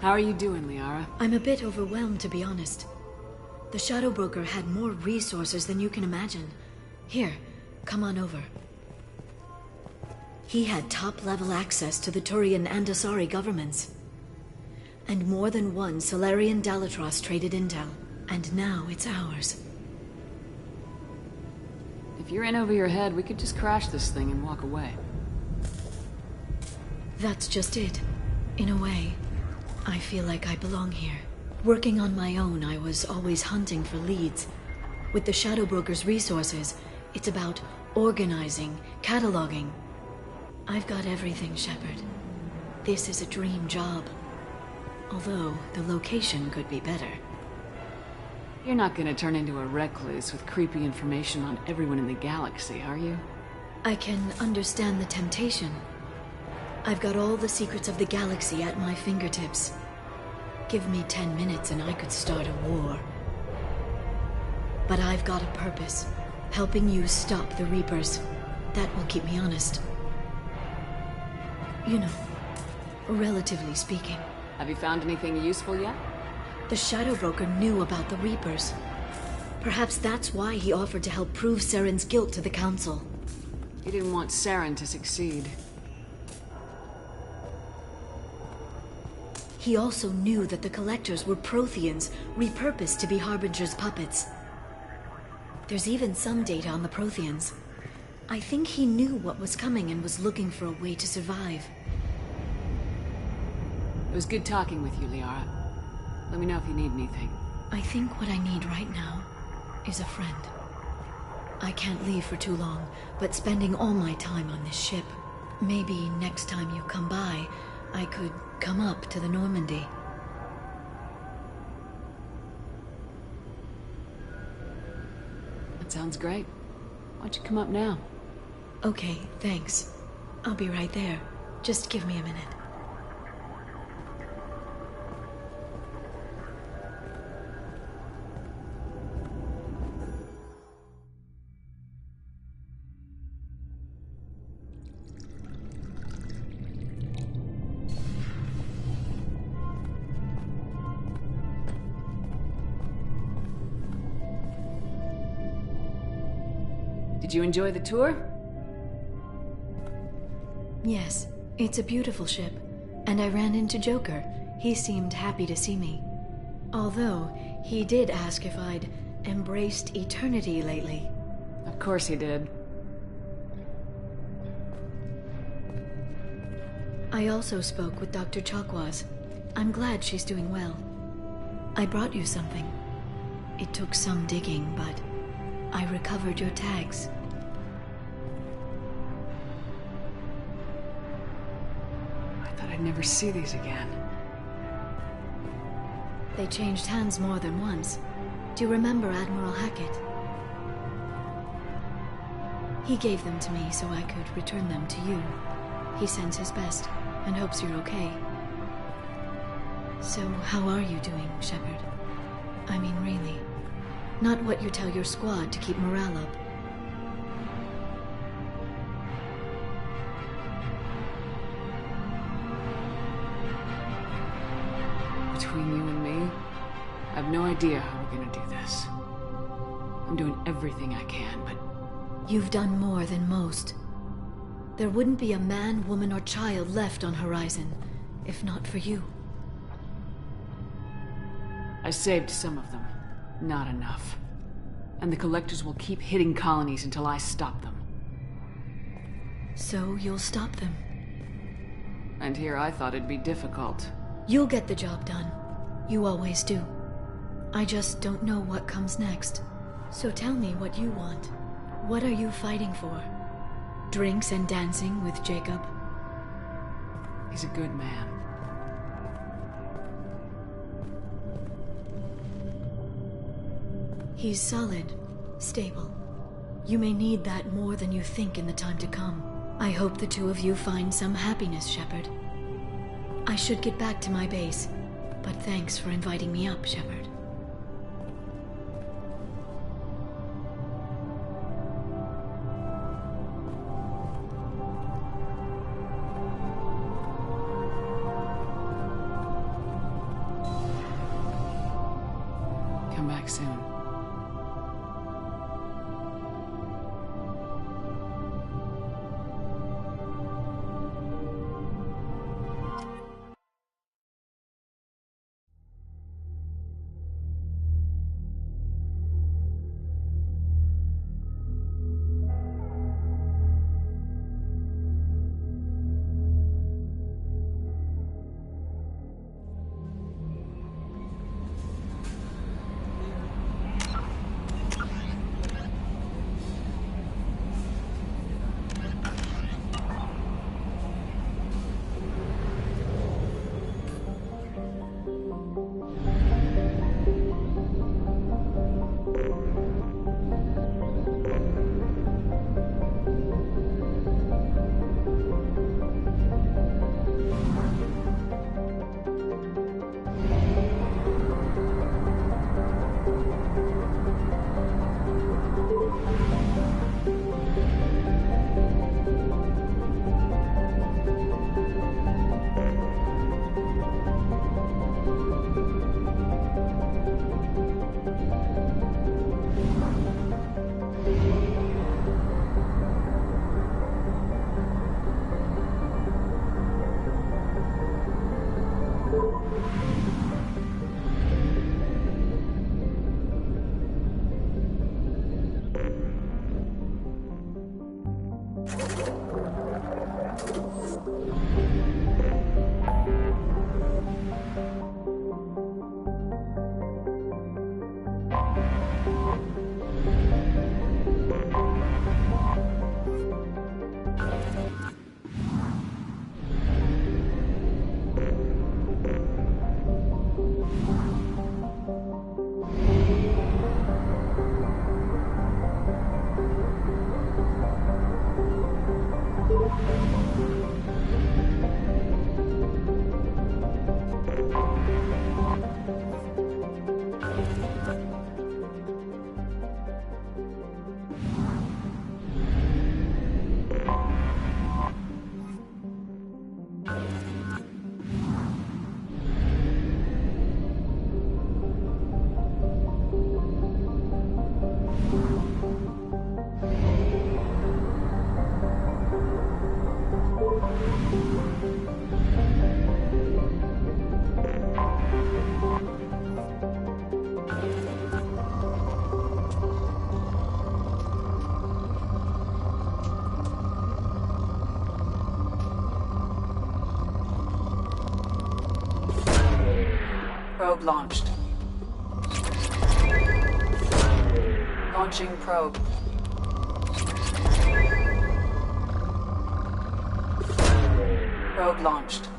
How are you doing, Liara? I'm a bit overwhelmed, to be honest. The Shadow Broker had more resources than you can imagine. Here, come on over. He had top-level access to the Turian and Asari governments. And more than one Salarian Dalatrass traded intel. And now it's ours. If you're in over your head, we could just crash this thing and walk away. That's just it. In a way, I feel like I belong here. Working on my own, I was always hunting for leads. With the Shadow Broker's resources, it's about organizing, cataloging. I've got everything, Shepard. This is a dream job. Although, the location could be better. You're not gonna turn into a recluse with creepy information on everyone in the galaxy, are you? I can understand the temptation. I've got all the secrets of the galaxy at my fingertips. Give me 10 minutes and I could start a war. But I've got a purpose. Helping you stop the Reapers. That will keep me honest. You know, relatively speaking. Have you found anything useful yet? The Shadow Broker knew about the Reapers. Perhaps that's why he offered to help prove Saren's guilt to the Council. He didn't want Saren to succeed. He also knew that the Collectors were Protheans, repurposed to be Harbinger's puppets. There's even some data on the Protheans. I think he knew what was coming and was looking for a way to survive. It was good talking with you, Liara. Let me know if you need anything. I think what I need right now is a friend. I can't leave for too long, but spending all my time on this ship. Maybe next time you come by, I could come up to the Normandy. That sounds great. Why don't you come up now? Okay, thanks. I'll be right there. Just give me a minute. Did you enjoy the tour? Yes, it's a beautiful ship. And I ran into Joker. He seemed happy to see me. Although, he did ask if I'd embraced eternity lately. Of course he did. I also spoke with Dr. Chakwas. I'm glad she's doing well. I brought you something. It took some digging, but I recovered your tags. I thought I'd never see these again. They changed hands more than once. Do you remember Admiral Hackett? He gave them to me so I could return them to you. He sends his best and hopes you're okay. So, how are you doing, Shepard? I mean, really. Not what you tell your squad to keep morale up. Between you and me, I have no idea how we're gonna do this. I'm doing everything I can, but You've done more than most. There wouldn't be a man, woman, or child left on Horizon, if not for you. I saved some of them. Not enough. And the Collectors will keep hitting colonies until I stop them. So you'll stop them. And here I thought it'd be difficult. You'll get the job done. You always do. I just don't know what comes next. So tell me what you want. What are you fighting for? Drinks and dancing with Jacob? He's a good man. He's solid, stable. You may need that more than you think in the time to come. I hope the two of you find some happiness, Shepard. I should get back to my base, but thanks for inviting me up, Shepard. Come back soon. Probe launched. Launching probe. Probe launched.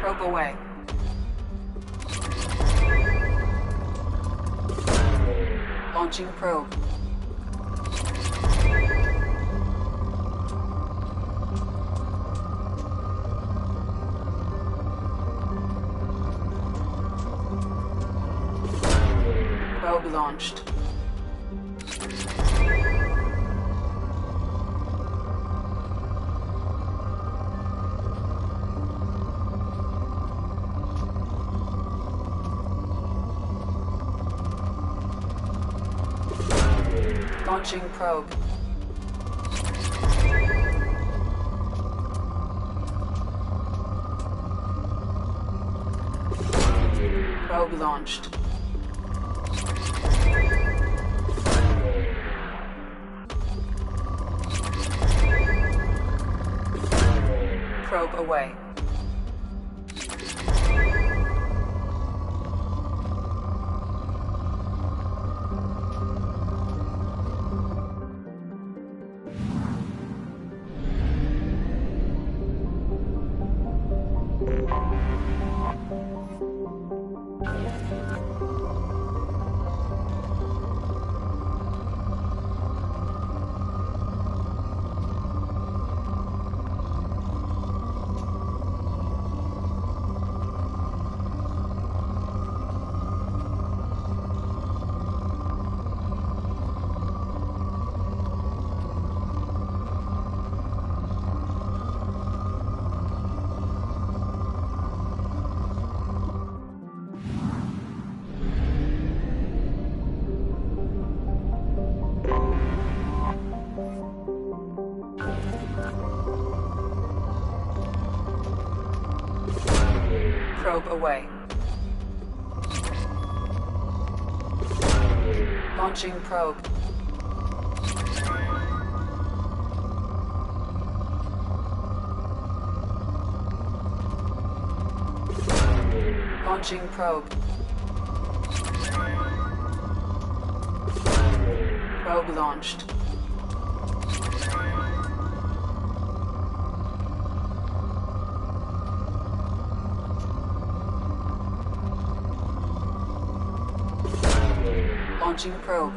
Probe away. Launching probe. Probe launched. Launching probe. Probe launched. Probe away. Probe away. Launching probe. Launching probe. Probe launched. Launching probe.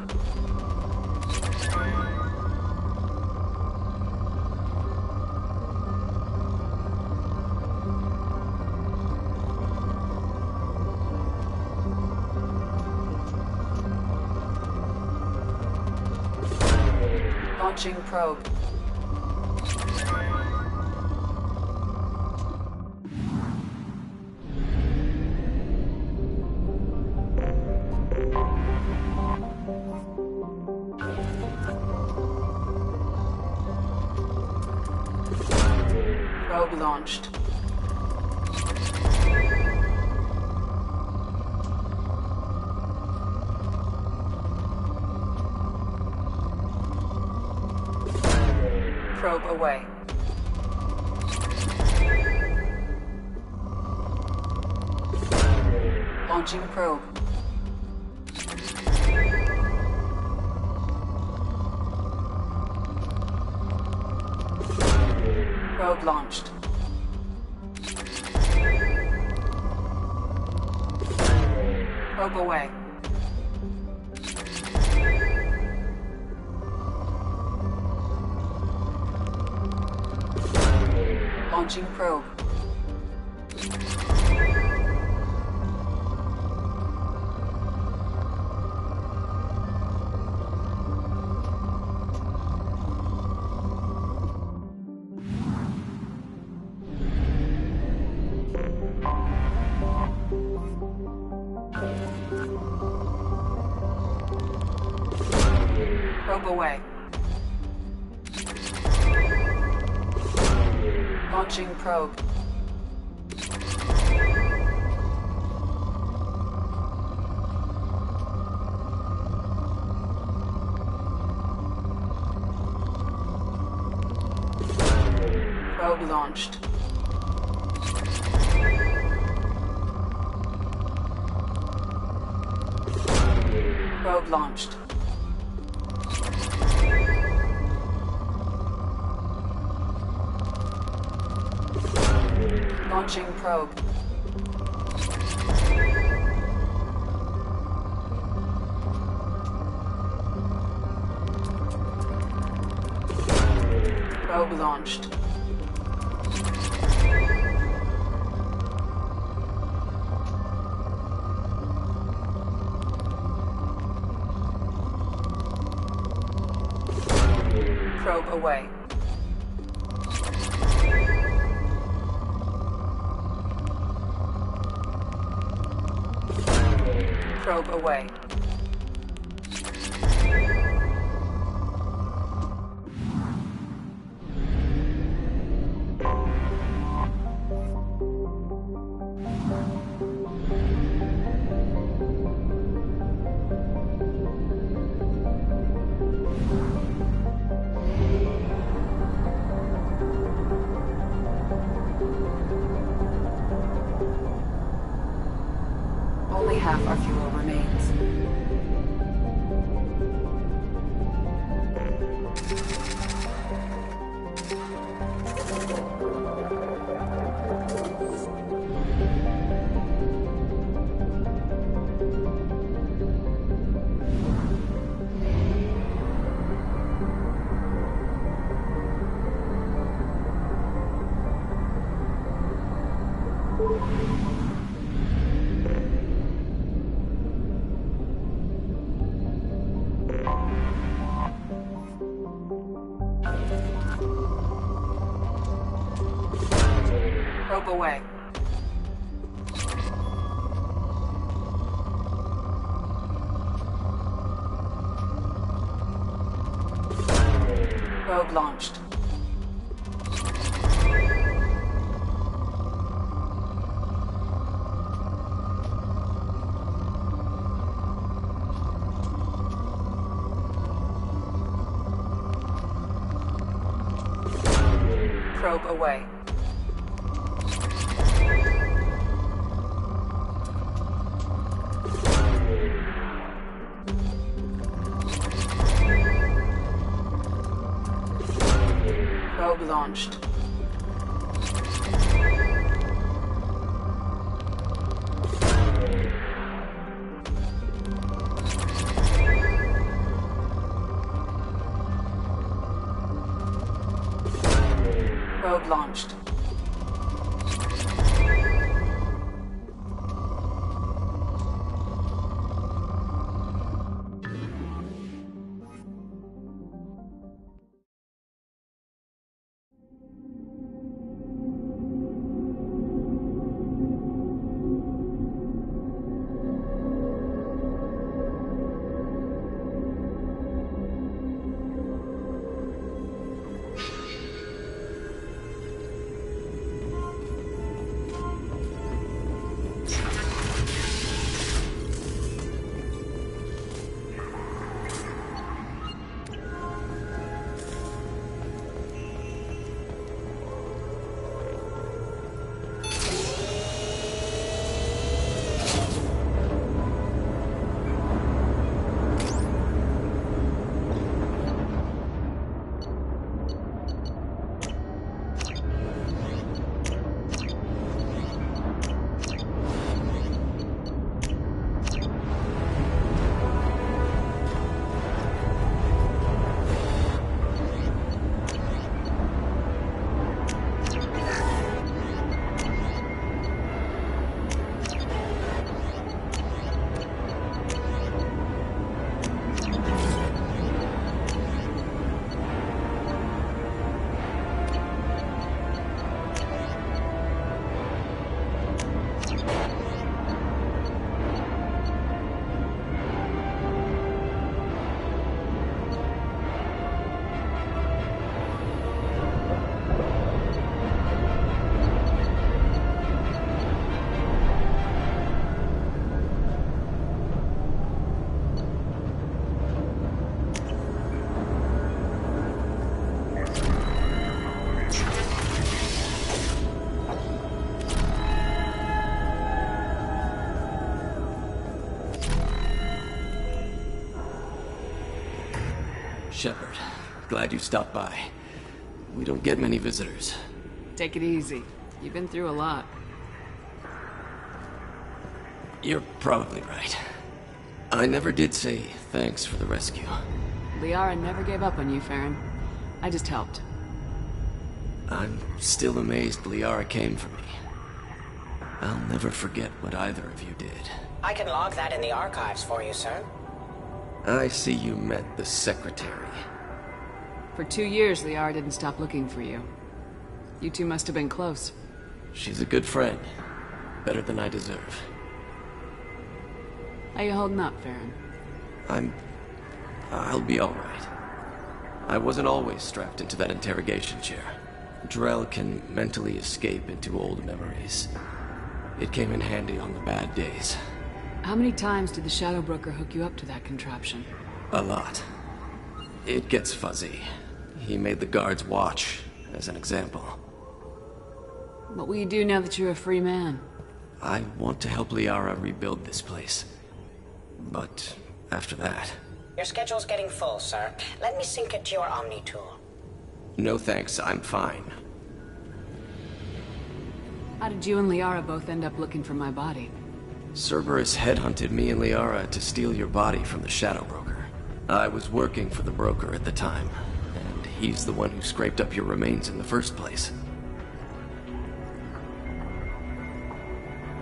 Launching probe. Probe launched. Probe away. Launching probe. Probe launched. Probe away. Launching probe. Probe away. Launching probe. Probe launched. Probe launched. Launching probe. Probe launched. Probe away. Probe away. Only half our fuel remains. Probe away. Probe launched. Probe away. Probe launched. Probe launched. Shepard, glad you stopped by. We don't get many visitors. Take it easy. You've been through a lot. You're probably right. I never did say thanks for the rescue. Liara never gave up on you, Farron. I just helped. I'm still amazed Liara came for me. I'll never forget what either of you did. I can log that in the archives for you, sir. I see you met the Secretary. For 2 years, Liara didn't stop looking for you. You two must have been close. She's a good friend. Better than I deserve. How you holding up, Farron? I'll be alright. I wasn't always strapped into that interrogation chair. Drell can mentally escape into old memories. It came in handy on the bad days. How many times did the Shadow Broker hook you up to that contraption? A lot. It gets fuzzy. He made the guards watch, as an example. What will you do now that you're a free man? I want to help Liara rebuild this place. But after that... Your schedule's getting full, sir. Let me sync it to your Omni tool. No thanks, I'm fine. How did you and Liara both end up looking for my body? Cerberus headhunted me and Liara to steal your body from the Shadow Broker. I was working for the broker at the time, and he's the one who scraped up your remains in the first place.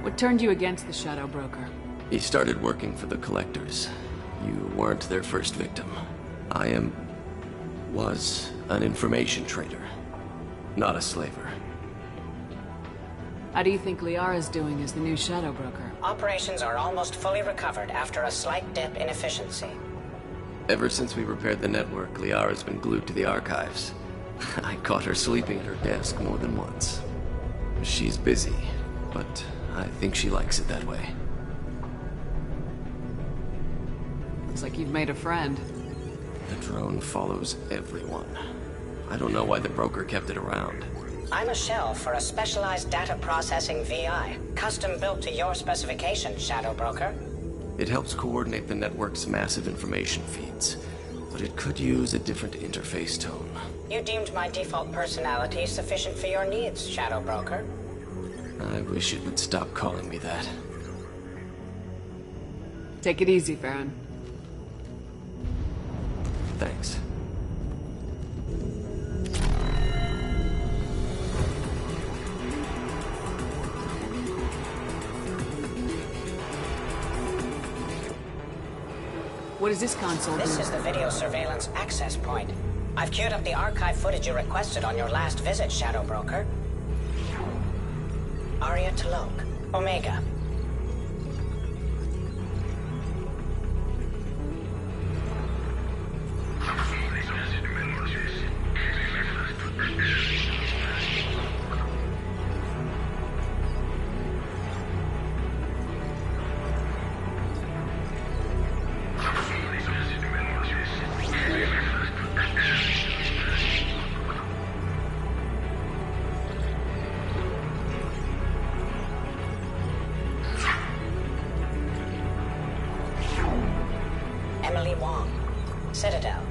What turned you against the Shadow Broker? He started working for the Collectors. You weren't their first victim. I was an information trader, not a slaver. How do you think Liara's doing as the new Shadow Broker? Operations are almost fully recovered after a slight dip in efficiency. Ever since we repaired the network, Liara's been glued to the archives. I caught her sleeping at her desk more than once. She's busy, but I think she likes it that way. Looks like you've made a friend. The drone follows everyone. I don't know why the broker kept it around. I'm a shell for a specialized data processing VI, custom built to your specification, Shadow Broker. It helps coordinate the network's massive information feeds, but it could use a different interface tone. You deemed my default personality sufficient for your needs, Shadow Broker. I wish it would stop calling me that. Take it easy, Farron. Thanks. What does this console do? This is the video surveillance access point. I've queued up the archive footage you requested on your last visit, Shadow Broker. Arya T'Loak, Omega. Emily Wong, Citadel.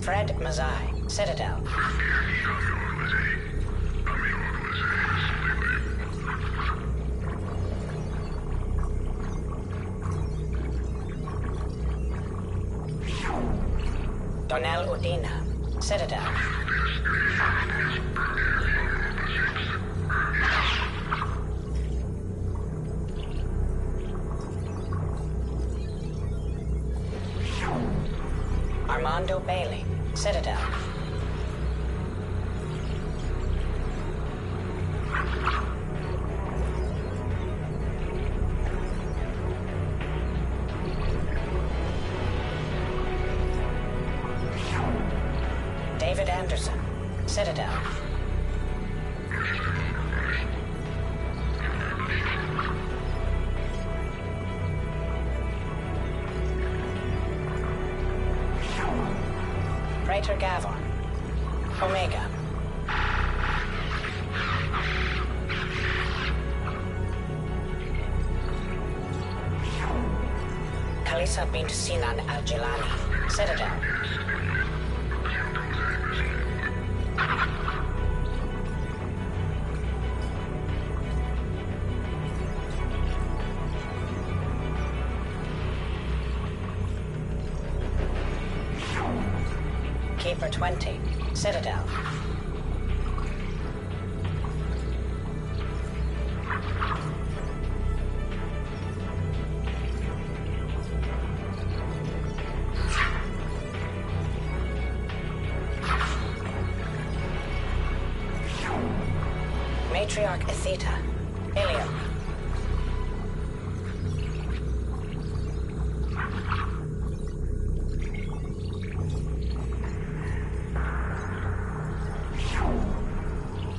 Fred Mazai, Citadel. Donnell Udina, Citadel. Armando Bailey, Citadel. David Anderson, Citadel. Praetor Gavon, Omega. Khalisah bint Sinan al-Jilani, Citadel. Keeper 20, Citadel. Matriarch Atheta, Ilium.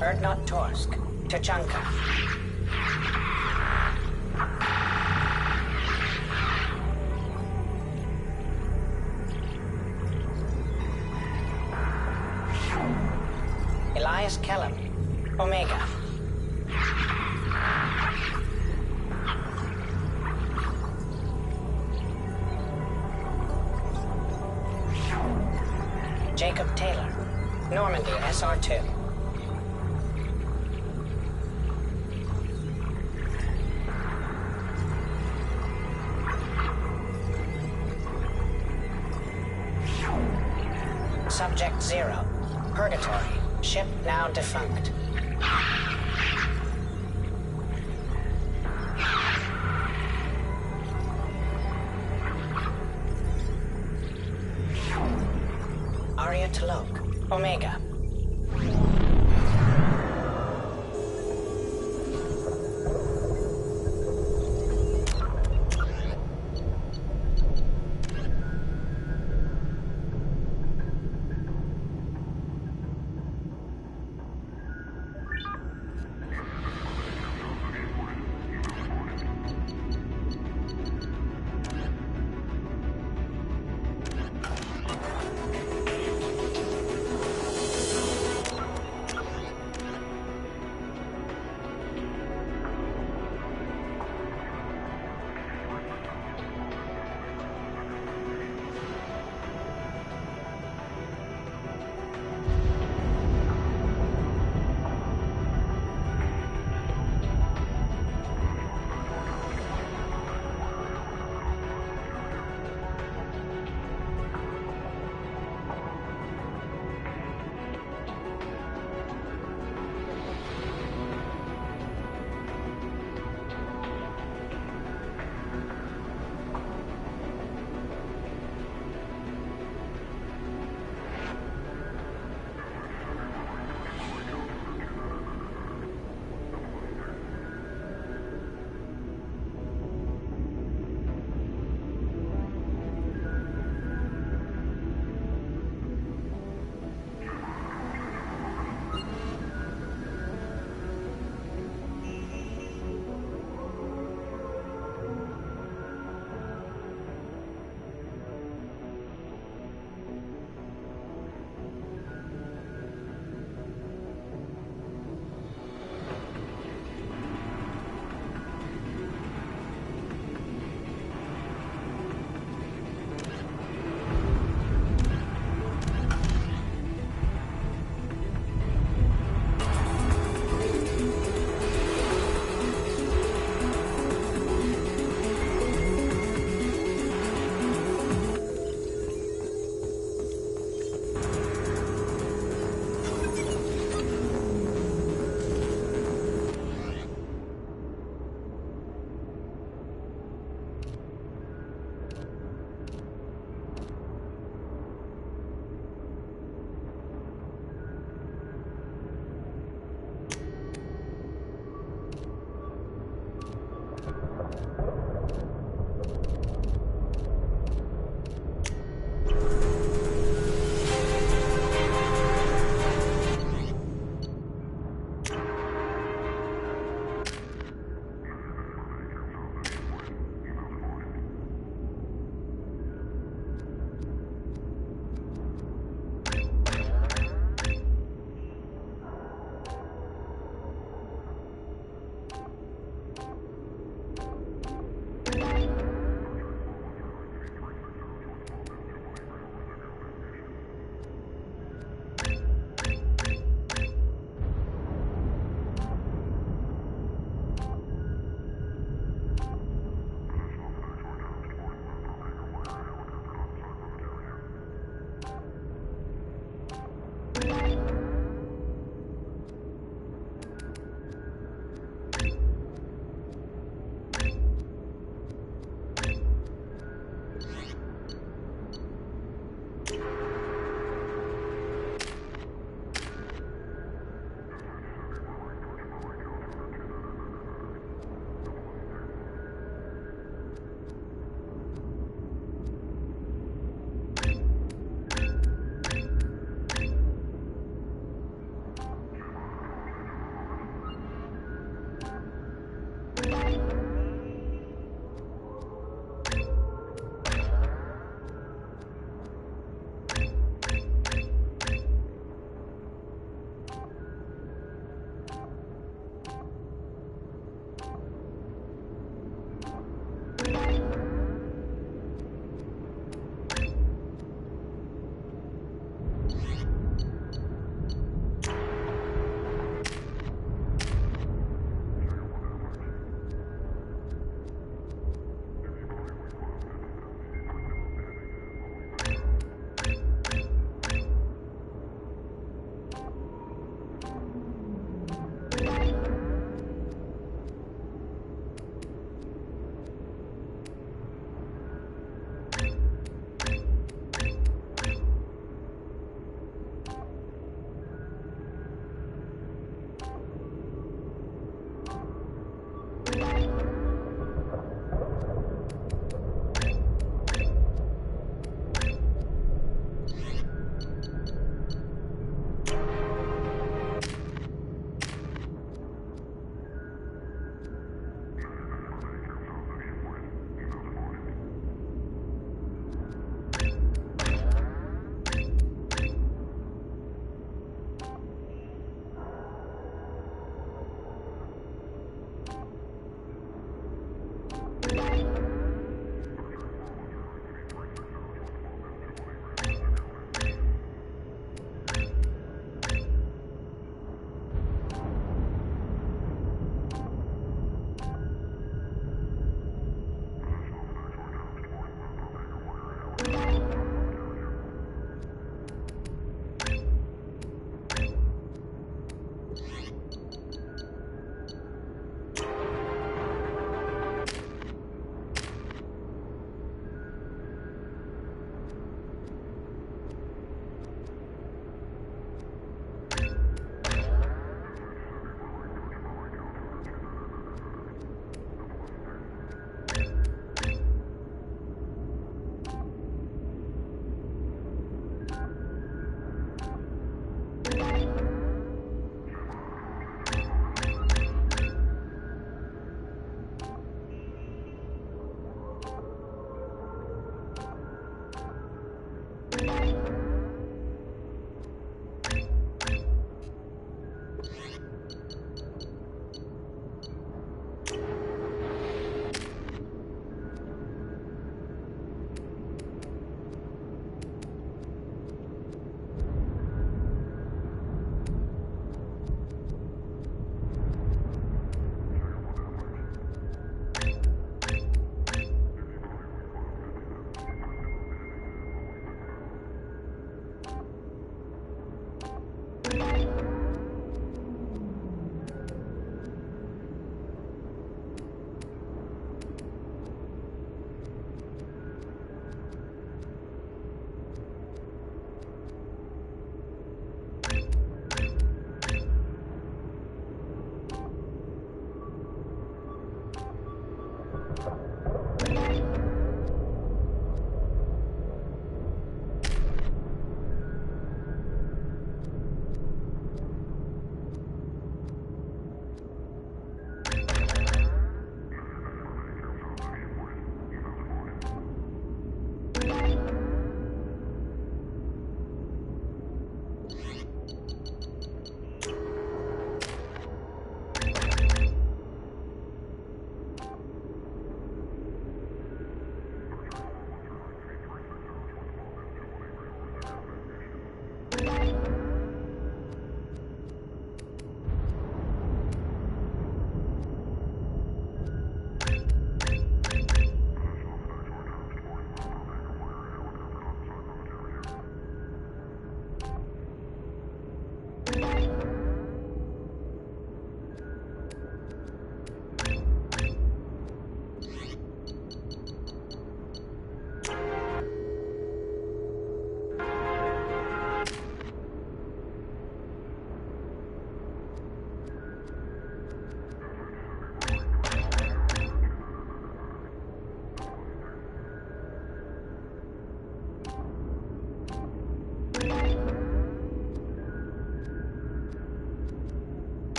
Urdnot Torsk, Tuchanka. Elias Kellam, Omega. Jacob Taylor, Normandy SR2. Subject 0, Purgatory, ship now defunct. Arya T'Loak, Omega.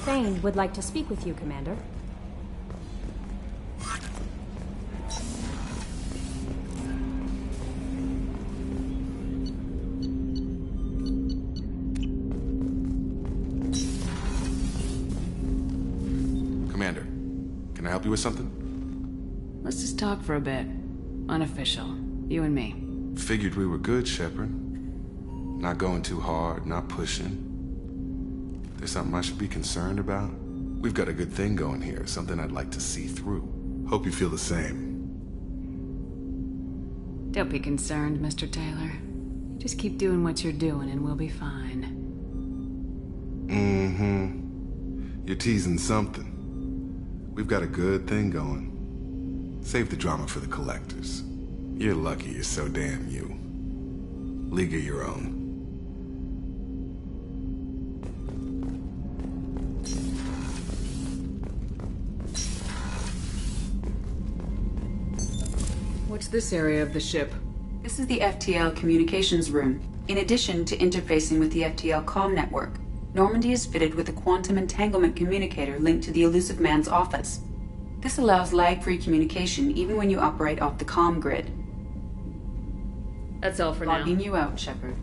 Thane would like to speak with you, Commander. Commander, can I help you with something? Let's just talk for a bit. Unofficial. You and me. Figured we were good, Shepard. Not going too hard, not pushing. There's something I should be concerned about? We've got a good thing going here, something I'd like to see through. Hope you feel the same. Don't be concerned, Mr. Taylor. Just keep doing what you're doing and we'll be fine. You're teasing something. We've got a good thing going. Save the drama for the collectors. You're lucky you're so damn you. League of your own. What's this area of the ship? This is the FTL communications room. In addition to interfacing with the FTL comm network, Normandy is fitted with a quantum entanglement communicator linked to the Illusive Man's office. This allows lag-free communication even when you operate off the comm grid. That's all for now. Logging you out, Shepard.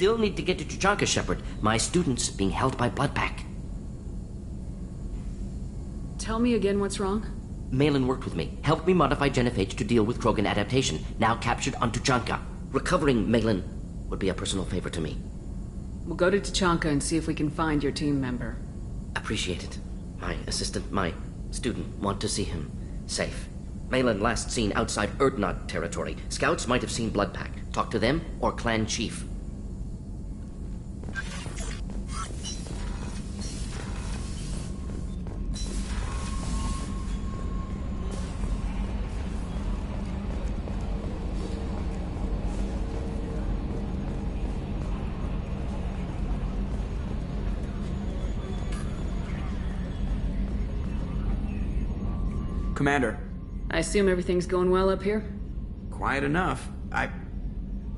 still need to get to Tuchanka, Shepard. My student's being held by Bloodpack. Tell me again what's wrong? Malin worked with me, helped me modify genophage to deal with Krogan adaptation, now captured on Tuchanka. Recovering Malin would be a personal favor to me. We'll go to Tuchanka and see if we can find your team member. Appreciate it. My assistant, my student, want to see him safe. Malin last seen outside Urdnot territory. Scouts might have seen Bloodpack. Talk to them or Clan Chief. Commander. I assume everything's going well up here? Quiet enough.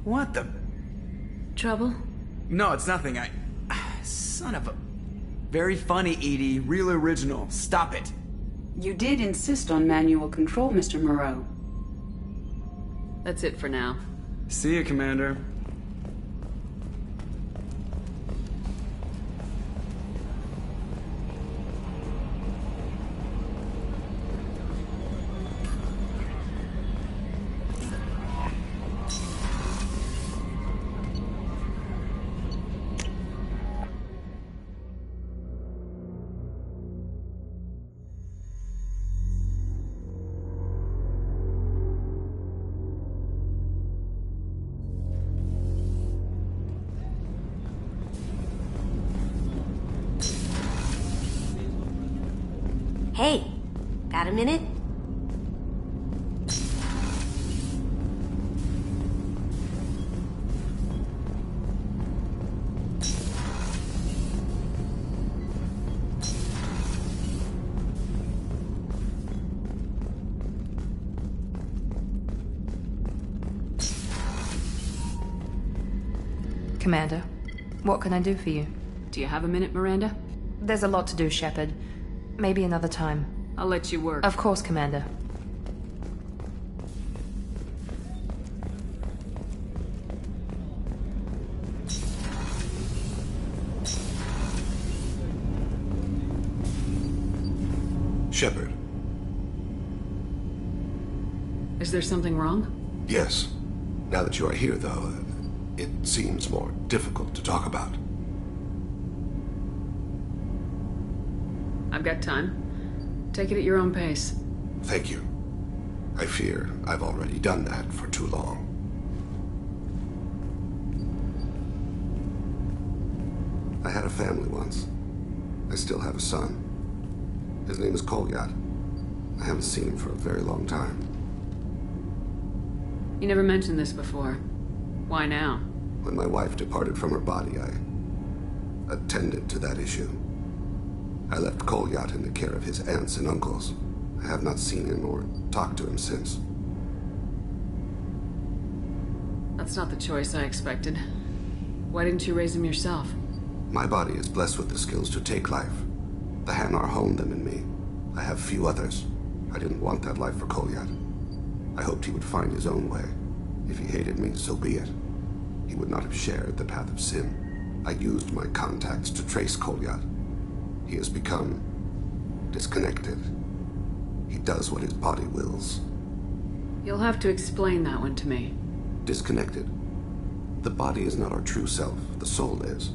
What the... Trouble? No, it's nothing. Son of a... Very funny, Edie. Real original. Stop it. You did insist on manual control, Mr. Moreau. That's it for now. See you, Commander. Hey, got a minute? Commander, what can I do for you? Do you have a minute, Miranda? There's a lot to do, Shepard. Maybe another time. I'll let you work. Of course, Commander. Shepard. Is there something wrong? Yes. Now that you are here, though, it seems more difficult to talk about. I've got time. Take it at your own pace. Thank you. I fear I've already done that for too long. I had a family once. I still have a son. His name is Kolyat. I haven't seen him for a very long time. You never mentioned this before. Why now? When my wife departed from her body, I attended to that issue. I left Kolyat in the care of his aunts and uncles. I have not seen him or talked to him since. That's not the choice I expected. Why didn't you raise him yourself? My body is blessed with the skills to take life. The Hanar honed them in me. I have few others. I didn't want that life for Kolyat. I hoped he would find his own way. If he hated me, so be it. He would not have shared the path of sin. I used my contacts to trace Kolyat. He has become disconnected. He does what his body wills. You'll have to explain that one to me. Disconnected. The body is not our true self. The soul is.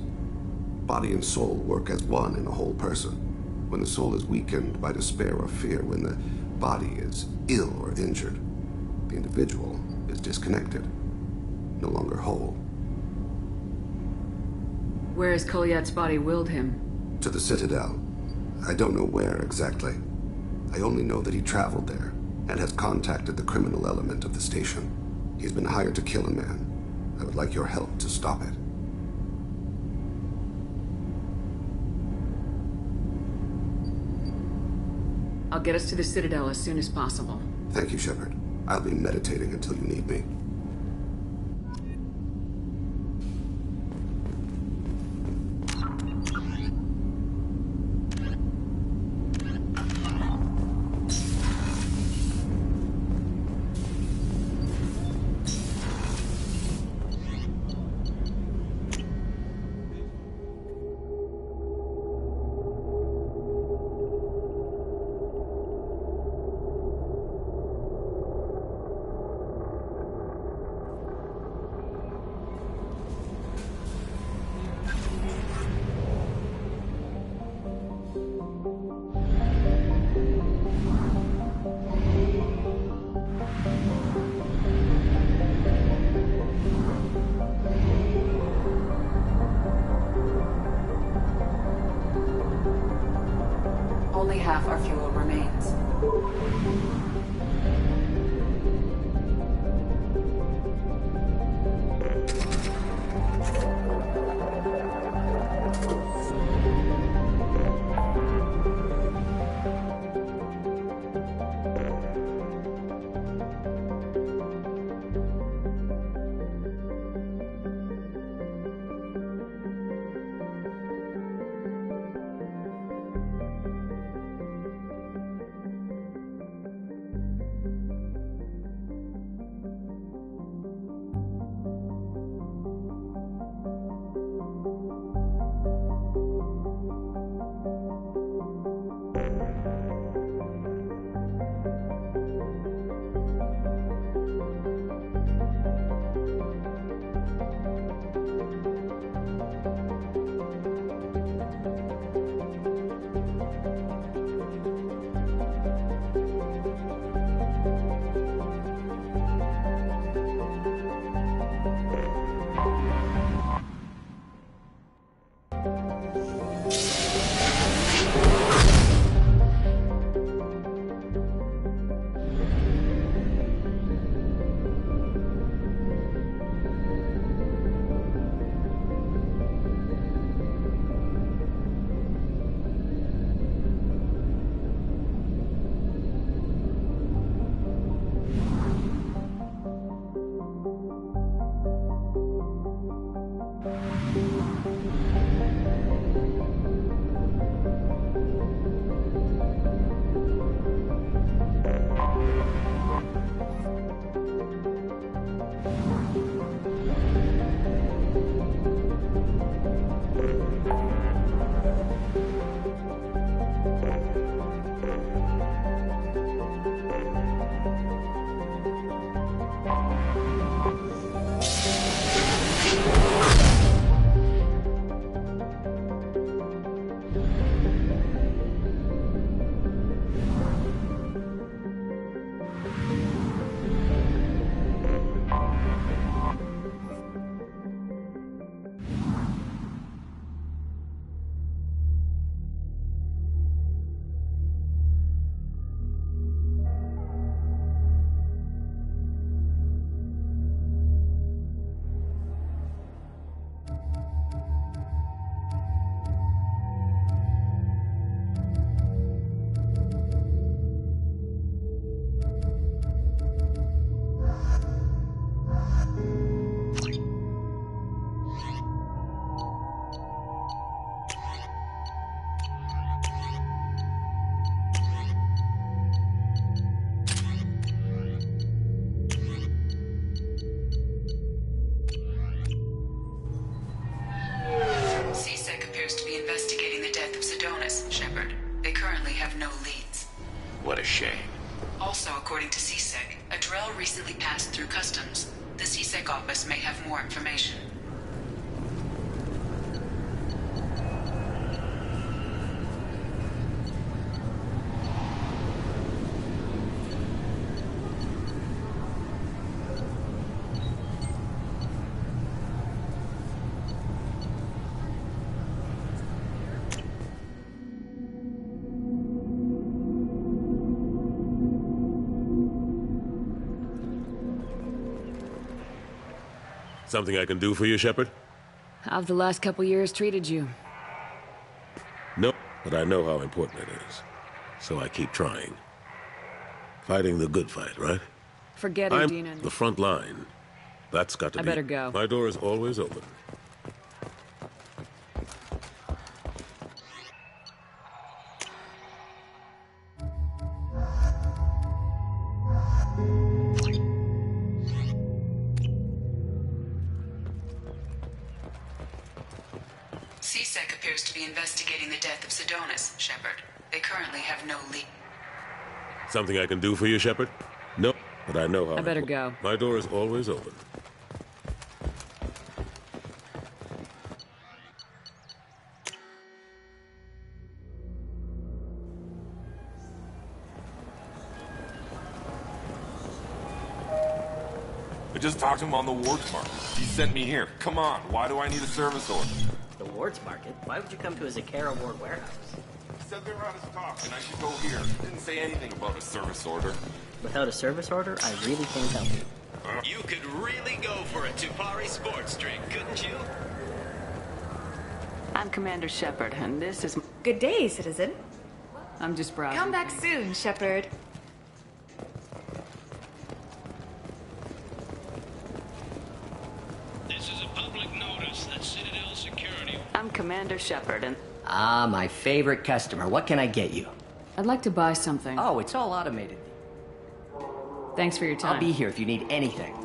Body and soul work as one in a whole person. When the soul is weakened by despair or fear, when the body is ill or injured, the individual is disconnected, no longer whole. Where has Kolyat's body willed him? To the Citadel. I don't know where exactly. I only know that he traveled there and has contacted the criminal element of the station. He's been hired to kill a man. I would like your help to stop it. I'll get us to the Citadel as soon as possible. Thank you, Shepard. I'll be meditating until you need me. half our fuel remains. What a shame. Also, according to CSEC, a Drell recently passed through customs. The CSEC office may have more information. Something I can do for you, Shepard? How've the last couple years treated you? No, but I know how important it is. So I keep trying. Fighting the good fight, right? Forget it, Dina. The front line. That's got to be... I better go. My door is always open. CSEC appears to be investigating the death of Sidonis, Shepard. They currently have no lead. Something I can do for you, Shepard? No, but I know how... I better go. My door is always open. I just talked to him on the Wards Market. He sent me here. Come on, why do I need a service order? The Wards Market? Why would you come to a Zakara Ward warehouse? said they're out of stock and I should go here. Didn't say anything about a service order. Without a service order, I really can't help you. You could really go for a Tupari sports drink, couldn't you? I'm Commander Shepard, and this is... Good day, citizen. I'm just browsing. Come back soon, Shepard. This is a public notice that Citadel Security... I'm Commander Shepard, and... Ah, my favorite customer. What can I get you? I'd like to buy something. Oh, it's all automated. Thanks for your time. I'll be here if you need anything.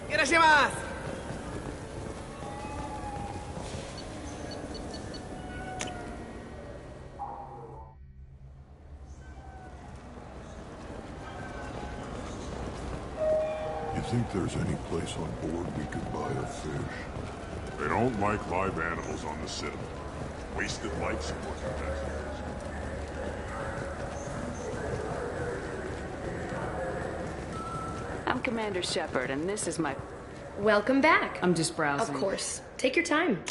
¡Gracias! You think there's any place on board we could buy a fish? They don't like live animals on the Citadel. Wasted life's what that is. I'm Commander Shepard, and this is my... Welcome back. I'm just browsing. Of course. Take your time.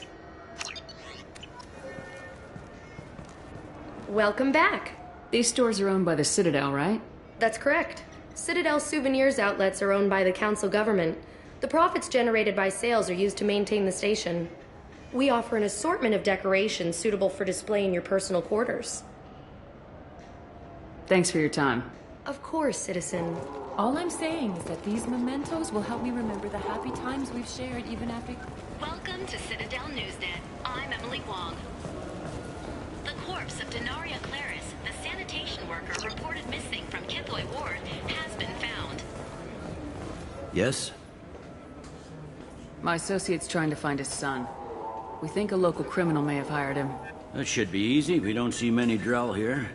Welcome back. These stores are owned by the Citadel, right? That's correct. Citadel souvenirs outlets are owned by the council government. The profits generated by sales are used to maintain the station. We offer an assortment of decorations suitable for display in your personal quarters. Thanks for your time. Of course, citizen. All I'm saying is that these mementos will help me remember the happy times we've shared even after... Welcome to Citadel Newsnet. I'm Emily Wong. The corpse of Denaria Claris, the sanitation worker reported missing from Kithoy Ward, has been found. Yes? My associate's trying to find his son. We think a local criminal may have hired him. That should be easy. We don't see many Drell here.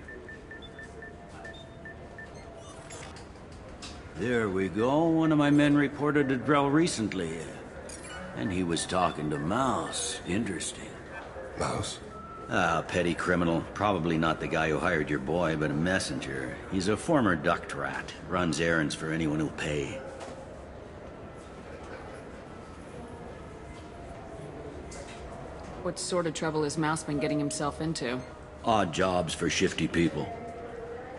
There we go. One of my men reported a Drell recently. And he was talking to Mouse. Interesting. Mouse? Ah, petty criminal. Probably not the guy who hired your boy, but a messenger. He's a former duct rat. Runs errands for anyone who'll pay. What sort of trouble has Mouse been getting himself into? Odd jobs for shifty people.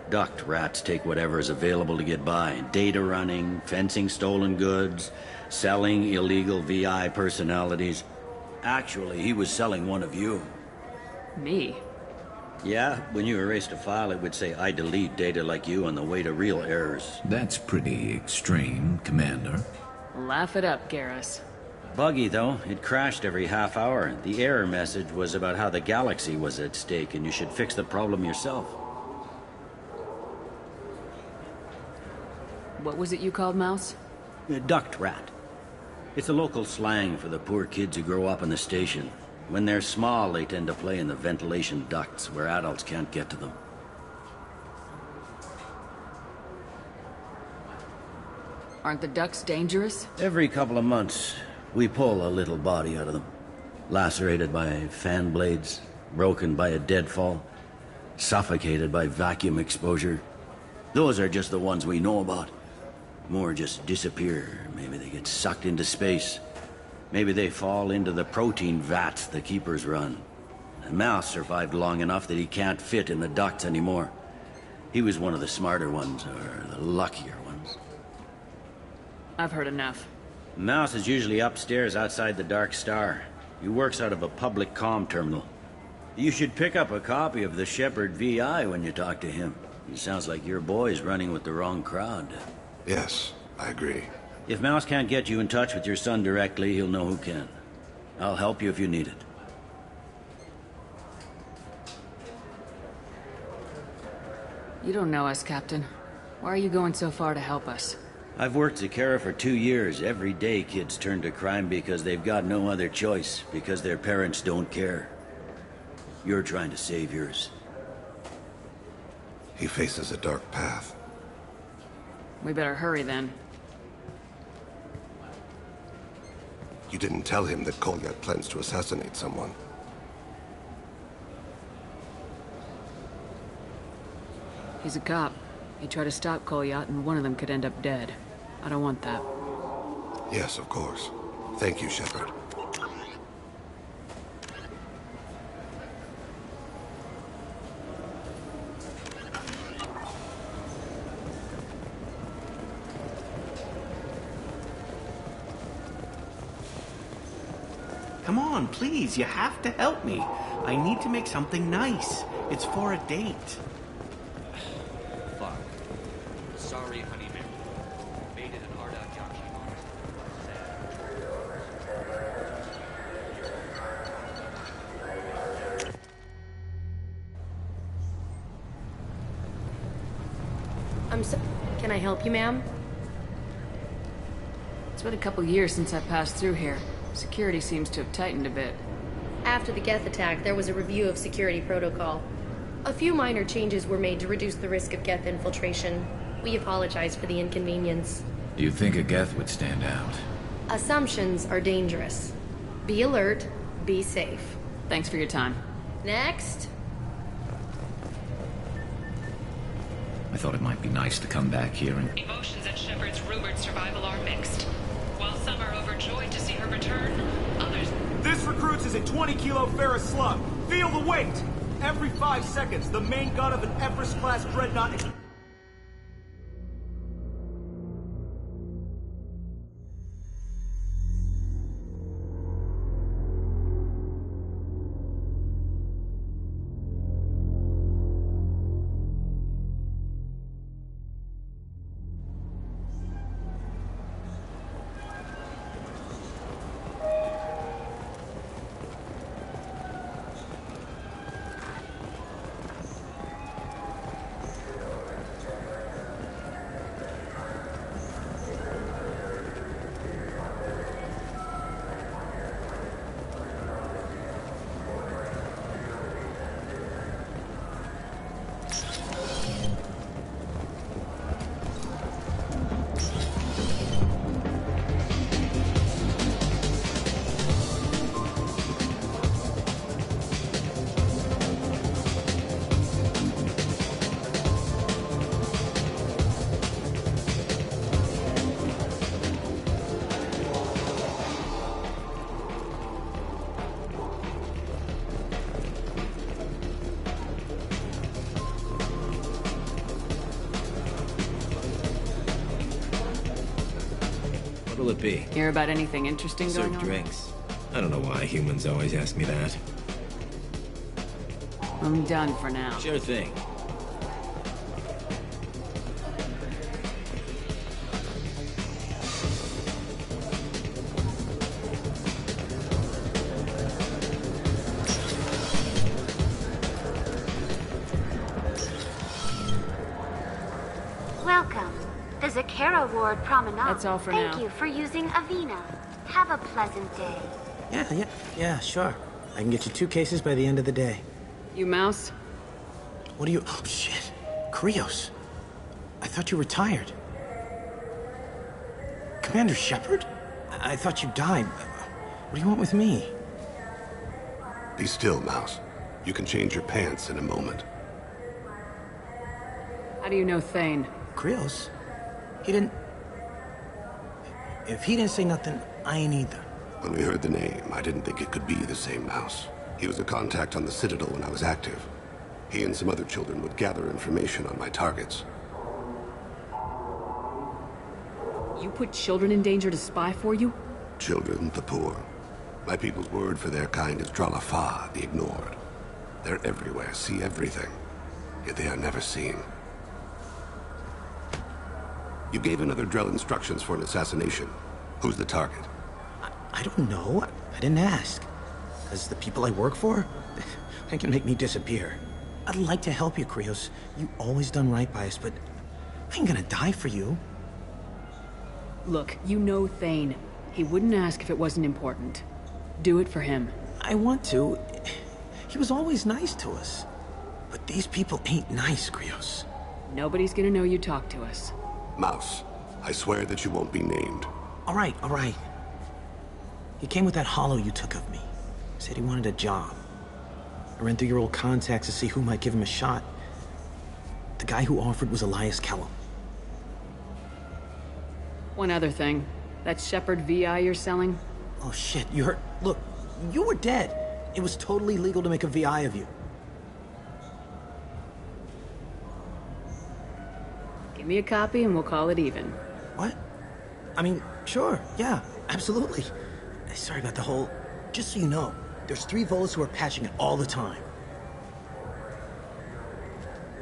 Duct rats take whatever is available to get by. Data running, fencing stolen goods, selling illegal VI personalities. Actually, he was selling one of you. Me? Yeah, when you erased a file, it would say, I delete data like you on the way to real errors. That's pretty extreme, Commander. Laugh it up, Garrus. Buggy, though. It crashed every half hour. The error message was about how the galaxy was at stake, and you should fix the problem yourself. What was it you called Mouse? A duct rat. It's a local slang for the poor kids who grow up in the station. When they're small, they tend to play in the ventilation ducts where adults can't get to them. Aren't the ducts dangerous? Every couple of months, we pull a little body out of them. Lacerated by fan blades, broken by a deadfall, suffocated by vacuum exposure. Those are just the ones we know about. More just disappear. Maybe they get sucked into space. Maybe they fall into the protein vats the Keepers run. And Mouse survived long enough that he can't fit in the ducts anymore. He was one of the smarter ones, or the luckier ones. I've heard enough. Mouse is usually upstairs outside the Dark Star. He works out of a public comm terminal. You should pick up a copy of the Shepard VI when you talk to him. It sounds like your boy's running with the wrong crowd. Yes, I agree. If Mouse can't get you in touch with your son directly, he'll know who can. I'll help you if you need it. You don't know us, Captain. Why are you going so far to help us? I've worked Zakera for 2 years. Every day kids turn to crime because they've got no other choice, because their parents don't care. You're trying to save yours. He faces a dark path. We better hurry then. You didn't tell him that Kolyat plans to assassinate someone. He's a cop. You try to stop Kolyat and one of them could end up dead. I don't want that. Yes, of course. Thank you, Shepard. Come on, please, you have to help me. I need to make something nice. It's for a date. Fuck. Sorry, honeyman. Made it an Arda Yakshi Can I help you, ma'am? It's been a couple years since I passed through here. Security seems to have tightened a bit. After the Geth attack, there was a review of security protocol. A few minor changes were made to reduce the risk of Geth infiltration. We apologize for the inconvenience. Do you think a Geth would stand out? Assumptions are dangerous. Be alert, be safe. Thanks for your time. Next. I thought it might be nice to come back here and... Emotions at Shepard's rumored survival are mixed. While some are overjoyed to see her return, others... This recruits is a 20-kilo ferrous slug. Feel the weight! Every 5 seconds, the main gun of an Everest-class dreadnought is... What'll it be? Hear about anything interesting going on? Serve drinks. I don't know why humans always ask me that. I'm done for now. Sure thing. Welcome. The Zakera Ward Promenade. That's all for now. Thank you for using Avina. Have a pleasant day. Yeah, sure. I can get you 2 cases by the end of the day. You mouse? What do you... Oh, shit. Krios. I thought you retired. Commander Shepard? I thought you died. What do you want with me? Be still, Mouse. You can change your pants in a moment. How do you know Thane? Krios? He didn't... If he didn't say nothing, I ain't either. When we heard the name, I didn't think it could be the same Mouse. He was a contact on the Citadel when I was active. He and some other children would gather information on my targets. You put children in danger to spy for you? Children, the poor. My people's word for their kind is Dralafa, the ignored. They're everywhere, see everything. Yet they are never seen. You gave another Drell instructions for an assassination. Who's the target? I don't know. I didn't ask. Because the people I work for, they can make me disappear. I'd like to help you, Krios. You always done right by us, but I ain't gonna die for you. Look, you know Thane. He wouldn't ask if it wasn't important. Do it for him. I want to. He was always nice to us. But these people ain't nice, Krios. Nobody's gonna know you talked to us. Mouse, I swear that you won't be named. All right. He came with that hollow you took of me. Said he wanted a job. I ran through your old contacts to see who might give him a shot. The guy who offered was Elias Kellum. One other thing. That Shepard VI you're selling? Oh shit, you heard... Look, you were dead. It was totally legal to make a VI of you. Give me a copy and we'll call it even. What? I mean, sure, yeah, absolutely. Sorry about the whole... Just so you know, there's 3 Volus who are patching it all the time.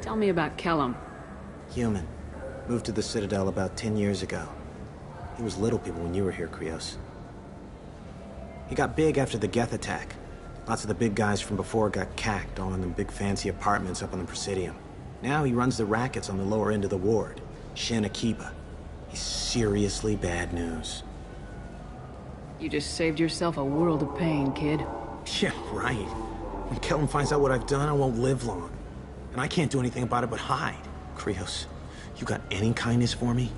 Tell me about Kellum. Human. Moved to the Citadel about 10 years ago. He was Little People when you were here, Krios. He got big after the Geth attack. Lots of the big guys from before got cacked all in them big fancy apartments up on the Presidium. Now he runs the rackets on the lower end of the ward, Shin Akiba. He's seriously bad news. You just saved yourself a world of pain, kid. Yeah, right. When Kellum finds out what I've done, I won't live long. And I can't do anything about it but hide. Krios, you got any kindness for me?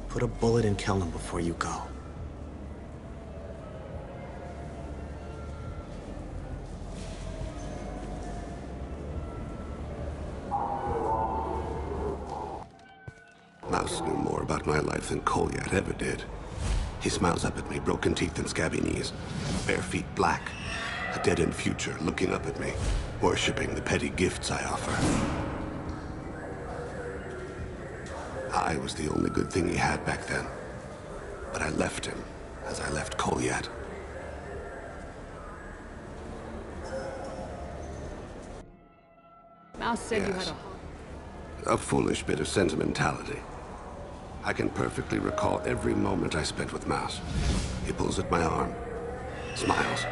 Put a bullet in Kellum before you go. Mouse knew more about my life than Kolyat ever did. He smiles up at me, broken teeth and scabby knees, bare feet black, a dead-end future looking up at me, worshipping the petty gifts I offer. I was the only good thing he had back then, but I left him as I left Kolyat. Mouse said you had a foolish bit of sentimentality. I can perfectly recall every moment I spent with Mouse. He pulls at my arm, smiles.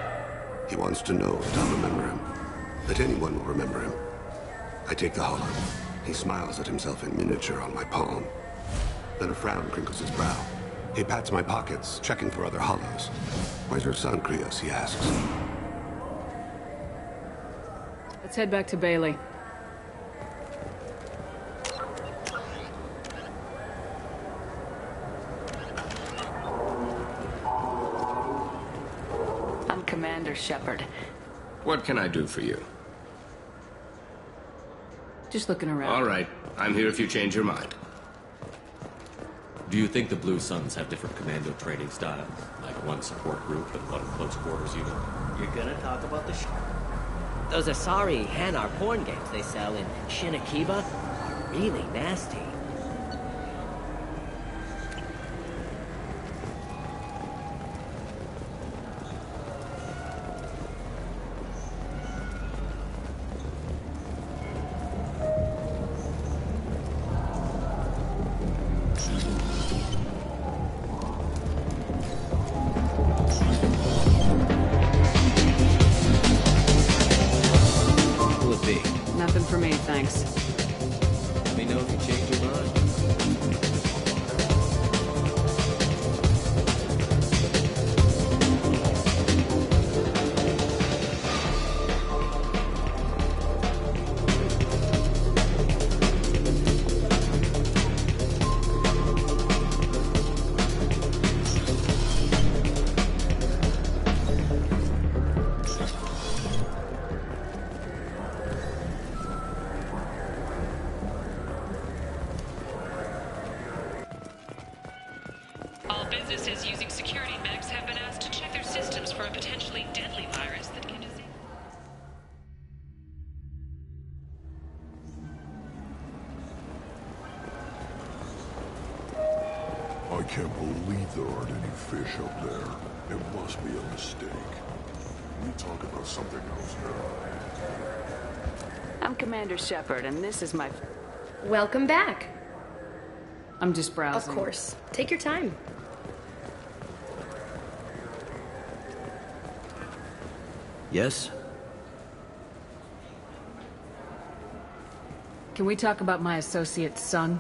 He wants to know that I'll remember him, that anyone will remember him. I take the hollow. He smiles at himself in miniature on my palm. Then a frown crinkles his brow. He pats my pockets, checking for other hollows. Where's your son, Krios? He asks. Let's head back to Bailey. I'm Commander Shepard. What can I do for you? Just looking around. All right. I'm here if you change your mind. Do you think the Blue Suns have different commando training styles? Like one support group and one close quarters unit? You're gonna talk about the Those Asari Hanar porn games they sell in Shin Akiba are really nasty. Nothing for me, thanks. Let me know if you change your mind. All businesses using security mechs have been asked to check their systems for a potentially deadly virus that can disease. I can't believe there aren't any fish up there. It must be a mistake. We talk about something else now. I'm Commander Shepard, and this is my... Welcome back. I'm just browsing. Of course. Take your time. Yes? Can we talk about my associate's son?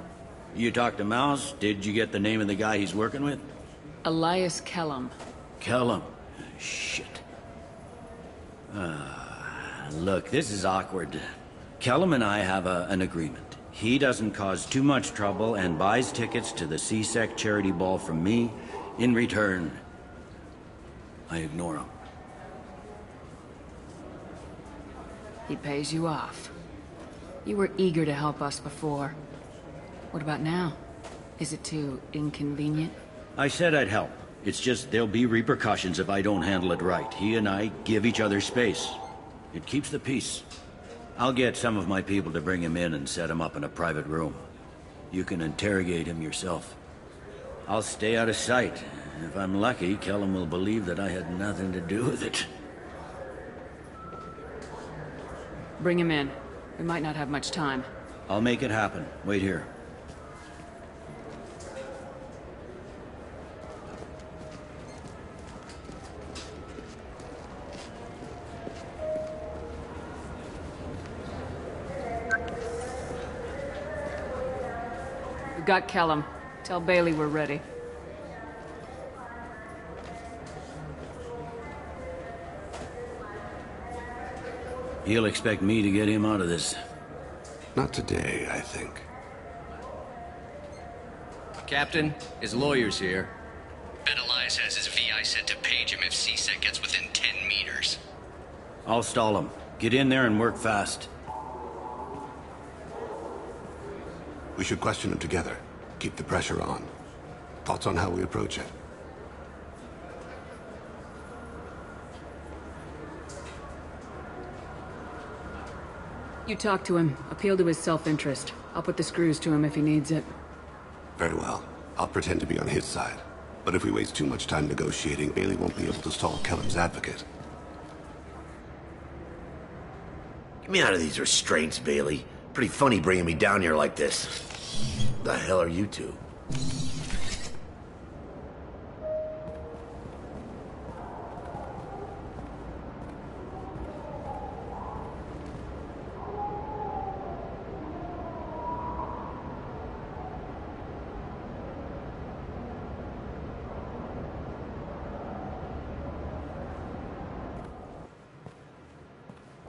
You talked to Mouse? Did you get the name of the guy he's working with? Elias Kellum. Kellum. Shit. Look, this is awkward. Kellum and I have an agreement. He doesn't cause too much trouble and buys tickets to the C-Sec charity ball from me. In return, I ignore him. He pays you off. You were eager to help us before. What about now? Is it too inconvenient? I said I'd help. It's just there'll be repercussions if I don't handle it right. He and I give each other space. It keeps the peace. I'll get some of my people to bring him in and set him up in a private room. You can interrogate him yourself. I'll stay out of sight. If I'm lucky, Kellum will believe that I had nothing to do with it. Bring him in. We might not have much time. I'll make it happen. Wait here. We got Kellum. Tell Bailey we're ready. He'll expect me to get him out of this. Not today, I think. Captain, his lawyer's here. Bet Elias has his VI set to page him if CSEC gets within 10 meters. I'll stall him. Get in there and work fast. We should question him together. Keep the pressure on. Thoughts on how we approach it? You talk to him. Appeal to his self-interest. I'll put the screws to him if he needs it. Very well. I'll pretend to be on his side. But if we waste too much time negotiating, Bailey won't be able to stall Kellum's advocate. Get me out of these restraints, Bailey. Pretty funny bringing me down here like this. The hell are you two?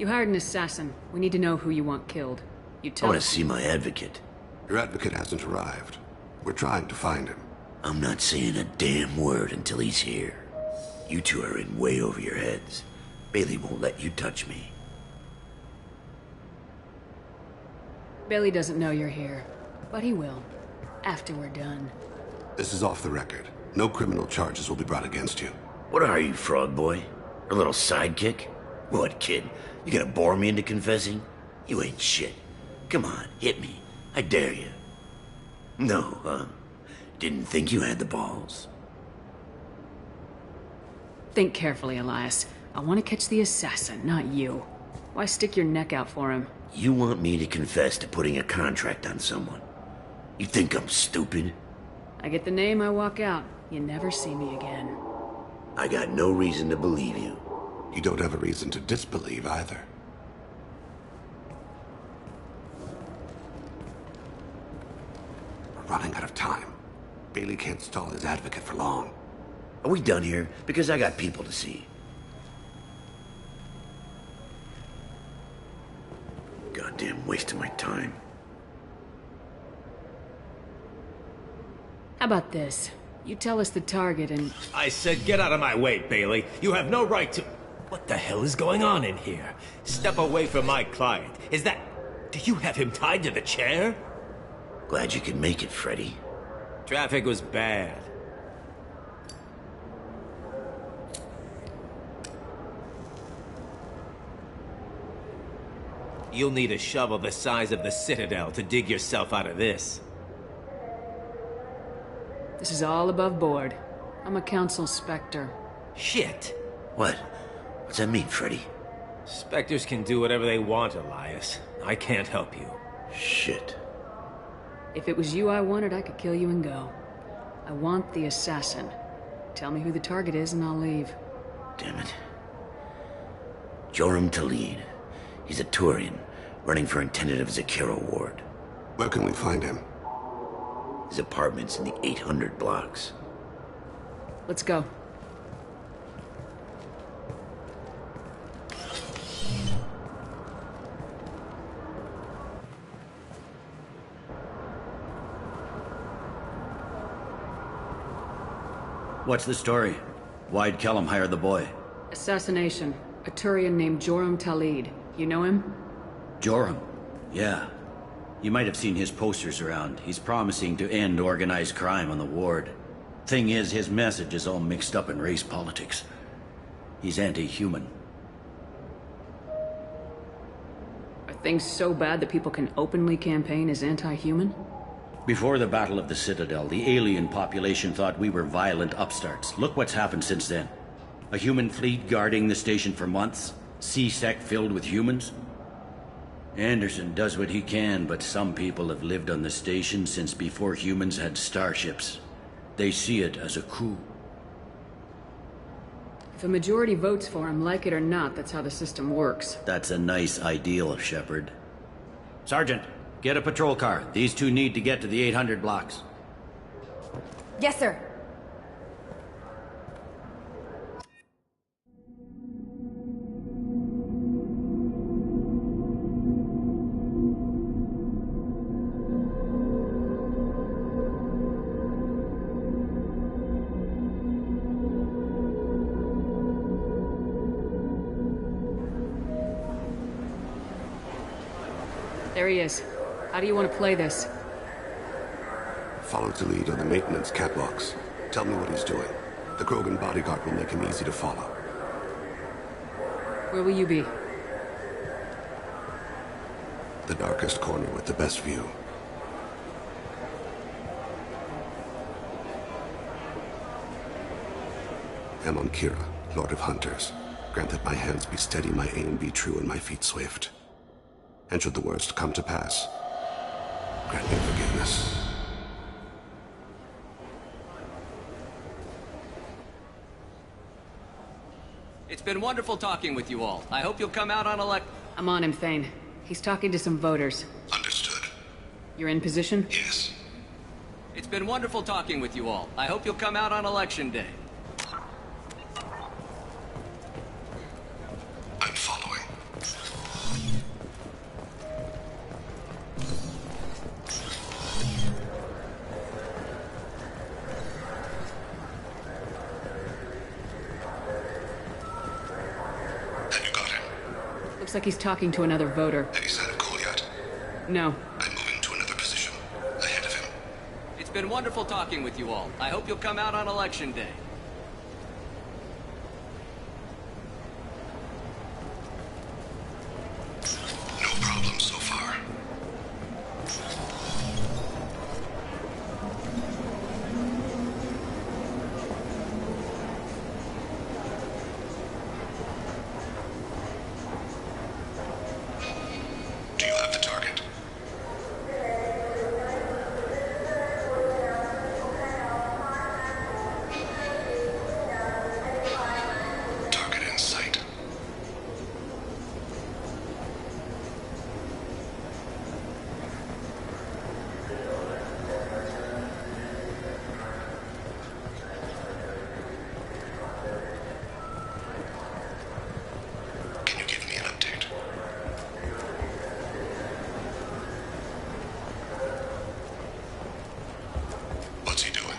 You hired an assassin. We need to know who you want killed. You I tell want us. to see my advocate. Your advocate hasn't arrived. We're trying to find him. I'm not saying a damn word until he's here. You two are in way over your heads. Bailey won't let you touch me. Bailey doesn't know you're here, but he will. After we're done. This is off the record. No criminal charges will be brought against you. What are you, Frog Boy? A little sidekick? What, kid? You gonna bore me into confessing? You ain't shit. Come on, hit me. I dare you. No, huh? Didn't think you had the balls. Think carefully, Elias. I want to catch the assassin, not you. Why stick your neck out for him? You want me to confess to putting a contract on someone? You think I'm stupid? I get the name, I walk out. You never see me again. I got no reason to believe you. You don't have a reason to disbelieve either. We're running out of time. Bailey can't stall his advocate for long. Are we done here? Because I got people to see. Goddamn waste of my time. How about this? You tell us the target and... I said get out of my way, Bailey. You have no right to... What the hell is going on in here? Step away from my client. Is that... Do you have him tied to the chair? Glad you could make it, Freddy. Traffic was bad. You'll need a shovel the size of the Citadel to dig yourself out of this. This is all above board. I'm a council specter. Shit. What? What's that mean, Freddy? Spectres can do whatever they want, Elias. I can't help you. Shit. If it was you I wanted, I could kill you and go. I want the assassin. Tell me who the target is and I'll leave. Damn it. Joram Talid. He's a Turian, running for intendant of Zakera Ward. Where can we find him? His apartment's in the 800 blocks. Let's go. What's the story? Why'd Kellum hire the boy? Assassination. A Turian named Joram Talid. You know him? Joram? Yeah. You might have seen his posters around. He's promising to end organized crime on the ward. Thing is, his message is all mixed up in race politics. He's anti-human. Are things so bad that people can openly campaign as anti-human? Before the Battle of the Citadel, the alien population thought we were violent upstarts. Look what's happened since then. A human fleet guarding the station for months. C-Sec filled with humans. Anderson does what he can, but some people have lived on the station since before humans had starships. They see it as a coup. If a majority votes for him, like it or not, that's how the system works. That's a nice ideal, Shepard. Sergeant, get a patrol car. These two need to get to the 800 blocks. Yes, sir. There he is. How do you want to play this? Follow the lead on the maintenance catwalks. Tell me what he's doing. The Krogan bodyguard will make him easy to follow. Where will you be? The darkest corner with the best view. I'm on Kira, Lord of Hunters. Grant that my hands be steady, my aim be true, and my feet swift. And should the worst come to pass, grant me forgiveness. It's been wonderful talking with you all. I hope you'll come out on elect... I'm on him, Thane. He's talking to some voters. Understood. You're in position? Yes. It's been wonderful talking with you all. I hope you'll come out on election day. I'm following. Looks like he's talking to another voter. Any sign of Kolyat? No. I'm moving to another position. Ahead of him. It's been wonderful talking with you all. I hope you'll come out on election day. No problem so far. Do you have the target? Target in sight. Can you give me an update? What's he doing?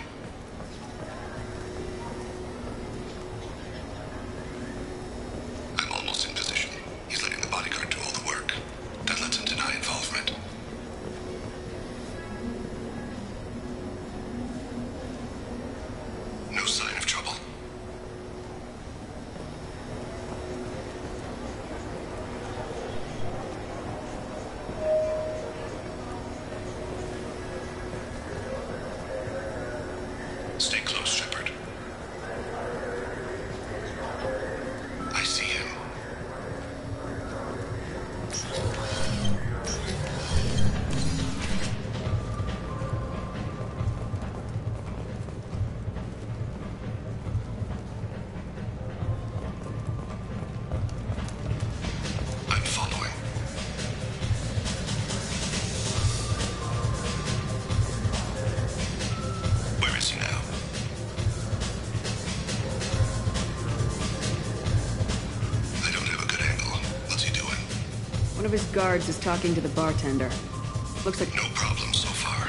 I'm almost in position. He's letting the bodyguard do all the work. That lets him deny involvement. No sign of trouble. Stay close, Shepard. I see him. I'm following. Where is he now? I don't have a good angle. What's he doing? One of his guards is talking to the bartender. Looks like... No problem so far.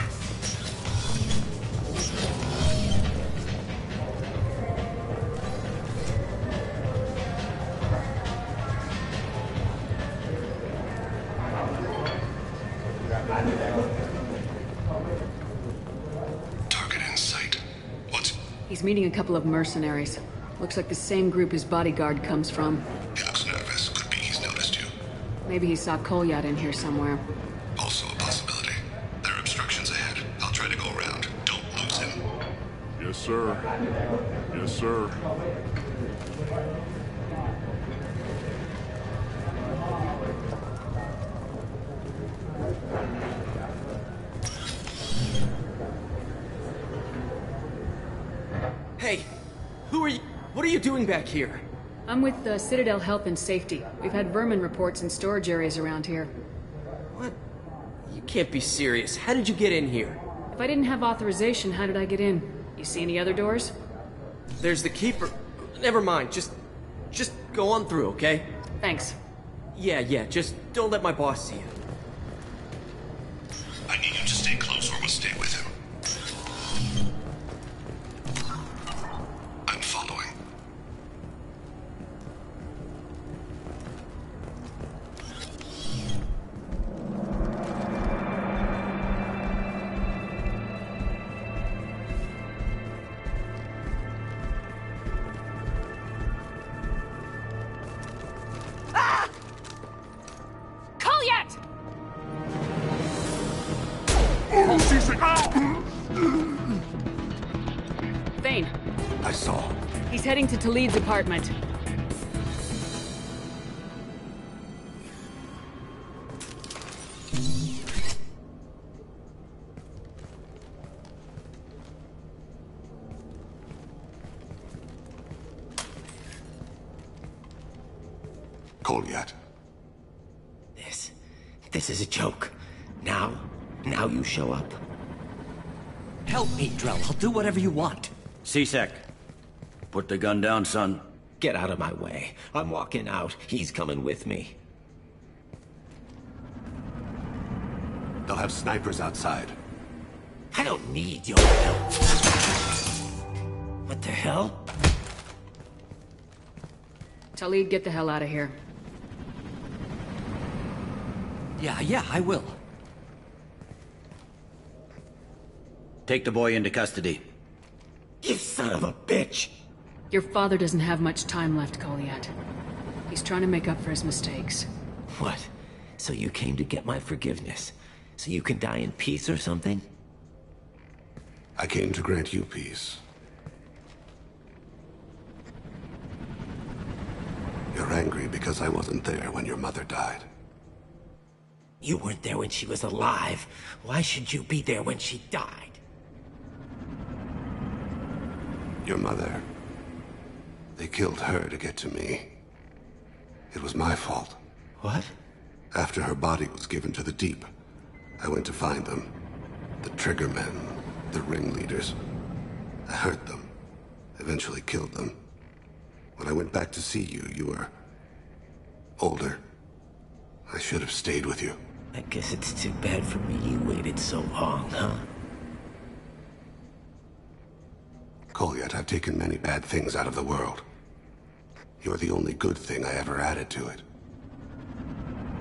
He's meeting a couple of mercenaries. Looks like the same group his bodyguard comes from. He looks nervous. Could be he's noticed you. Maybe he saw Kolyat in here somewhere. Also a possibility. There are obstructions ahead. I'll try to go around. Don't lose him. Yes, sir. Yes, sir. Hey, who are you? What are you doing back here? I'm with the Citadel Health and Safety. We've had vermin reports in storage areas around here. What? You can't be serious. How did you get in here? If I didn't have authorization, how did I get in? You see any other doors? There's the keeper. Never mind. Just go on through, okay? Thanks. Yeah. Just don't let my boss see you. I need you to stay close or we'll stay with him. I'm following. Kolyat! Thane. I saw. He's heading to Talid's apartment. Kolyat. This is a joke. Now you show up. Help me, Drell. I'll do whatever you want. C-Sec. Put the gun down, son. Get out of my way. I'm walking out. He's coming with me. They'll have snipers outside. I don't need your help. What the hell? Talid, get the hell out of here. Yeah, I will. Take the boy into custody. You son of a bitch! Your father doesn't have much time left, Kolyat. He's trying to make up for his mistakes. What? So you came to get my forgiveness? So you can die in peace or something? I came to grant you peace. You're angry because I wasn't there when your mother died. You weren't there when she was alive. Why should you be there when she died? Your mother. They killed her to get to me. It was my fault. What? After her body was given to the Deep, I went to find them. The Triggermen, the ringleaders. I hurt them. Eventually killed them. When I went back to see you, you were older. I should have stayed with you. I guess it's too bad for me you waited so long, huh? Kolyat, I've taken many bad things out of the world. You're the only good thing I ever added to it.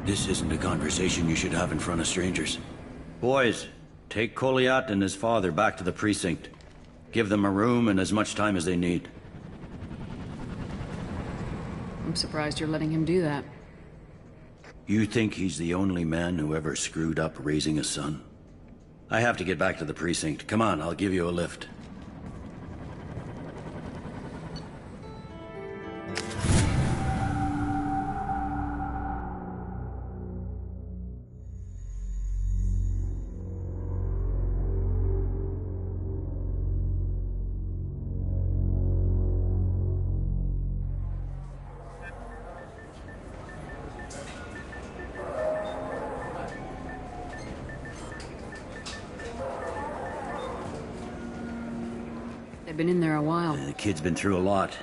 This isn't a conversation you should have in front of strangers. Boys, take Kolyat and his father back to the precinct. Give them a room and as much time as they need. I'm surprised you're letting him do that. You think he's the only man who ever screwed up raising a son? I have to get back to the precinct. Come on, I'll give you a lift. They've been in there a while. The kid's been through a lot.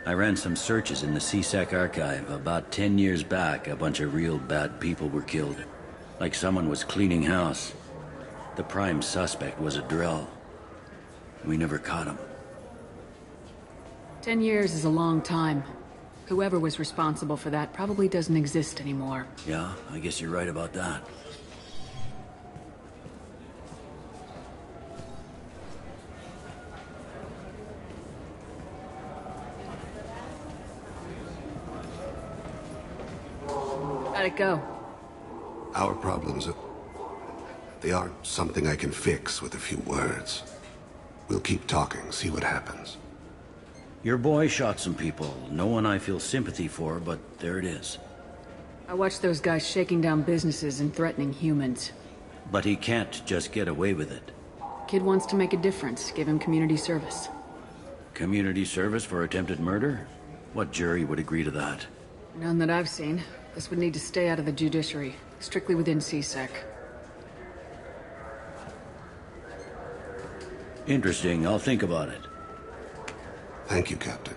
I ran some searches in the C-Sec archive. About 10 years back, a bunch of real bad people were killed. Like someone was cleaning house. The prime suspect was a Drell. We never caught him. 10 years is a long time. Whoever was responsible for that probably doesn't exist anymore. Yeah, I guess you're right about that. site go? Our problems they aren't something I can fix with a few words. We'll keep talking, see what happens. Your boy shot some people. No one I feel sympathy for, but there it is. I watched those guys shaking down businesses and threatening humans. But he can't just get away with it. Kid wants to make a difference. Give him community service. Community service for attempted murder? What jury would agree to that? None that I've seen. This would need to stay out of the judiciary. Strictly within CSEC. Interesting. I'll think about it. Thank you, Captain.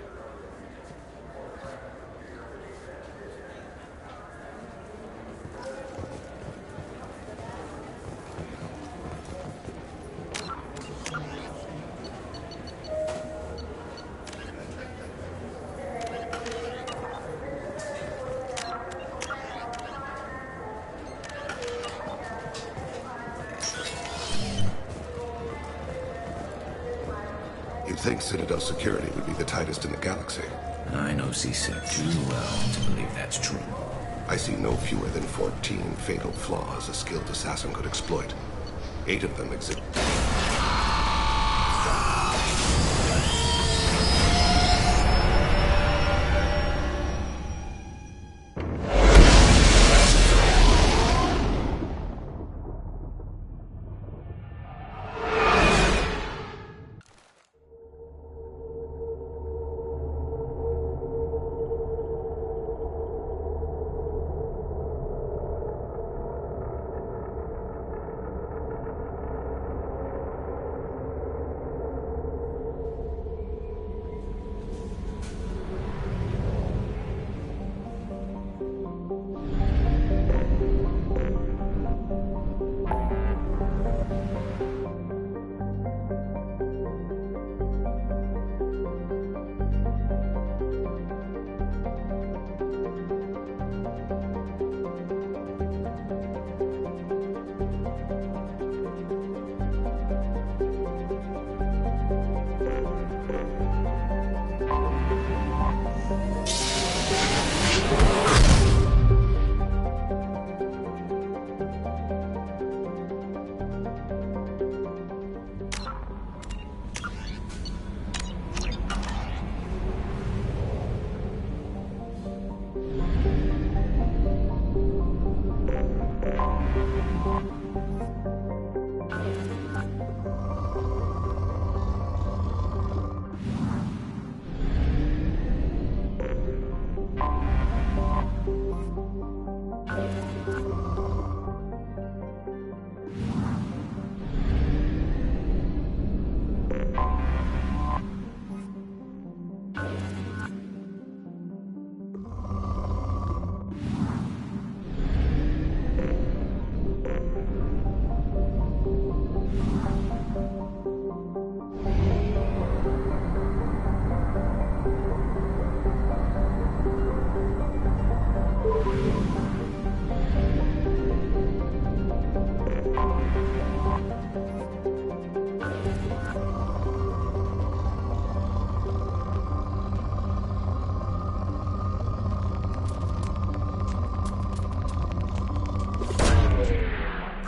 You'd think Citadel security would be the tightest in the galaxy. I know CSEC too well to believe that's true. I see no fewer than 14 fatal flaws a skilled assassin could exploit. 8 of them exist.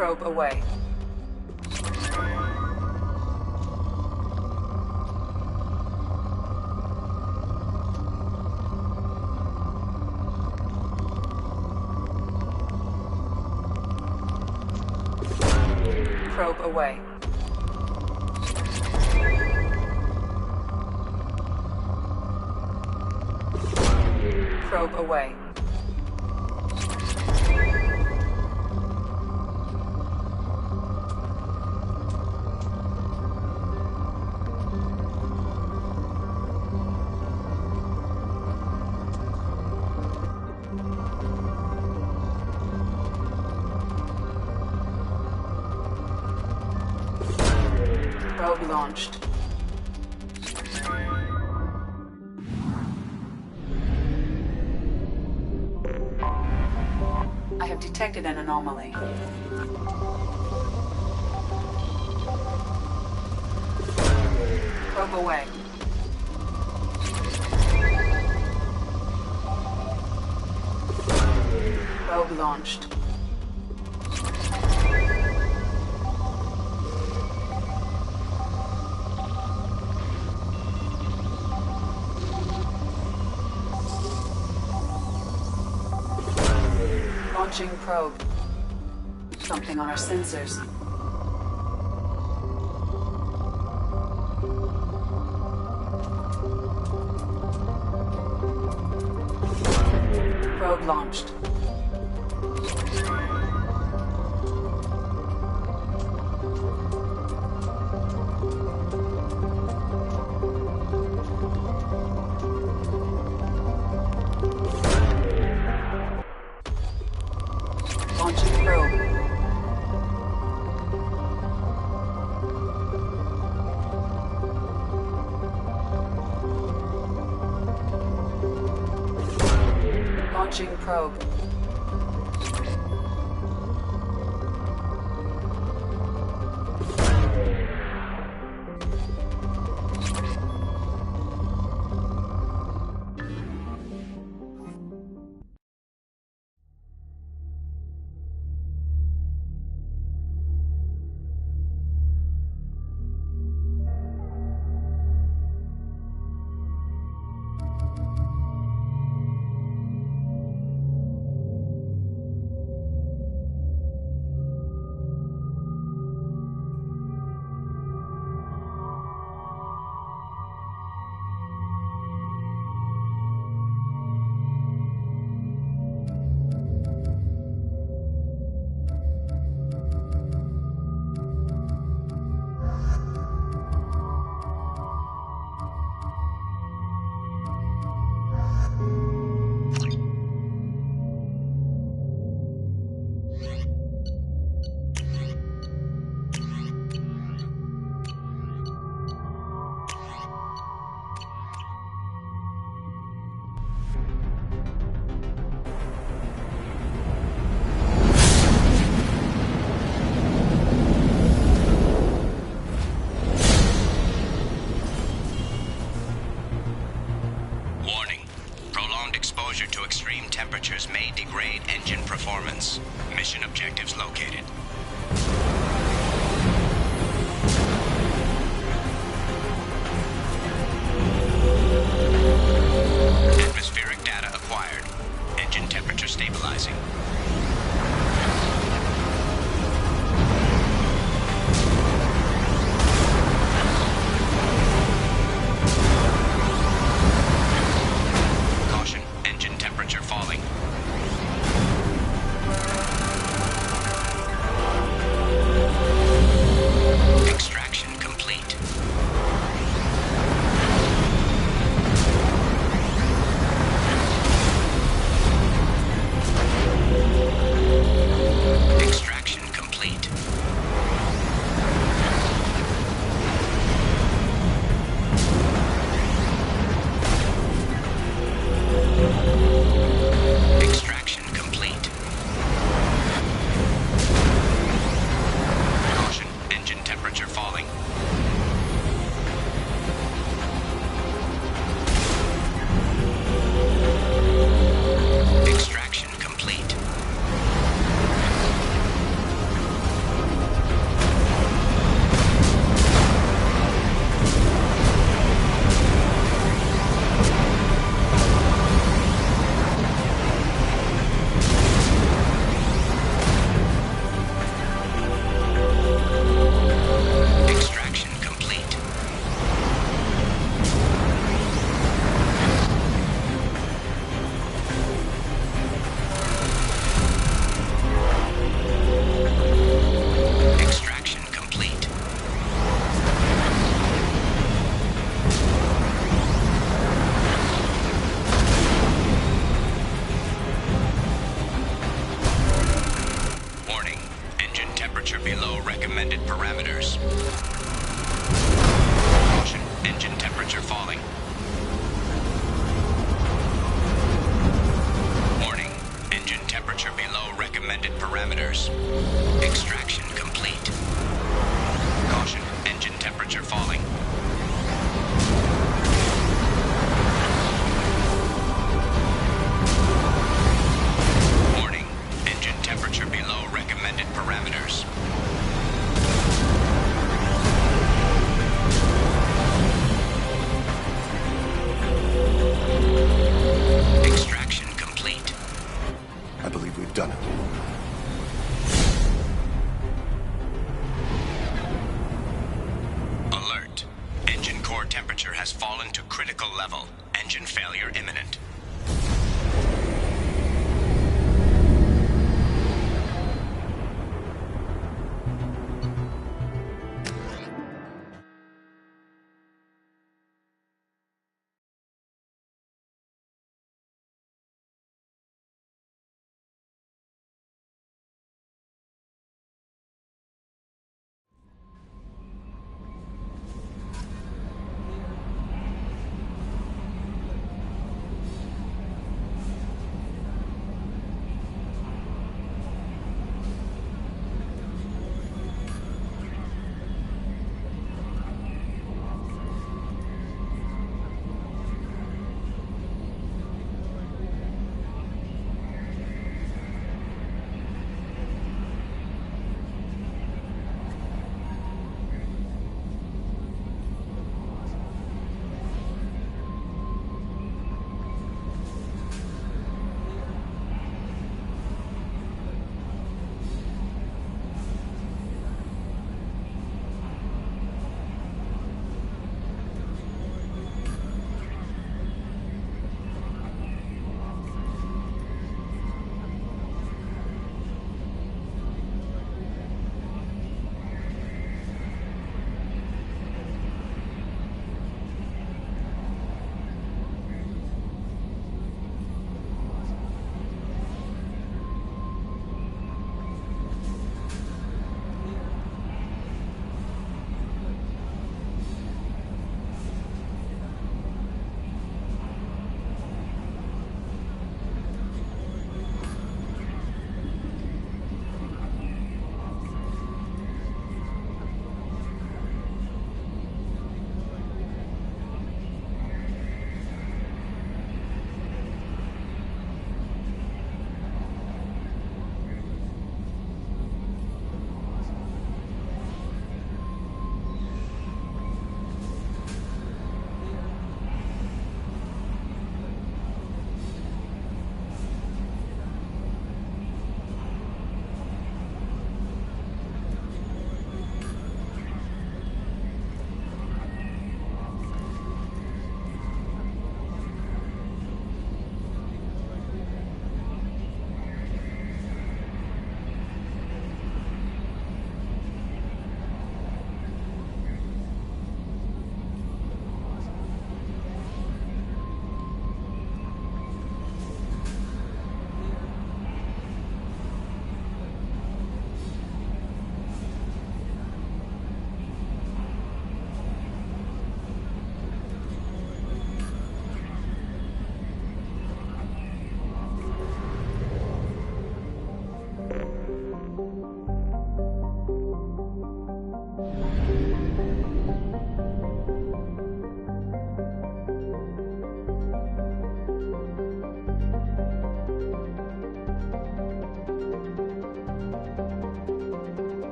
Probe away. Probe away. Probe away. Probe launched. I have detected an anomaly. Probe away. Probe launched. Launching probe. Something on our sensors. Probe launched. Launching probe. Launching probe. Exposure to extreme temperatures may degrade engine performance. Mission objectives located. Atmospheric data acquired. Engine temperature stabilizing. Falling. Extraction complete. Extraction complete. Extraction complete. Caution, engine temperature falling. Extraction complete. Extraction critical level. Engine failure imminent.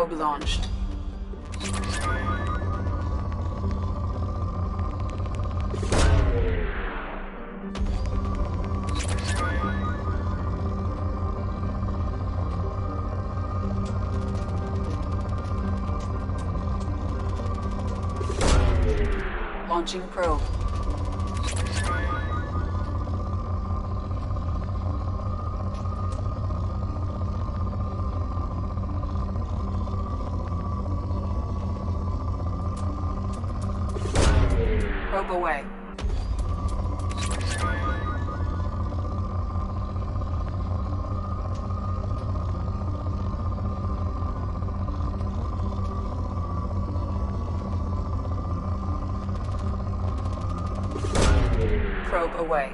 Probe launched. Launching probe. Probe away. Probe away.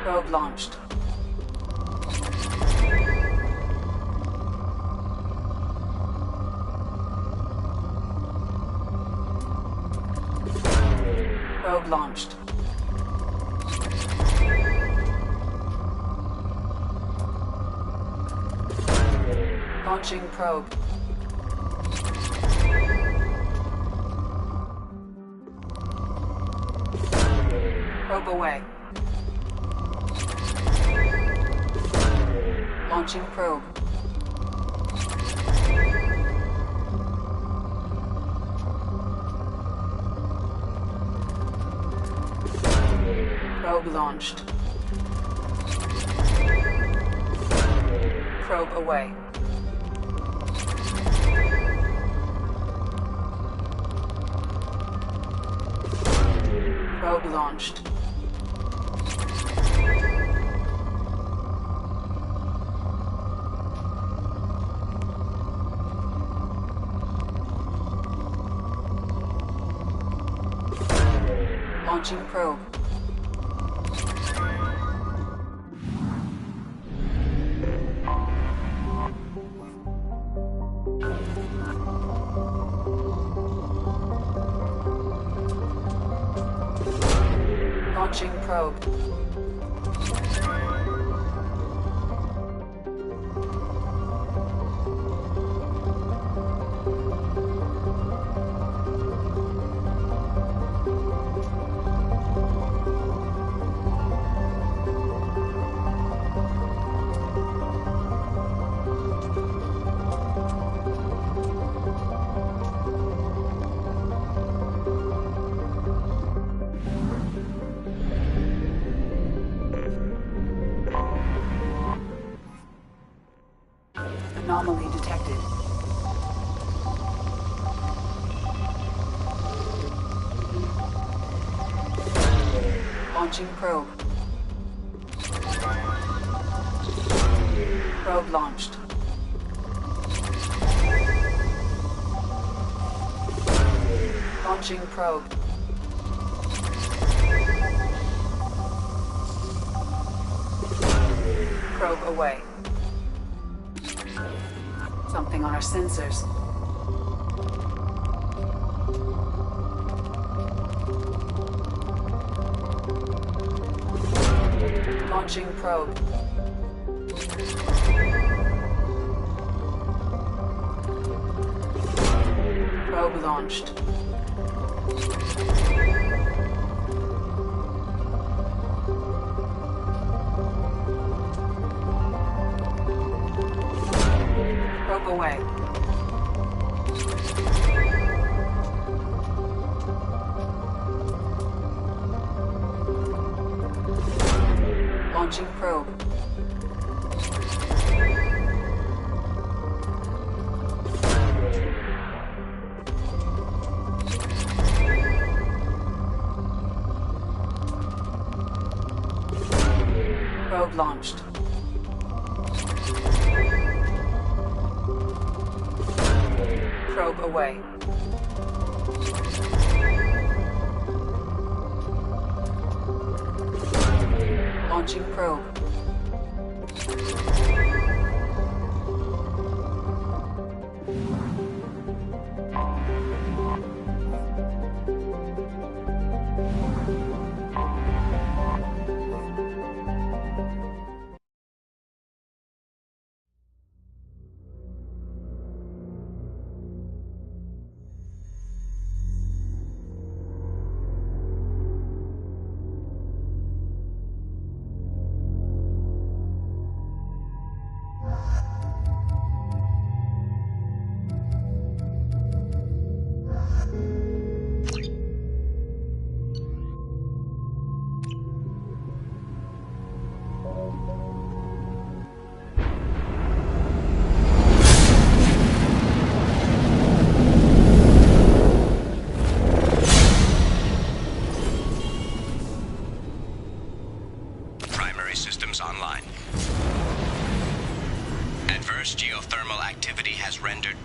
Probe launched. Probe launched. Launching probe. Probe away. Launching probe. Probe launched. Probe away. Probe launched. Launching probe. Launching probe. Anomaly detected. Launching probe. Probe launched. Launching probe. Probe away. Something on our sensors. Launching probe. Probe launched. Probe away. Launching probe. Probe launched. Probe away. Launching probe.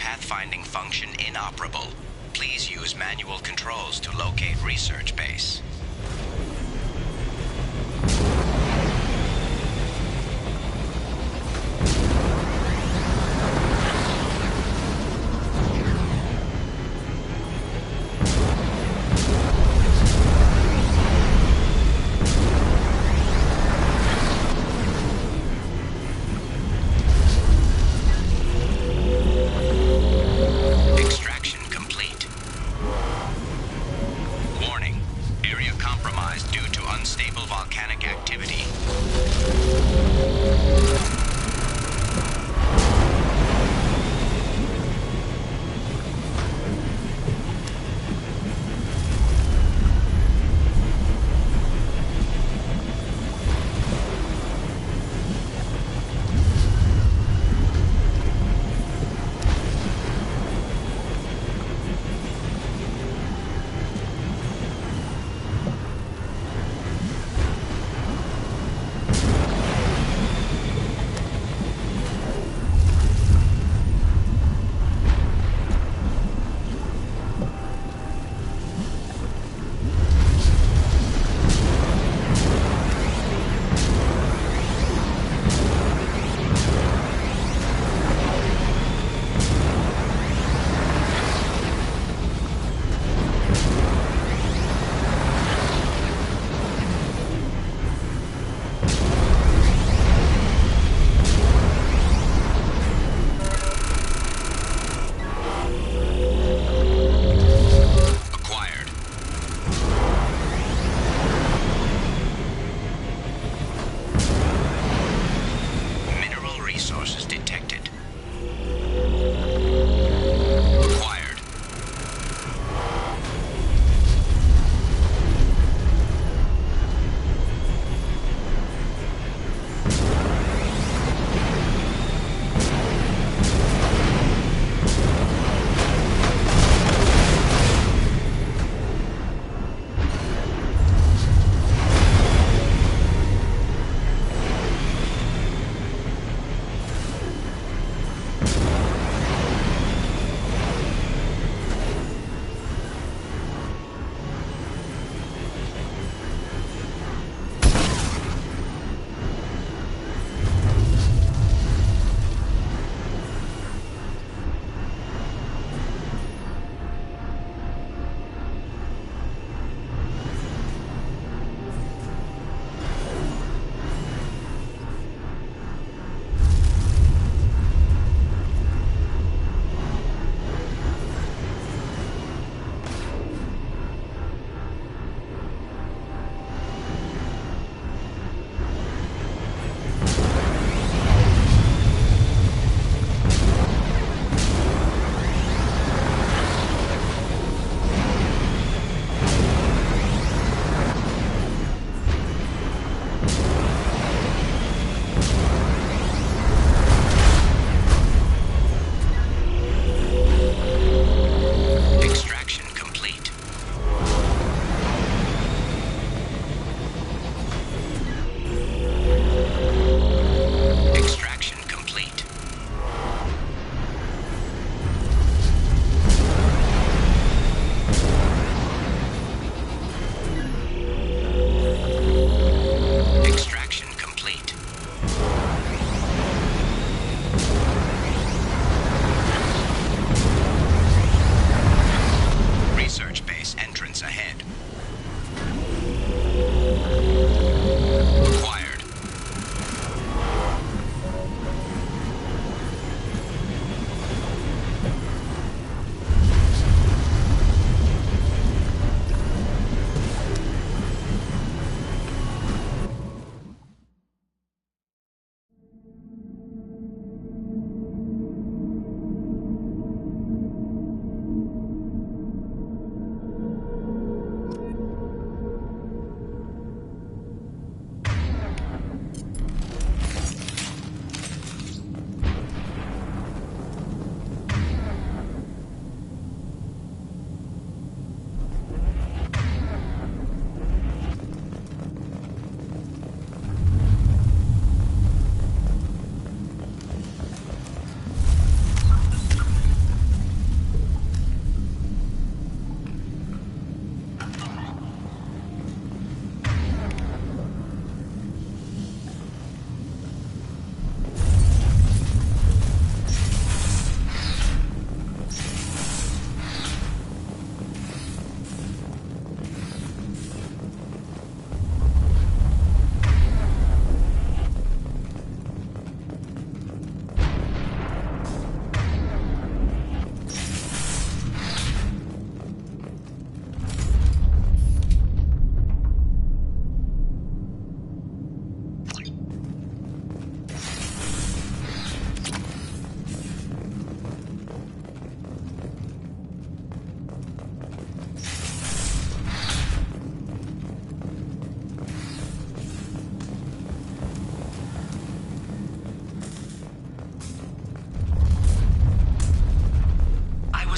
pathfinding function inoperable. Please use manual controls to locate research base. Extraction complete. Warning. Area compromised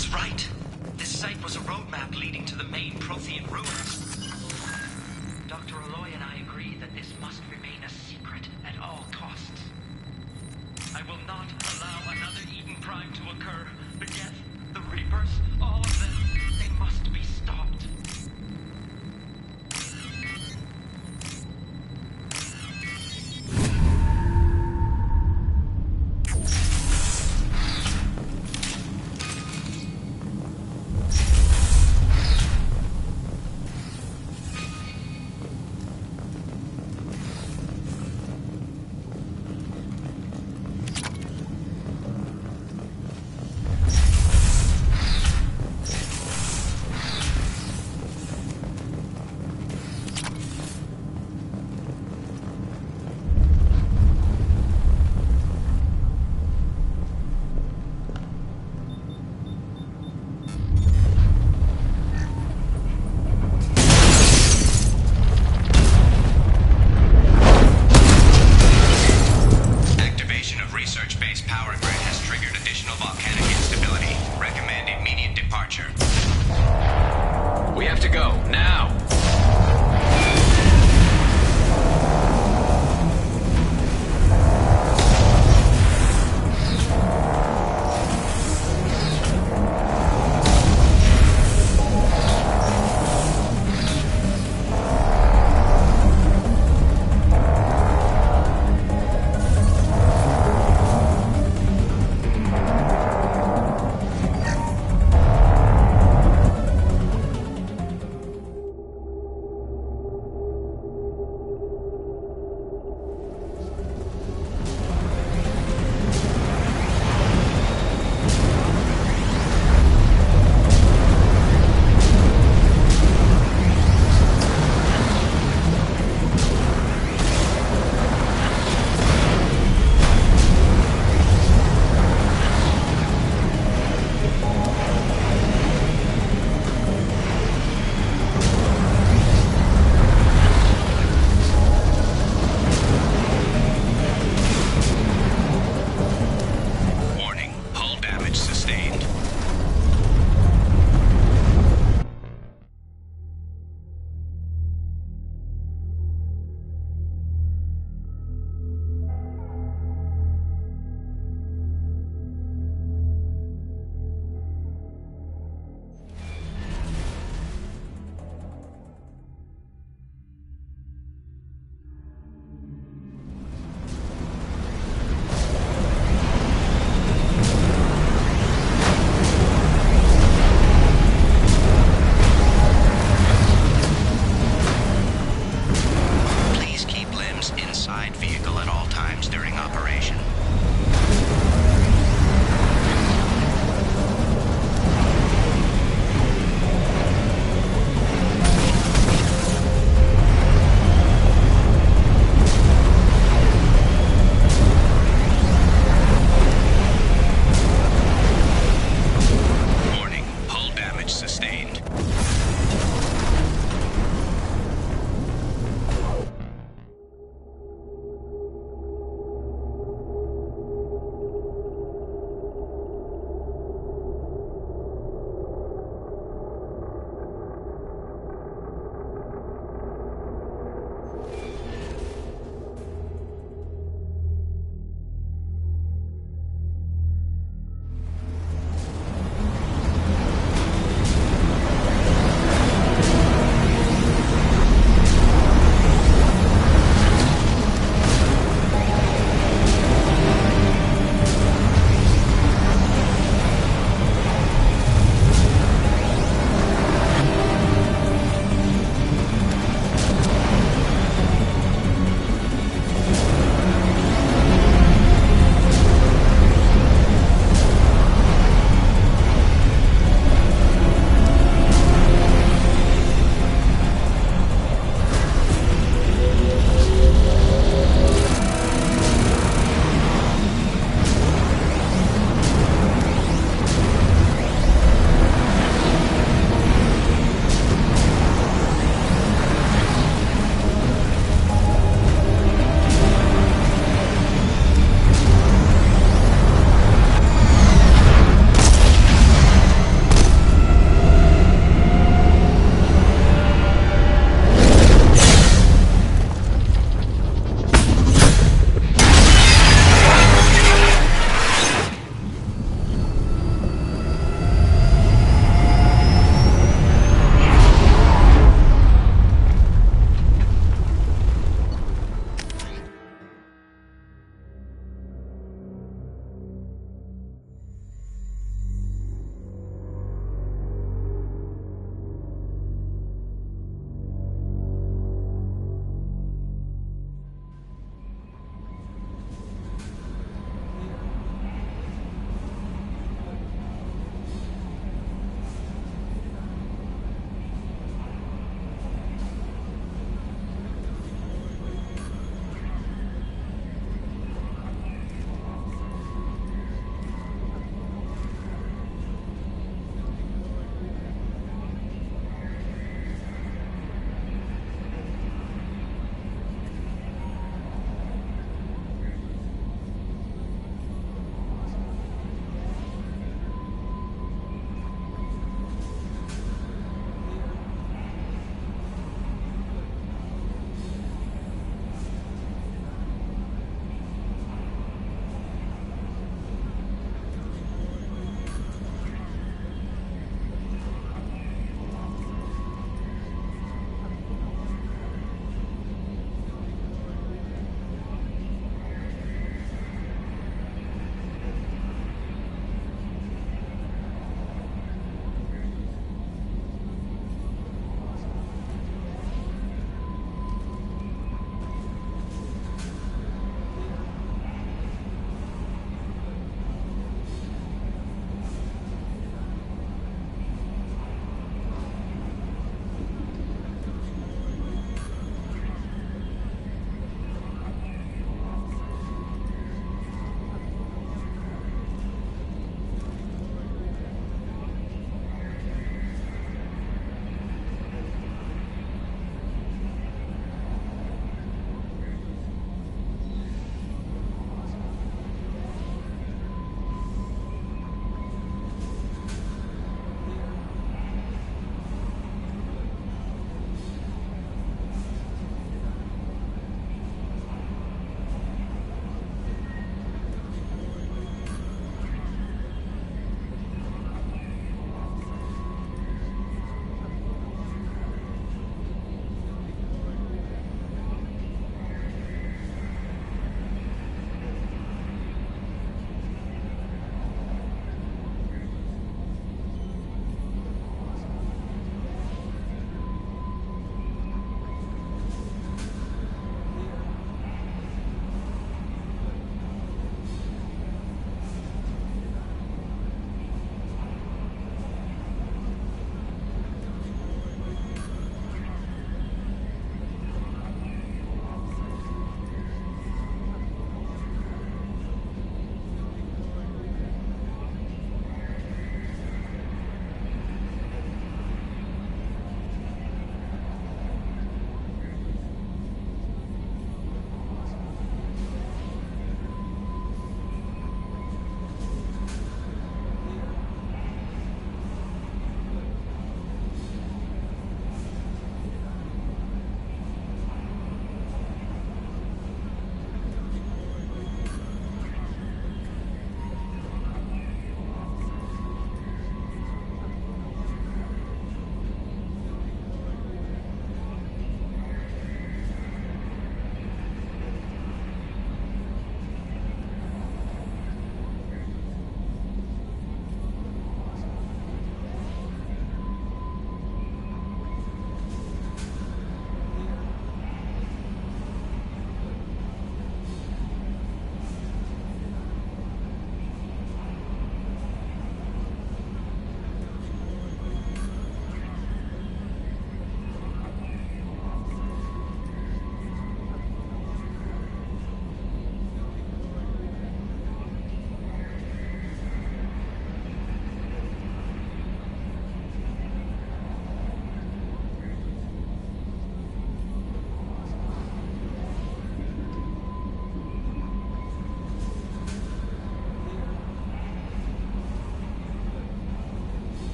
was right. This site was a roadmap leading to the main Prothean ruins. Dr. Aloy and I agree that this must remain a secret at all costs. I will not allow another Eden Prime to occur. The Geth, the Reapers, all of them, they must be stopped.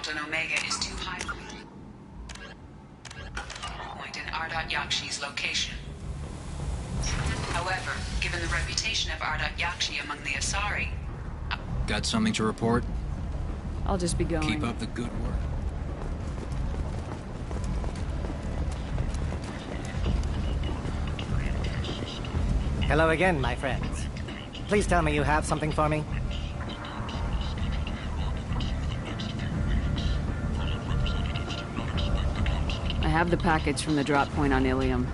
on Omega is too high. Point in Ardot Yakshi's location. However, given the reputation of Ardot Yakshi among the Asari... Got something to report? I'll just be going. Keep up the good work. Hello again, my friends. Please tell me you have something for me. I have the package from the drop point on Ilium.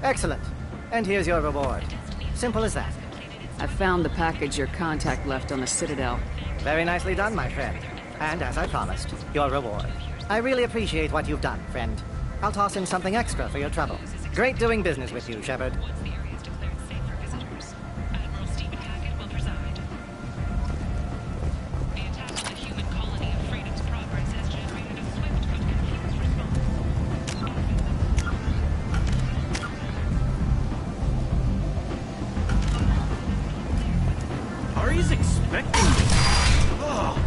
Excellent. And here's your reward. Simple as that. I found the package your contact left on the Citadel. Very nicely done, my friend. And as I promised, your reward. I really appreciate what you've done, friend. I'll toss in something extra for your trouble. Great doing business with you, Shepard. Ari's expecting me. Oh.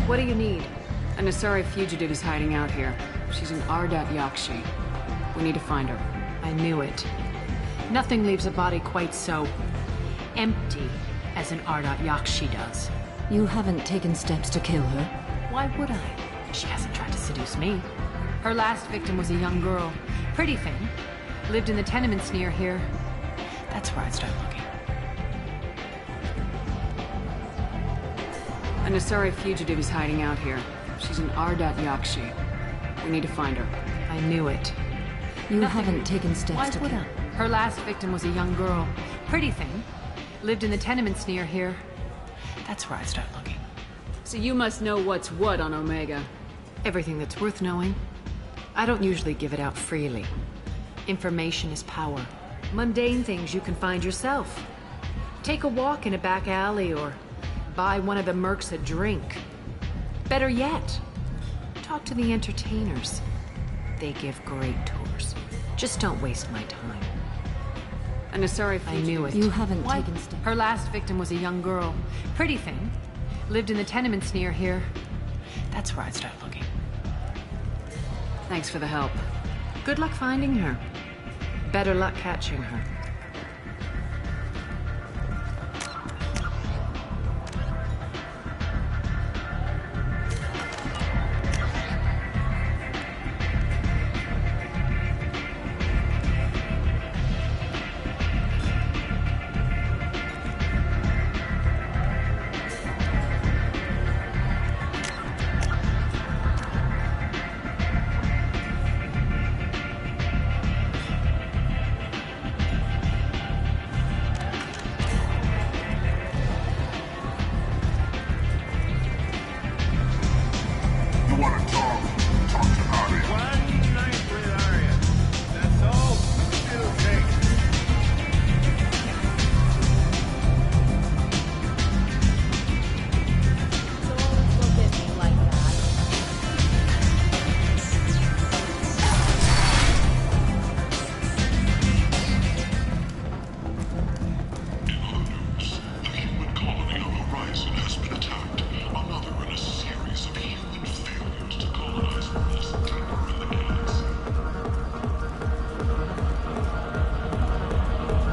What do you need? An Asari fugitive is hiding out here. She's an Ardot Yakshi. We need to find her. I knew it. Nothing leaves a body quite so empty as an Ardot Yakshi does. You haven't taken steps to kill her? Why would I? She hasn't tried to seduce me. Her last victim was a young girl. Pretty thing. Lived in the tenements near here. That's where I'd start looking. An Asari fugitive is hiding out here. She's an Ardot Yakshi. We need to find her. I knew it. You haven't taken steps to kill her. Her last victim was a young girl. Pretty thing. Lived in the tenements near here. That's where I'd start looking. So you must know what's what on Omega. Everything that's worth knowing. I don't usually give it out freely. Information is power. Mundane things you can find yourself. Take a walk in a back alley or buy one of the mercs a drink. Better yet, talk to the entertainers. They give great tours. Just don't waste my time. An Asari I knew it. You haven't taken steps. Her last victim was a young girl. Pretty thing. Lived in the tenements near here. That's where I'd start looking. Thanks for the help. Good luck finding her. Better luck catching her.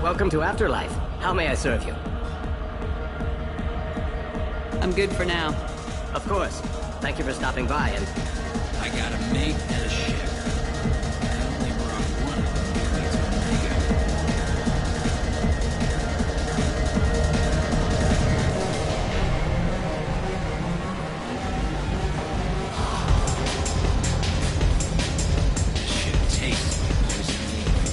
Welcome to Afterlife. How may I serve you? I'm good for now. Of course. Thank you for stopping by and... I got a mate and a ship. I only brought one of them. This shit tastes like poison anyway.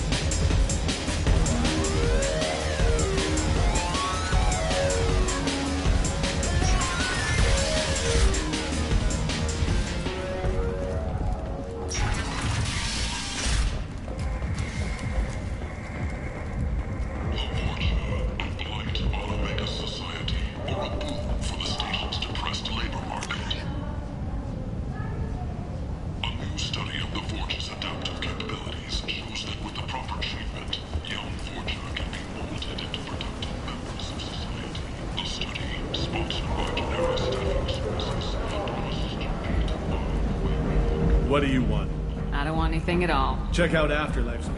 What do you want? I don't want anything at all. Check out Afterlife's game.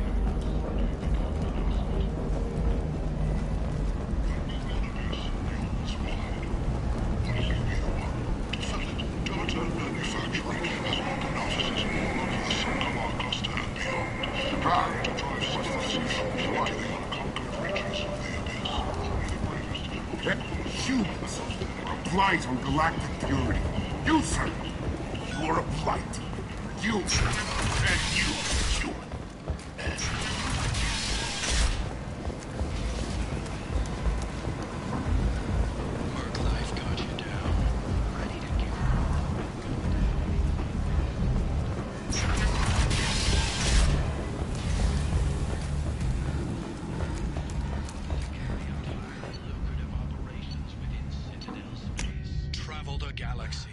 Humans are a blight on galactic purity. You, sir, you're a blight. You and you. Travel the galaxy.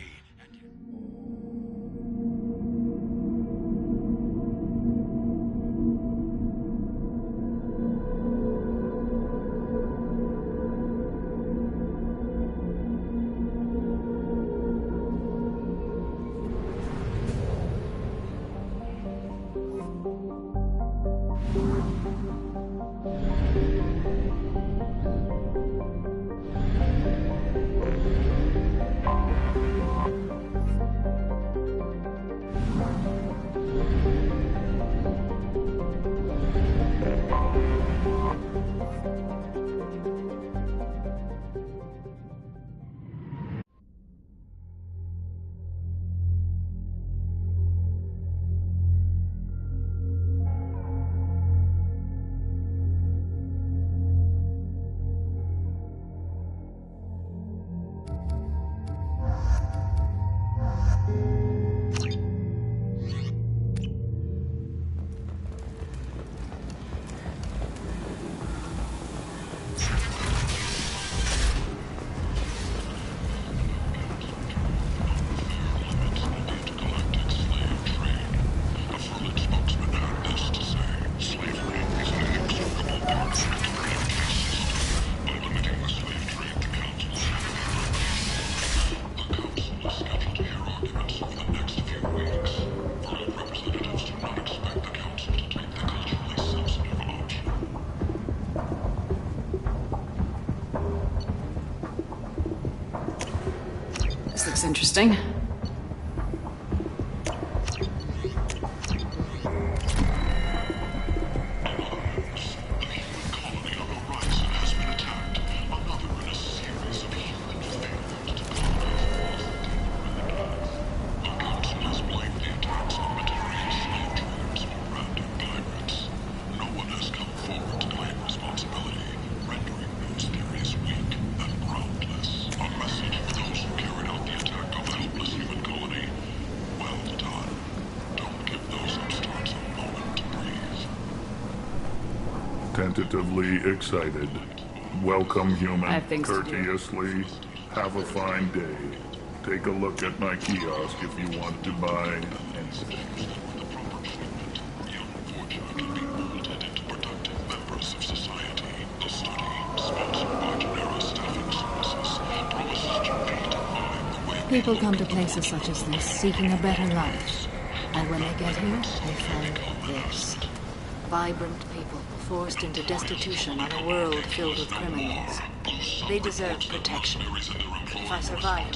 This looks interesting. Tentatively excited. Welcome, human. I have things to do. Courteously. Have a fine day. Take a look at my kiosk if you want to buy anything. People come to places such as this seeking a better life. And when they get here, they find this. Vibrant people forced into destitution on a world filled with criminals. They deserve protection. If I survive,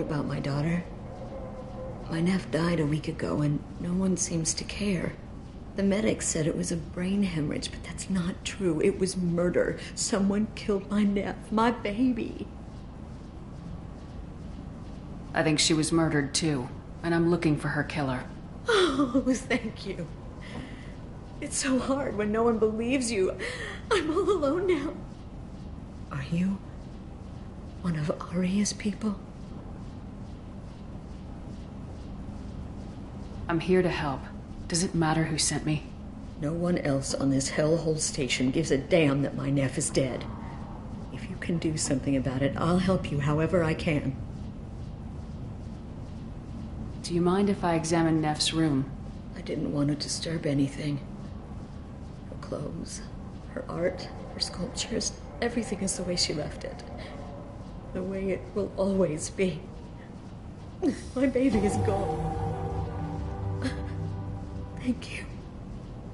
about my daughter? My nephew died a week ago, and no one seems to care. The medics said it was a brain hemorrhage, but that's not true. It was murder. Someone killed my nephew, my baby. I think she was murdered too, and I'm looking for her killer. Oh, thank you. It's so hard when no one believes you. I'm all alone now. Are you one of Aria's people? I'm here to help. Does it matter who sent me? No one else on this hellhole station gives a damn that my nephew is dead. If you can do something about it, I'll help you however I can. Do you mind if I examine Neff's room? I didn't want to disturb anything. Her clothes, her art, her sculptures, everything is the way she left it. The way it will always be. My baby is gone. Thank you.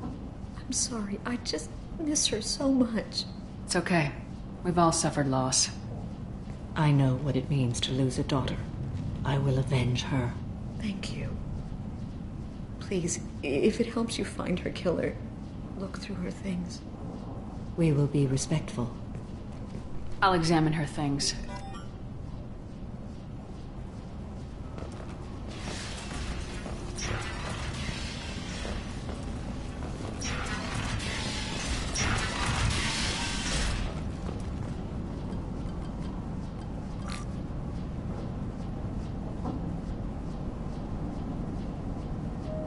I'm sorry. I just miss her so much. It's okay. We've all suffered loss. I know what it means to lose a daughter. I will avenge her. Thank you. Please, if it helps you find her killer, look through her things. We will be respectful. I'll examine her things.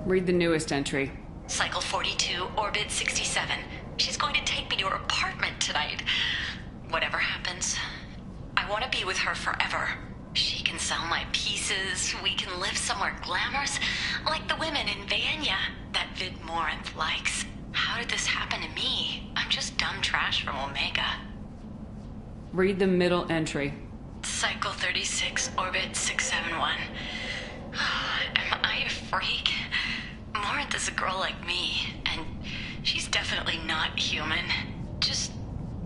Read the newest entry. Cycle 42, Orbit 67. She's going to take me to her apartment tonight. Whatever happens, I want to be with her forever. She can sell my pieces. We can live somewhere glamorous, like the women in Vanya that Vid Morinth likes. How did this happen to me? I'm just dumb trash from Omega. Read the middle entry. Cycle 36, Orbit 671. Am I a freak? Morinth is a girl like me, and she's definitely not human. Just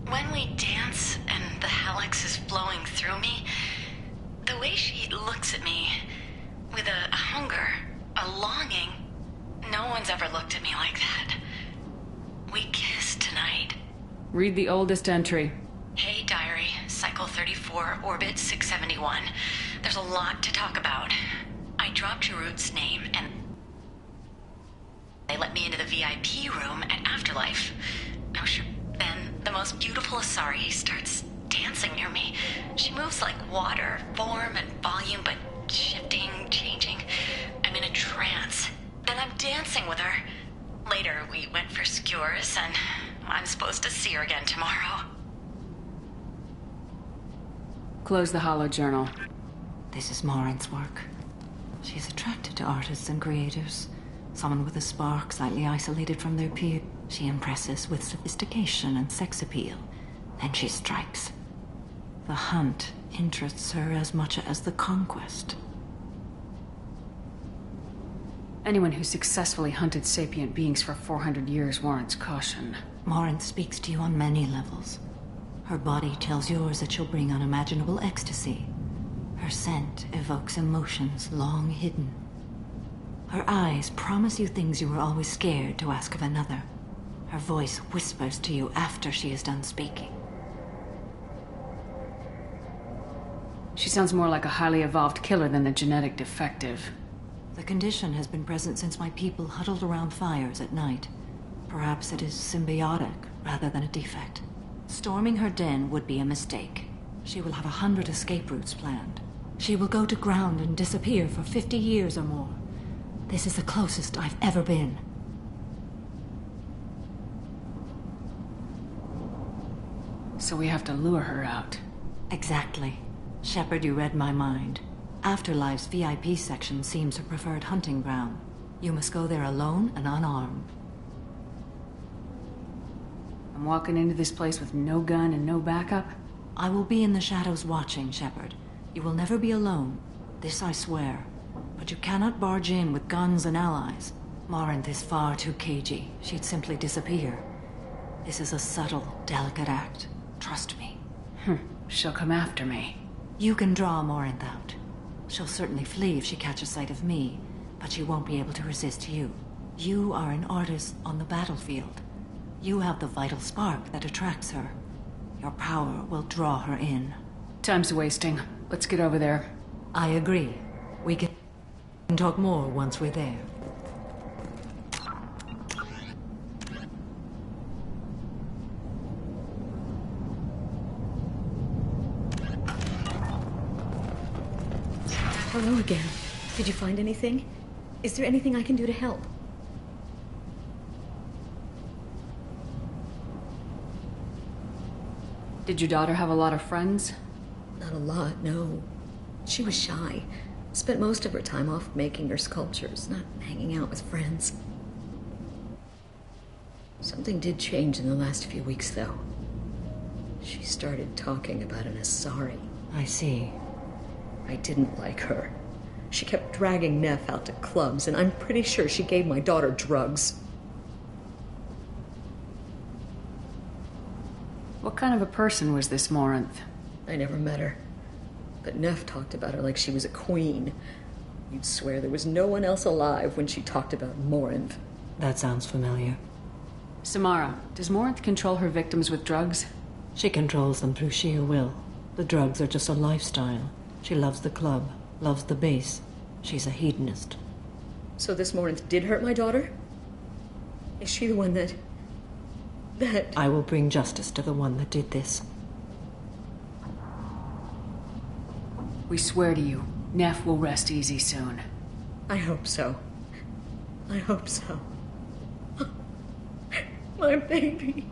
when we dance and the helix is flowing through me, the way she looks at me with a hunger, a longing, no one's ever looked at me like that. We kissed tonight. Read the oldest entry. Hey, diary, Cycle 34, Orbit 671. There's a lot to talk about. I dropped Jarut's name, and they let me into the VIP room at Afterlife. Oh, sure. Then the most beautiful Asari starts dancing near me. She moves like water, form and volume, but shifting, changing. I'm in a trance. Then I'm dancing with her. Later, we went for skewers, and I'm supposed to see her again tomorrow. Close the hollow journal. This is Morinth's work. She's attracted to artists and creators. Someone with a spark, slightly isolated from their peer. She impresses with sophistication and sex appeal. Then she strikes. The hunt interests her as much as the conquest. Anyone who successfully hunted sapient beings for 400 years warrants caution. Morinth speaks to you on many levels. Her body tells yours that she'll bring unimaginable ecstasy. Her scent evokes emotions long hidden. Her eyes promise you things you were always scared to ask of another. Her voice whispers to you after she is done speaking. She sounds more like a highly evolved killer than a genetic defective. The condition has been present since my people huddled around fires at night. Perhaps it is symbiotic rather than a defect. Storming her den would be a mistake. She will have 100 escape routes planned. She will go to ground and disappear for 50 years or more. This is the closest I've ever been. So we have to lure her out. Exactly. Shepard, you read my mind. Afterlife's VIP section seems her preferred hunting ground. You must go there alone and unarmed. I'm walking into this place with no gun and no backup? I will be in the shadows watching, Shepard. You will never be alone. This I swear. But you cannot barge in with guns and allies. Morinth is far too cagey. She'd simply disappear. This is a subtle, delicate act. Trust me. She'll come after me. You can draw Morinth out. She'll certainly flee if she catches sight of me, but she won't be able to resist you. You are an artist on the battlefield. You have the vital spark that attracts her. Your power will draw her in. Time's wasting. Let's get over there. I agree. We can talk more once we're there. Hello again. Did you find anything? Is there anything I can do to help? Did your daughter have a lot of friends? Not a lot, no. She was shy. Spent most of her time off making her sculptures, not hanging out with friends. Something did change in the last few weeks, though. She started talking about an Asari. I see. I didn't like her. She kept dragging Neff out to clubs, and I'm pretty sure she gave my daughter drugs. What kind of a person was this Morinth? I never met her. But Neff talked about her like she was a queen. You'd swear there was no one else alive when she talked about Morinth. That sounds familiar. Samara, does Morinth control her victims with drugs? She controls them through sheer will. The drugs are just a lifestyle. She loves the club, loves the base. She's a hedonist. So this Morinth did hurt my daughter? Is she the one that... I will bring justice to the one that did this. We swear to you, Neff will rest easy soon. I hope so. I hope so. My baby.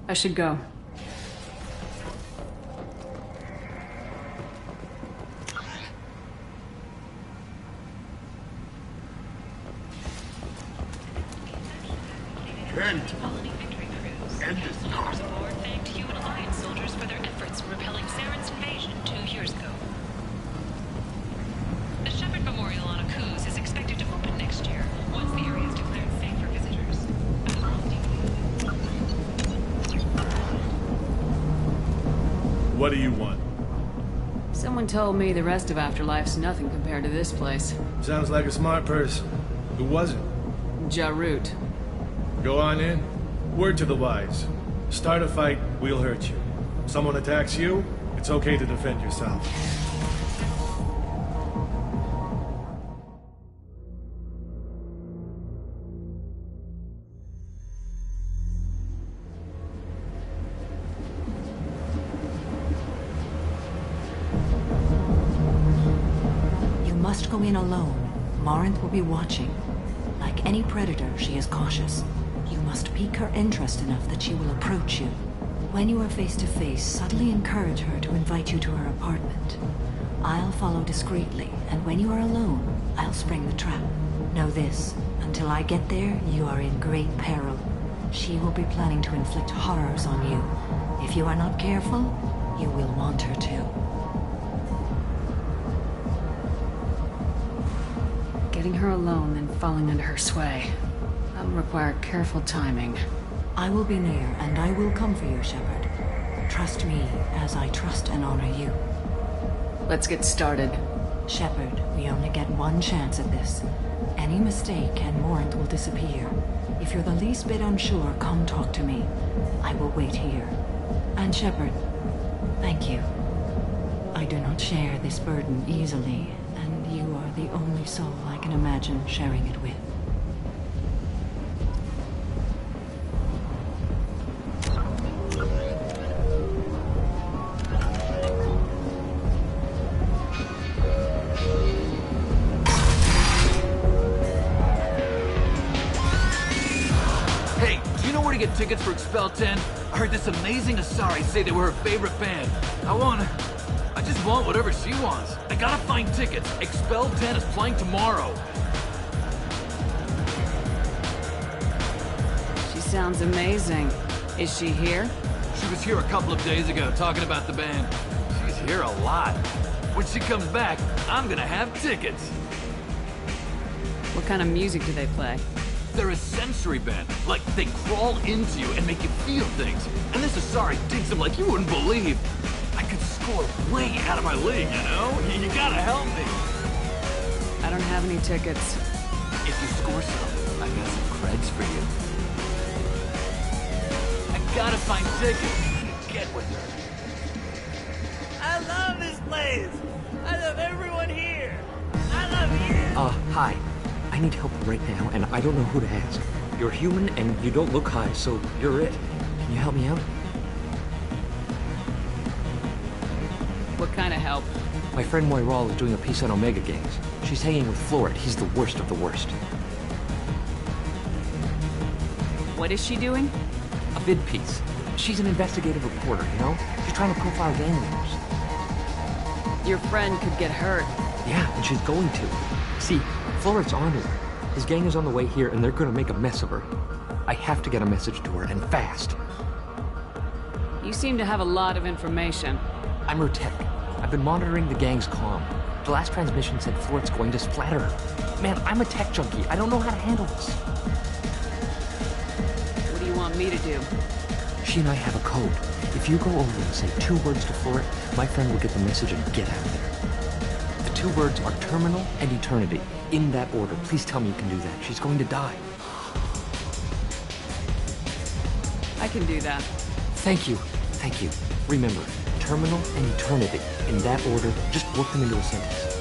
I should go. End is not. Board thanked human alliance soldiers for their efforts in repelling Saren's invasion 2 years ago. The Shepard Memorial on Akuz is expected to open next year, once the area is declared safe for visitors. What do you want? Someone told me the rest of Afterlife's nothing compared to this place. Sounds like a smart person. Who was it? Jarut. Go on in. Word to the wise. Start a fight, we'll hurt you. Someone attacks you, it's okay to defend yourself. You must go in alone. Morinth will be watching. Like any predator, she is cautious. You must pique her interest enough that she will approach you. When you are face to face, subtly encourage her to invite you to her apartment. I'll follow discreetly, and when you are alone, I'll spring the trap. Know this, until I get there, you are in great peril. She will be planning to inflict horrors on you. If you are not careful, you will want her to. Getting her alone and falling under her sway. That'll require careful timing. I will be near, and I will come for you, Shepard. Trust me, as I trust and honor you. Let's get started. Shepard, we only get one chance at this. Any mistake and Morinth will disappear. If you're the least bit unsure, come talk to me. I will wait here. And Shepard, thank you. I do not share this burden easily, and you are the only soul I can imagine sharing it with. To get tickets for Expel 10. I heard this amazing Asari say they were her favorite band. I just want whatever she wants. I gotta find tickets. Expel 10 is playing tomorrow. She sounds amazing. Is she here? She was here a couple of days ago talking about the band. She's here a lot. When she comes back, I'm gonna have tickets. What kind of music do they play? They're a sensory band. Like, they crawl into you and make you feel things. And this Asari digs them like you wouldn't believe. I could score way out of my league, you know? You gotta help me. I don't have any tickets. If you score some, I got some creds for you. I gotta find tickets. Get with her. I love this place. I love everyone here. I love you. Hi. I need help right now, and I don't know who to ask. You're human, and you don't look high, so you're it. Can you help me out? What kind of help? My friend Moiral is doing a piece on Omega Gangs. She's hanging with Florid. He's the worst of the worst. What is she doing? A vid piece. She's an investigative reporter, you know? She's trying to profile gang leaders. Your friend could get hurt. Yeah, and she's going to. See, Florid's onto her. His gang is on the way here, and they're gonna make a mess of her. I have to get a message to her, and fast. You seem to have a lot of information. I'm her tech. I've been monitoring the gang's comm. The last transmission said Florid's going to splatter her. Man, I'm a tech junkie. I don't know how to handle this. What do you want me to do? She and I have a code. If you go over and say 2 words to Florid, my friend will get the message and get out of there. The 2 words are terminal and eternity. In that order. Please tell me you can do that. She's going to die. I can do that. Thank you. Thank you. Remember, terminal and eternity. In that order, just work them into a sentence.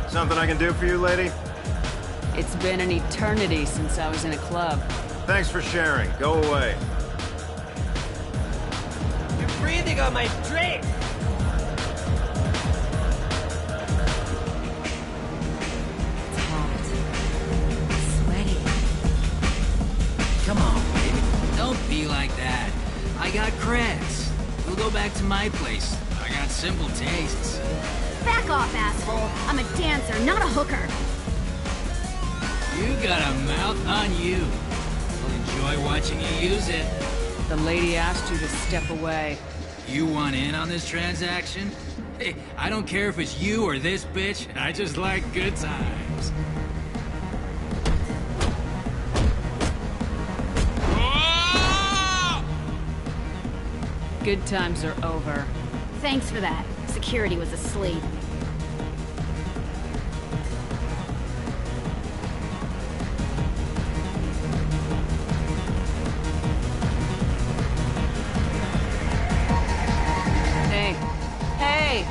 Something I can do for you, lady? It's been an eternity since I was in a club. Thanks for sharing. Go away. You're breathing on my drink. It's hot. Sweaty. Come on, baby. Don't be like that. I got creds. We'll go back to my place. I got simple tastes. Back off, asshole. I'm a dancer, not a hooker. You got a mouth on you. I'll enjoy watching you use it. The lady asked you to step away. You want in on this transaction? Hey, I don't care if it's you or this bitch. I just like good times. Good times are over. Thanks for that. Security was asleep. Hey!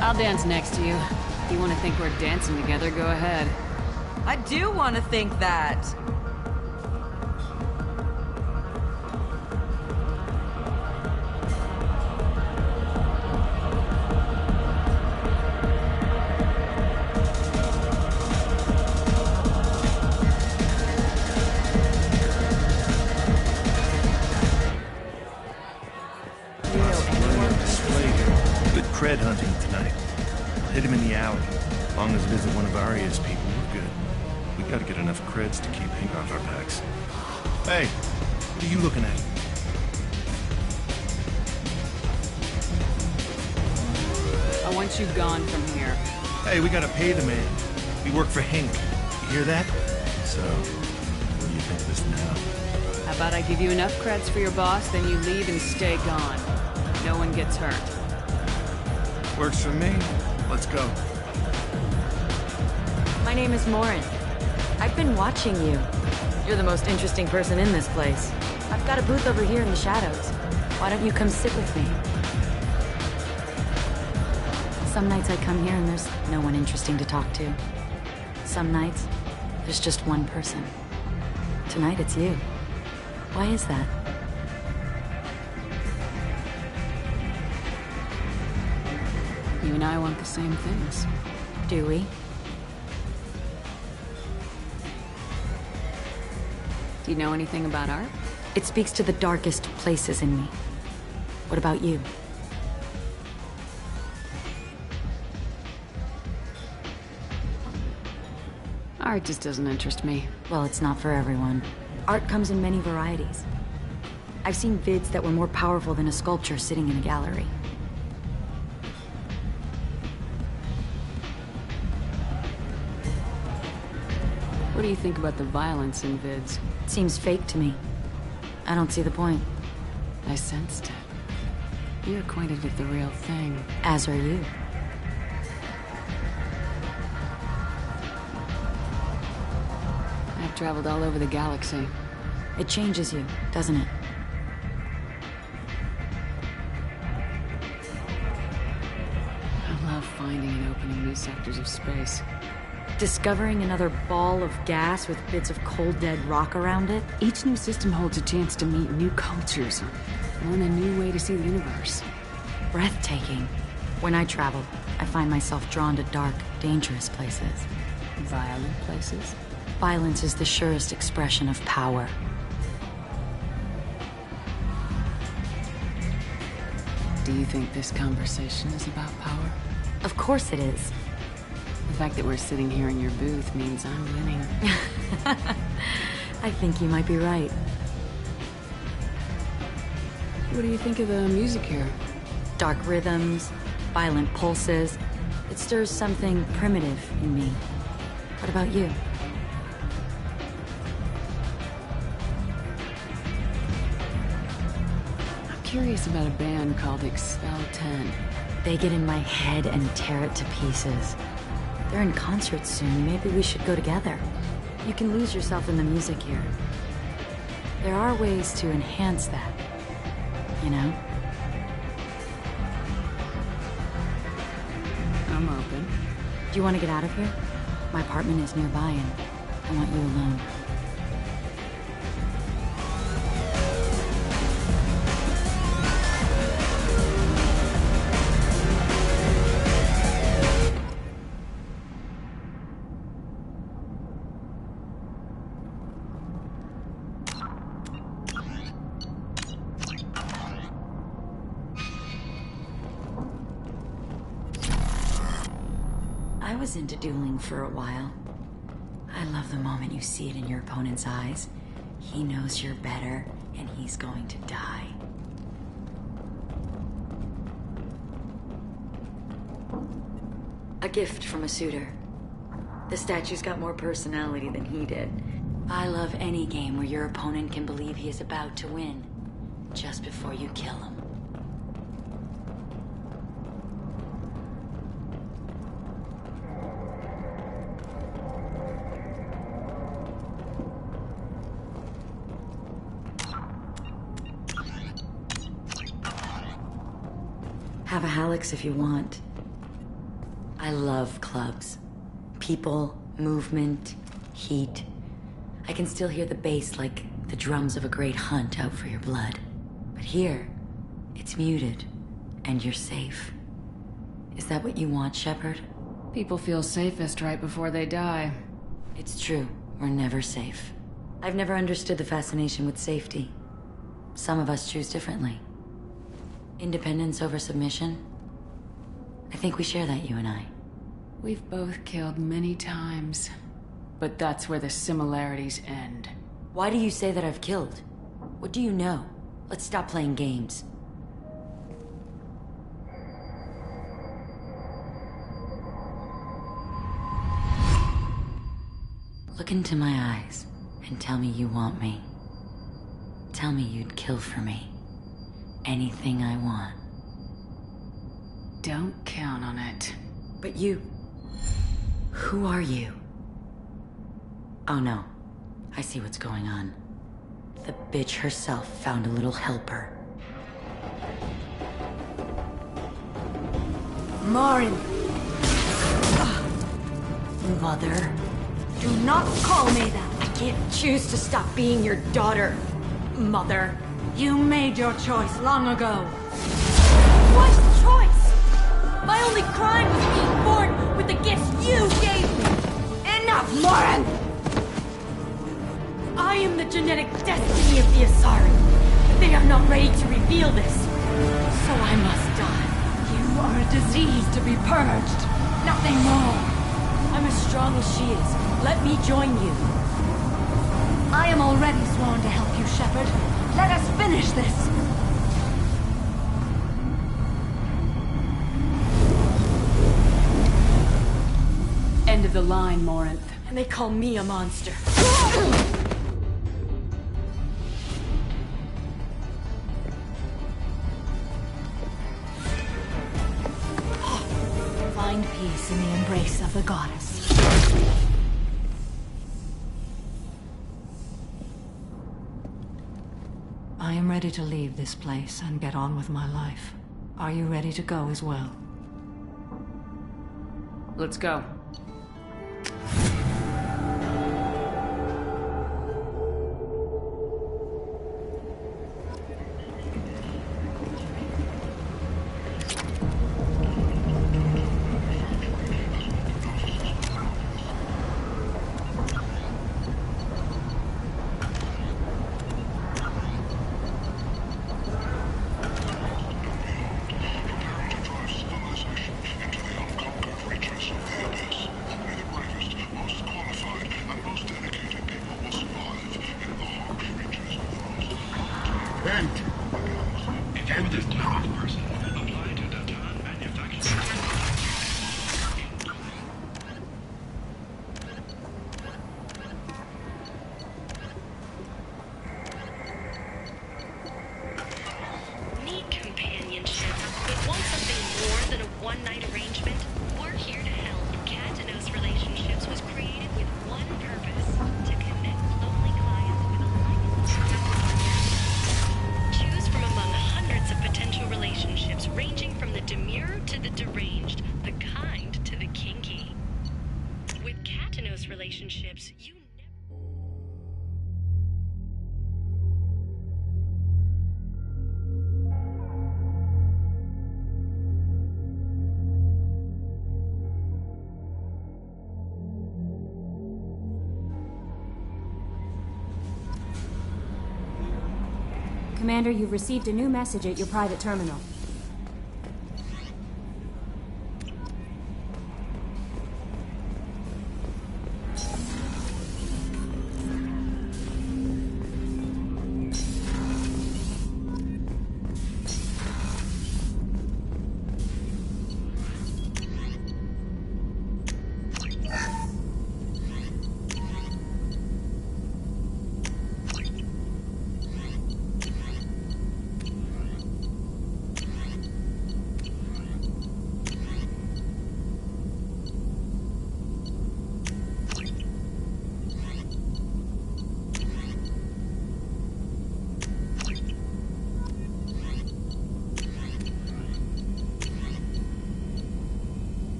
I'll dance next to you. If you want to think we're dancing together, go ahead. I do want to think that. Cred hunting tonight. I'll hit him in the alley. As long as it isn't one of Arya's people, we're good. We gotta get enough creds to keep Hank off our backs. Hey, what are you looking at? I want you gone from here. Hey, we gotta pay the man. We work for Hank. You hear that? So, what do you think of this now? How about I give you enough creds for your boss, then you leave and stay gone. No one gets hurt. Works for me. Let's go. My name is Morin. I've been watching you. You're the most interesting person in this place. I've got a booth over here in the shadows. Why don't you come sit with me? Some nights I come here and there's no one interesting to talk to. Some nights, there's just one person. Tonight it's you. Why is that? You and I want the same things. Do we? Do you know anything about art? It speaks to the darkest places in me. What about you? Art just doesn't interest me. Well, it's not for everyone. Art comes in many varieties. I've seen vids that were more powerful than a sculpture sitting in a gallery. What do you think about the violence in vids? It seems fake to me. I don't see the point. I sensed it. You're acquainted with the real thing. As are you. I've traveled all over the galaxy. It changes you, doesn't it? I love finding and opening new sectors of space. Discovering another ball of gas with bits of cold dead rock around it? Each new system holds a chance to meet new cultures, learn a new way to see the universe. Breathtaking. When I travel, I find myself drawn to dark, dangerous places. Violent places? Violence is the surest expression of power. Do you think this conversation is about power? Of course it is. The fact that we're sitting here in your booth means I'm winning. I think you might be right. What do you think of the music here? Dark rhythms, violent pulses. It stirs something primitive in me. What about you? I'm curious about a band called Expel 10. They get in my head and tear it to pieces. They're in concert soon. Maybe we should go together. You can lose yourself in the music here. There are ways to enhance that, you know? I'm open. Do you want to get out of here? My apartment is nearby and I want you alone. I was into dueling for a while. I love the moment you see it in your opponent's eyes. He knows you're better, and he's going to die. A gift from a suitor. The statue's got more personality than he did. I love any game where your opponent can believe he is about to win, just before you kill him. Have a Hallex if you want. I love clubs. People, movement, heat. I can still hear the bass like the drums of a great hunt out for your blood. But here, it's muted, and you're safe. Is that what you want, Shepard? People feel safest right before they die. It's true. We're never safe. I've never understood the fascination with safety. Some of us choose differently. Independence over submission? I think we share that, you and I. We've both killed many times, but that's where the similarities end. Why do you say that I've killed? What do you know? Let's stop playing games. Look into my eyes and tell me you want me. Tell me you'd kill for me. Anything I want. Don't count on it. But you... Who are you? Oh no. I see what's going on. The bitch herself found a little helper. Morin! Mother. Do not call me that! I can't choose to stop being your daughter, Mother. You made your choice long ago. What choice? My only crime was being born with the gifts you gave me. Enough, Morin! I am the genetic destiny of the Asari. They are not ready to reveal this. So I must die. You are a disease to be purged. Nothing more. I'm as strong as she is. Let me join you. I am already sworn to help you, Shepard. Let us finish this! End of the line, Morinth. And they call me a monster. Find peace in the embrace of the goddess. I am ready to leave this place and get on with my life. Are you ready to go as well? Let's go. Commander, you've received a new message at your private terminal.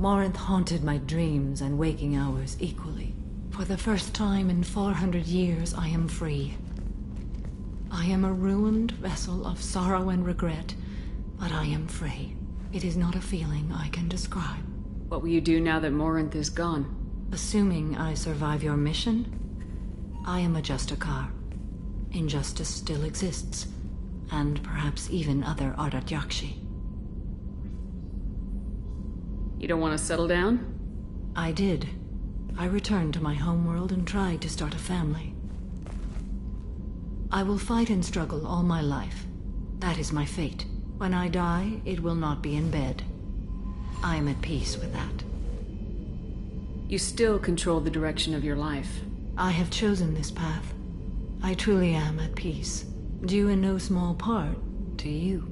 Morinth haunted my dreams and waking hours equally. For the first time in 400 years, I am free. I am a ruined vessel of sorrow and regret, but I am free. It is not a feeling I can describe. What will you do now that Morinth is gone? Assuming I survive your mission, I am a Justicar. Injustice still exists, and perhaps even other Ardat-Yakshi. You don't want to settle down? I did. I returned to my homeworld and tried to start a family. I will fight and struggle all my life. That is my fate. When I die, it will not be in bed. I am at peace with that. You still control the direction of your life. I have chosen this path. I truly am at peace, due in no small part to you.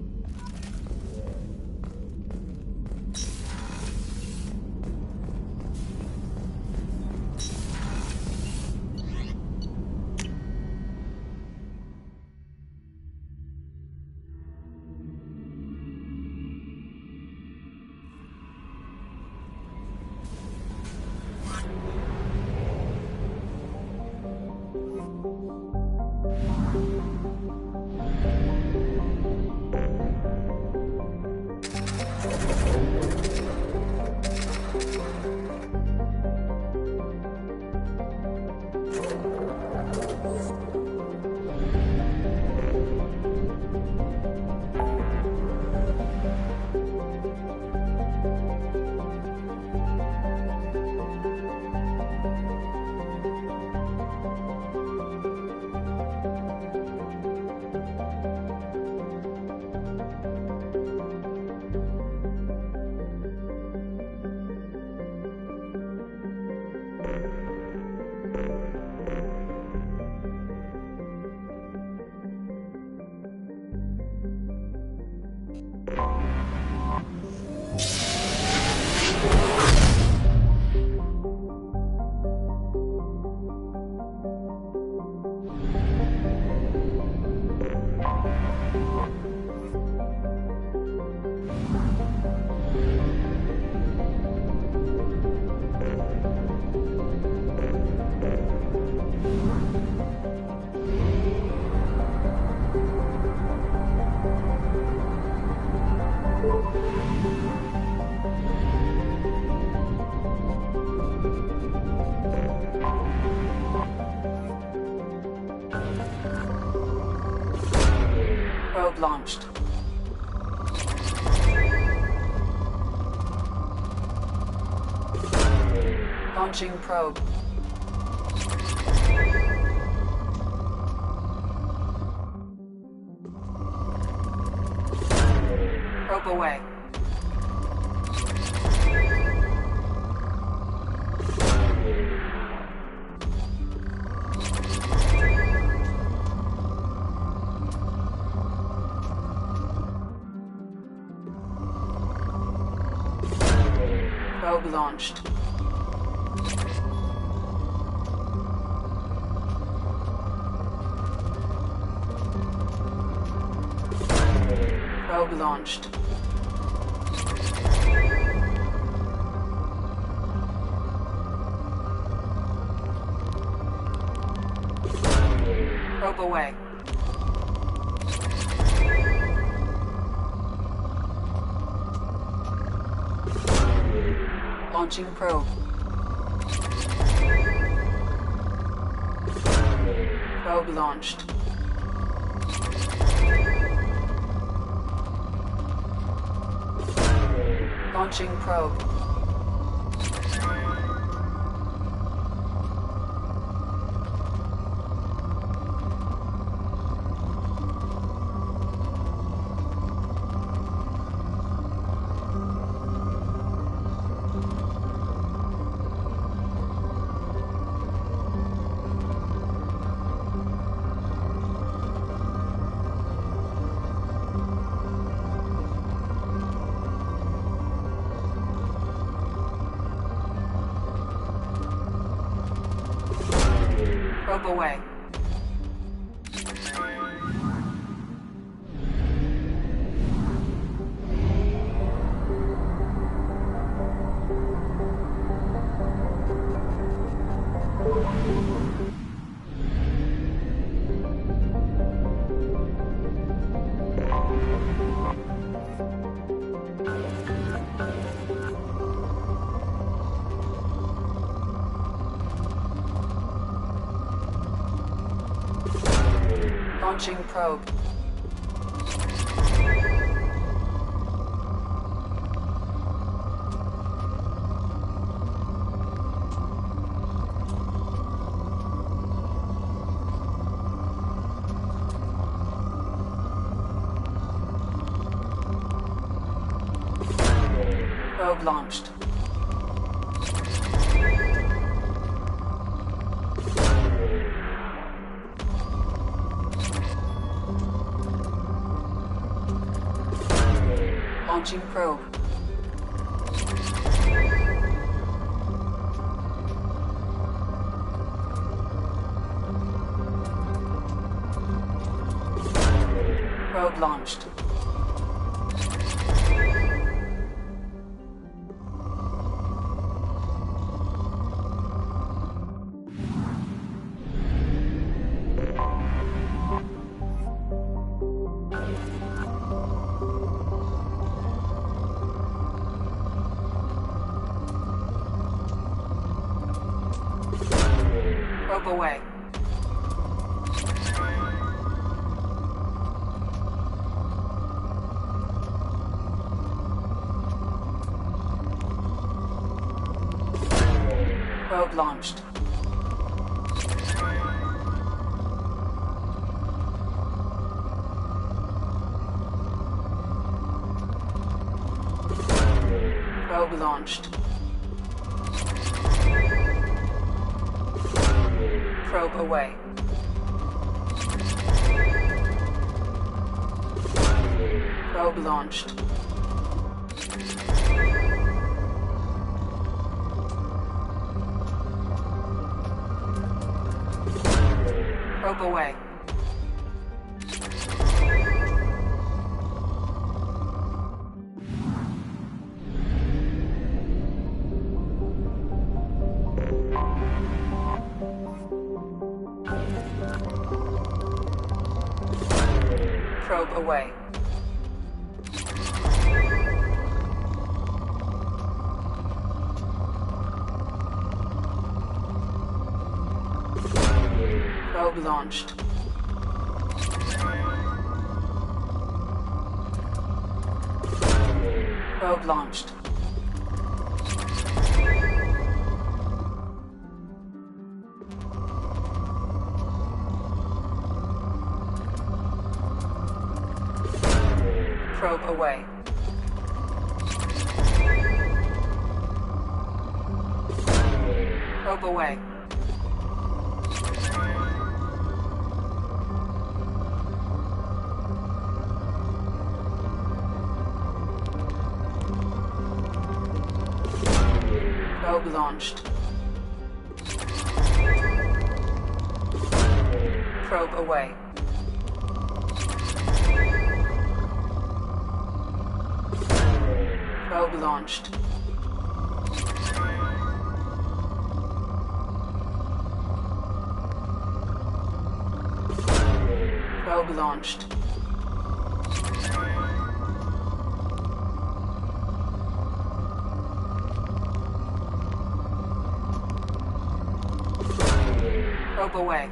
Probe launched. Launching probe. Probe away. Probe launched. Probe launched. Probe away. Launching probe. Probe launched. Launching probe. Probe away. Launching probe. Probe launched. Launching probe. Probe launched. Probe away. Probe launched. Probe launched. Probe away. Probe launched. Probe away. Probe away. Probe launched. Probe launched. Probe away. Probe away. Probe launched. Probe away. Probe launched. Probe launched. Probe away.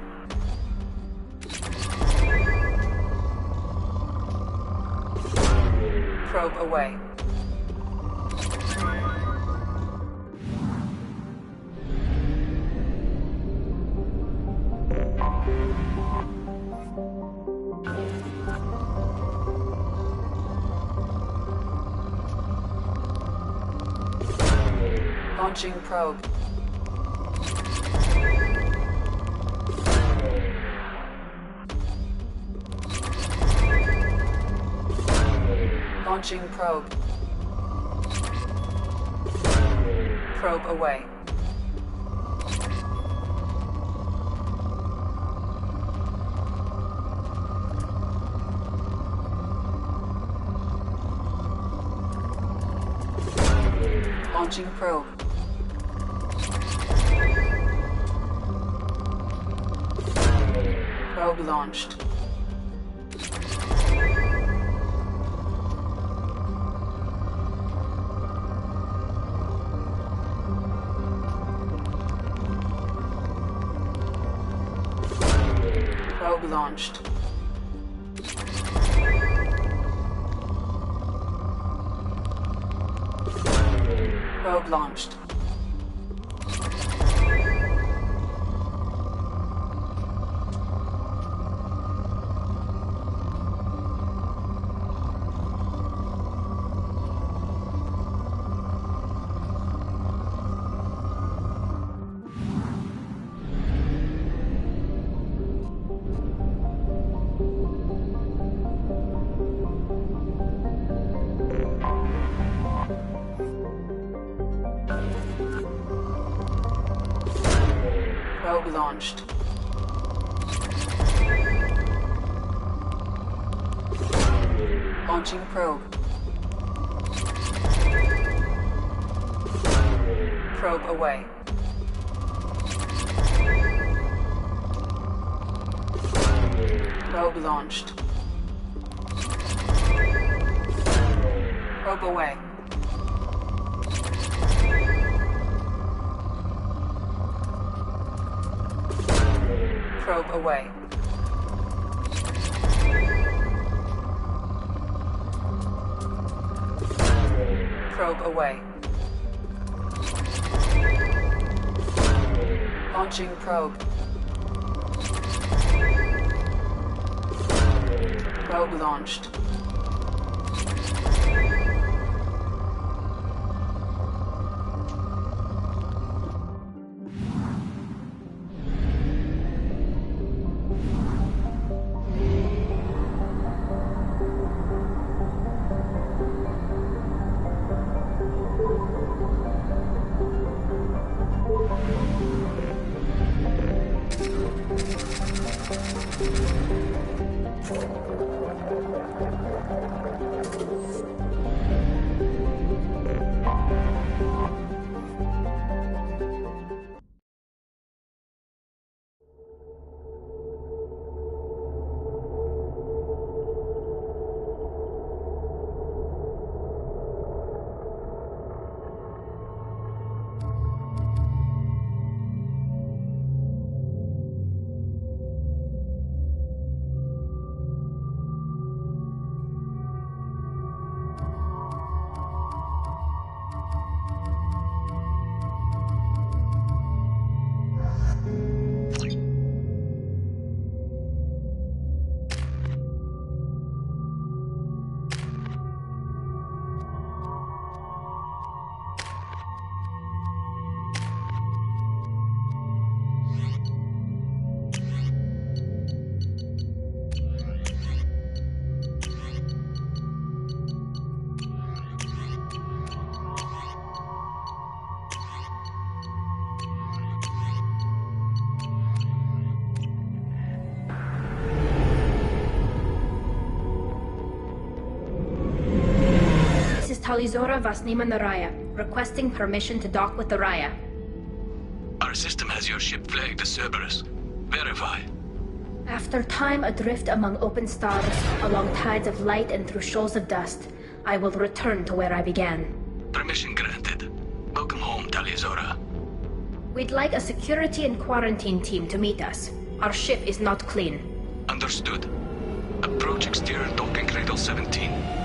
Probe away. Launching probe. Launching probe. Probe away. Launching probe. Probe launched. Probe launched. Probe launched. Probe launched. Launching probe. Probe away. Probe launched. Probe away. Probe away. Probe away. Launching probe. Probe launched. Talizora Vasnima Naraya, requesting permission to dock with the Raya. Our system has your ship flagged as Cerberus. Verify. After time adrift among open stars, along tides of light and through shoals of dust, I will return to where I began. Permission granted. Welcome home, Talizora. We'd like a security and quarantine team to meet us. Our ship is not clean. Understood. Approach exterior docking cradle 17.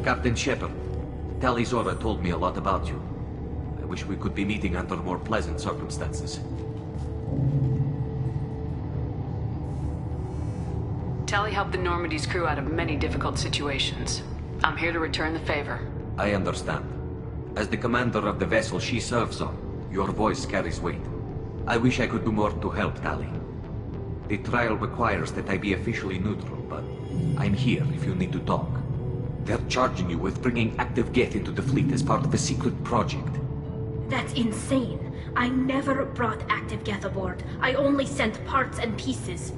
Captain Shepard, Talizora told me a lot about you. I wish we could be meeting under more pleasant circumstances. Tali helped the Normandy's crew out of many difficult situations. I'm here to return the favor. I understand. As the commander of the vessel she serves on, your voice carries weight. I wish I could do more to help Tali. The trial requires that I be officially neutral, but I'm here if you need to talk. They're charging you with bringing active Geth into the fleet as part of a secret project. That's insane. I never brought active Geth aboard. I only sent parts and pieces.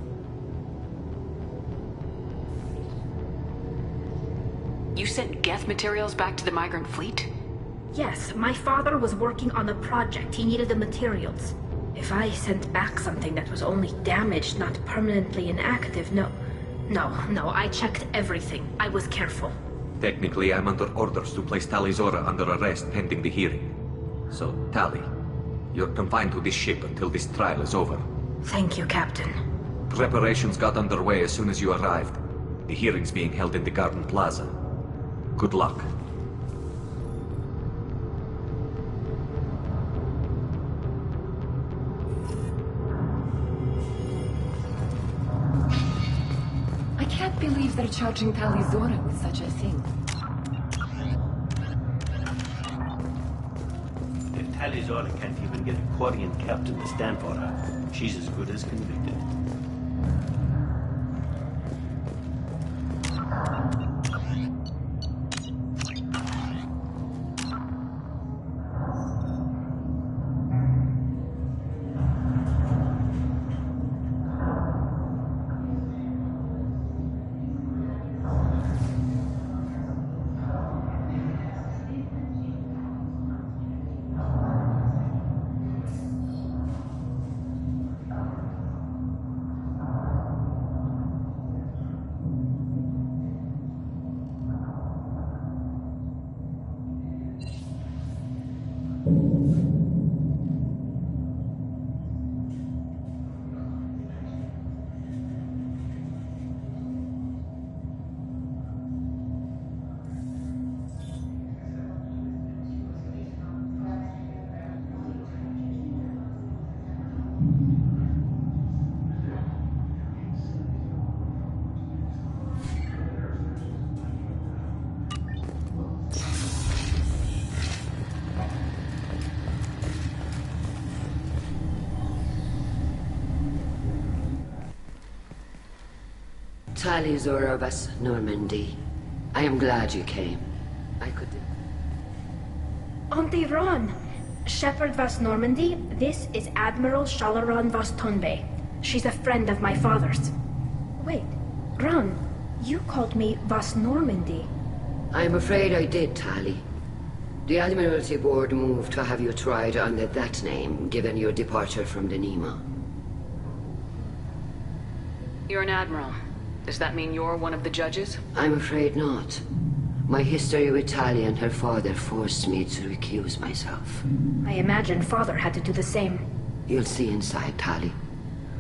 You sent Geth materials back to the migrant fleet? Yes, my father was working on a project. He needed the materials. If I sent back something that was only damaged, not permanently inactive, no, I checked everything. I was careful. Technically, I'm under orders to place Tali Zora under arrest pending the hearing. So, Tali, you're confined to this ship until this trial is over. Thank you, Captain. Preparations got underway as soon as you arrived. The hearing's being held in the Garden Plaza. Good luck. I can't believe they're charging Tali Zora with such a thing. If Tali Zora can't even get a Quarian captain to stand for her, she's as good as convicted. Tali Zora Vas Normandy. I am glad you came. I could... Auntie Ron! Shepard Vas Normandy, this is Admiral Shalaran Vas Tonbe. She's a friend of my father's. Wait, Ron, you called me Vas Normandy. I'm afraid I did, Tali. The Admiralty Board moved to have you tried under that name, given your departure from the Nima. You're an admiral. Does that mean you're one of the judges? I'm afraid not. My history with Tali and her father forced me to recuse myself. I imagine father had to do the same. You'll see inside, Tali.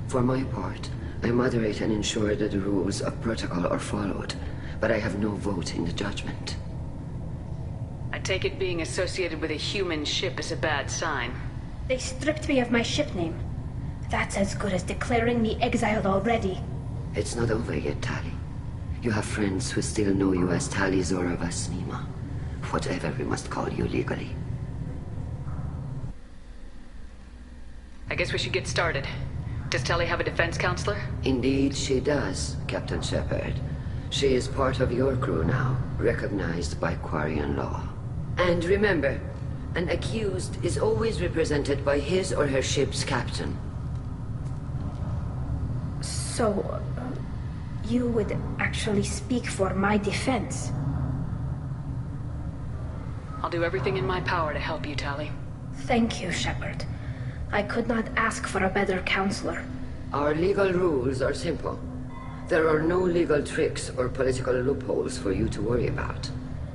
For my part, I moderate and ensure that the rules of protocol are followed, but I have no vote in the judgment. I take it being associated with a human ship is a bad sign. They stripped me of my ship name. That's as good as declaring me exiled already. It's not over yet, Tali. You have friends who still know you as Tali Zora Vas Nima. Whatever we must call you legally. I guess we should get started. Does Tali have a defense counselor? Indeed she does, Captain Shepard. She is part of your crew now, recognized by Quarian law. And remember, an accused is always represented by his or her ship's captain. So, you would actually speak for my defense? I'll do everything in my power to help you, Tali. Thank you, Shepard. I could not ask for a better counselor. Our legal rules are simple. There are no legal tricks or political loopholes for you to worry about.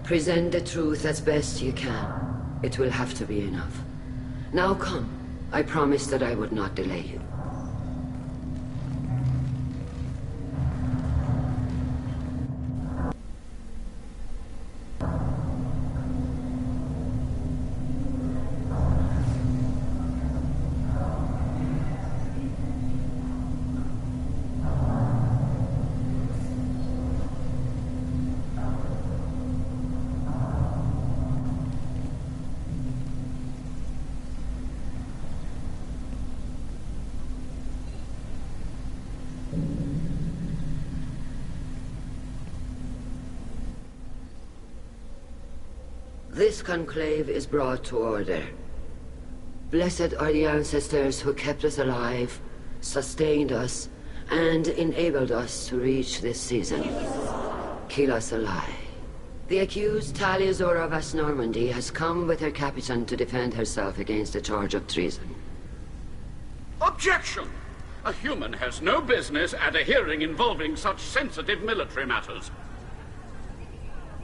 Present the truth as best you can. It will have to be enough. Now come. I promised that I would not delay you. This conclave is brought to order. Blessed are the ancestors who kept us alive, sustained us, and enabled us to reach this season. Keep us alive. The accused Tali Zora Vas Normandy has come with her captain to defend herself against a charge of treason. Objection! A human has no business at a hearing involving such sensitive military matters.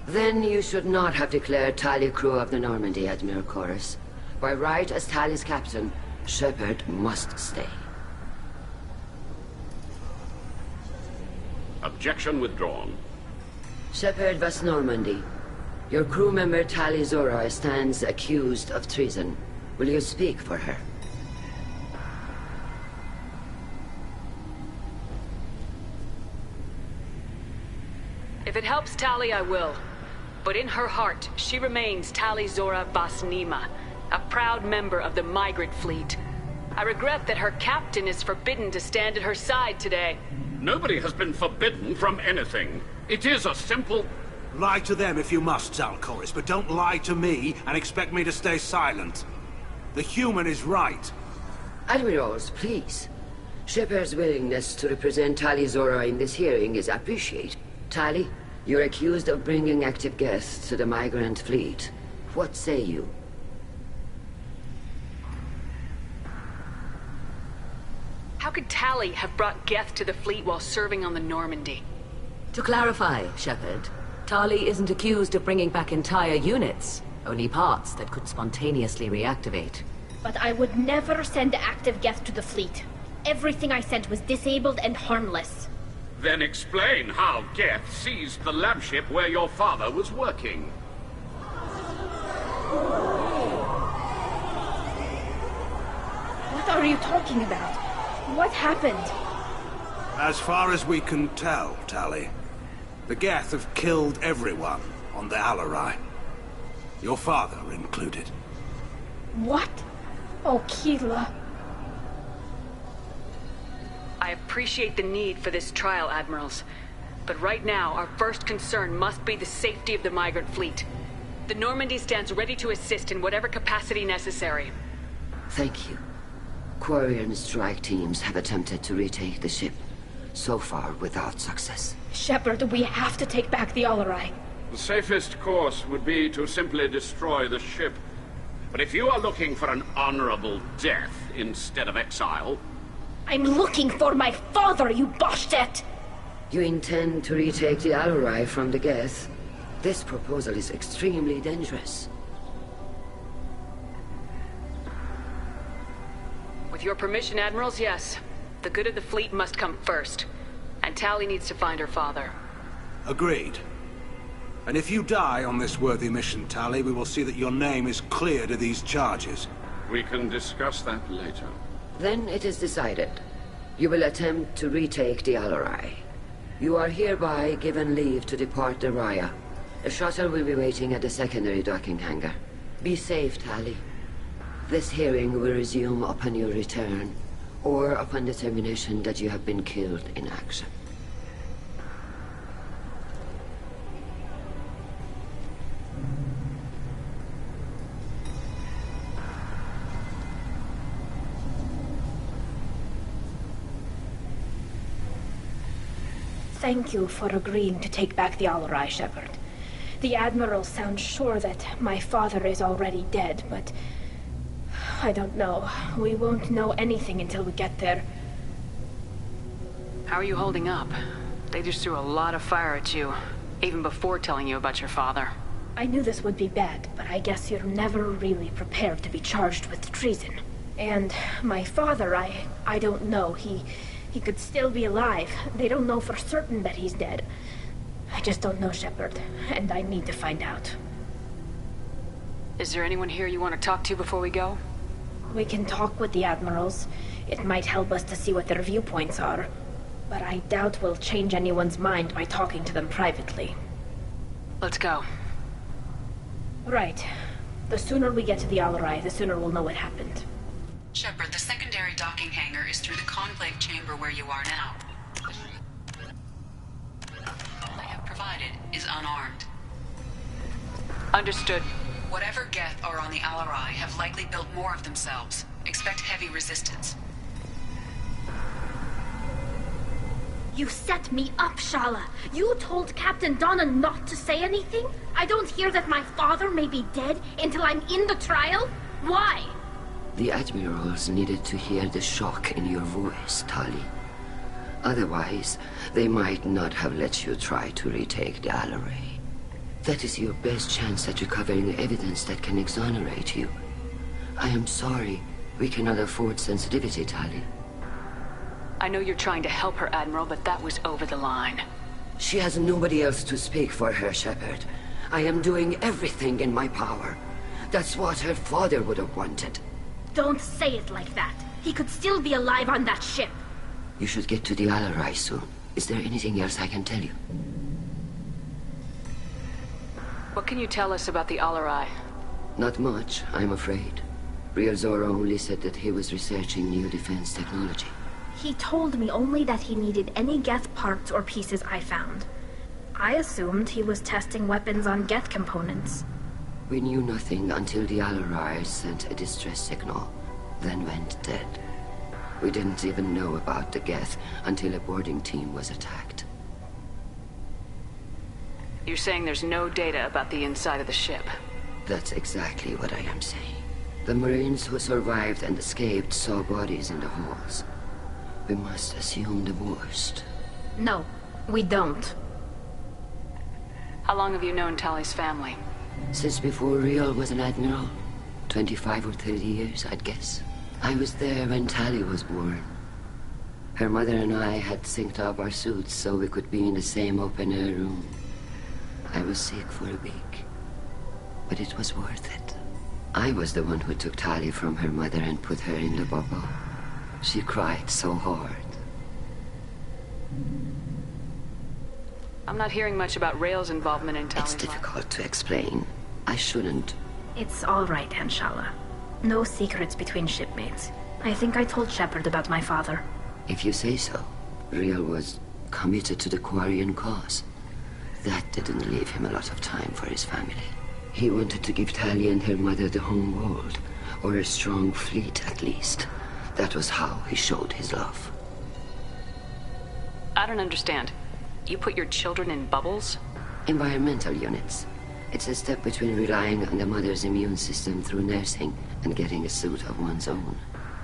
Then you should not have declared Tali crew of the Normandy, Admiral Chorus. By right as Tali's captain, Shepard must stay. Objection withdrawn. Shepard was Normandy. Your crew member Tali Zora stands accused of treason. Will you speak for her? If it helps Tali, I will. But in her heart, she remains Tali Zora Vasnima, a proud member of the migrant fleet. I regret that her captain is forbidden to stand at her side today. Nobody has been forbidden from anything. It is a simple... Lie to them if you must, Zalcoris, but don't lie to me and expect me to stay silent. The human is right. Admirals, please. Shepard's willingness to represent Tali Zora in this hearing is appreciated. Tali, you're accused of bringing active guests to the migrant fleet. What say you? How could Tali have brought Geth to the fleet while serving on the Normandy? To clarify, Shepard, Tali isn't accused of bringing back entire units, only parts that could spontaneously reactivate. But I would never send active Geth to the fleet. Everything I sent was disabled and harmless. Then explain how Geth seized the lab ship where your father was working. What are you talking about? What happened? As far as we can tell, Tali, the Geth have killed everyone on the Alarai. Your father included. What? Oh, Keela. I appreciate the need for this trial, Admirals. But right now, our first concern must be the safety of the migrant fleet. The Normandy stands ready to assist in whatever capacity necessary. Thank you. Quarian strike teams have attempted to retake the ship, so far without success. Shepard, we have to take back the Alarai. The safest course would be to simply destroy the ship. But if you are looking for an honorable death instead of exile... I'm looking for my father, you Bastet! You intend to retake the Alarai from the Geth? This proposal is extremely dangerous. With your permission, Admirals, yes. The good of the fleet must come first. And Tali needs to find her father. Agreed. And if you die on this worthy mission, Tali, we will see that your name is cleared of these charges. We can discuss that later. Then it is decided. You will attempt to retake the Alarai. You are hereby given leave to depart the Raya. A shuttle will be waiting at the secondary docking hangar. Be safe, Tali. This hearing will resume upon your return, or upon determination that you have been killed in action. Thank you for agreeing to take back the Alarai, Shepard. The Admiral sounds sure that my father is already dead, but... I don't know. We won't know anything until we get there. How are you holding up? They just threw a lot of fire at you, even before telling you about your father. I knew this would be bad, but I guess you're never really prepared to be charged with treason. And my father, I don't know. He could still be alive. They don't know for certain that he's dead. I just don't know, Shepard, and I need to find out. Is there anyone here you want to talk to before we go? We can talk with the Admirals. It might help us to see what their viewpoints are. But I doubt we'll change anyone's mind by talking to them privately. Let's go. Right. The sooner we get to the Alarai, the sooner we'll know what happened. Shepard, the secondary docking hangar is through the conclave chamber where you are now. All I have provided is unarmed. Understood. Whatever Geth are on the Alarai have likely built more of themselves. Expect heavy resistance. You set me up, Shala. You told Captain Donna not to say anything? I don't hear that my father may be dead until I'm in the trial? Why? The Admirals needed to hear the shock in your voice, Tali. Otherwise, they might not have let you try to retake the Alaray. That is your best chance at recovering evidence that can exonerate you. I am sorry. We cannot afford sensitivity, Tali. I know you're trying to help her, Admiral, but that was over the line. She has nobody else to speak for her, Shepard. I am doing everything in my power. That's what her father would have wanted. Don't say it like that. He could still be alive on that ship. You should get to the Alarai soon. Is there anything else I can tell you? What can you tell us about the Alarai? Not much, I'm afraid. Real Zora only said that he was researching new defense technology. He told me only that he needed any Geth parts or pieces I found. I assumed he was testing weapons on Geth components. We knew nothing until the Alarai sent a distress signal, then went dead. We didn't even know about the Geth until a boarding team was attacked. You're saying there's no data about the inside of the ship? That's exactly what I am saying. The Marines who survived and escaped saw bodies in the halls. We must assume the worst. No, we don't. How long have you known Tali's family? Since before Riel was an admiral. 25 or 30 years, I'd guess. I was there when Tali was born. Her mother and I had synced up our suits so we could be in the same open-air room. I was sick for a week, but it was worth it. I was the one who took Tali from her mother and put her in the bubble. She cried so hard. I'm not hearing much about Rael's involvement in Tali's life. It's difficult to explain. I shouldn't. It's all right, Anshala. No secrets between shipmates. I think I told Shepard about my father. If you say so. Riel was committed to the Quarian cause. That didn't leave him a lot of time for his family. He wanted to give Tali and her mother the home world, or a strong fleet at least. That was how he showed his love. I don't understand. You put your children in bubbles? Environmental units. It's a step between relying on the mother's immune system through nursing and getting a suit of one's own.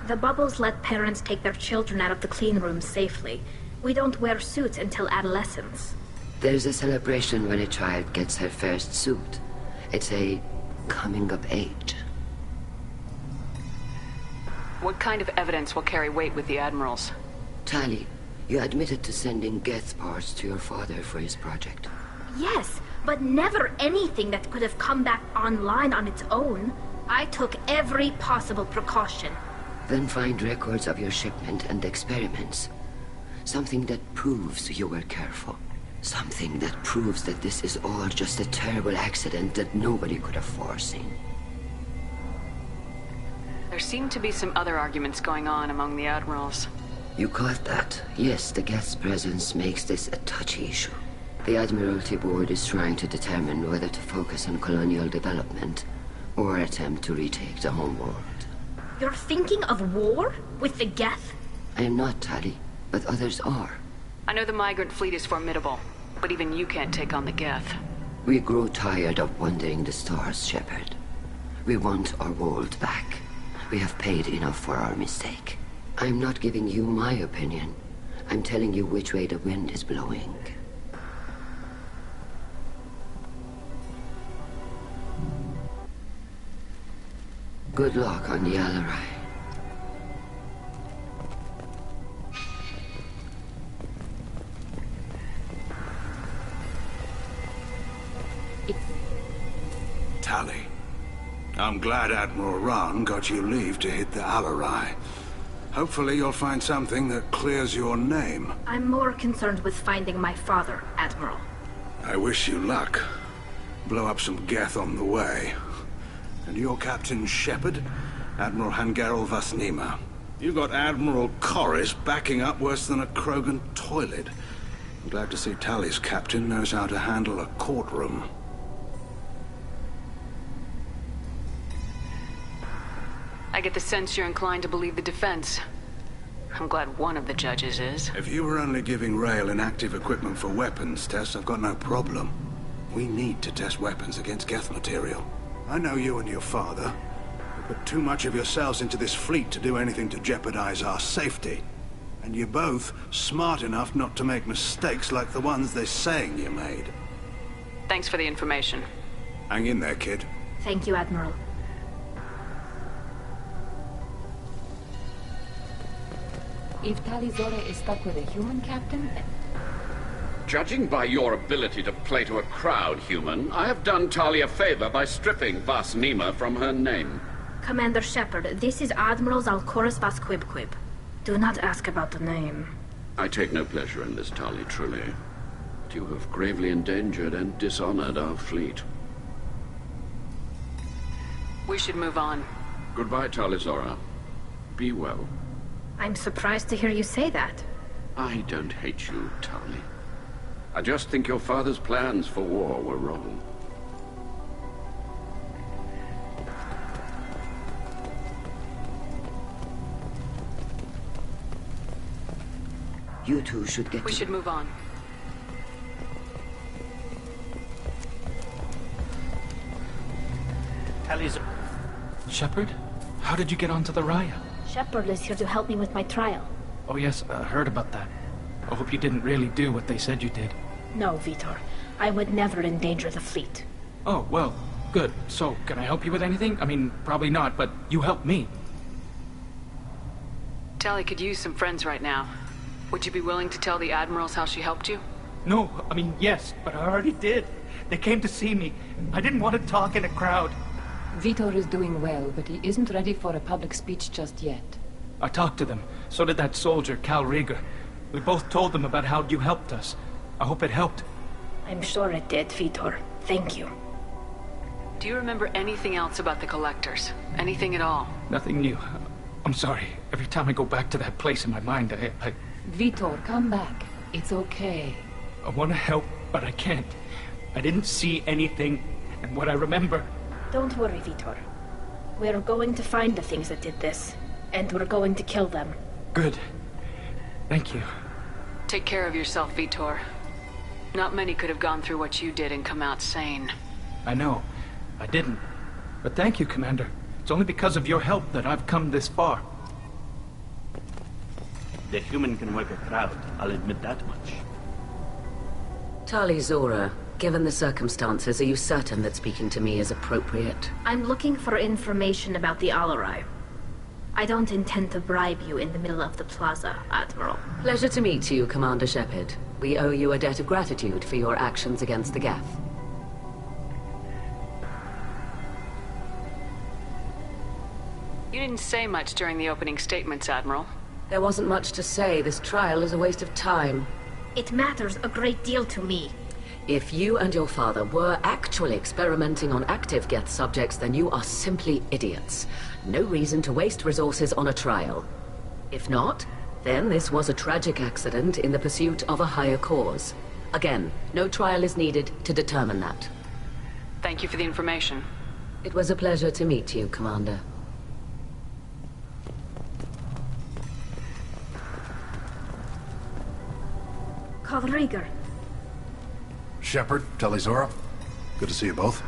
The bubbles let parents take their children out of the clean rooms safely. We don't wear suits until adolescence. There's a celebration when a child gets her first suit. It's a coming of age. What kind of evidence will carry weight with the Admirals? Tali, you admitted to sending Geth parts to your father for his project. Yes, but never anything that could have come back online on its own. I took every possible precaution. Then find records of your shipment and experiments. Something that proves you were careful. Something that proves that this is all just a terrible accident that nobody could have foreseen. There seem to be some other arguments going on among the Admirals. You caught that. Yes, the Geth's presence makes this a touchy issue. The Admiralty Board is trying to determine whether to focus on colonial development or attempt to retake the homeworld. You're thinking of war? With the Geth? I am not, Tali, but others are. I know the migrant fleet is formidable, but even you can't take on the Geth. We grow tired of wandering the stars, Shepard. We want our world back. We have paid enough for our mistake. I'm not giving you my opinion. I'm telling you which way the wind is blowing. Good luck on the Alarai. Tali, I'm glad Admiral Rahn got you leave to hit the Alarai. Hopefully you'll find something that clears your name. I'm more concerned with finding my father, Admiral. I wish you luck. Blow up some Geth on the way. And your Captain Shepard, Admiral Hangarel Vasnima. You got Admiral Corris backing up worse than a Krogan toilet. I'm glad to see Tali's captain knows how to handle a courtroom. I get the sense you're inclined to believe the defense. I'm glad one of the judges is. If you were only giving Rael inactive equipment for weapons tests, I've got no problem. We need to test weapons against Geth material. I know you and your father, put too much of yourselves into this fleet to do anything to jeopardize our safety. And you're both smart enough not to make mistakes like the ones they're saying you made. Thanks for the information. Hang in there, kid. Thank you, Admiral. If Talizora is stuck with a human captain... Judging by your ability to play to a crowd, human, I have done Tali a favor by stripping Vas Nima from her name. Commander Shepard, this is Admiral Zalkoris Vas Quibquib. Do not ask about the name. I take no pleasure in this, Tali, truly. But you have gravely endangered and dishonored our fleet. We should move on. Goodbye, Talizora. Be well. I'm surprised to hear you say that. I don't hate you, Tali. I just think your father's plans for war were wrong. You two should get... We should move on. Shepard? How did you get onto the Raya? Shepard is here to help me with my trial. Oh yes, I heard about that. I hope you didn't really do what they said you did. No, Vitor. I would never endanger the fleet. Oh, well, good. So, can I help you with anything? I mean, probably not, but you helped me. Tali could use some friends right now. Would you be willing to tell the admirals how she helped you? No, I mean, yes, but I already did. They came to see me. I didn't want to talk in a crowd. Vitor is doing well, but he isn't ready for a public speech just yet. I talked to them. So did that soldier, Cal Rieger. We both told them about how you helped us. I hope it helped. I'm sure it did, Vitor. Thank you. Do you remember anything else about the Collectors? Anything at all? Nothing new. I'm sorry. Every time I go back to that place in my mind, I Vitor, come back. It's okay. I want to help, but I can't. I didn't see anything, and what I remember... Don't worry, Vitor. We're going to find the things that did this, and we're going to kill them. Good. Thank you. Take care of yourself, Vitor. Not many could have gone through what you did and come out sane. I know. I didn't. But thank you, Commander. It's only because of your help that I've come this far. The human can work a crowd, I'll admit that much. Talizora, given the circumstances, are you certain that speaking to me is appropriate? I'm looking for information about the Alarai. I don't intend to bribe you in the middle of the plaza, Admiral. Pleasure to meet you, Commander Shepard. We owe you a debt of gratitude for your actions against the Geth. You didn't say much during the opening statements, Admiral. There wasn't much to say. This trial is a waste of time. It matters a great deal to me. If you and your father were actually experimenting on active Geth subjects, then you are simply idiots. No reason to waste resources on a trial. If not, then this was a tragic accident in the pursuit of a higher cause. Again, no trial is needed to determine that. Thank you for the information. It was a pleasure to meet you, Commander. Cal Rieger. Shepard, Talizora, good to see you both.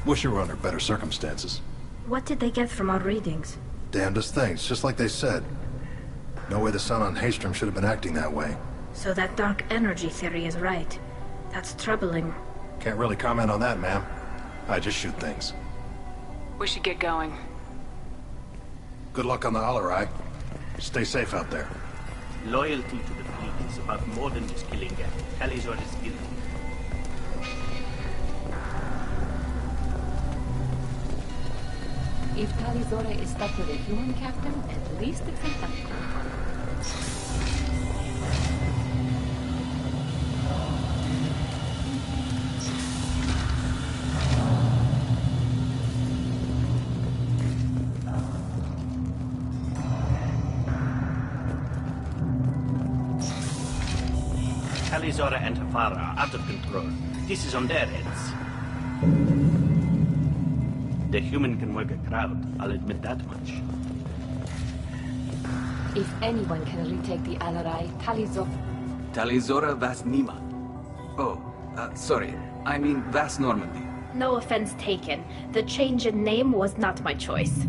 Wish you were under better circumstances. What did they get from our readings? Damnedest things, just like they said. No way the sun on Haestrom should have been acting that way. So that dark energy theory is right. That's troubling. Can't really comment on that, ma'am. I just shoot things. We should get going. Good luck on the Alarai. Stay safe out there. Loyalty to the fleet is about more than just killing Geth. Talizora is guilty. If Talizora is stuck with a human captain, at least it's in Tactical. Talizora and her father are out of control. This is on their heads. The human can work a crowd, I'll admit that much. If anyone can retake the Alarai, Talizora Vas Nima. Oh, sorry. I mean Vas Normandy. No offense taken. The change in name was not my choice.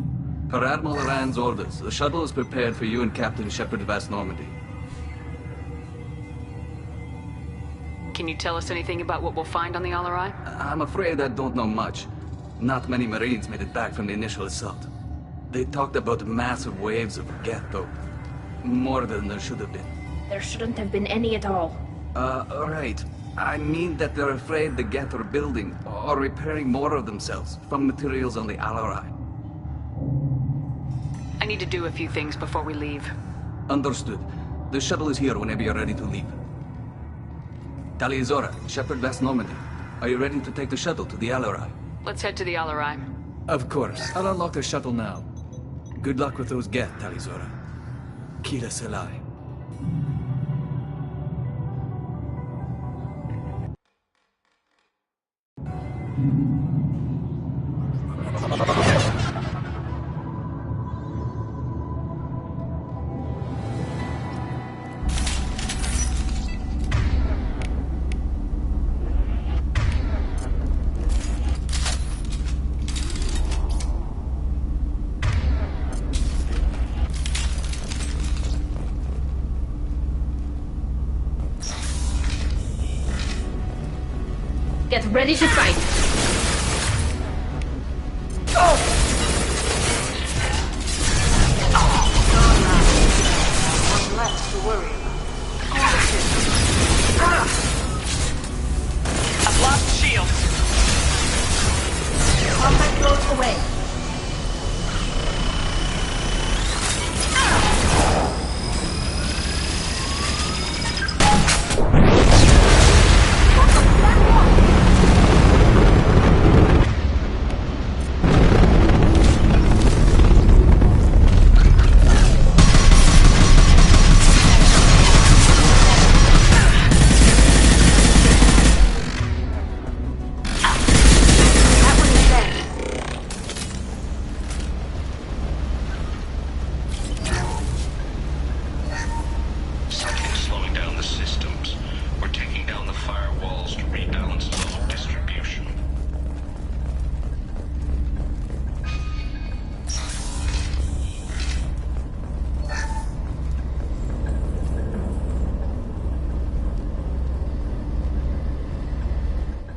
Per Admiral Rand's orders, the shuttle is prepared for you and Captain Shepard Vast Normandy. Can you tell us anything about what we'll find on the Alarai? I'm afraid I don't know much. Not many Marines made it back from the initial assault. They talked about massive waves of Geth, though. More than there should have been. There shouldn't have been any at all. Right. I mean that they're afraid the Geth are building or repairing more of themselves from materials on the Alarai. I need to do a few things before we leave. Understood. The shuttle is here whenever you're ready to leave. Tali Azora, Shepard Vast Normandy. Are you ready to take the shuttle to the Alarai? Let's head to the Alarai. Of course. I'll unlock the shuttle now. Good luck with those Geth, Tali Zora. Kira Selai. Get ready to fight! What's left to worry about? I've lost shields! Combat close away!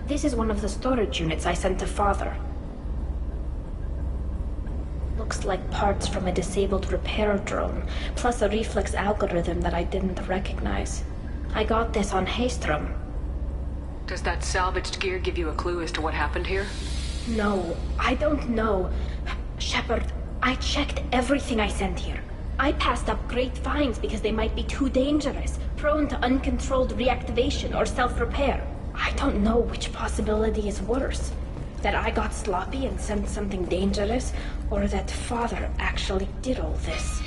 This is one of the storage units I sent to Father. Looks like parts from a disabled repair drone, plus a reflex algorithm that I didn't recognize. I got this on Haestrom. Does that salvaged gear give you a clue as to what happened here? No, I don't know. Shepard, I checked everything I sent here. I passed up great finds because they might be too dangerous, prone to uncontrolled reactivation or self-repair. I don't know which possibility is worse. That I got sloppy and sent something dangerous, or that Father actually did all this.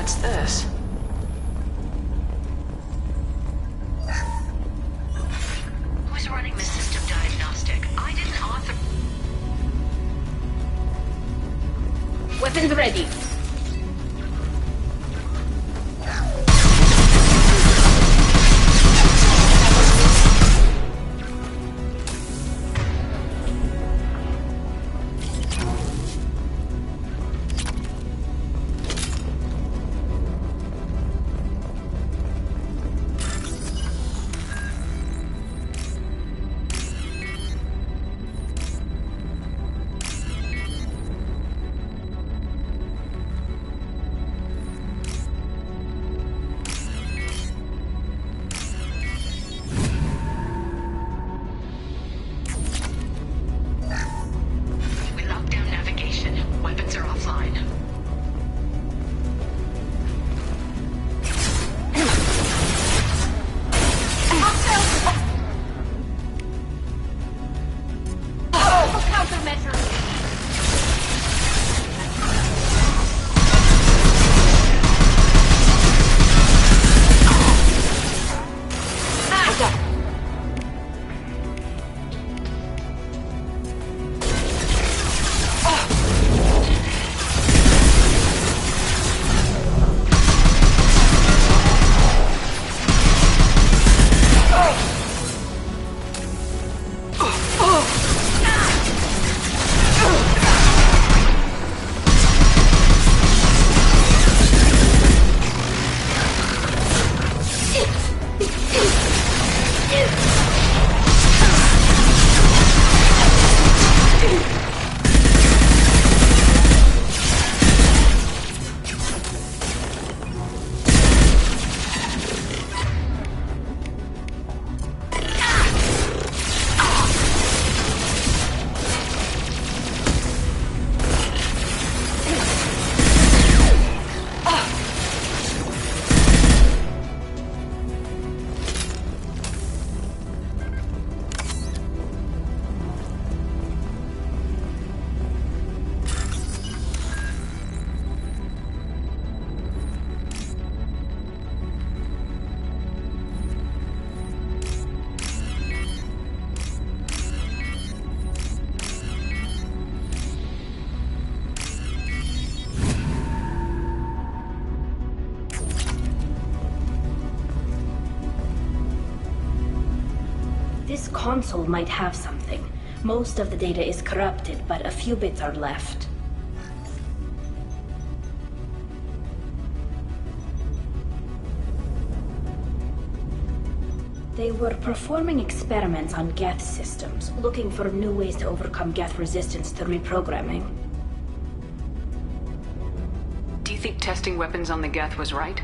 What's this? Who's running the system diagnostic? I didn't author... Weapons ready. This console might have something. Most of the data is corrupted, but a few bits are left. They were performing experiments on Geth systems, looking for new ways to overcome Geth resistance to reprogramming. Do you think testing weapons on the Geth was right?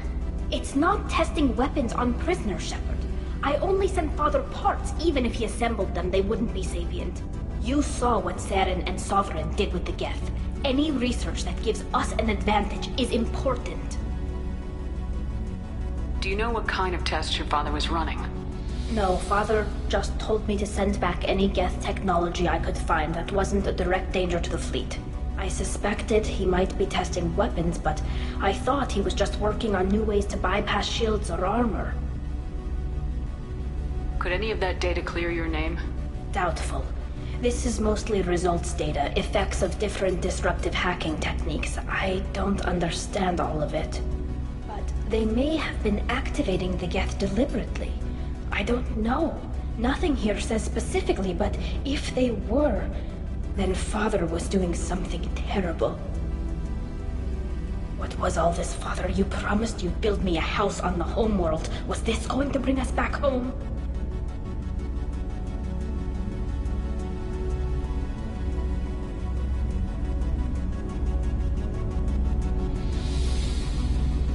It's not testing weapons on prisoners, Shepard. I only sent Father parts. Even if he assembled them, they wouldn't be sapient. You saw what Saren and Sovereign did with the Geth. Any research that gives us an advantage is important. Do you know what kind of tests your father was running? No, Father just told me to send back any Geth technology I could find that wasn't a direct danger to the fleet. I suspected he might be testing weapons, but I thought he was just working on new ways to bypass shields or armor. Could any of that data clear your name? Doubtful. This is mostly results data, effects of different disruptive hacking techniques. I don't understand all of it. But they may have been activating the Geth deliberately. I don't know. Nothing here says specifically, but if they were, then Father was doing something terrible. What was all this, Father? You promised you'd build me a house on the homeworld. Was this going to bring us back home?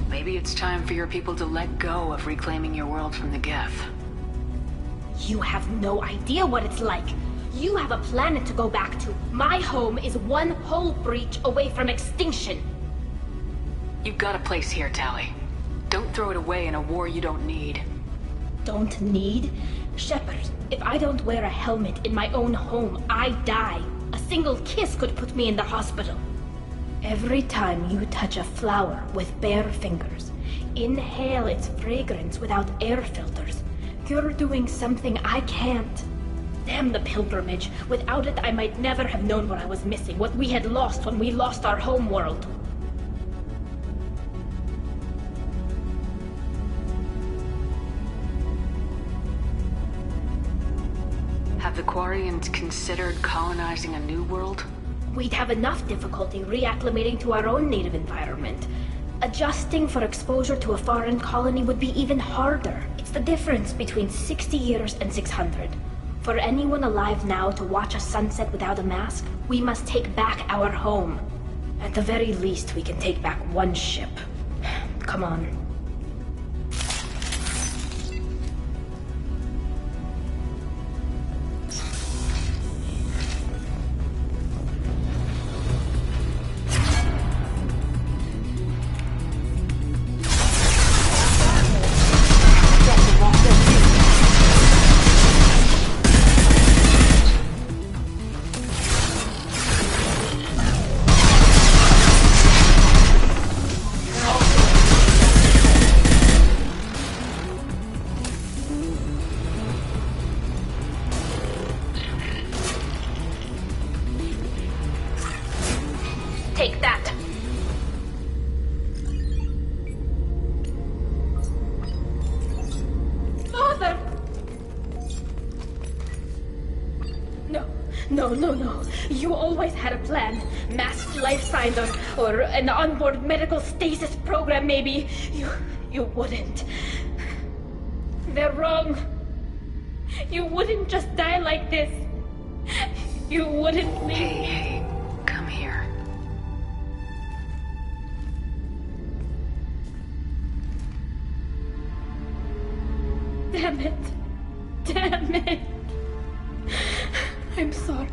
Maybe it's time for your people to let go of reclaiming your world from the Geth. You have no idea what it's like. You have a planet to go back to. My home is one hull breach away from extinction. You've got a place here, Tali. Don't throw it away in a war you don't need. Don't need? Shepard, if I don't wear a helmet in my own home, I die. A single kiss could put me in the hospital. Every time you touch a flower with bare fingers, inhale its fragrance without air filters, you're doing something I can't. Damn the pilgrimage. Without it, I might never have known what I was missing, what we had lost when we lost our home world. Have the Quarians considered colonizing a new world? We'd have enough difficulty reacclimating to our own native environment. Adjusting for exposure to a foreign colony would be even harder. It's the difference between 60 years and 600. For anyone alive now to watch a sunset without a mask, we must take back our home. At the very least, we can take back one ship. Come on. Take that. Father! No. You always had a plan. Masked life signs or an onboard medical stasis program, maybe. You wouldn't. They're wrong. You wouldn't just die like this. You wouldn't leave. Hey, come here. Damn it. I'm sorry.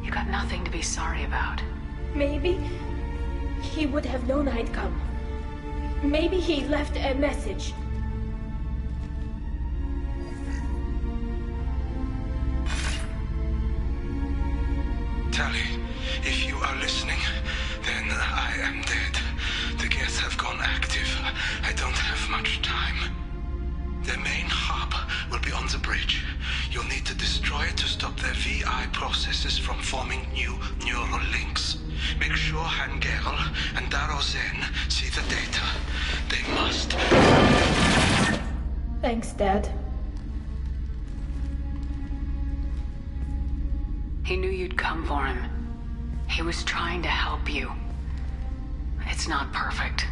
You got nothing to be sorry about. Maybe he would have known I'd come. Maybe he left a message. Tali, if you are listening, then I am dead. The Geth have gone active. I don't have much time. Their main hub will be on the bridge. You'll need to destroy it to stop their VI processes from forming new neural links. Make sure Hangerl and Daro Zen see the data. They must. Thanks, Dad. He knew you'd come for him. He was trying to help you. It's not perfect.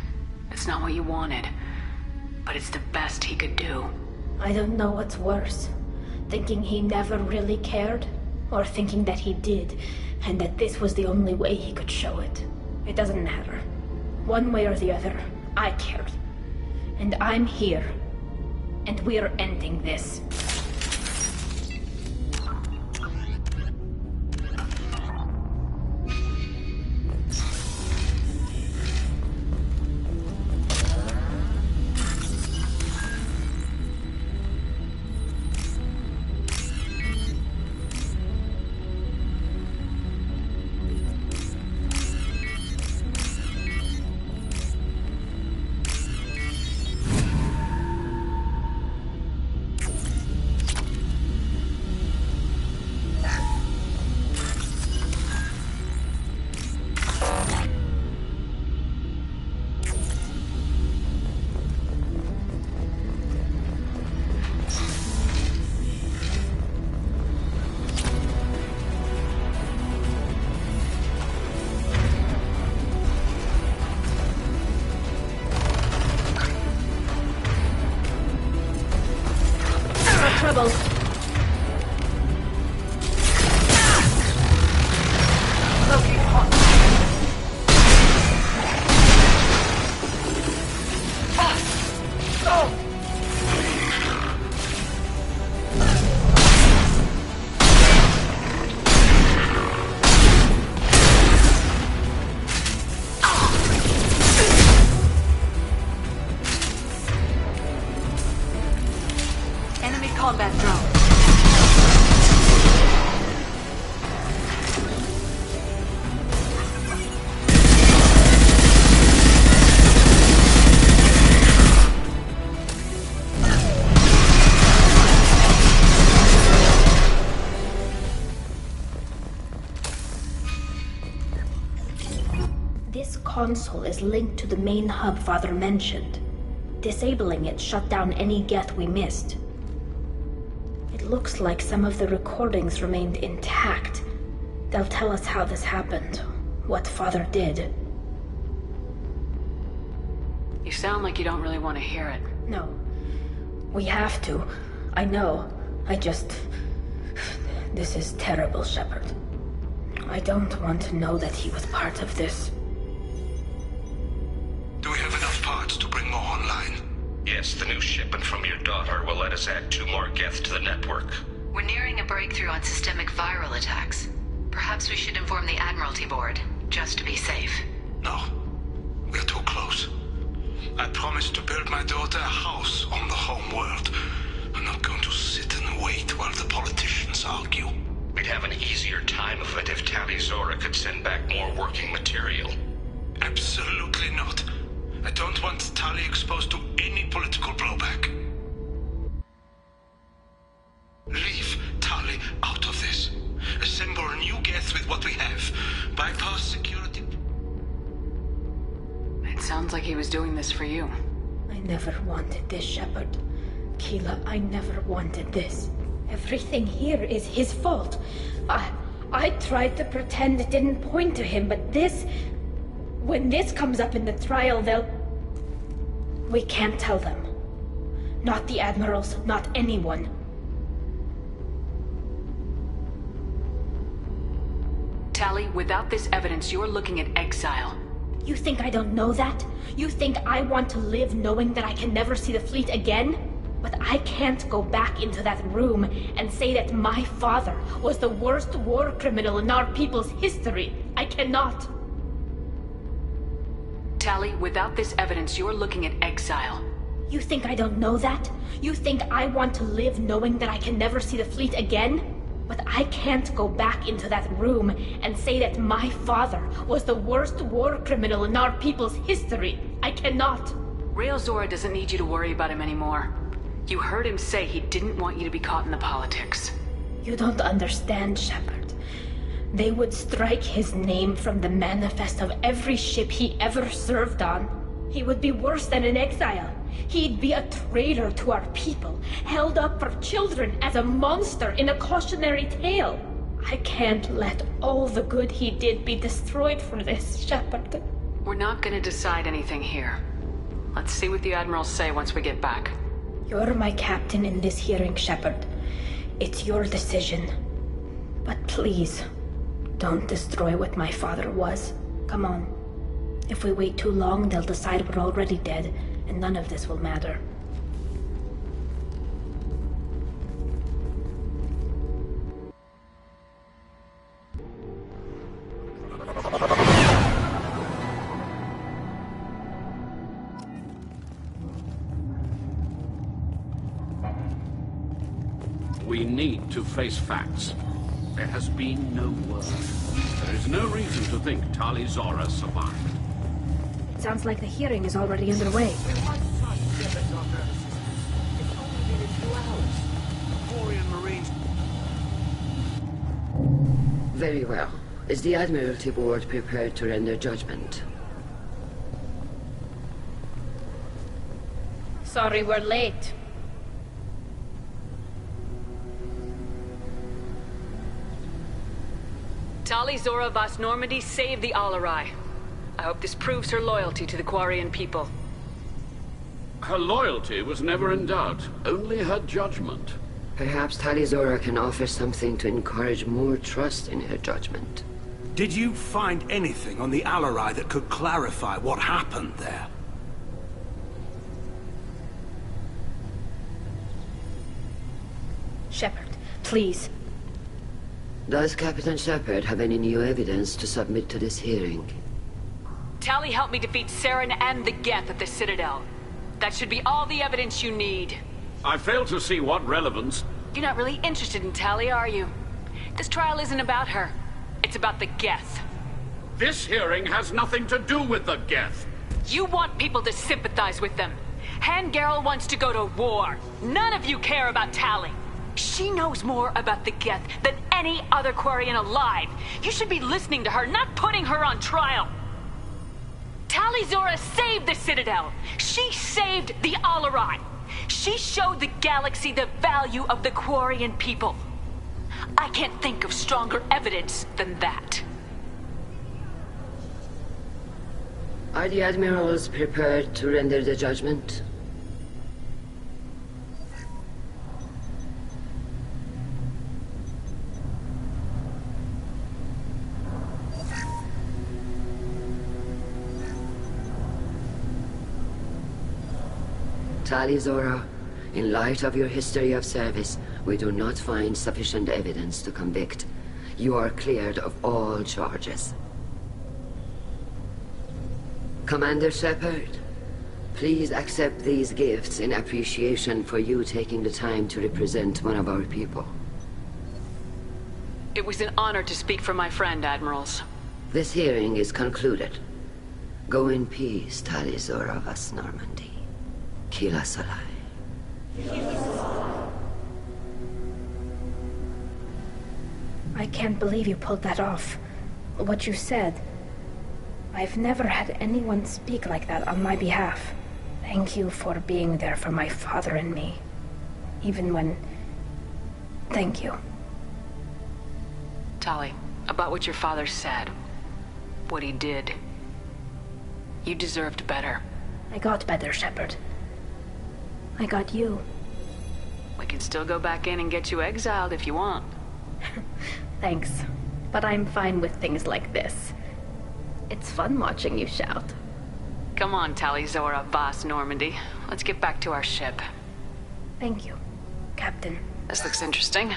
It's not what you wanted. But it's the best he could do. I don't know what's worse. Thinking he never really cared, or thinking that he did, and that this was the only way he could show it. It doesn't matter. One way or the other, I cared. And I'm here. And we're ending this. Trouble. Combat drone. This console is linked to the main hub Father mentioned. Disabling it shut down any Geth we missed. It looks like some of the recordings remained intact. They'll tell us how this happened, what Father did. You sound like you don't really want to hear it. No. We have to. I know. This is terrible, Shepard. I don't want to know that he was part of this. Do we have enough parts to bring more online? Yes, the new shipment from your daughter will let us add 2 more Geth to the network. We're nearing a breakthrough on systemic viral attacks. Perhaps we should inform the Admiralty Board, just to be safe. No. We're too close. I promised to build my daughter a house on the home world. I'm not going to sit and wait while the politicians argue. We'd have an easier time of it if Tali Zora could send back more working material. Absolutely not. I don't want Tali exposed to any political blowback. Leave Tali out of this. Assemble a new Geth with what we have. Bypass security. It sounds like he was doing this for you. I never wanted this, Shepard. Keela, I never wanted this. Everything here is his fault. I tried to pretend it didn't point to him, but this... When this comes up in the trial, they'll... We can't tell them. Not the Admirals, not anyone. Tali, without this evidence, you're looking at exile. You think I don't know that? You think I want to live knowing that I can never see the fleet again? But I can't go back into that room and say that my father was the worst war criminal in our people's history. I cannot. Tali, without this evidence, you're looking at exile. You think I don't know that? You think I want to live knowing that I can never see the fleet again? But I can't go back into that room and say that my father was the worst war criminal in our people's history. I cannot. Rael Zora doesn't need you to worry about him anymore. You heard him say he didn't want you to be caught in the politics. You don't understand, Shepard. They would strike his name from the manifest of every ship he ever served on. He would be worse than an exile. He'd be a traitor to our people, held up for children as a monster in a cautionary tale. I can't let all the good he did be destroyed for this, Shepard. We're not gonna decide anything here. Let's see what the Admirals say once we get back. You're my captain in this hearing, Shepard. It's your decision. But please, don't destroy what my father was. Come on. If we wait too long, they'll decide we're already dead, and none of this will matter. We need to face facts. There has been no word. There is no reason to think Tali Zora survived. It sounds like the hearing is already underway. Very well. Is the Admiralty Board prepared to render judgment? Sorry we're late. Tali Zora Vas Normandy saved the Alarai. I hope this proves her loyalty to the Quarian people. Her loyalty was never in doubt, only her judgment. Perhaps Tali Zora can offer something to encourage more trust in her judgment. Did you find anything on the Alarai that could clarify what happened there? Shepard, please. Does Captain Shepard have any new evidence to submit to this hearing? Tali helped me defeat Saren and the Geth at the Citadel. That should be all the evidence you need. I fail to see what relevance... You're not really interested in Tali, are you? This trial isn't about her. It's about the Geth. This hearing has nothing to do with the Geth. You want people to sympathize with them. Hangarel wants to go to war. None of you care about Tali. She knows more about the Geth than any other Quarian alive. You should be listening to her, not putting her on trial. Tali Zora saved the Citadel. She saved the Alarai. She showed the galaxy the value of the Quarian people. I can't think of stronger evidence than that. Are the Admirals prepared to render the judgment? Tali Zora, in light of your history of service, we do not find sufficient evidence to convict. You are cleared of all charges. Commander Shepard, please accept these gifts in appreciation for you taking the time to represent one of our people. It was an honor to speak for my friend, Admirals. This hearing is concluded. Go in peace, Tali Zora Vas Normandy. Kila Salai. I can't believe you pulled that off. What you said. I've never had anyone speak like that on my behalf. Thank you for being there for my father and me. Even when... Thank you. Tali, about what your father said. What he did. You deserved better. I got better, Shepard. I got you. We can still go back in and get you exiled if you want. Thanks. But I'm fine with things like this. It's fun watching you shout. Come on, Tali Zora Vas Normandy. Let's get back to our ship. Thank you, Captain. This looks interesting.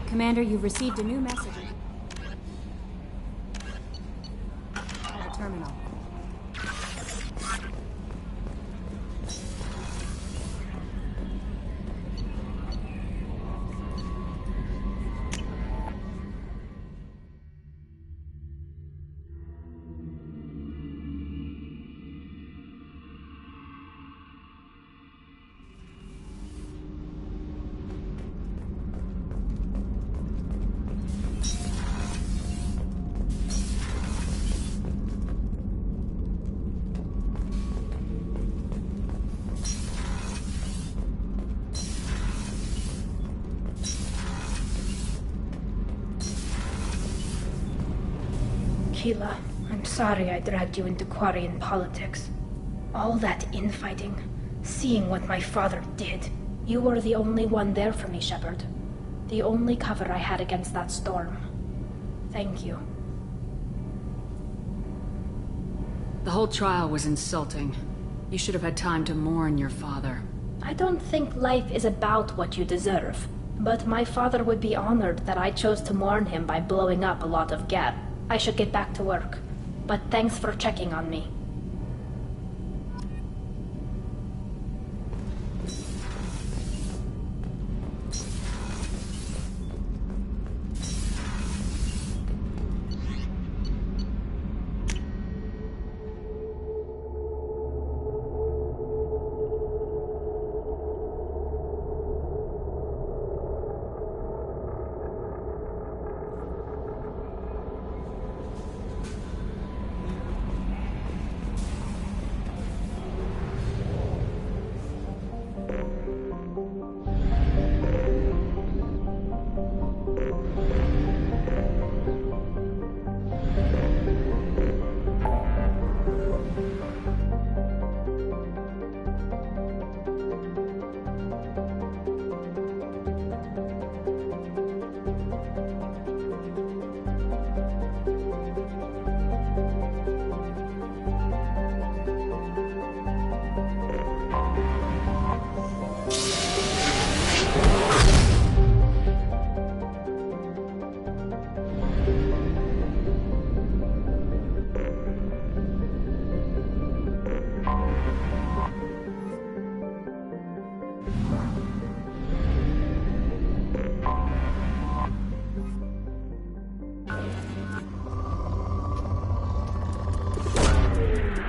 Commander, you've received a new message. At the terminal. Tila, I'm sorry I dragged you into Quarian politics. All that infighting, seeing what my father did. You were the only one there for me, Shepard. The only cover I had against that storm. Thank you. The whole trial was insulting. You should have had time to mourn your father. I don't think life is about what you deserve. But my father would be honored that I chose to mourn him by blowing up a lot of Geth. I should get back to work. But thanks for checking on me.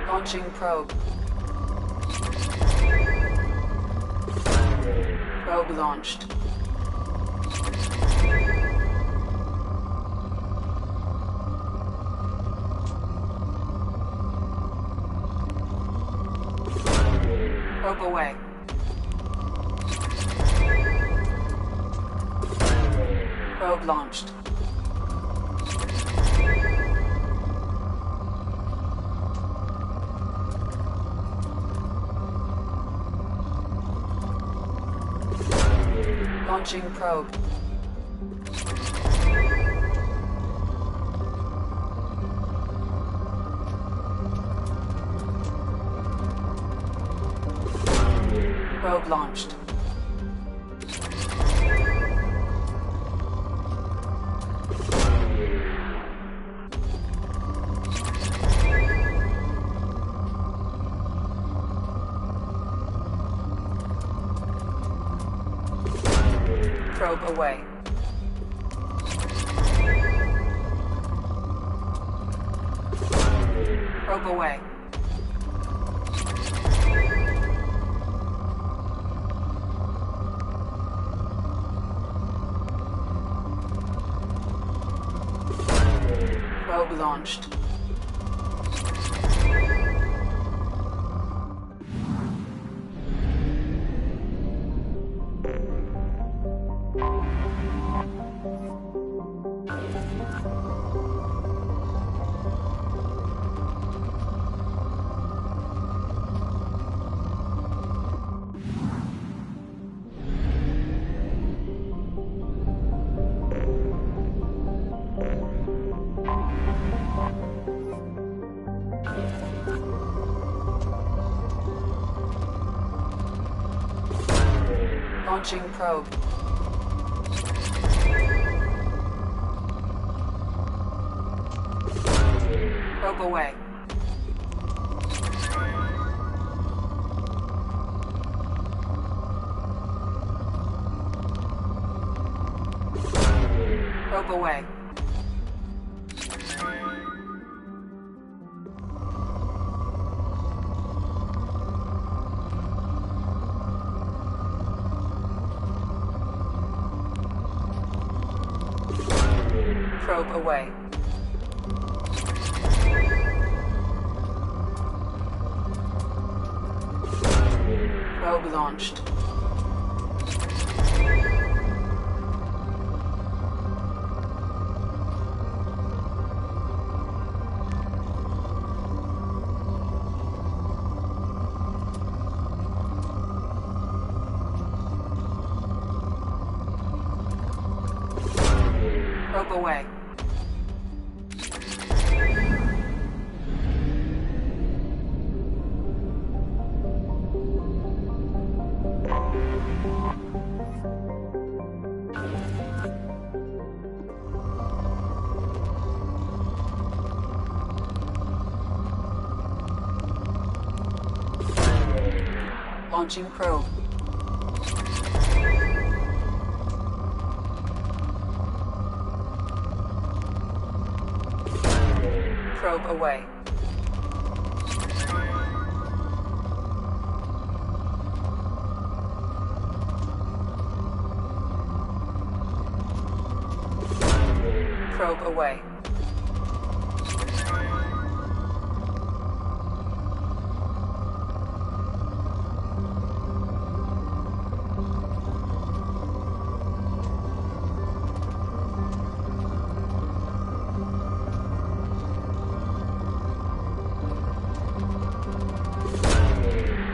Launching probe. Probe launched. Probe away. Probe launched. Launching probe. Probe launched. Probe away. Probe away. Probe launched. Launching probe. Probe away. Probe away. Probe away. Probe launched. away. Launching probe. Probe away. Probe away.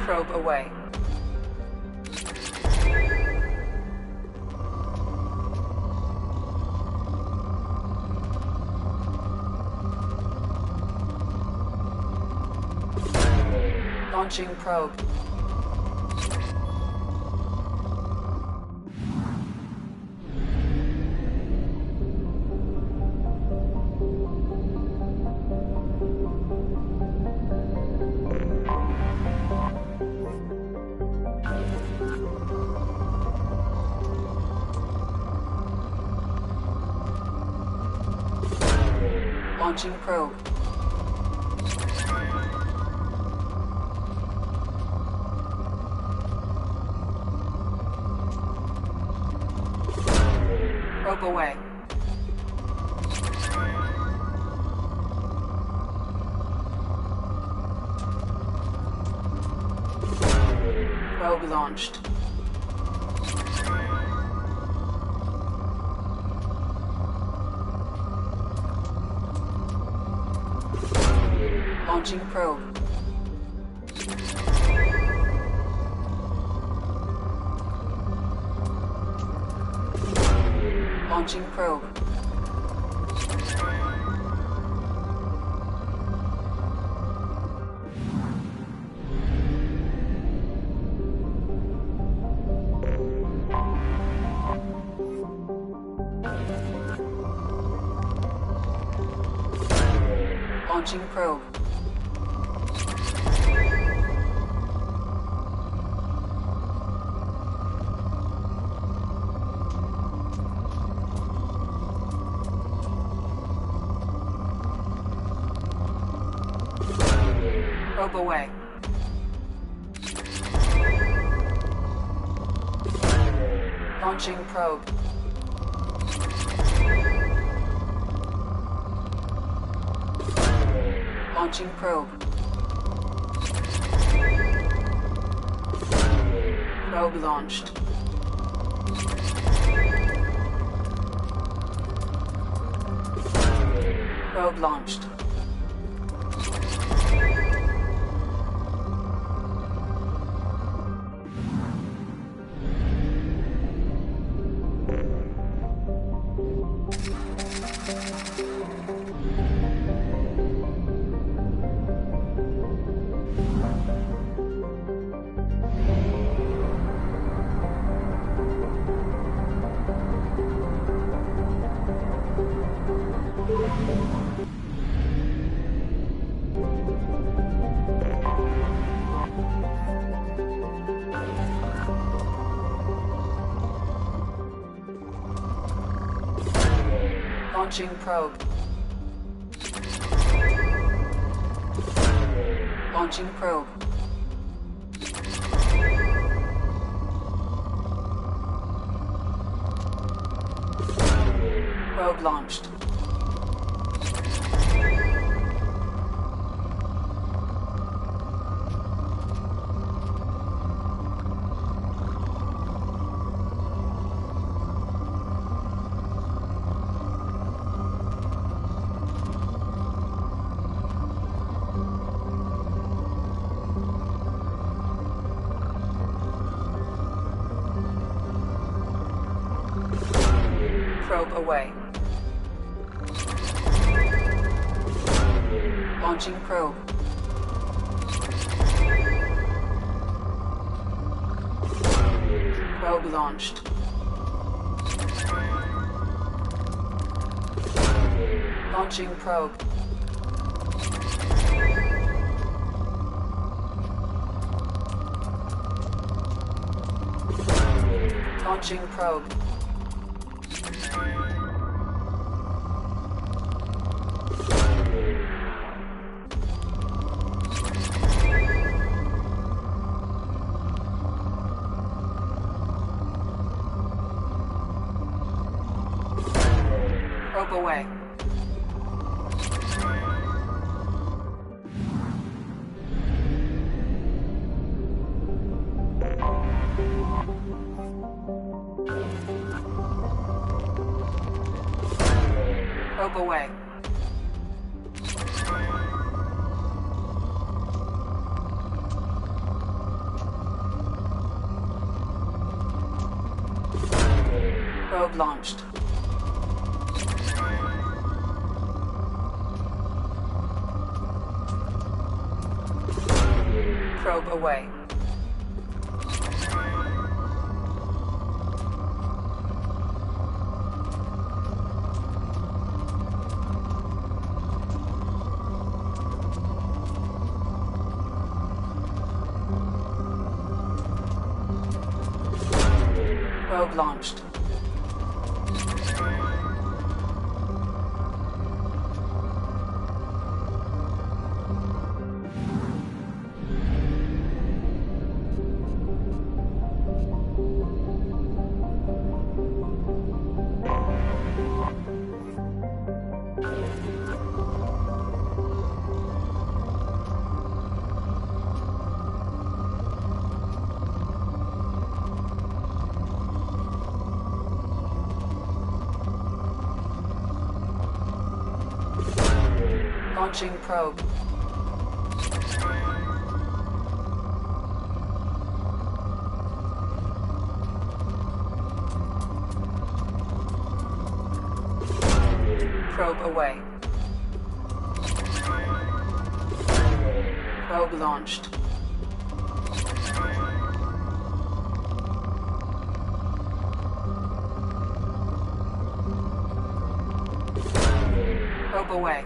Probe away. Launching probe. Launching probe. Probe away. Probe launched. Launching probe. Launching probe. Launching probe. Probe away. Launching probe. Launching probe. Probe launched. Probe launched. Launching probe. Launching probe. Probe launched. Probe away. Launching probe. Probe launched. Launching probe. Launching probe. Probe away. Probe away. Probe launched. Probe away. Probe launched. Launching probe. Probe away. Probe launched. Probe away.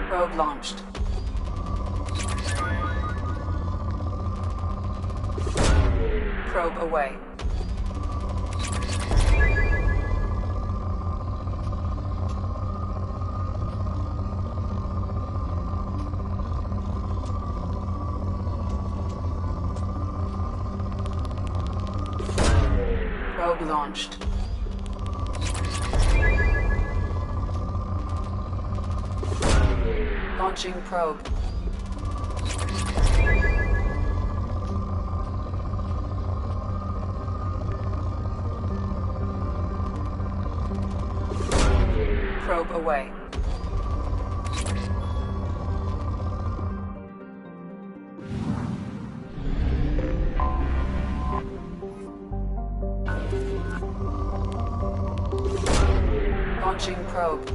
Probe launched. Probe away. Probe launched. Launching probe. Probe away. Launching probe.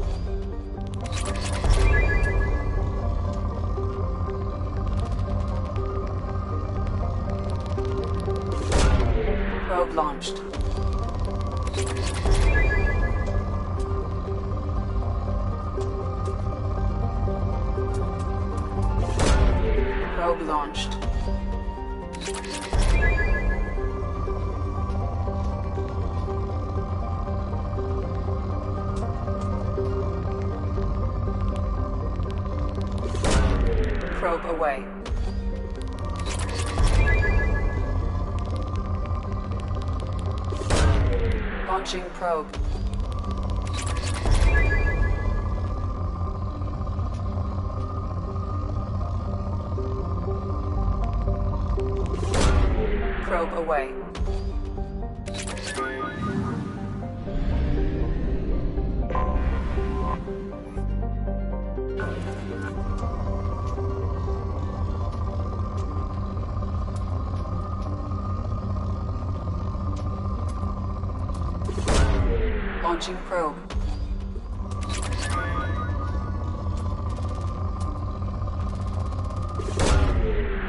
Probe launched. Probe launched. Probe away. Launching probe. Probe away. Launching probe.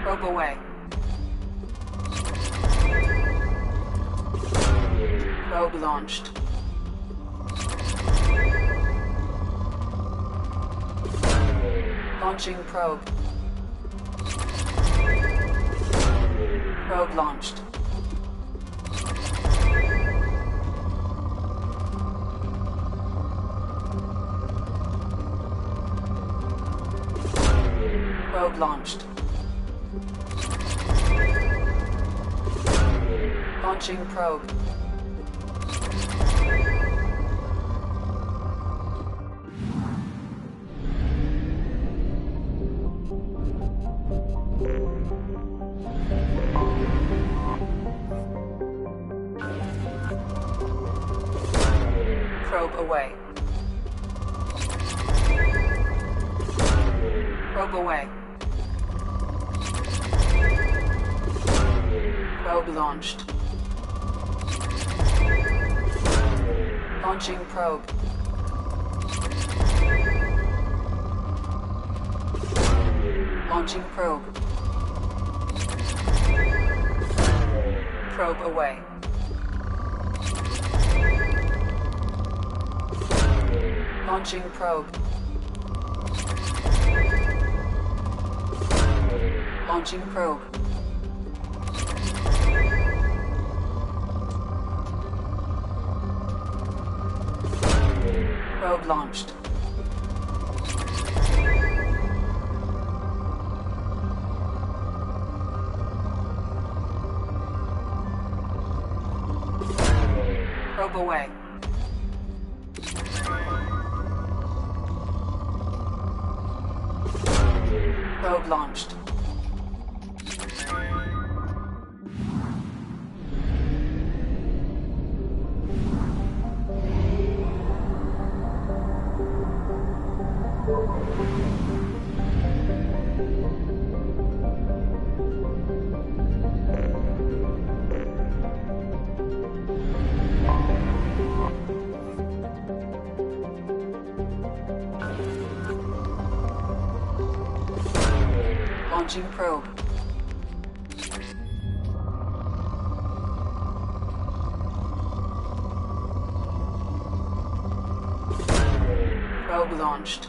Probe away. Probe launched. Launching probe. Probe launched. Probe launched. Launching probe. Probe away. Probe away. Probe launched. Launching probe. Launching probe. Probe away. Launching probe. Launching probe. Probe launched. Probe away. Probe launched. Launching probe. Probe launched.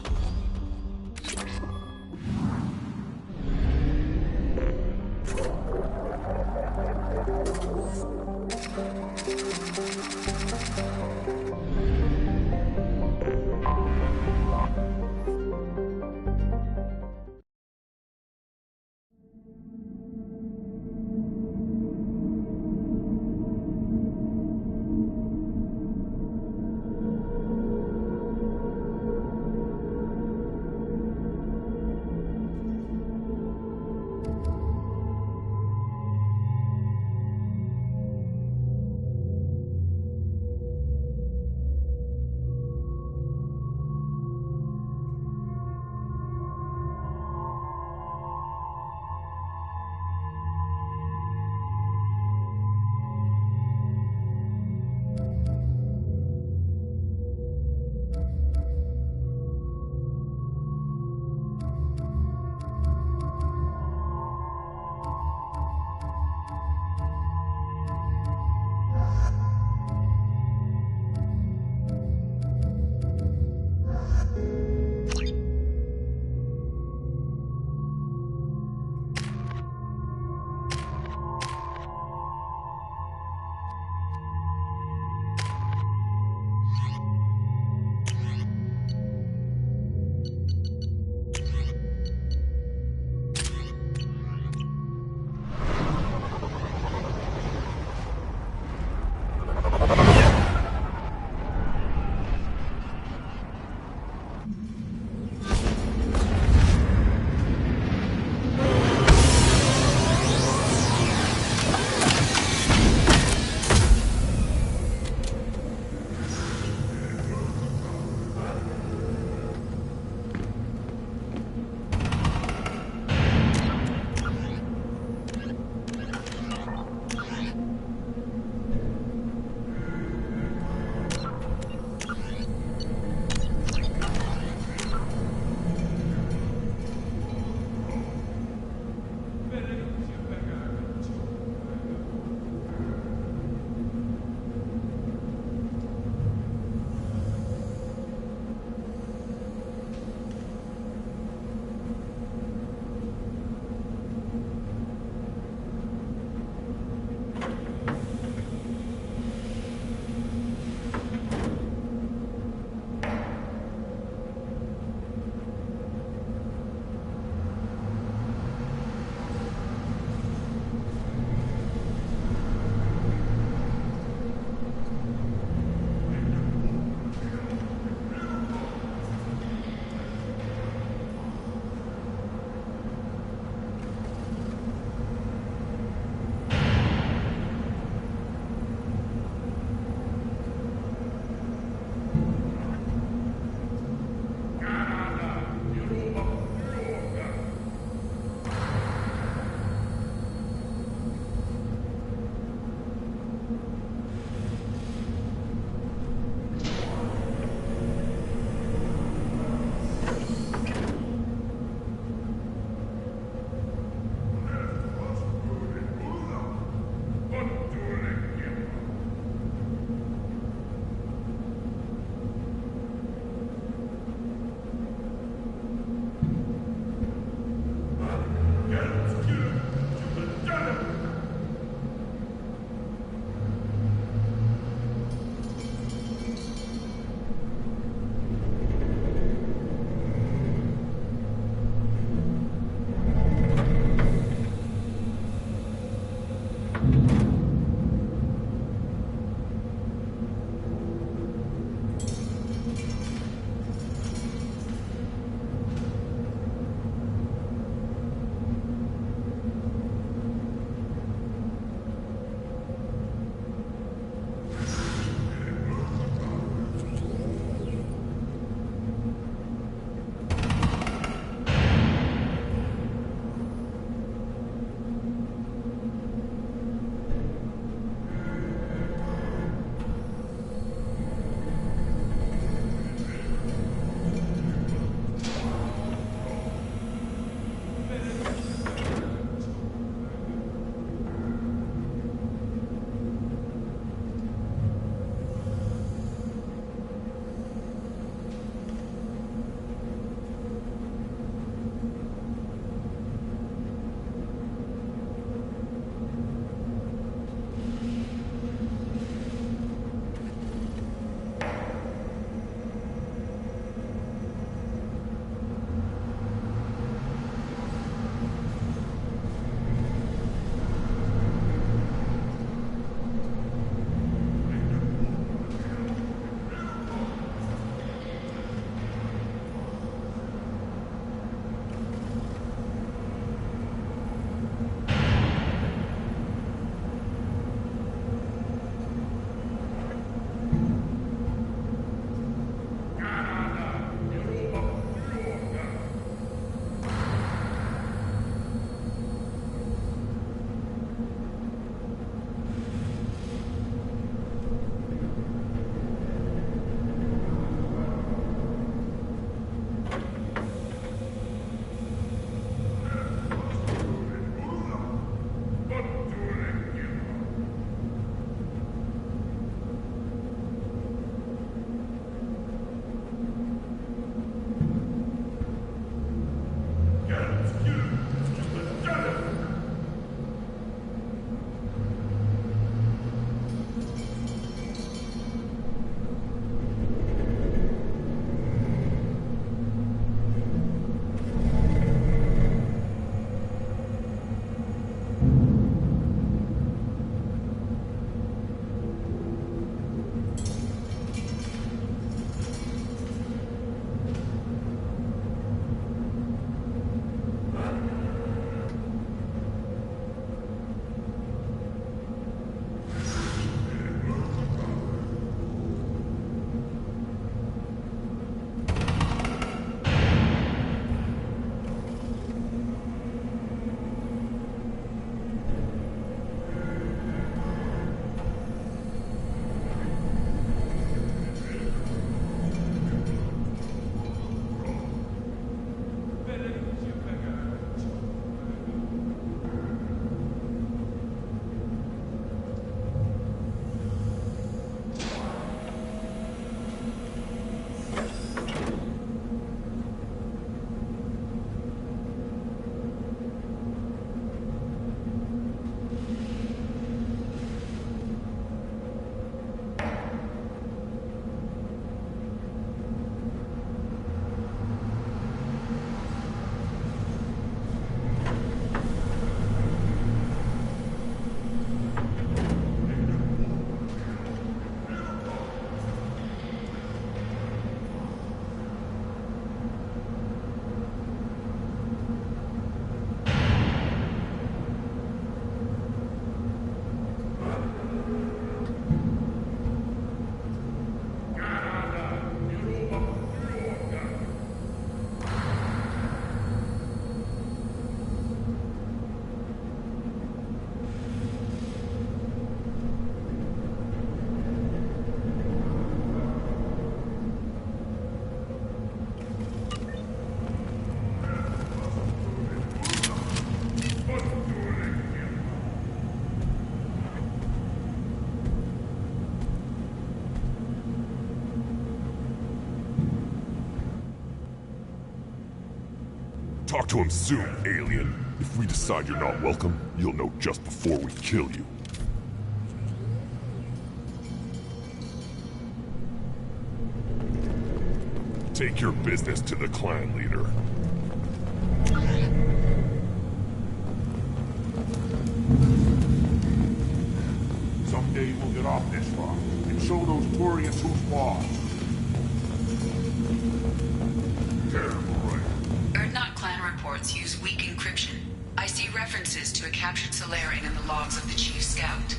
Talk to him soon, alien. If we decide you're not welcome, you'll know just before we kill you. Take your business to the clan leader. Someday we'll get off this rock and show those Turians who's boss. Terrible, right? Urdnot clan reports use weak encryption. I see references to a captured Solarian in the logs of the Chief Scout.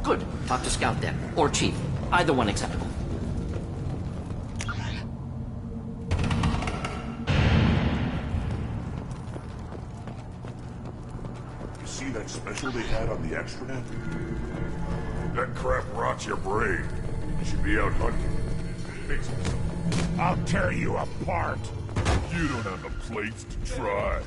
Good. Talk to Scout then. Or Chief. Either one acceptable. You see that special they had on the extranet? That crap rots your brain. You should be out hunting. Fix it. I'll tear you apart. You don't have the plates to try.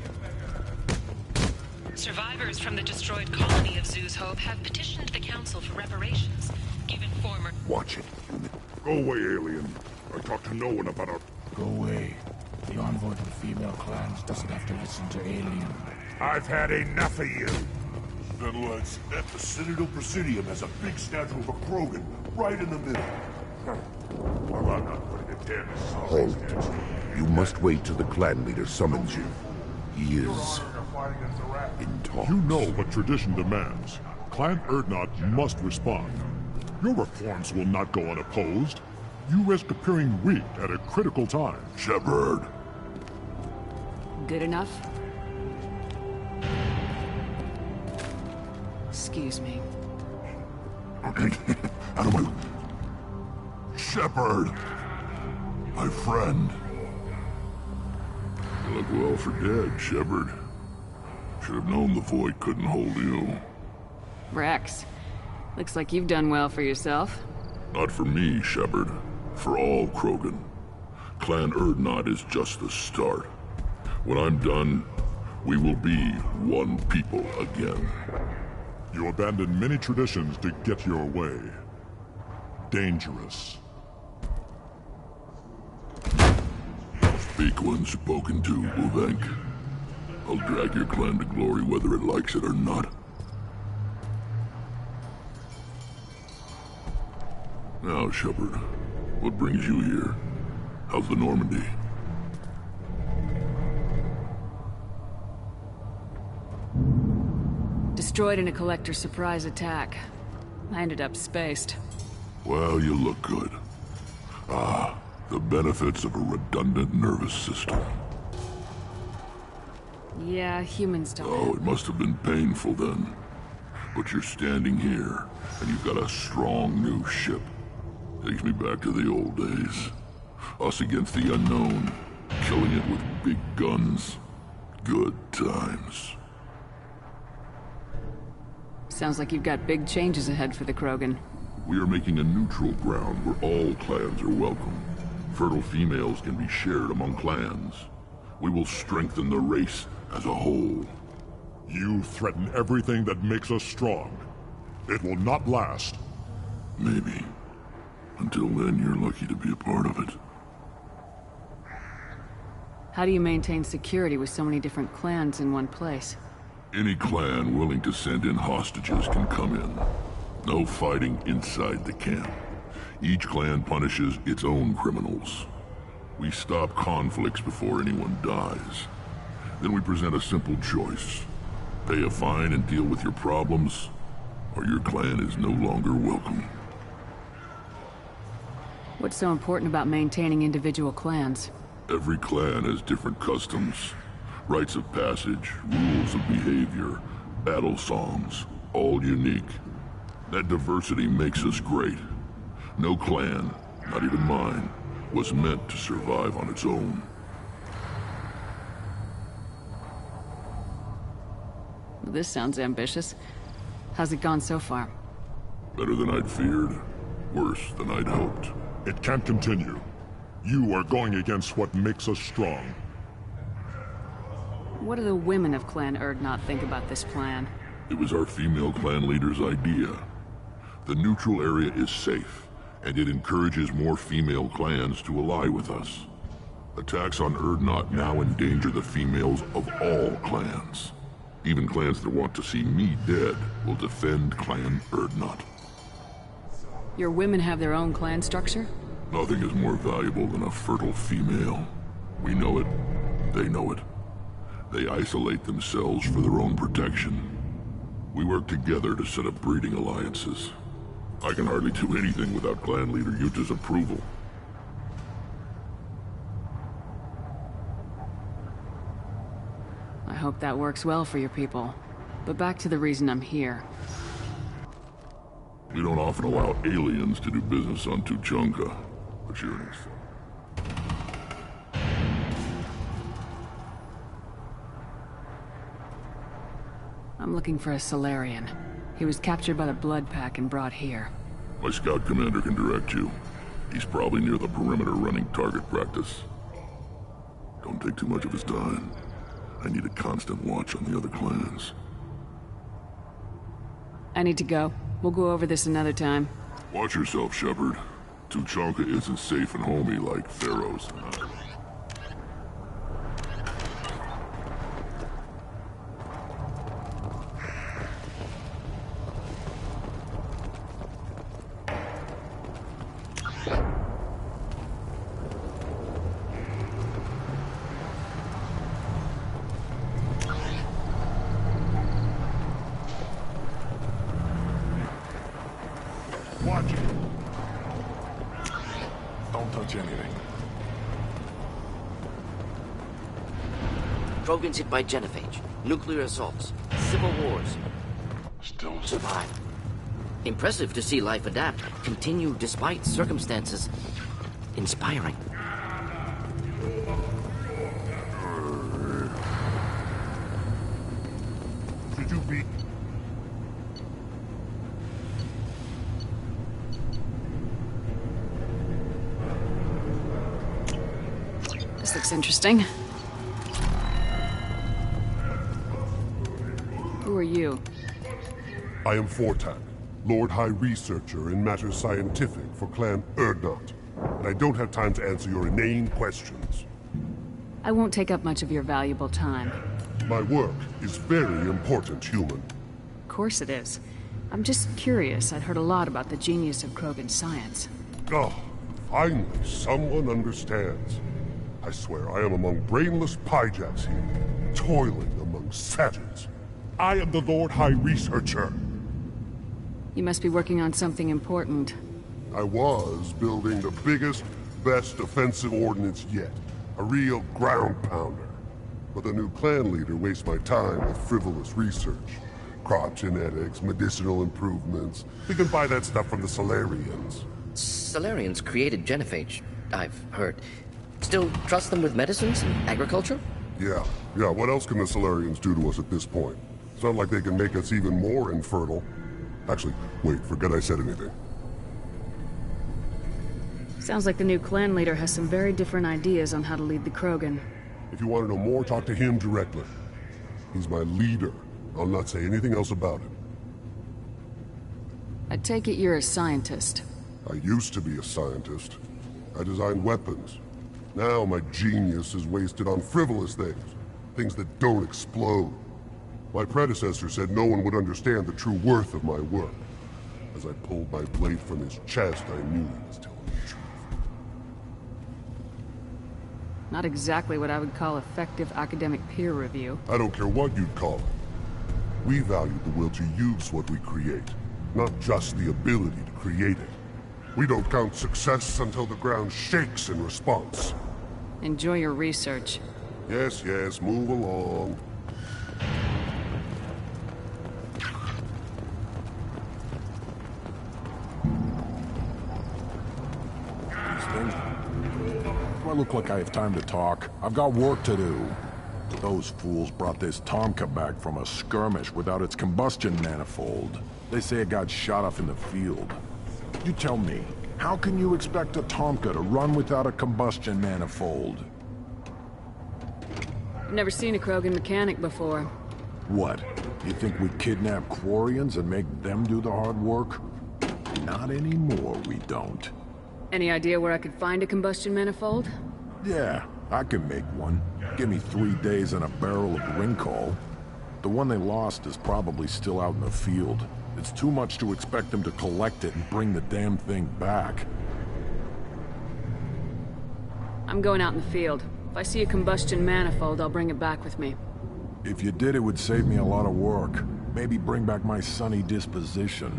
Survivors from the destroyed colony of Zoo's Hope have petitioned the Council for reparations, given former... Watch it. Go away, alien. I talk to no one about our... Go away. The envoy to the female clans doesn't have to listen to alien. I've had enough of you. Then let's... At the Citadel Presidium has a big statue of a Krogan right in the middle. Well, I'm not putting a damn Hold. You must wait till the clan leader summons you. He is... in talks. You know what tradition demands. Clan Urdnot must respond. Your reforms will not go unopposed. You risk appearing weak at a critical time. Shepard. Good enough? Excuse me. Out of my... Shepard! My friend. You look well for dead, Shepard. Should have known the Void couldn't hold you. Rex, looks like you've done well for yourself. Not for me, Shepard. For all Krogan. Clan Urdnot is just the start. When I'm done, we will be one people again. You abandoned many traditions to get your way. Dangerous. Speak when spoken to, Uvenk. I'll drag your clan to glory whether it likes it or not. Now, Shepard, what brings you here? How's the Normandy? Destroyed in a Collector surprise attack. I ended up spaced. Well, you look good. Ah, the benefits of a redundant nervous system. Yeah, humans don't. Oh, it must have been painful then. But you're standing here, and you've got a strong new ship. Takes me back to the old days. Us against the unknown, killing it with big guns. Good times. Sounds like you've got big changes ahead for the Krogan. We are making a neutral ground where all clans are welcome. Fertile females can be shared among clans. We will strengthen the race as a whole. You threaten everything that makes us strong. It will not last. Maybe. Until then, you're lucky to be a part of it. How do you maintain security with so many different clans in one place? Any clan willing to send in hostages can come in. No fighting inside the camp. Each clan punishes its own criminals. We stop conflicts before anyone dies. Then we present a simple choice. Pay a fine and deal with your problems, or your clan is no longer welcome. What's so important about maintaining individual clans? Every clan has different customs, rites of passage, rules of behavior, battle songs, all unique. That diversity makes us great. No clan, not even mine, was meant to survive on its own. Well, this sounds ambitious. How's it gone so far? Better than I'd feared, worse than I'd hoped. It can't continue. You are going against what makes us strong. What do the women of Clan Urdnot think about this plan? It was our female clan leader's idea. The neutral area is safe, and it encourages more female clans to ally with us. Attacks on Urdnot now endanger the females of all clans. Even clans that want to see me dead will defend Clan Urdnot. Your women have their own clan structure? Nothing is more valuable than a fertile female. We know it. They know it. They isolate themselves for their own protection. We work together to set up breeding alliances. I can hardly do anything without clan leader Yuta's approval. I hope that works well for your people. But back to the reason I'm here. We don't often allow aliens to do business on Tuchanka. But you're an I'm looking for a Solarian. He was captured by the Blood Pack and brought here. My scout commander can direct you. He's probably near the perimeter running target practice. Don't take too much of his time. I need a constant watch on the other clans. I need to go. We'll go over this another time. Watch yourself, Shepard. Tuchanka isn't safe and homey like Pharaoh's. Watch it. Don't touch anything. Krogan's hit by genophage, nuclear assaults, civil wars. Still survive. Impressive to see life adapt, continue despite circumstances. Inspiring. Should you be... This looks interesting. Who are you? I am Fortak, Lord High Researcher in matters scientific for Clan Urdnot. And I don't have time to answer your inane questions. I won't take up much of your valuable time. My work is very important, human. Of course it is. I'm just curious. I'd heard a lot about the genius of Krogan science. Oh, finally someone understands. I swear I am among brainless pyjaks here, toiling among savages. I am the Lord High Researcher. You must be working on something important. I was building the biggest, best offensive ordnance yet. A real ground pounder. But the new clan leader wastes my time with frivolous research. Crop genetics, medicinal improvements. We can buy that stuff from the Solarians. Solarians created genophage, I've heard. Still trust them with medicines and agriculture? Yeah. What else can the Solarians do to us at this point? It's not like they can make us even more infertile. Actually, wait, forget I said anything. Sounds like the new clan leader has some very different ideas on how to lead the Krogan. If you want to know more, talk to him directly. He's my leader. I'll not say anything else about it. I take it you're a scientist. I used to be a scientist. I designed weapons. Now my genius is wasted on frivolous things. Things that don't explode. My predecessor said no one would understand the true worth of my work. As I pulled my blade from his chest, I knew he was telling the truth. Not exactly what I would call effective academic peer review. I don't care what you'd call it. We value the will to use what we create, not just the ability to create it. We don't count success until the ground shakes in response. Enjoy your research. Yes, move along. Do I look like I have time to talk? I've got work to do. Those fools brought this Tomka back from a skirmish without its combustion manifold. They say it got shot off in the field. You tell me, how can you expect a Tomka to run without a combustion manifold? I've never seen a Krogan mechanic before. What? You think we kidnap Quarians and make them do the hard work? Not anymore, we don't. Any idea where I could find a combustion manifold? Yeah, I can make one. Give me 3 days and a barrel of Ringcall. The one they lost is probably still out in the field. It's too much to expect them to collect it and bring the damn thing back. I'm going out in the field. If I see a combustion manifold, I'll bring it back with me. If you did, it would save me a lot of work. Maybe bring back my sunny disposition.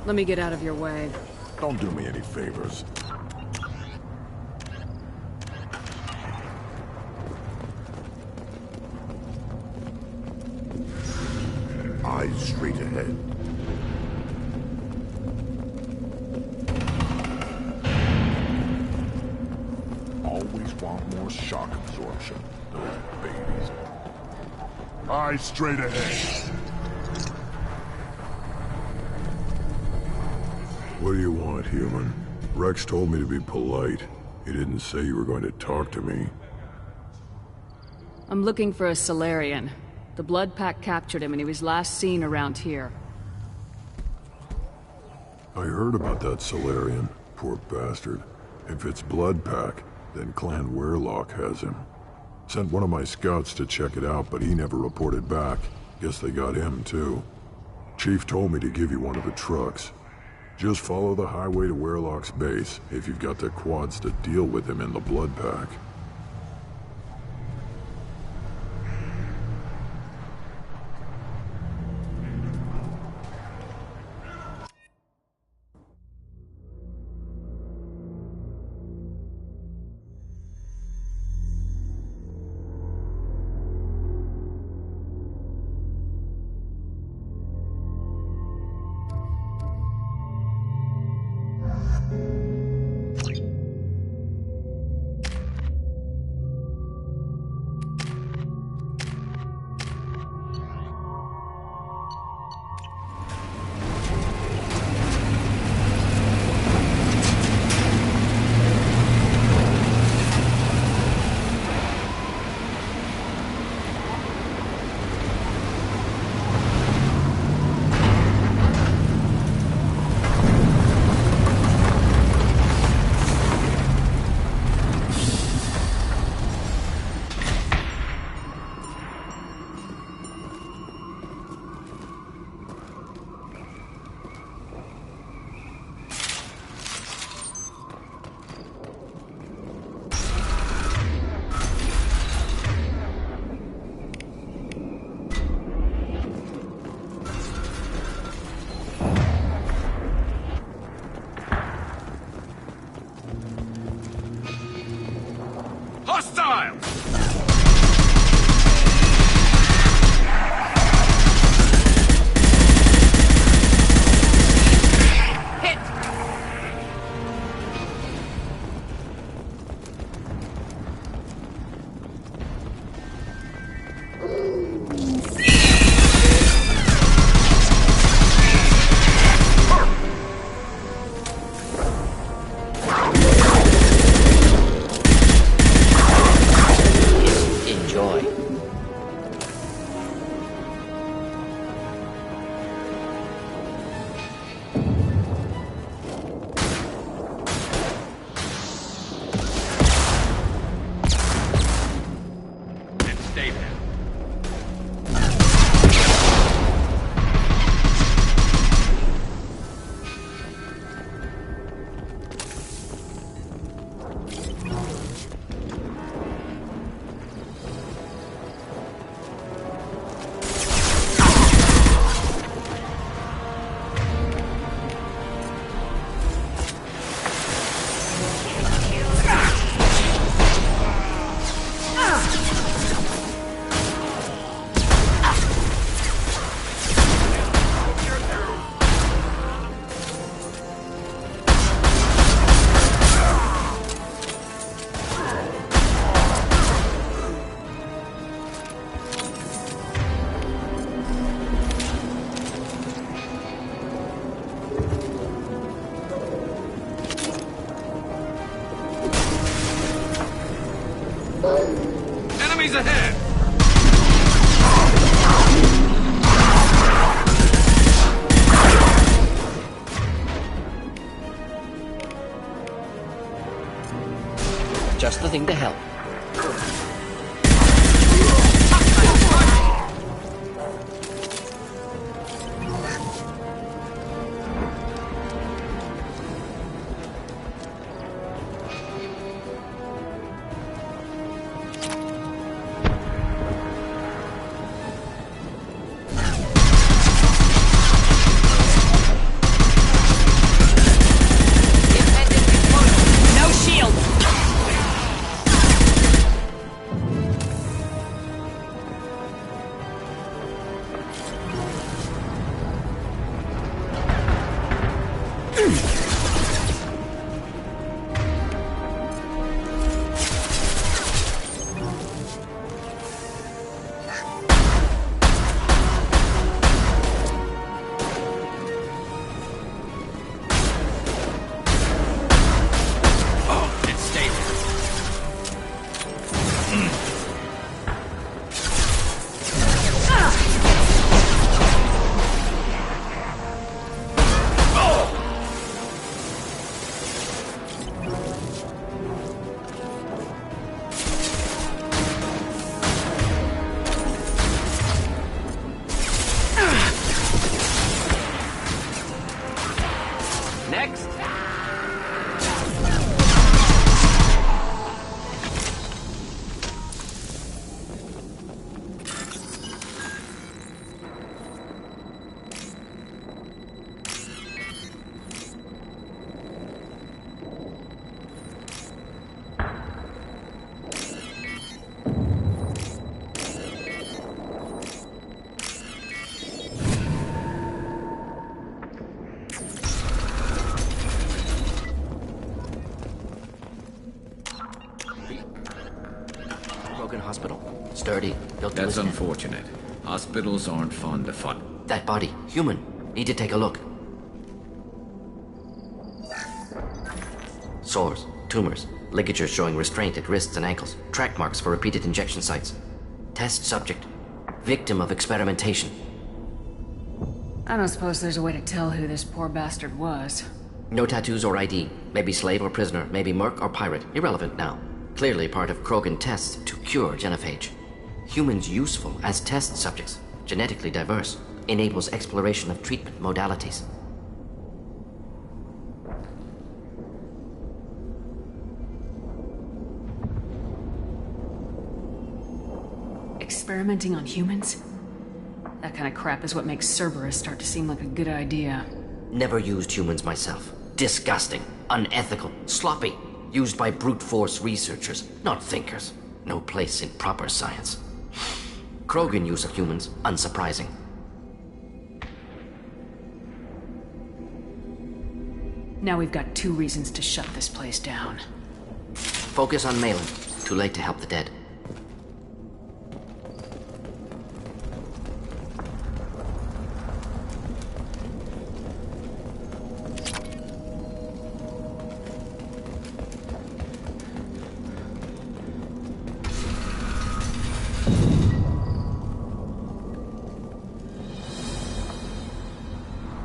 Let me get out of your way. Don't do me any favors. Eyes straight ahead. Always want more shock absorption. Those babies. Eyes straight ahead. What do you want, human? Rex told me to be polite. He didn't say you were going to talk to me. I'm looking for a Salarian. The Blood Pack captured him and he was last seen around here. I heard about that Salarian. Poor bastard. If it's Blood Pack, then Clan Weyrloc has him. Sent one of my scouts to check it out, but he never reported back. Guess they got him, too. Chief told me to give you one of the trucks. Just follow the highway to Weyrloc's base, if you've got the quads to deal with him in the Blood Pack. Hostile! Enemies ahead! Just the thing to help. No shield! Next. Krogan Hospital. Sturdy. Built to That's withstand. unfortunate. Hospitals aren't fun to fight. That body. Human. Need to take a look. Sores. Tumors. Ligatures showing restraint at wrists and ankles. Track marks for repeated injection sites. Test subject. Victim of experimentation. I don't suppose there's a way to tell who this poor bastard was. No tattoos or ID. Maybe slave or prisoner. Maybe merc or pirate. Irrelevant now. Clearly part of Krogan tests to cure genophage. Humans useful as test subjects. Genetically diverse. Enables exploration of treatment modalities. Experimenting on humans? That kind of crap is what makes Cerberus start to seem like a good idea. Never used humans myself. Disgusting. Unethical. Sloppy. Used by brute force researchers, not thinkers. No place in proper science. Krogan use of humans, unsurprising. Now we've got 2 reasons to shut this place down. Focus on Malin. Too late to help the dead.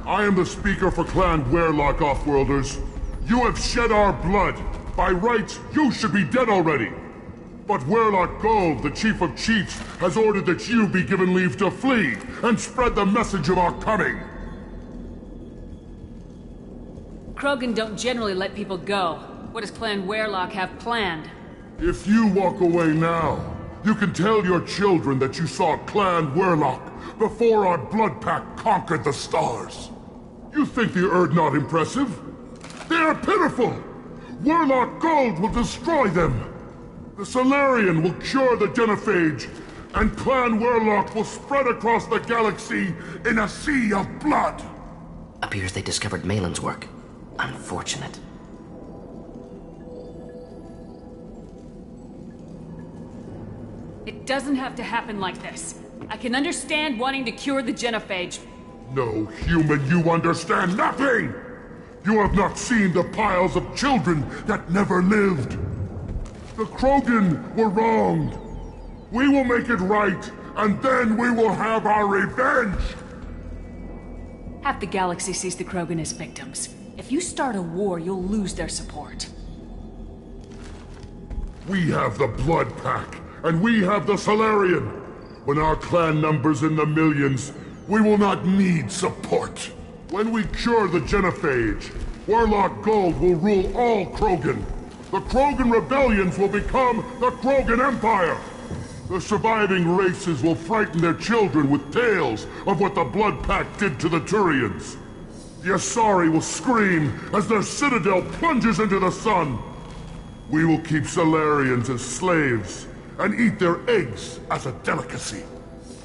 I am the speaker for Clan Werlock, Offworlders. You have shed our blood. By rights, you should be dead already. But Werlock Gold, the Chief of Chiefs, has ordered that you be given leave to flee and spread the message of our coming. Krogan don't generally let people go. What does Clan Werlock have planned? If you walk away now, you can tell your children that you saw Clan Werlock before our blood pact conquered the stars. You think the Erd not impressive? They are pitiful! Werlock Gold will destroy them! The Solarian will cure the genophage, and Clan Werlock will spread across the galaxy in a sea of blood! Appears they discovered Malin's work. Unfortunate. It doesn't have to happen like this. I can understand wanting to cure the genophage. No, human, you understand nothing! You have not seen the piles of children that never lived. The Krogan were wronged. We will make it right, and then we will have our revenge! Half the galaxy sees the Krogan as victims. If you start a war, you'll lose their support. We have the Blood Pack, and we have the Solarian. When our clan numbers in the millions, we will not need support. When we cure the Genophage, Warlock Gold will rule all Krogan. The Krogan rebellions will become the Krogan Empire. The surviving races will frighten their children with tales of what the Blood Pack did to the Turians. The Asari will scream as their citadel plunges into the sun. We will keep Solarians as slaves and eat their eggs as a delicacy.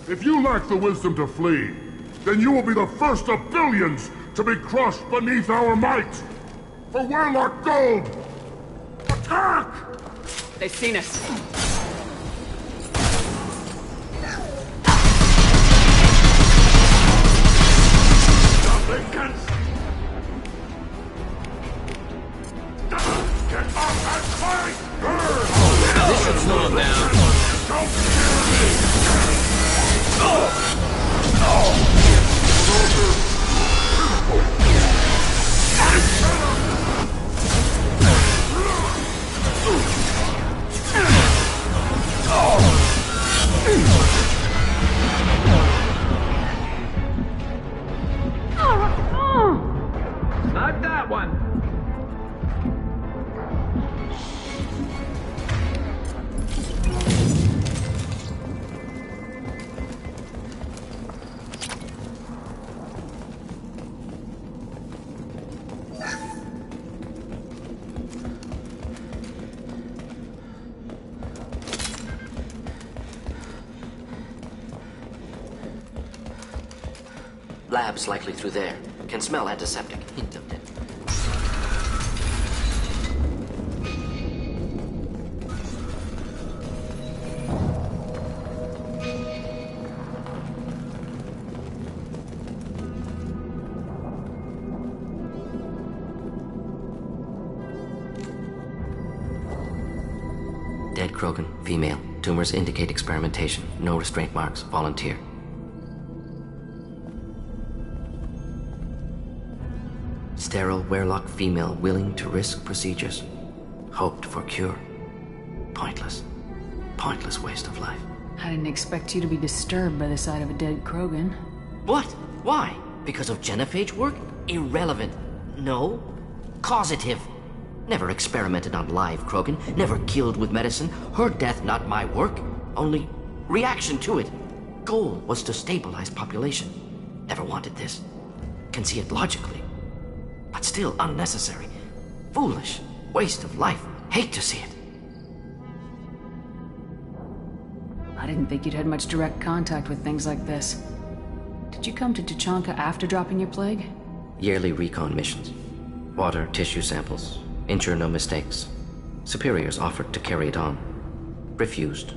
If you lack the wisdom to flee, then you will be the first of billions to be crushed beneath our might. For Warlock Gold, attack! They've seen us. Get up and fight! This should slow him down. Don't scare me! Not that one. Lab's likely through there. Can smell antiseptic. Hint of it. Dead Krogan, female. Tumors indicate experimentation. No restraint marks. Volunteer. Sterile Werlock female willing to risk procedures. Hoped for cure. Pointless. Pointless waste of life. I didn't expect you to be disturbed by the sight of a dead Krogan. What? Why? Because of genophage work? Irrelevant. No. Causative. Never experimented on live Krogan. Never killed with medicine. Her death not my work. Only reaction to it. Goal was to stabilize population. Never wanted this. Can see it logically. But still unnecessary. Foolish. Waste of life. Hate to see it. I didn't think you'd had much direct contact with things like this. Did you come to Tuchanka after dropping your plague? Yearly recon missions. Water, tissue samples. Ensure no mistakes. Superiors offered to carry it on. Refused.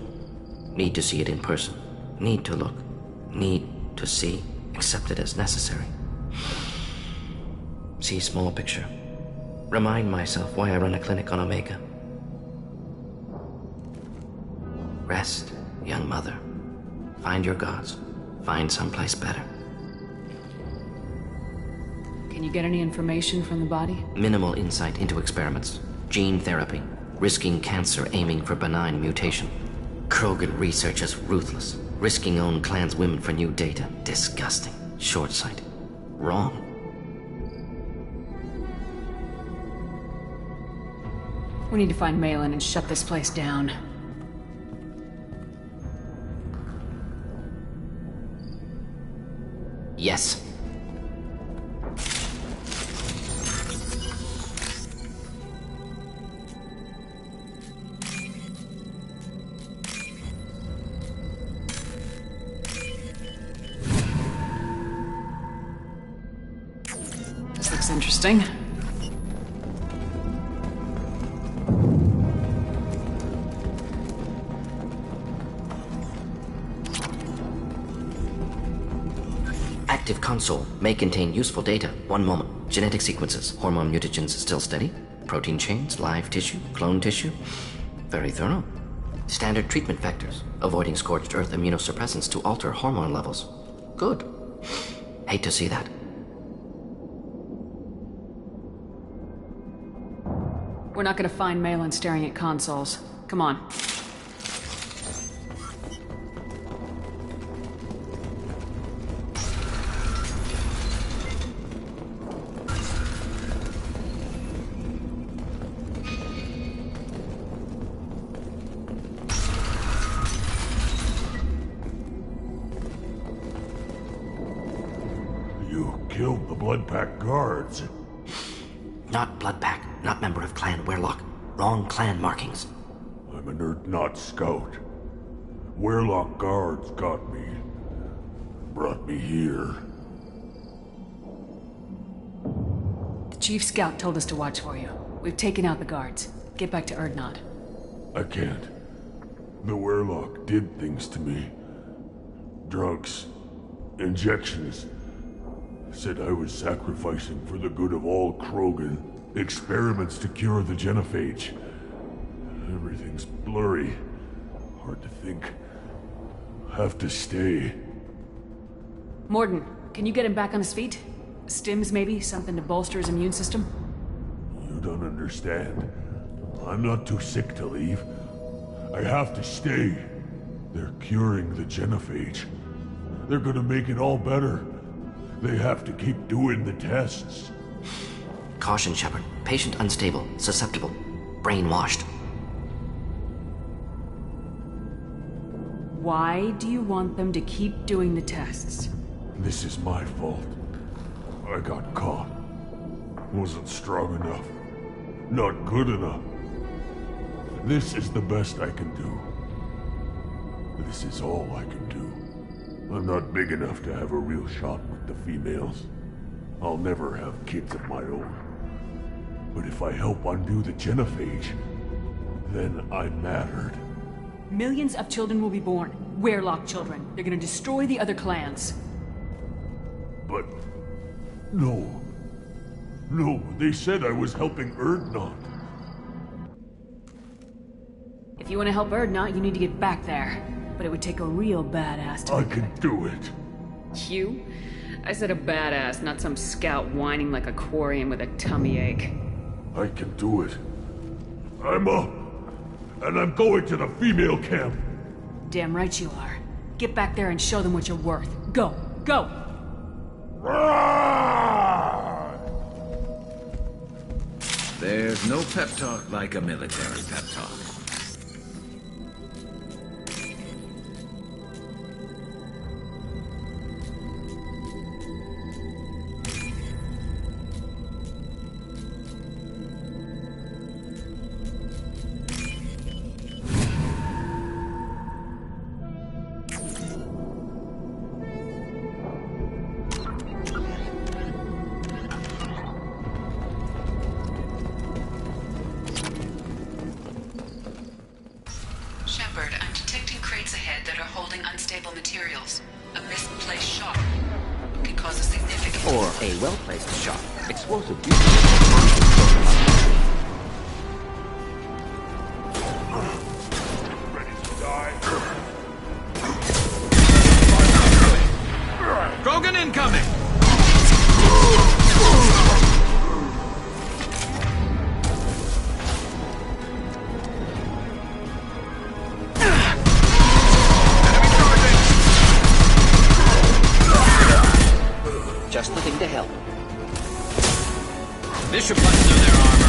Need to see it in person. Need to look. Need to see. Accept it as necessary. See small picture. Remind myself why I run a clinic on Omega. Rest, young mother. Find your gods. Find someplace better. Can you get any information from the body? Minimal insight into experiments. Gene therapy. Risking cancer, aiming for benign mutation. Krogan research is ruthless. Risking own clan's women for new data. Disgusting. Short-sighted. Wrong. We need to find Malin and shut this place down. Yes. This looks interesting. Active console may contain useful data. One moment. Genetic sequences. Hormone mutagens still steady. Protein chains, live tissue, clone tissue. Very thorough. Standard treatment vectors. Avoiding scorched earth immunosuppressants to alter hormone levels. Good. Hate to see that. We're not gonna find Malin staring at consoles. Come on. You killed the Bloodpack guards. Not Bloodpack, not member of Clan Werlock. Wrong clan markings. I'm an Urdnot scout. Werlock guards got me. Brought me here. The Chief Scout told us to watch for you. We've taken out the guards. Get back to Urdnot. I can't. The Werlock did things to me. Drugs. Injections. Said I was sacrificing for the good of all Krogan. Experiments to cure the genophage. Everything's blurry. Hard to think. Have to stay. Mordin, can you get him back on his feet? Stims, maybe? Something to bolster his immune system? You don't understand. I'm not too sick to leave. I have to stay. They're curing the genophage. They're gonna make it all better. They have to keep doing the tests. Caution, Shepard. Patient unstable, susceptible, brainwashed. Why do you want them to keep doing the tests? This is my fault. I got caught. Wasn't strong enough. Not good enough. This is the best I can do. This is all I can do. I'm not big enough to have a real shot with the females. I'll never have kids of my own. But if I help undo the genophage, then I mattered. Millions of children will be born. Werlock children. They're gonna destroy the other clans. But... no. No, they said I was helping Urdnot. If you want to help Urdnot, you need to get back there. But it would take a real badass to... I can do it. You? I said a badass, not some scout whining like a Quarian with a tummy ache. I can do it. I'm up. And I'm going to the female camp. Damn right you are. Get back there and show them what you're worth. Go! Go! There's no pep talk like a military pep talk. Shepard, I'm detecting crates ahead that are holding unstable materials. A misplaced shot can cause a significant... Or a well-placed shot. Explosive. Ready to die? Krogan incoming! Just the thing to help. This should punch through their armor.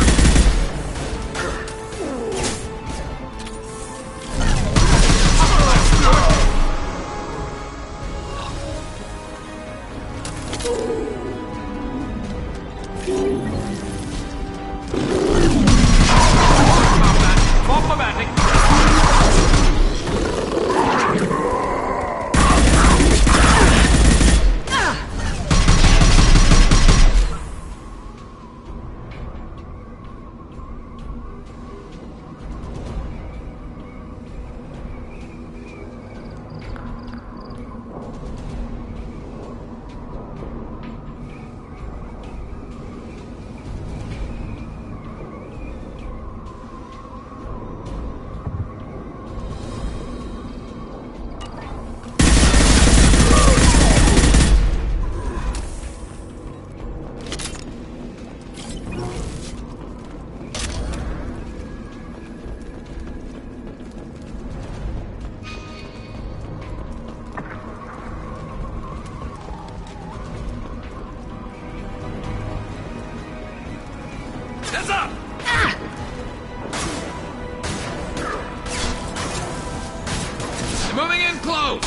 Heads up! They're moving in close!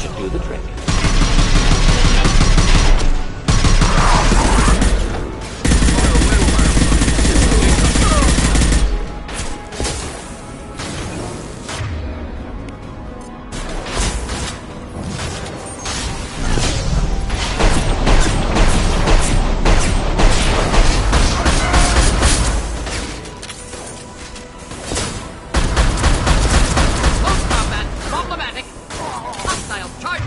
Should do the trick. Close combat, problematic. Hostile charge.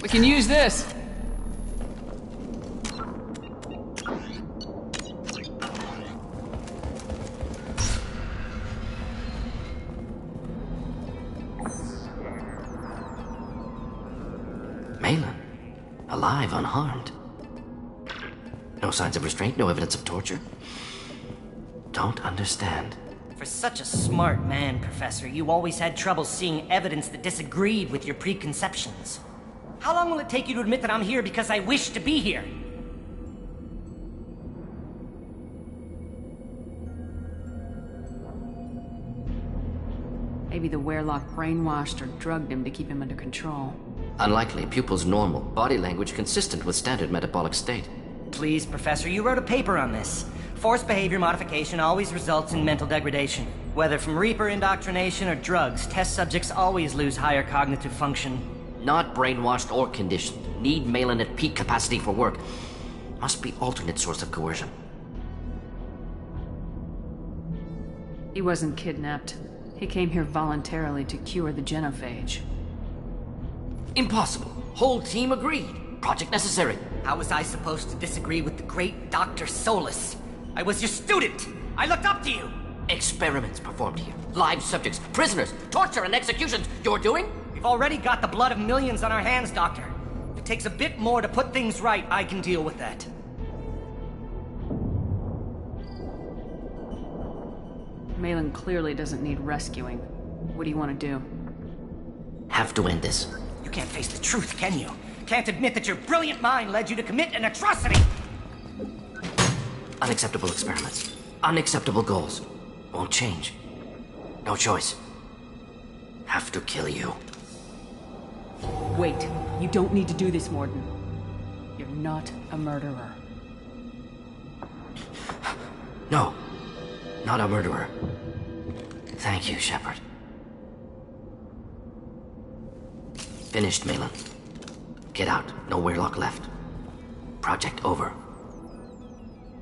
We can use this. Malin, alive, unharmed. No signs of restraint, no evidence of torture. Don't understand. For such a smart man, Professor, you always had trouble seeing evidence that disagreed with your preconceptions. How long will it take you to admit that I'm here because I wish to be here? Maybe the Werelock brainwashed or drugged him to keep him under control. Unlikely. Pupil's normal. Body language consistent with standard metabolic state. Please, Professor, you wrote a paper on this. Forced behavior modification always results in mental degradation. Whether from Reaper indoctrination or drugs, test subjects always lose higher cognitive function. Not brainwashed or conditioned. Need Malin at peak capacity for work. Must be alternate source of coercion. He wasn't kidnapped. He came here voluntarily to cure the genophage. Impossible. Whole team agreed. Project necessary. How was I supposed to disagree with the great Dr. Solus? I was your student! I looked up to you! Experiments performed here. Live subjects, prisoners, torture and executions. You're doing? We've already got the blood of millions on our hands, Doctor. If it takes a bit more to put things right, I can deal with that. Malin clearly doesn't need rescuing. What do you want to do? Have to end this. You can't face the truth, can you? Can't admit that your brilliant mind led you to commit an atrocity! Unacceptable experiments. Unacceptable goals. Won't change. No choice. Have to kill you. Wait. You don't need to do this, Mordin. You're not a murderer. No. Not a murderer. Thank you, Shepard. Finished, Malin. Get out. No Weirlock left. Project over.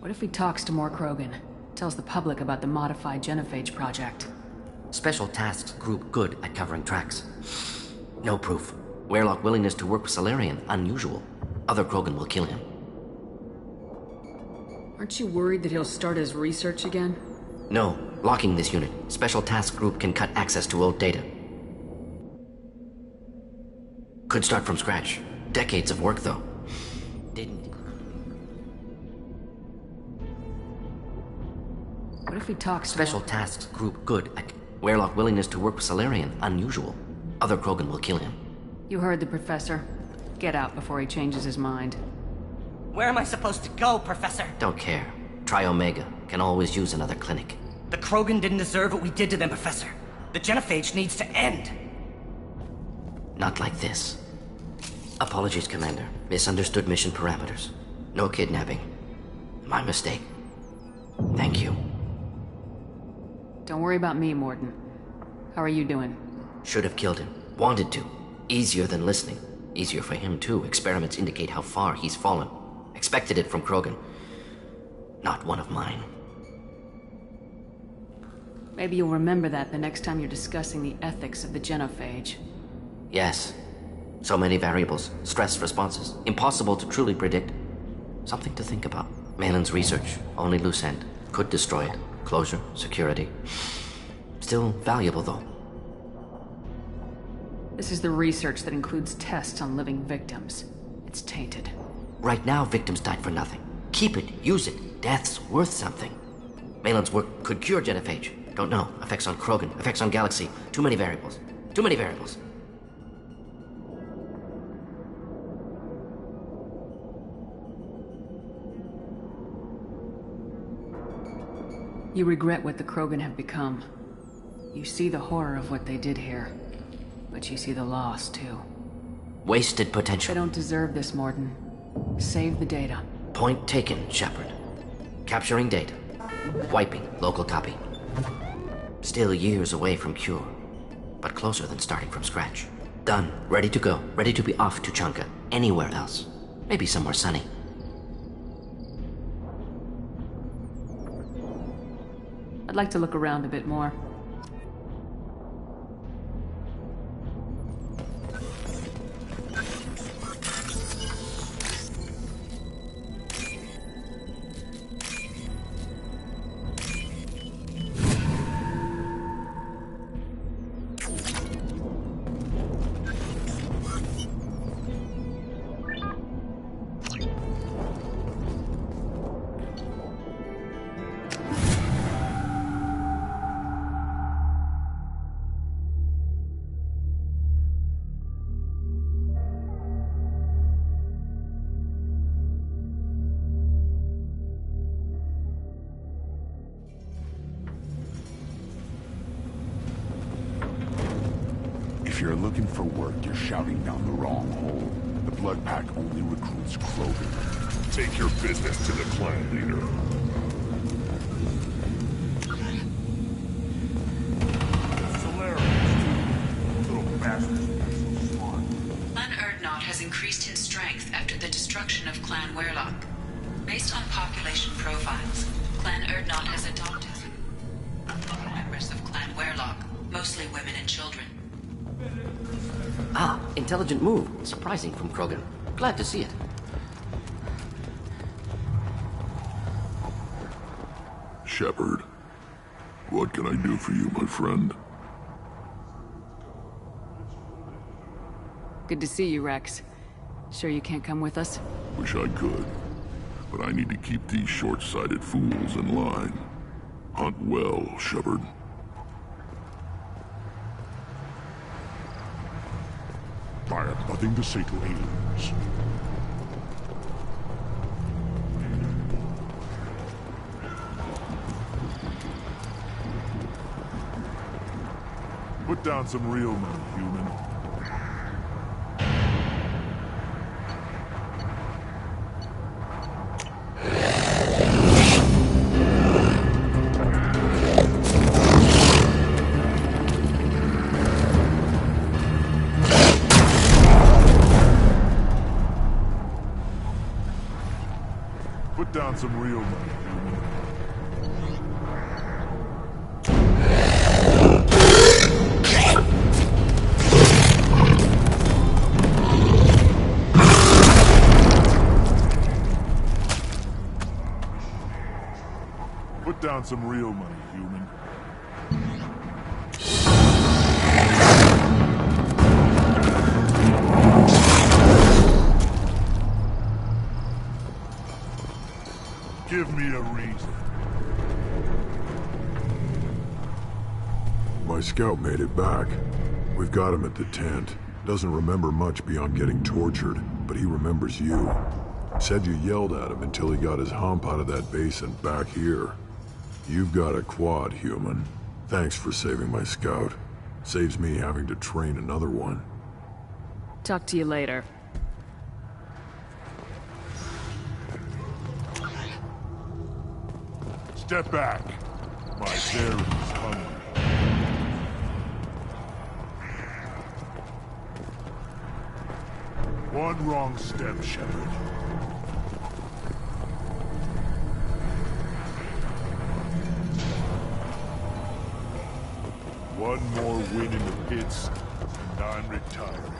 What if he talks to more Krogan? Tells the public about the modified Genophage project? Special Tasks Group good at covering tracks. No proof. Weirlock willingness to work with Salarian, unusual. Other Krogan will kill him. Aren't you worried that he'll start his research again? No. Locking this unit. Special Task Group can cut access to old data. Could start from scratch. Decades of work, though. Didn't. What if he talks Special Tasks Group good at... Weirlock willingness to work with Salarian, unusual. Other Krogan will kill him. You heard the Professor. Get out before he changes his mind. Where am I supposed to go, Professor? Don't care. Try Omega. Can always use another clinic. The Krogan didn't deserve what we did to them, Professor. The Genophage needs to end. Not like this. Apologies, Commander. Misunderstood mission parameters. No kidnapping. My mistake. Thank you. Don't worry about me, Mordin. How are you doing? Should have killed him. Wanted to. Easier than listening. Easier for him, too. Experiments indicate how far he's fallen. Expected it from Krogan. Not one of mine. Maybe you'll remember that the next time you're discussing the ethics of the Genophage. Yes. So many variables. Stress responses. Impossible to truly predict. Something to think about. Malin's research. Only loose end. Could destroy it. Closure. Security. Still valuable, though. This is the research that includes tests on living victims. It's tainted. Right now, victims died for nothing. Keep it. Use it. Death's worth something. Malin's work could cure Genophage. Don't know. Effects on Krogan. Effects on Galaxy. Too many variables. Too many variables. You regret what the Krogan have become. You see the horror of what they did here. But you see the loss, too. Wasted potential. They don't deserve this, Mordin. Save the data. Point taken, Shepard. Capturing data. Wiping local copy. Still years away from cure. But closer than starting from scratch. Done. Ready to go. Ready to be off to Tuchanka. Anywhere else. Maybe somewhere sunny. I'd like to look around a bit more. If you're looking for work, you're shouting down the wrong hole. The Blood Pack only recruits Krogan. Take your business to the clan leader. Clan Urdnot has increased in strength after the destruction of Clan Weirlock. Based on population profiles, Clan Urdnot has adopted members of Clan Weirlock, mostly women and children. Ah, intelligent move. Surprising from Krogan. Glad to see it. Shepard, what can I do for you, my friend? Good to see you, Rex. Sure you can't come with us? Wish I could, but I need to keep these short-sighted fools in line. Hunt well, Shepard. I have nothing to say to aliens. Put down some real men, human. Put down some real money, human. Put down some real money, human. Give me a reason. My scout made it back. We've got him at the tent. Doesn't remember much beyond getting tortured, but he remembers you. Said you yelled at him until he got his hump out of that basin back here. You've got a quad, human. Thanks for saving my scout. Saves me having to train another one. Talk to you later. Step back. My Baron is hungry. One wrong step, Shepard. One more win in the pits, and I'm retiring.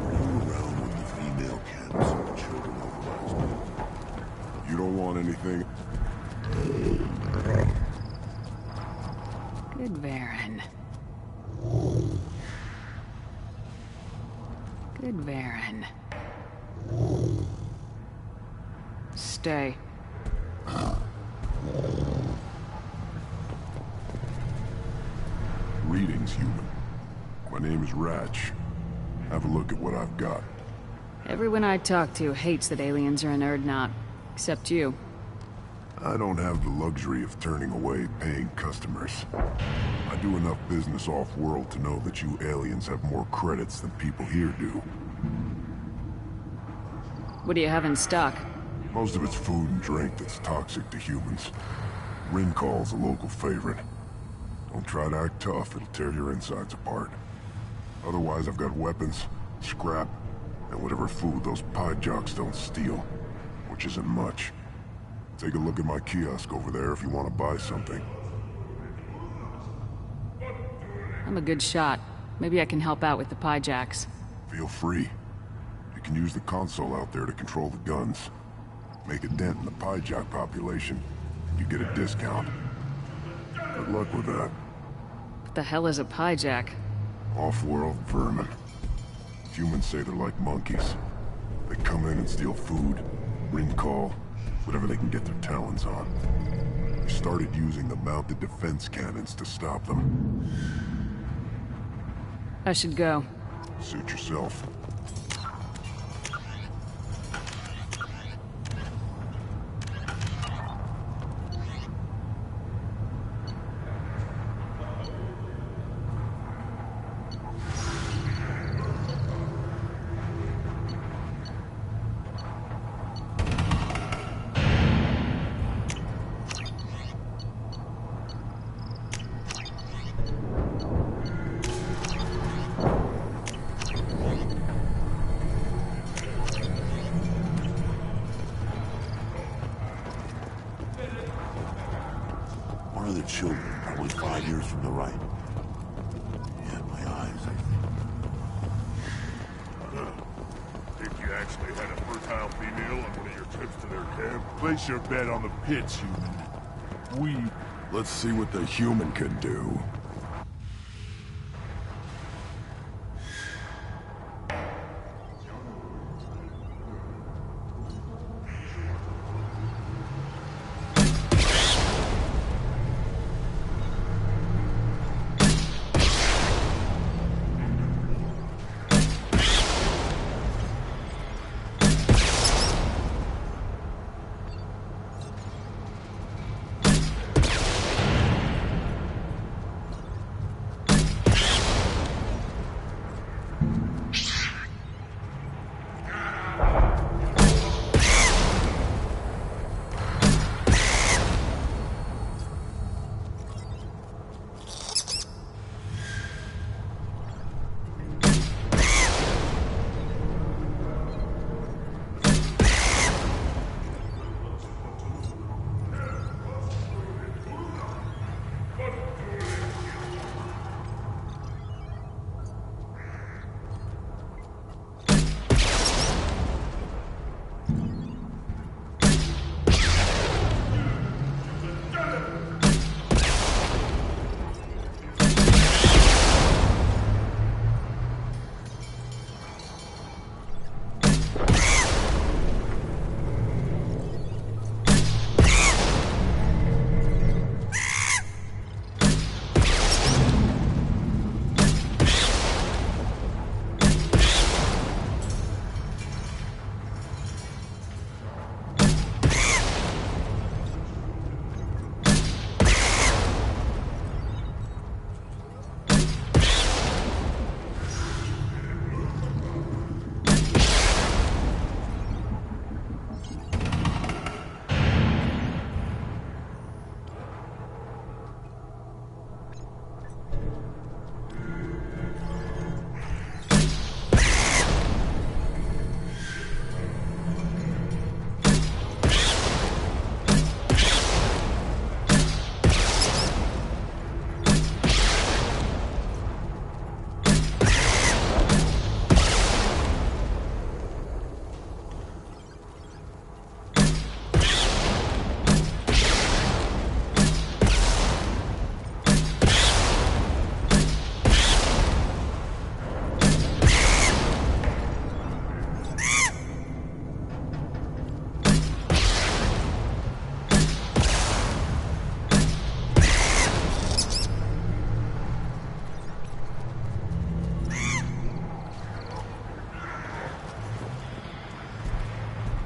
Were you around when the female camps and the children organized it? You don't want anything? Good Varen. Good Varen. Stay. Greetings, human. My name is Ratch. Have a look at what I've got. Everyone I talk to hates that aliens are an Urdnot. Except you. I don't have the luxury of turning away paying customers. I do enough business off-world to know that you aliens have more credits than people here do. What do you have in stock? Most of it's food and drink that's toxic to humans. Rincall's a local favorite. Don't try to act tough, it'll tear your insides apart. Otherwise, I've got weapons, scrap, and whatever food those pie jocks don't steal. Which isn't much. Take a look at my kiosk over there if you want to buy something. I'm a good shot. Maybe I can help out with the pie jacks. Feel free. You can use the console out there to control the guns. Make a dent in the pie jock population. You get a discount. Good luck with that. What the hell is a pie jack? Off-world vermin. Humans say they're like monkeys. They come in and steal food, Rincall, whatever they can get their talons on. We started using the mounted defense cannons to stop them. I should go. Suit yourself. One of the children, probably 5 years from the right. Yeah, my eyes. Think you actually had a fertile female on one of your trips to their camp? Place your bet on the pits, human. Let's see what the human can do.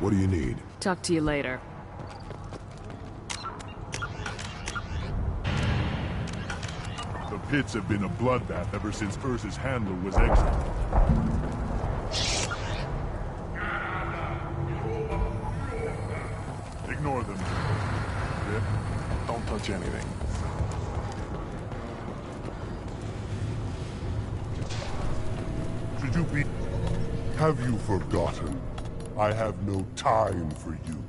What do you need? Talk to you later. The pits have been a bloodbath ever since Ursa's handler was exiled. Ignore them. Don't touch anything. Should you be... Have you forgotten? I have no time for you.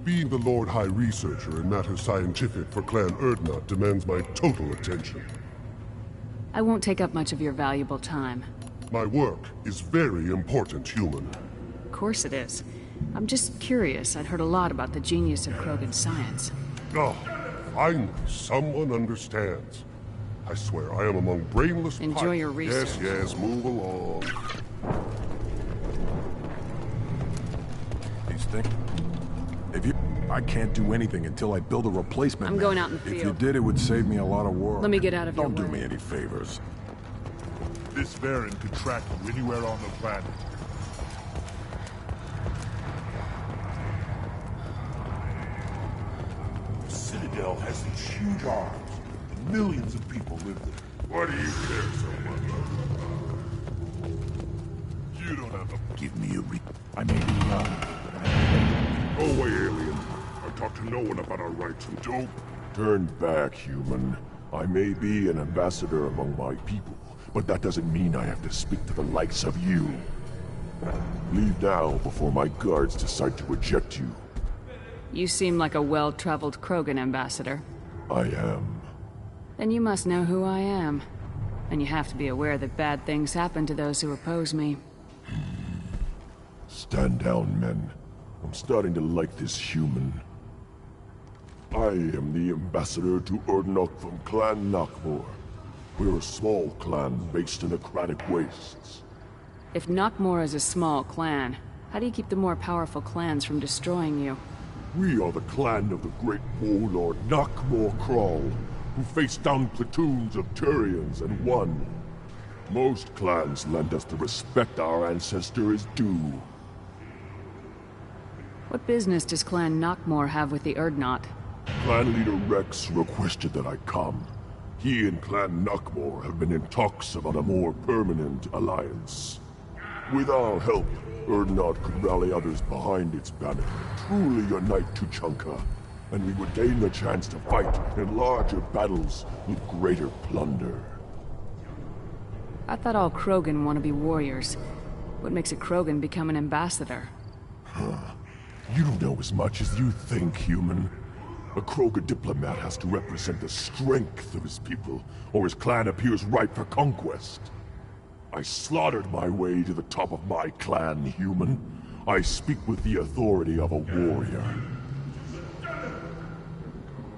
Being the Lord High Researcher in matters scientific for Clan Urdnot demands my total attention. I won't take up much of your valuable time. My work is very important, human. Of course it is. I'm just curious. I'd heard a lot about the genius of Krogan science. Oh, finally, someone understands. I swear, I am among brainless... Enjoy your research. Yes, move along. These things... If you... I can't do anything until I build a replacement. I'm going out in the If you field. did, it would save me a lot of work. Let me get out of your Don't do way. me any favors. This Varren could track you anywhere on the planet. The Citadel has these huge arms. Millions of people live there. Why do you care so much? You don't have to... Give me a I may be young. Go away, alien. I talk to no one about our rights and don't... Turn back, human. I may be an ambassador among my people, but that doesn't mean I have to speak to the likes of you. Leave now before my guards decide to eject you. You seem like a well-traveled Krogan ambassador. I am. Then you must know who I am. And you have to be aware that bad things happen to those who oppose me. Stand down, men. I'm starting to like this human. I am the ambassador to Urdnot from Clan Nakmor. We're a small clan based in the Kratic Wastes. If Nakmor is a small clan, how do you keep the more powerful clans from destroying you? We are the clan of the great warlord Nakmor Krall, who faced down platoons of Turians and won. Most clans lend us the respect our ancestor is due. What business does Clan Nakmor have with the Urdnot? Clan leader Rex requested that I come. He and Clan Nakmor have been in talks about a more permanent alliance. With our help, Urdnot could rally others behind its banner, truly unite Tuchanka, and we would gain the chance to fight in larger battles with greater plunder. I thought all Krogan want to be warriors. What makes a Krogan become an ambassador? You don't know as much as you think, human. A Krogan diplomat has to represent the strength of his people, or his clan appears ripe for conquest. I slaughtered my way to the top of my clan, human. I speak with the authority of a warrior.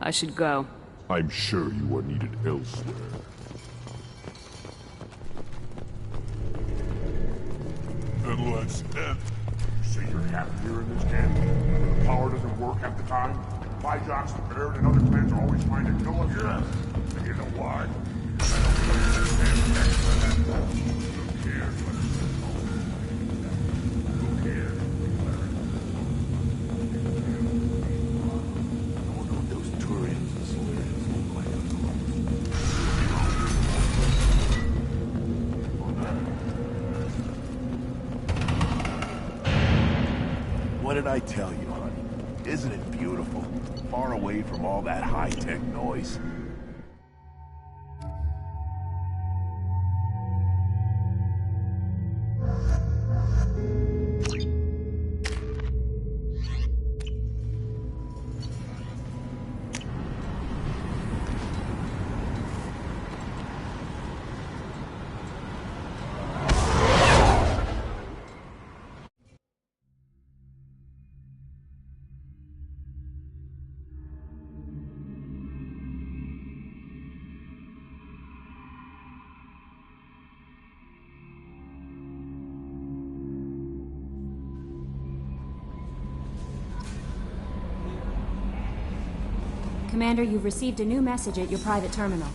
I should go. I'm sure you are needed elsewhere. Then let's end. So you're happy here in this camp? The power doesn't work half the time? Pyjaks, the Baron, and other clans are always trying to kill us? Yes. And you know why? Who cares? Who cares? I wonder what those Turians and Solarians look like. What did I tell you, honey? Isn't it beautiful? Far away from all that high-tech noise. Commander, you've received a new message at your private terminal.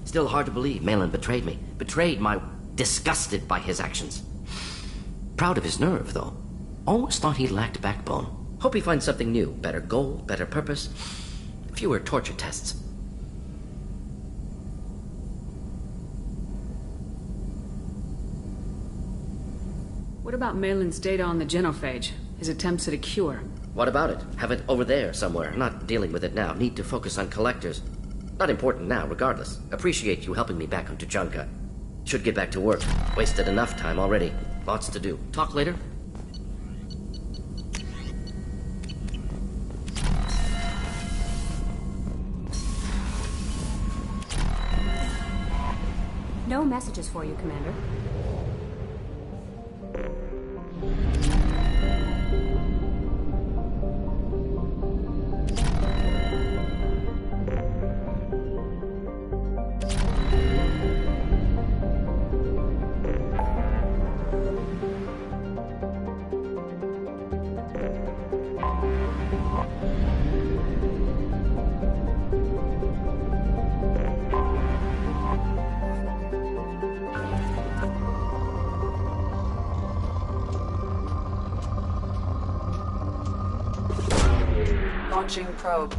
Still hard to believe Malin betrayed me. Betrayed my... disgusted by his actions. Proud of his nerve, though. Always thought he lacked backbone. Hope he finds something new. Better goal, better purpose. Fewer torture tests. What about Malin's data on the genophage? His attempts at a cure? What about it? Have it over there somewhere. Not dealing with it now. Need to focus on collectors. Not important now, regardless. Appreciate you helping me back on Tuchanka. Should get back to work. Wasted enough time already. Lots to do. Talk later? No messages for you, Commander. Launching probe.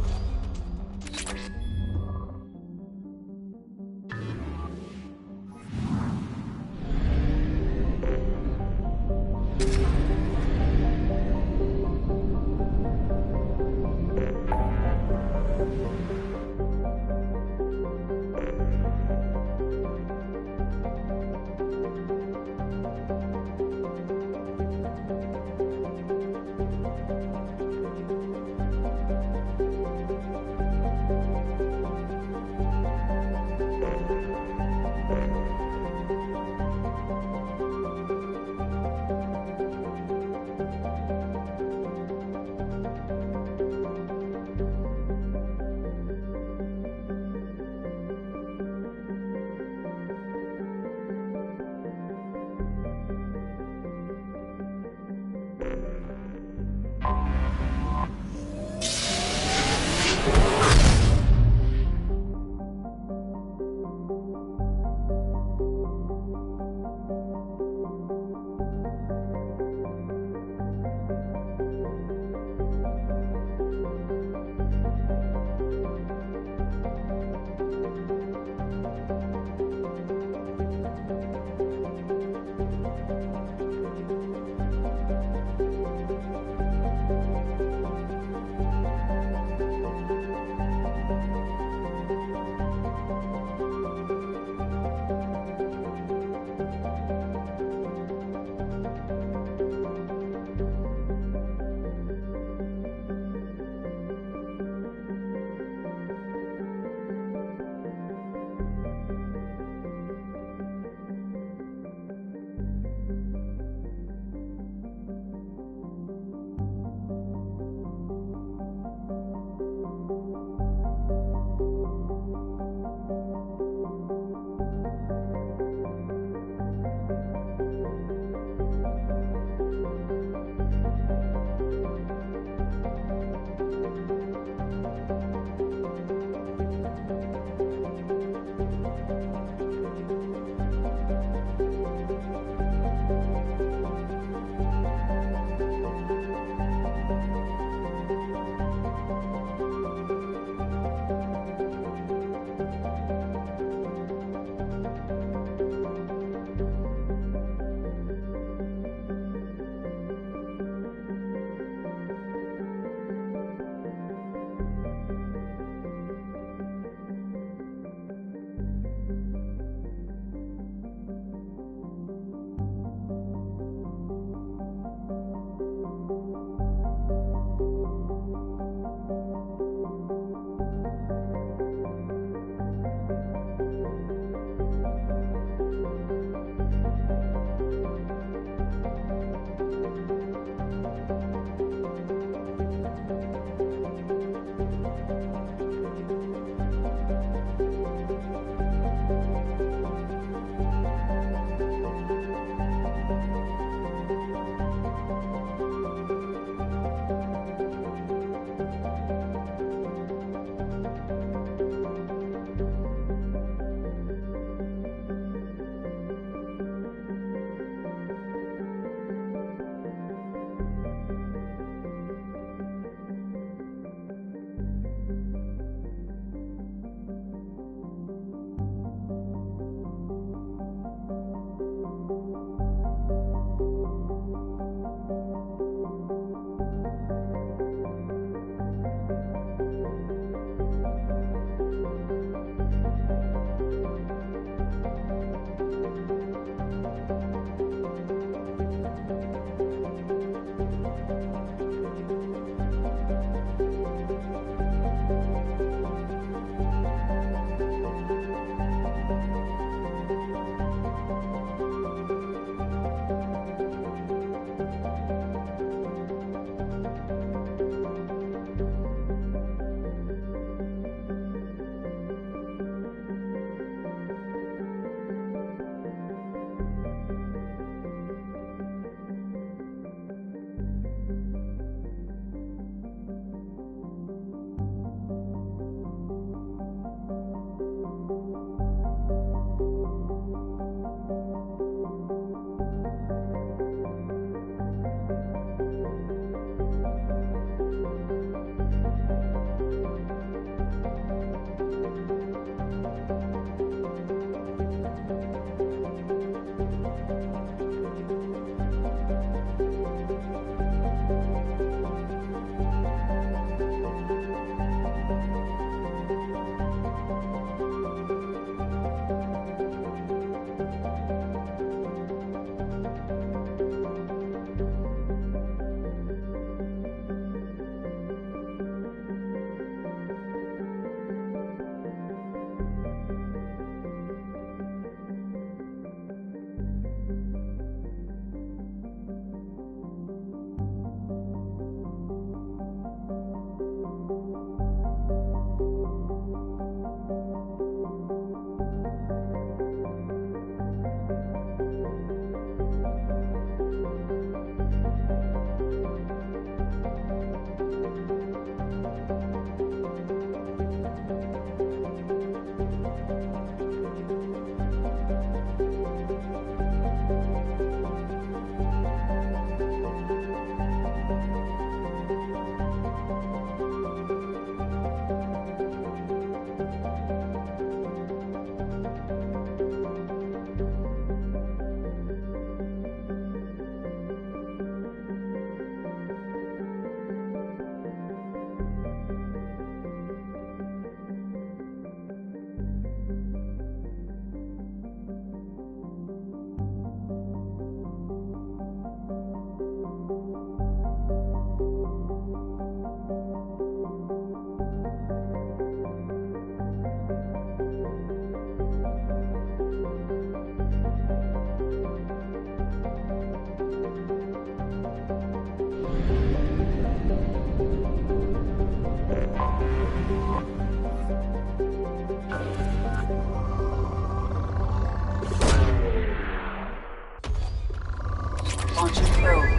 Launching probe.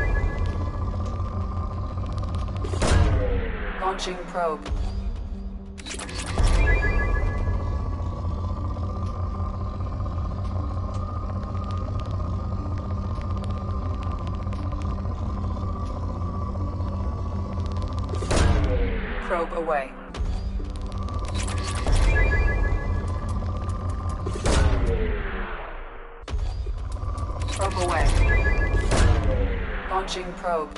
Launching probe. Probe away. Probe away. Launching probe.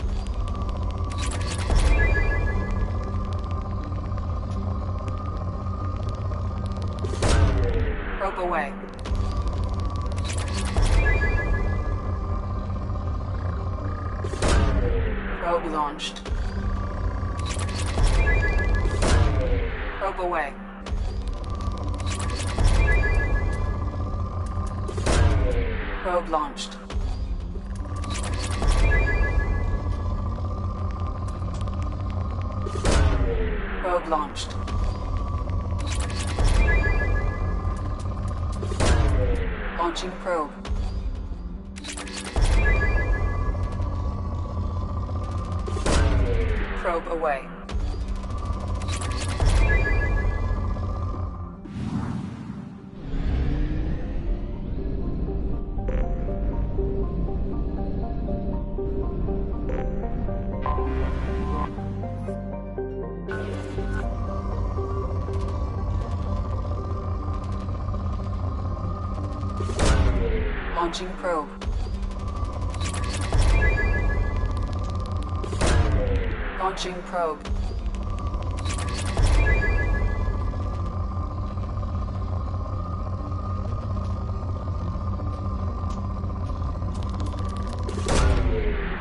Probe away. Probe launched. Probe away. Probe launched. Probe launched. Launching probe. Probe away. Launching probe. Launching probe.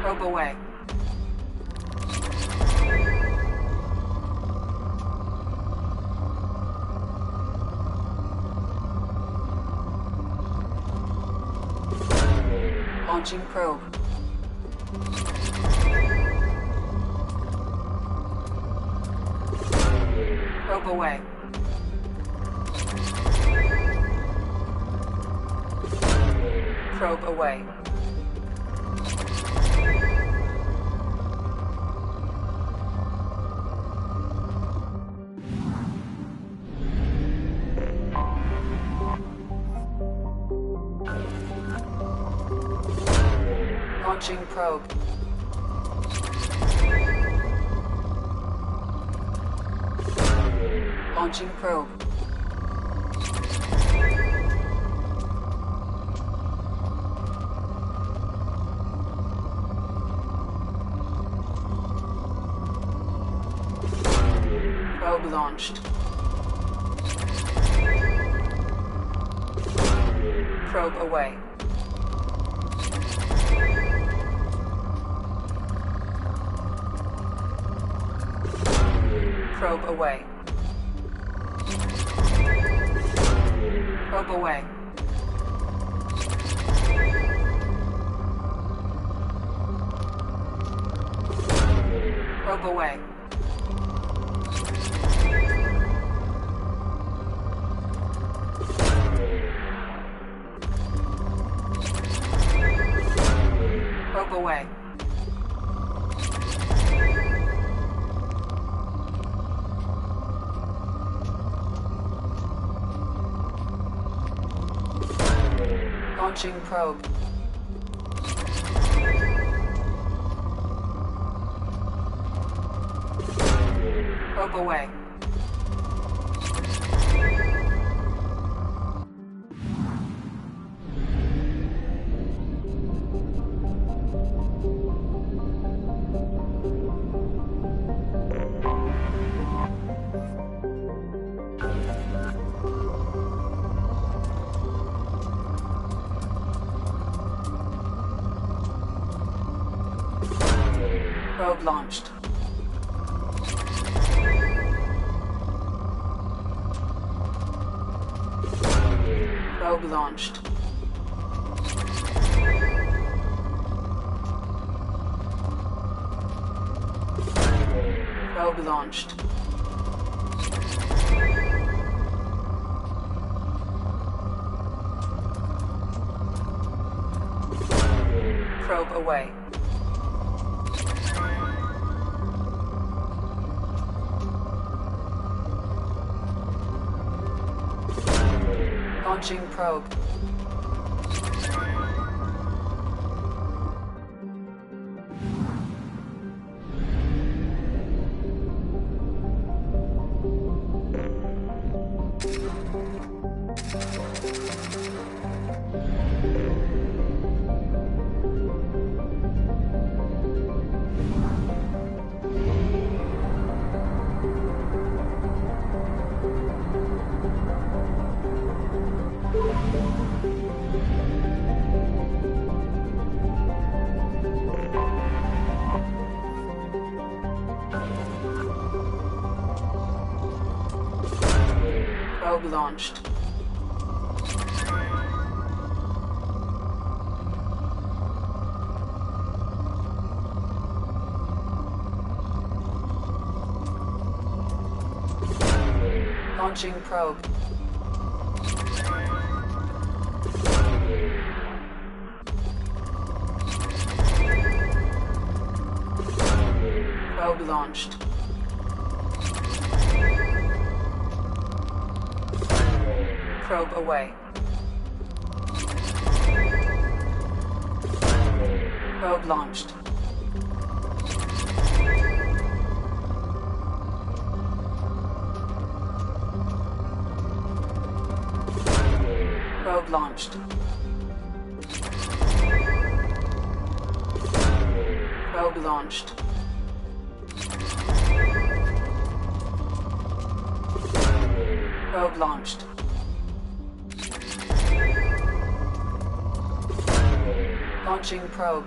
Probe away. Launching probe. Probe away. Probe away. Launching probe. Launching probe. Probe launched. Probe away. Probe away. Probe away. Probe away. Probe away. Launching probe. Probe away. Probe launched. Probe launched. Probe launched. Probe away. Launching probe. Probe launched. Launching probe. Probe launched. Probe away. Probe launched. Probe launched. Probe launched. Probe launched. Launching probe.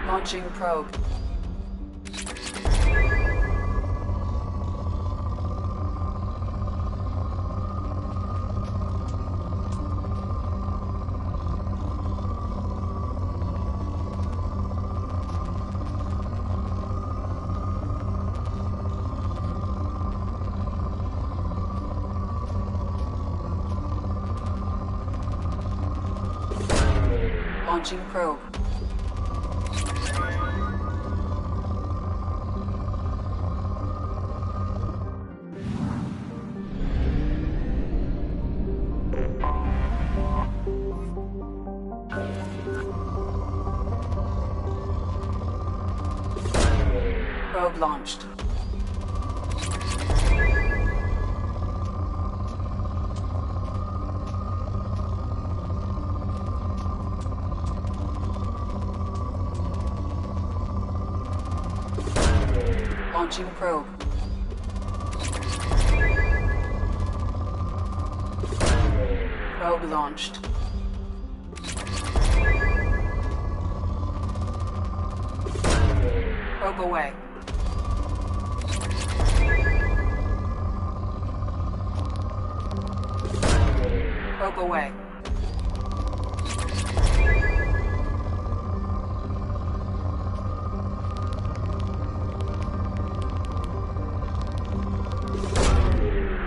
Launching probe. Launching probe. Probe launched. Launching probe. Probe launched. Probe away. Probe away.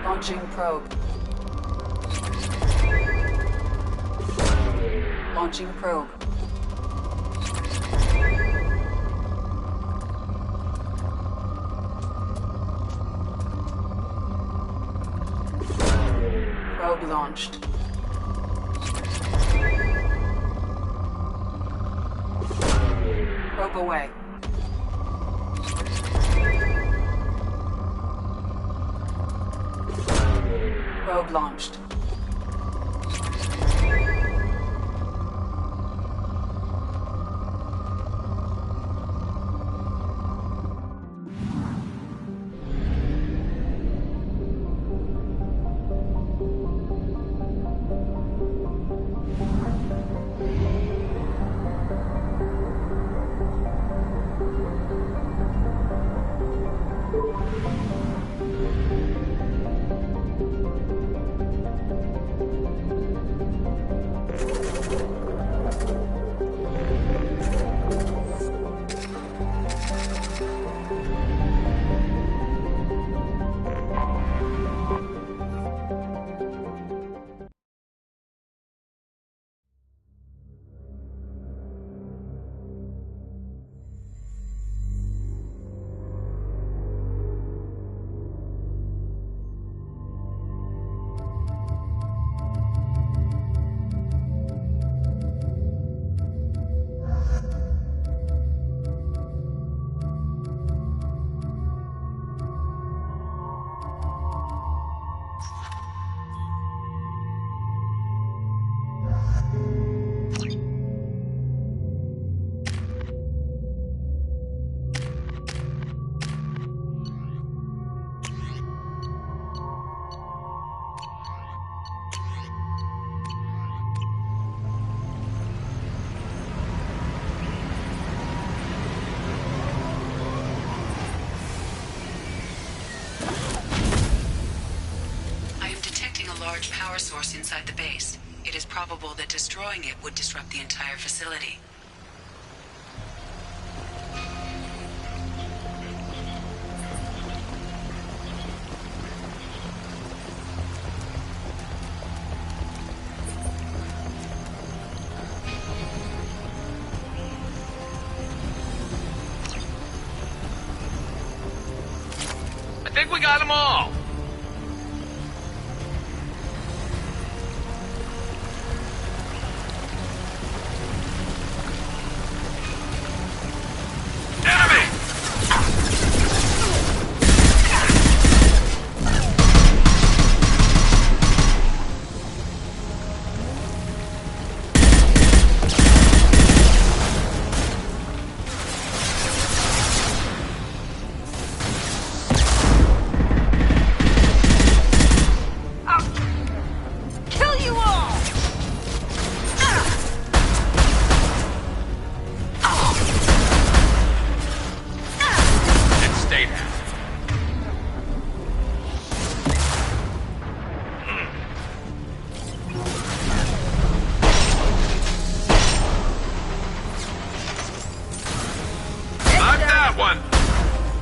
Launching probe. Launching probe. Probe launched. Probe away. Probe launched. Power source inside the base. It is probable that destroying it would disrupt the entire facility. I think we got them all.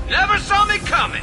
Never saw me coming!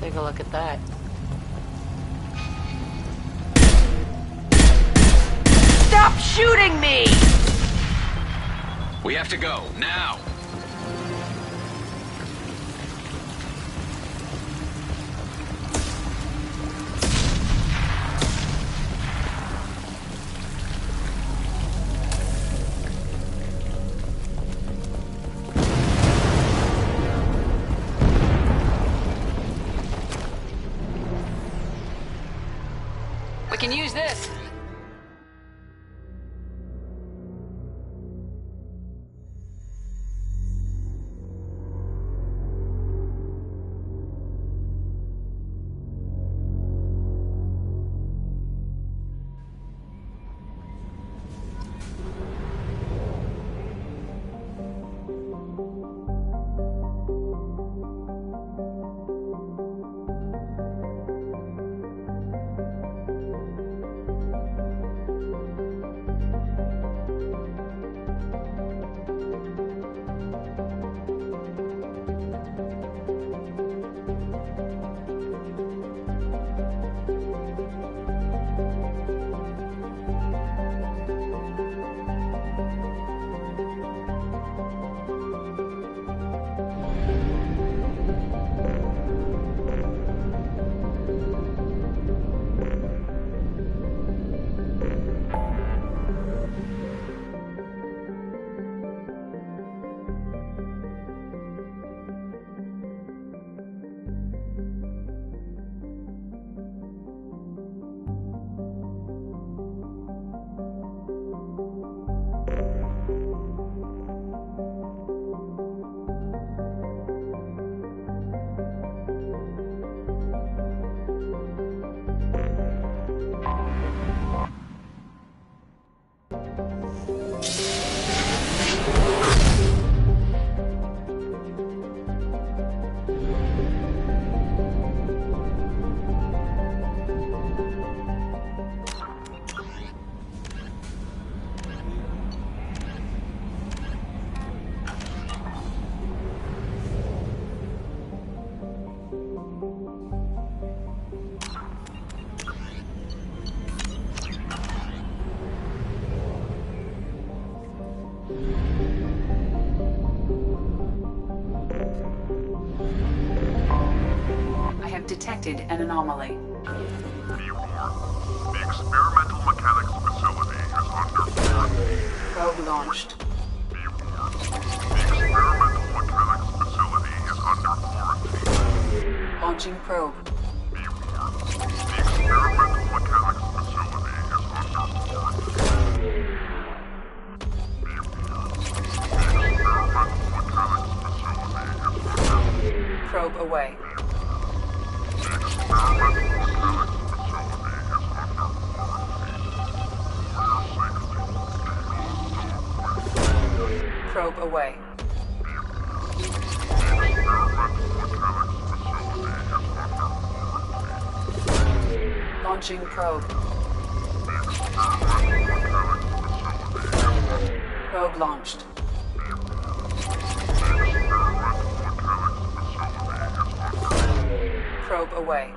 Take a look at that. Stop shooting me! We have to go, now! We can use this. Detected an anomaly. Be warned. The experimental mechanics facility is under quarantine. Probe launched. Be warned. The experimental mechanics facility is under quarantine. Launching probe. Be warned. The experimental mechanics facility is under quarantine. Be warned. The experimental mechanics facility is under... Probe away. Probe away. Launching probe. Probe launched. Probe away.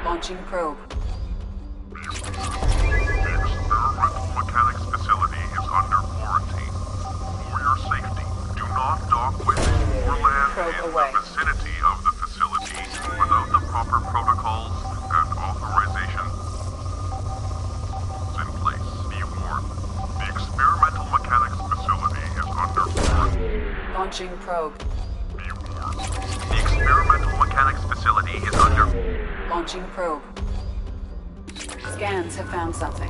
Launching probe. The experimental mechanics facility is under quarantine. For your safety, do not dock with or land probe in away. The vicinity of the facility without the proper protocols and authorization in place. Be warned. The experimental mechanics facility is under quarantine. Launching probe. Be warned. The experimental mechanics facility is under... Launching probe. Scans have found something.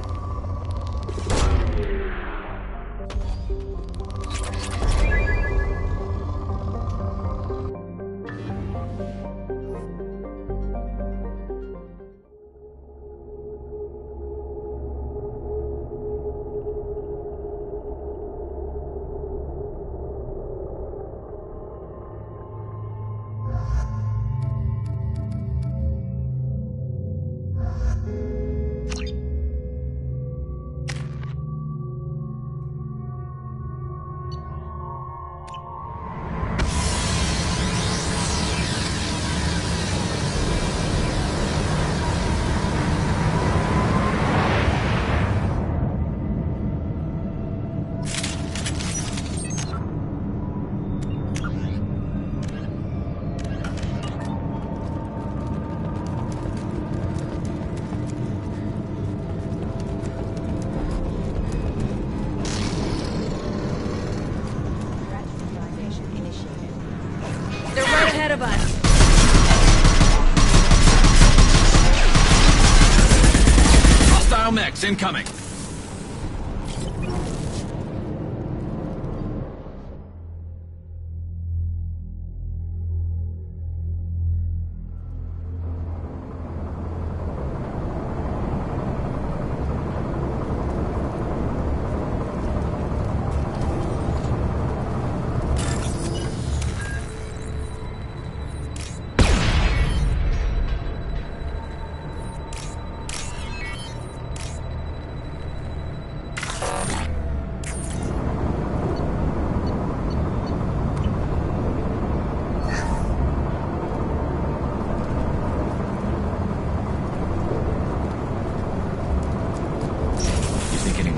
Attacks incoming!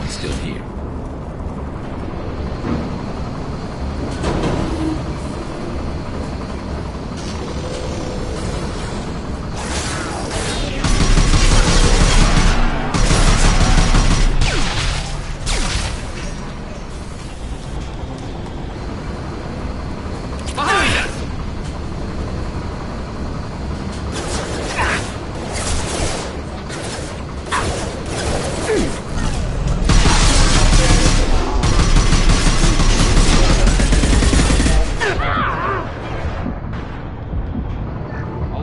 Still here.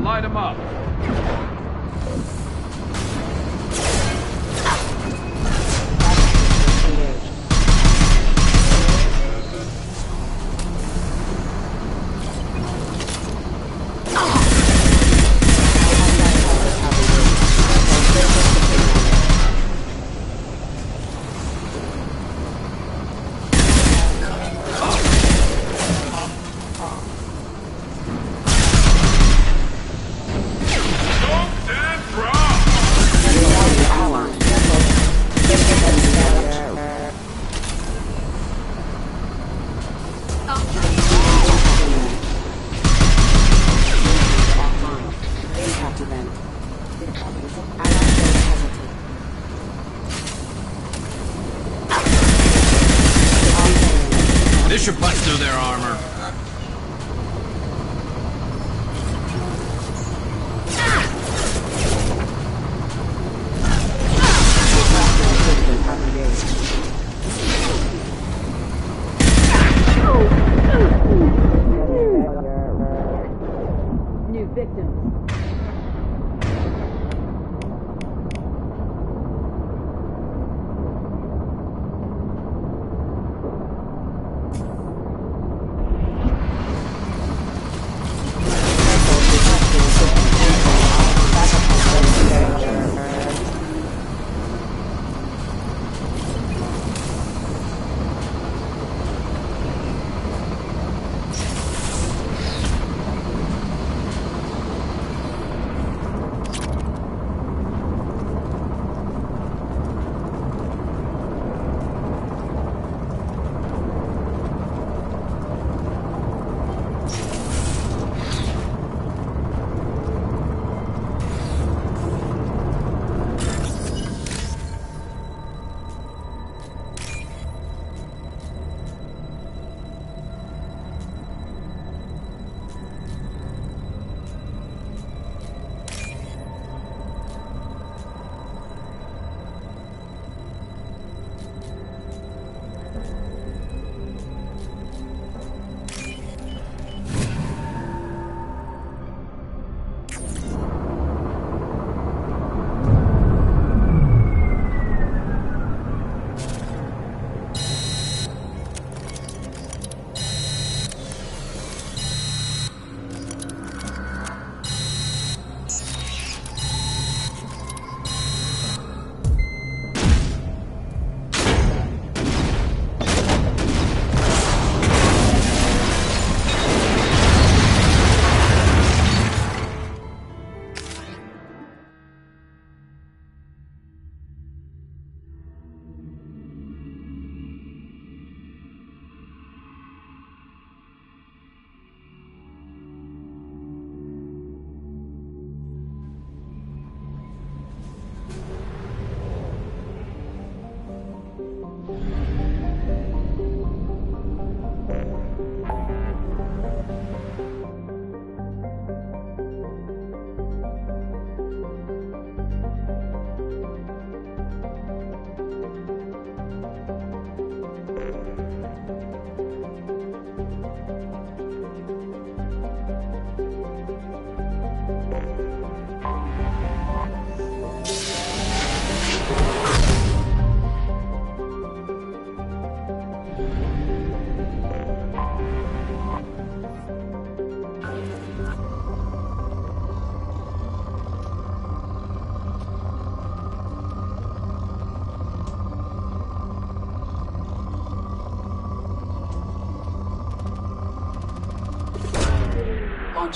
Light him up. This should bust through their armor. New victims.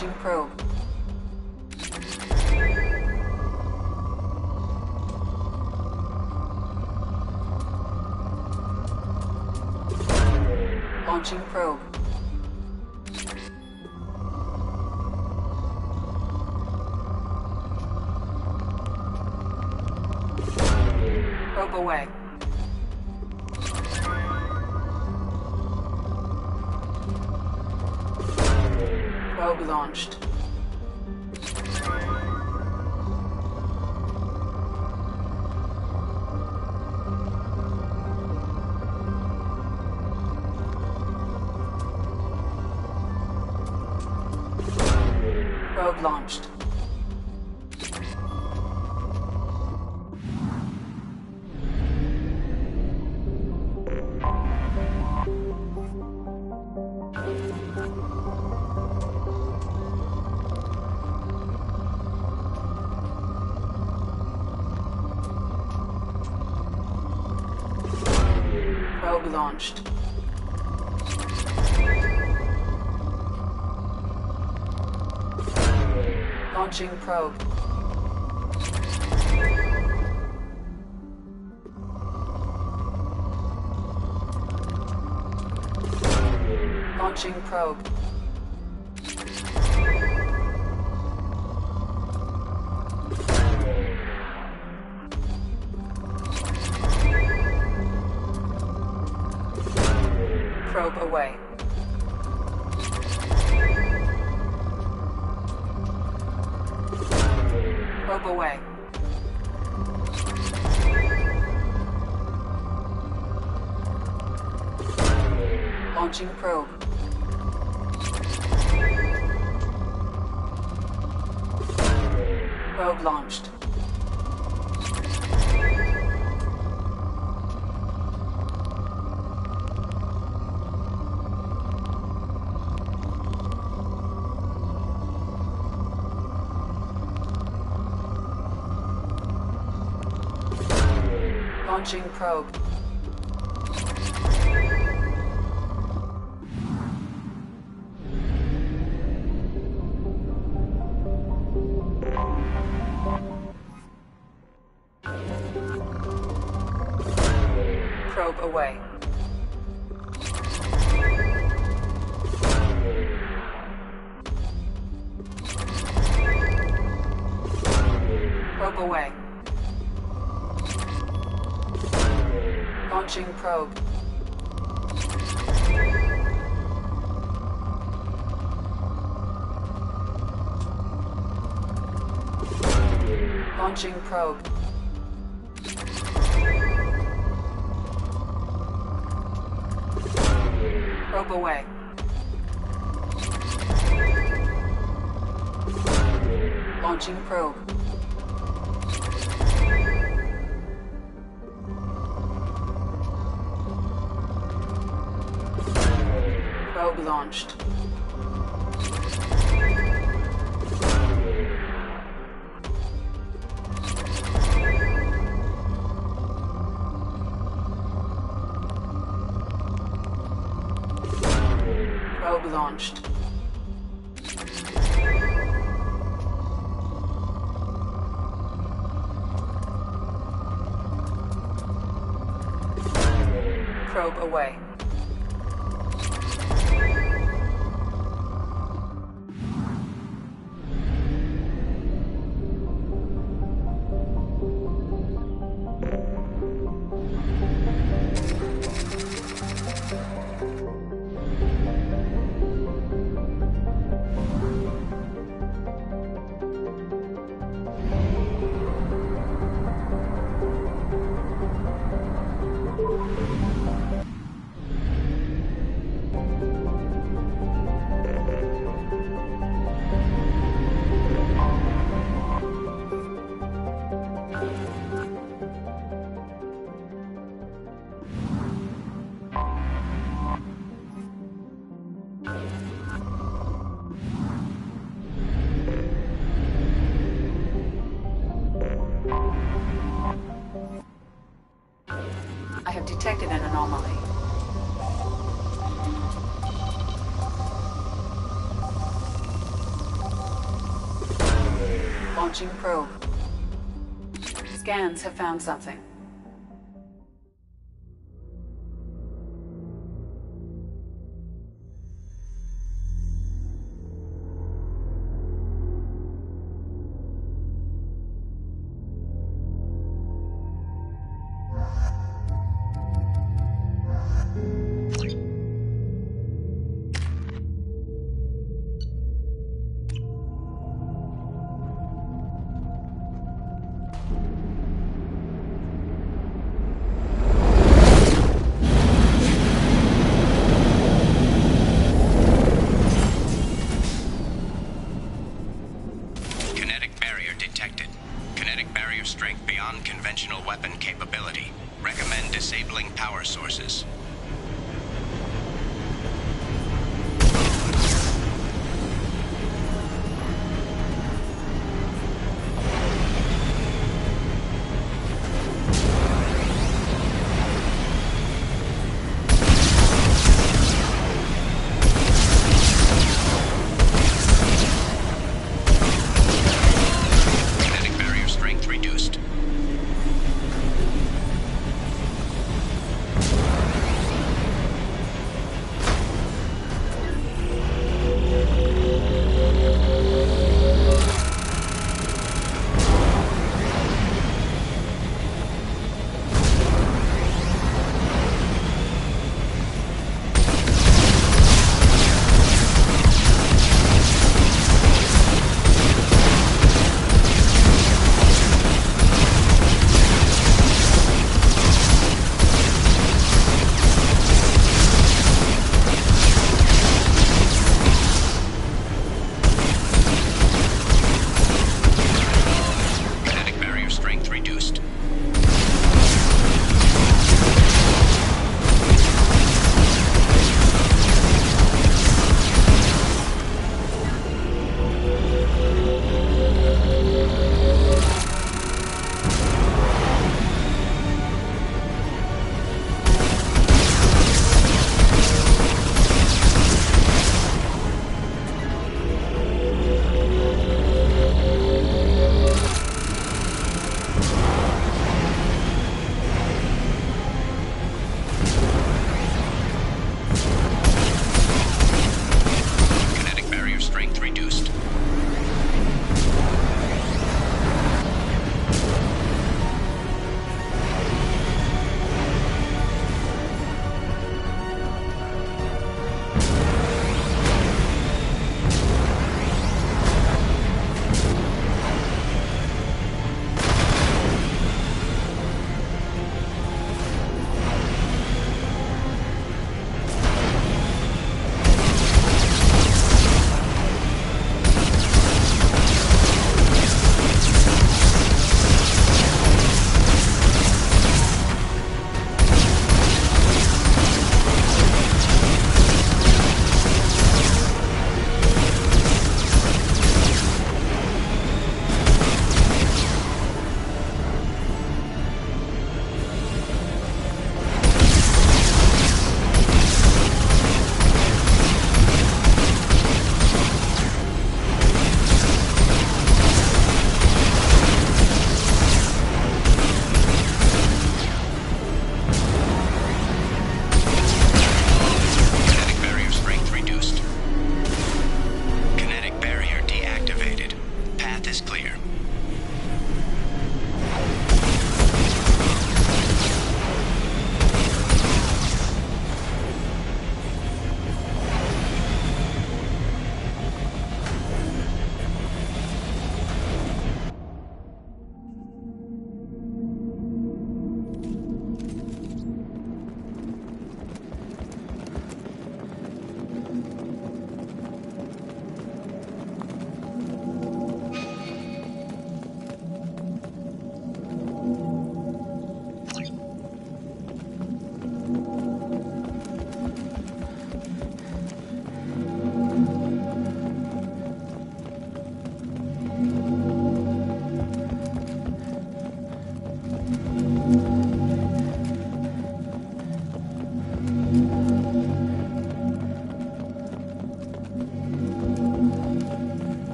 Launching probe. Launching probe. Probe away. Probe launched. Probe launched. Probe launched. Launching probe. Launching probe. Probe away. Probe away. Launching probe. Probe launched. Launching probe. Probe away. Probe away. Launching probe. Launching probe. Probe away. Launching probe. Probe launched. Probe launched. Probe away. I have detected an anomaly. Launching probe. Scans have found something.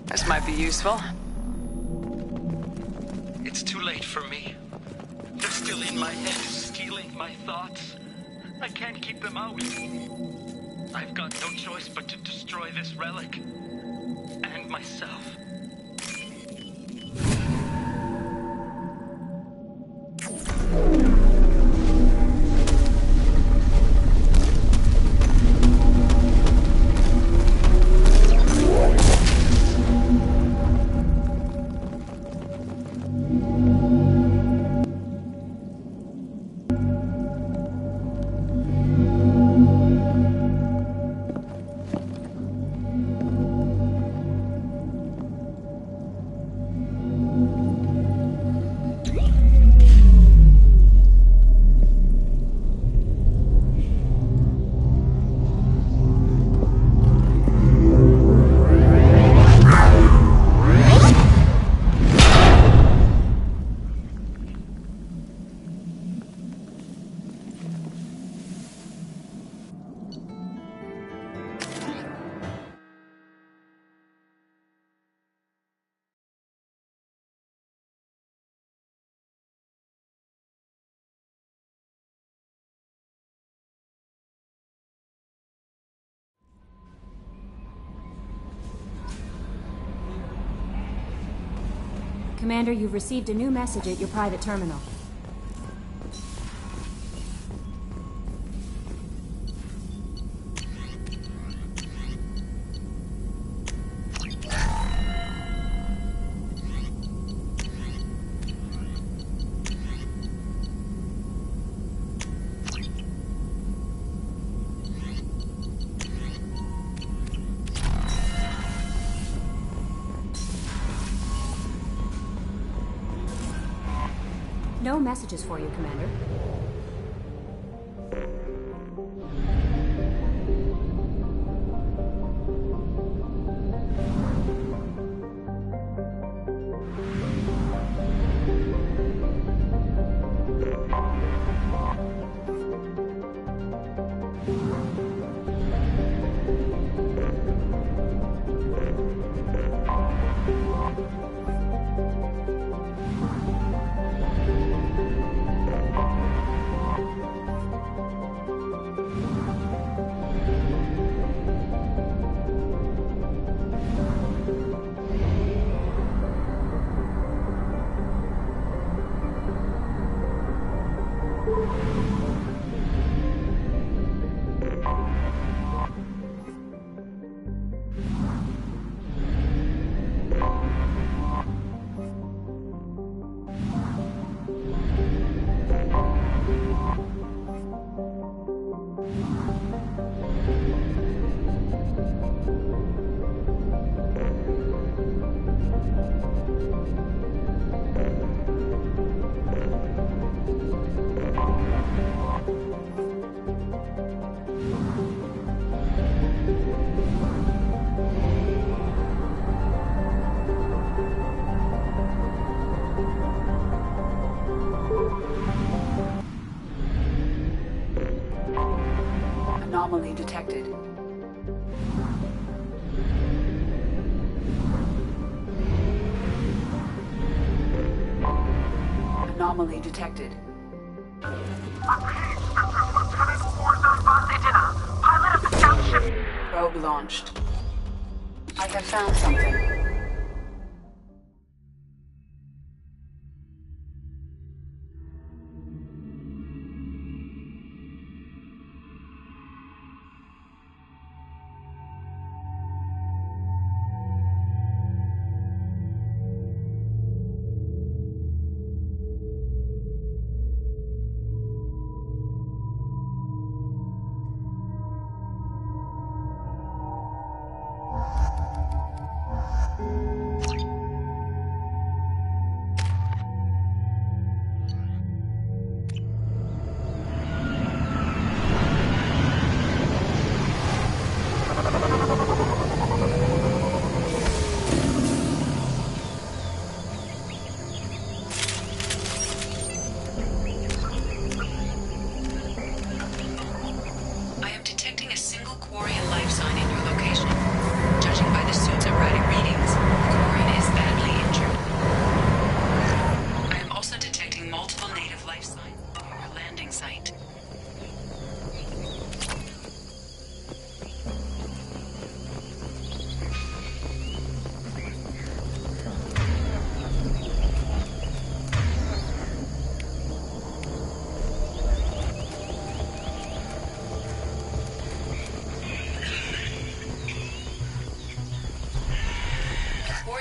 This might be useful. It's too late for me. They're still in my head, stealing my thoughts. I can't keep them out. I've got no choice but to destroy this relic. And myself. Commander, you've received a new message at your private terminal. No messages for you, Commander. Anomaly detected. Anomaly detected. Probe launched. I have found something.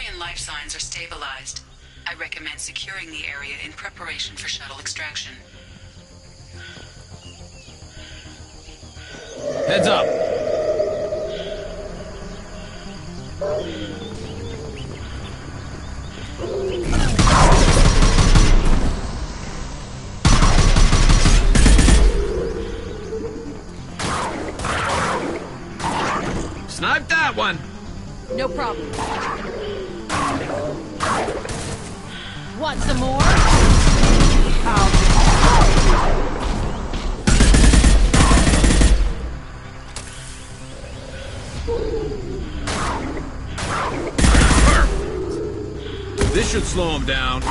Quarian life signs are stabilized. I recommend securing the area in preparation for shuttle extraction. Heads up! Snipe that one! No problem. Want some more? This should slow him down.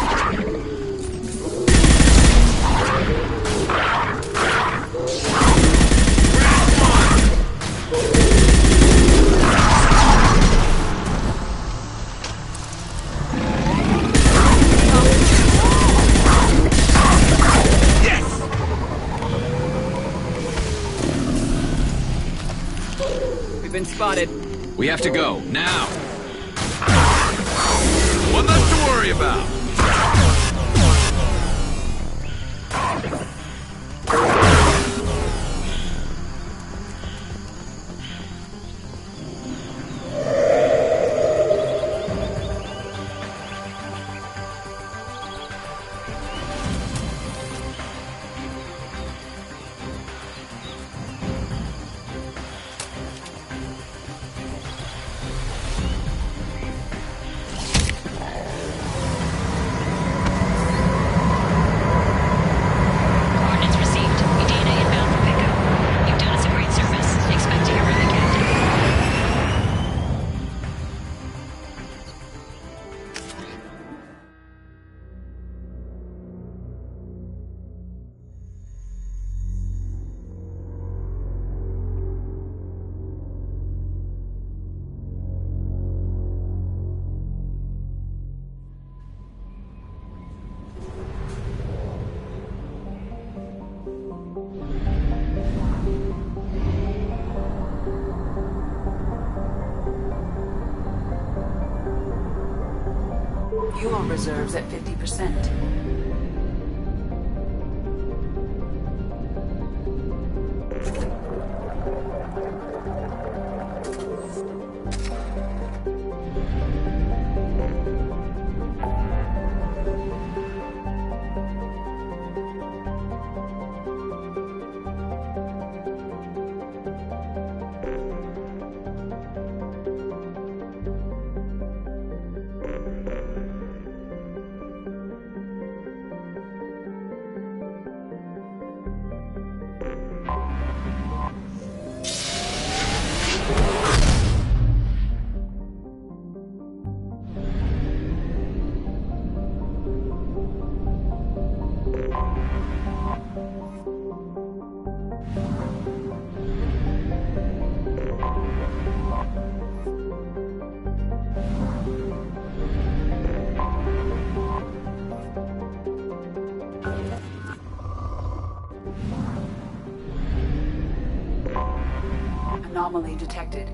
Been spotted. We have to go, now! One left to worry about! Fuel reserves at 50%. Anomaly detected.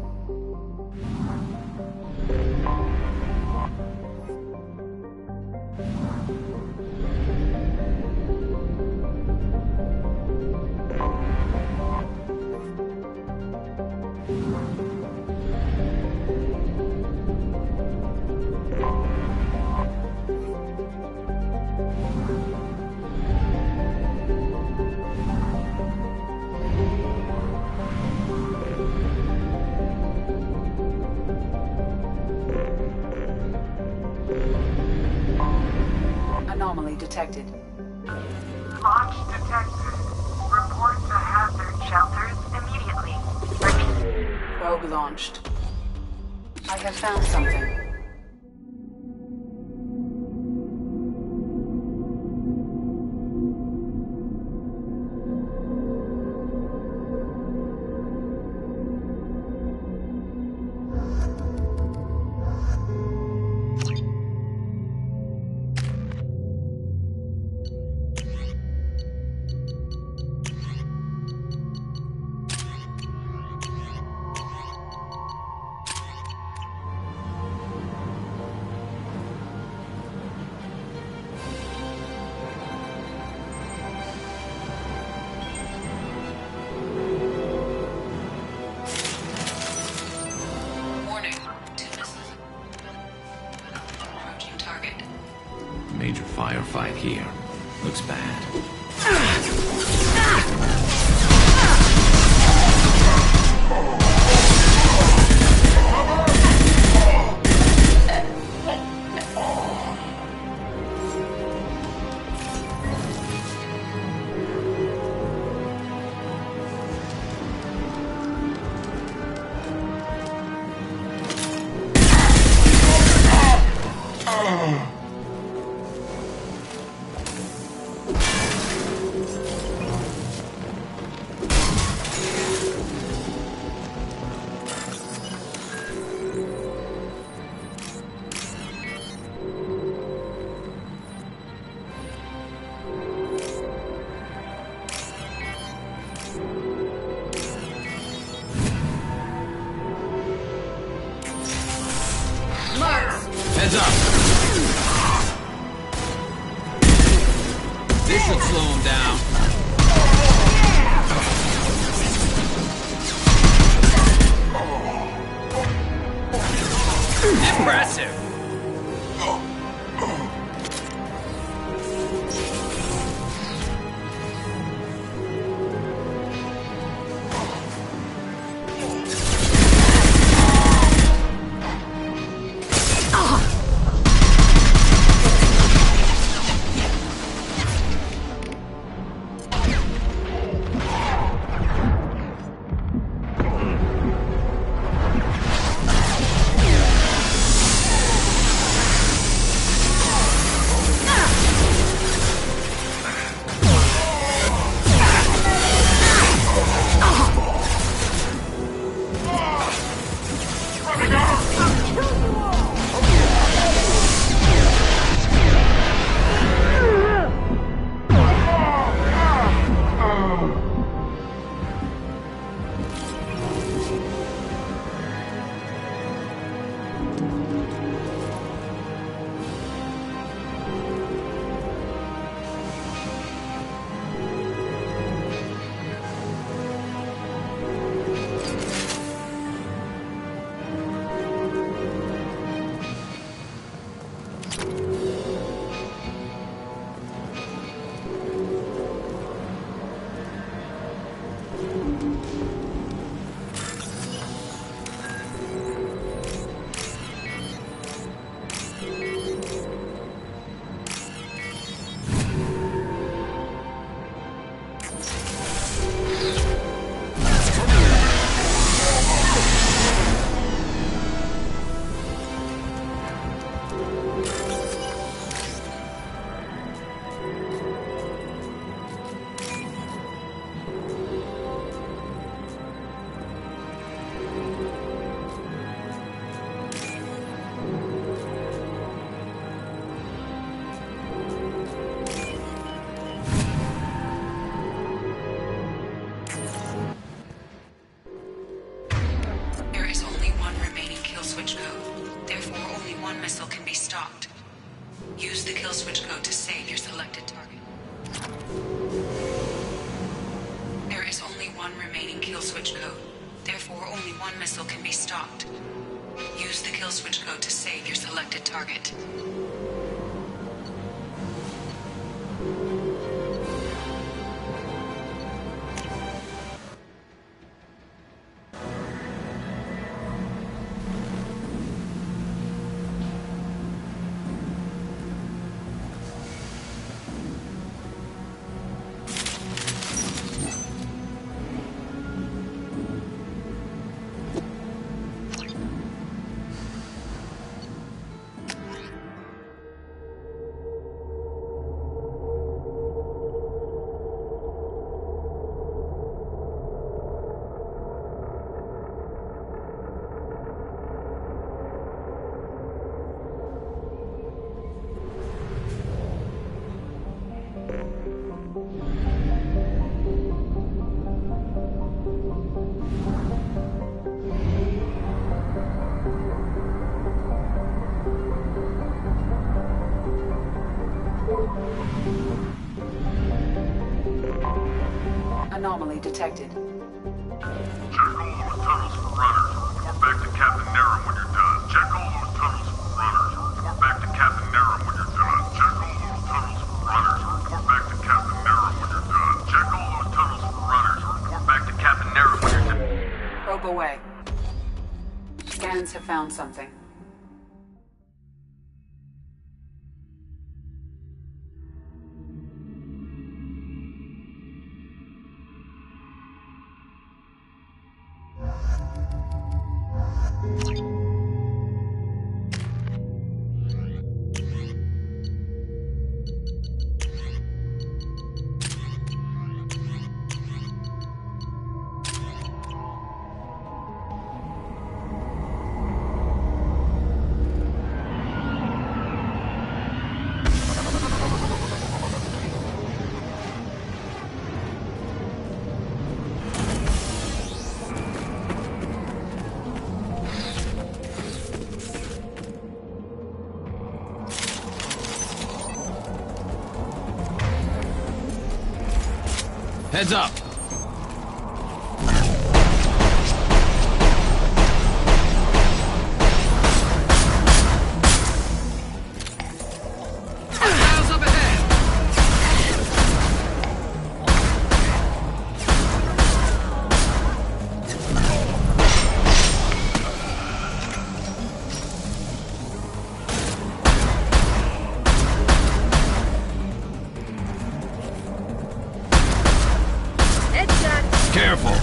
Anomaly detected. Launch detected. Report to hazard shelters immediately. Repeat. Probe launched. I have found something. firefight here. Looks bad. Heads up! This should slow him down. Impressive! Use the kill switch code to save your selected target. There is only one remaining kill switch code. Therefore, only one missile can be stopped. Use the kill switch code to save your selected target. Anomaly detected. Check all those tunnels for runners. Report back to Captain Nerum when you're done. Check all those tunnels for runners. Report back to Captain Nerum when you're done. Check all those tunnels. found something. Heads up! Miles up ahead! Careful!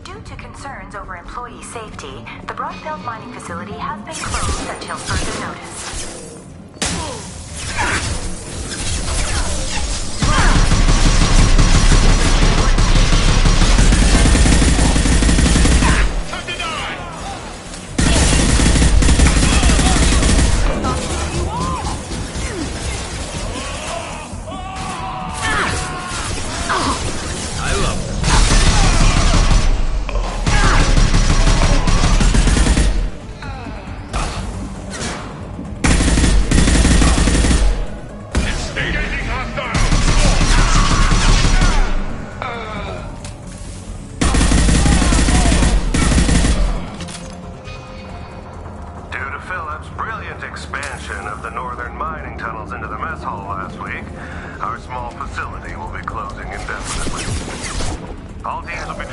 Due to concerns over employee safety, the Brockbelt mining facility has been closed until further notice. Expansion of the northern mining tunnels into the mess hall last week, our small facility will be closing indefinitely. All teams will be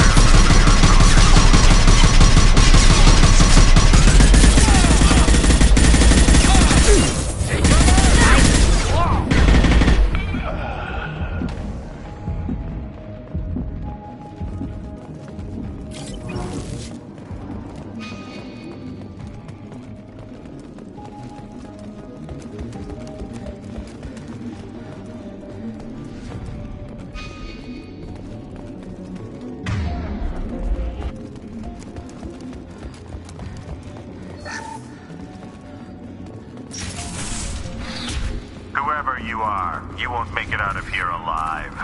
Whoever you are, you won't make it out of here alive.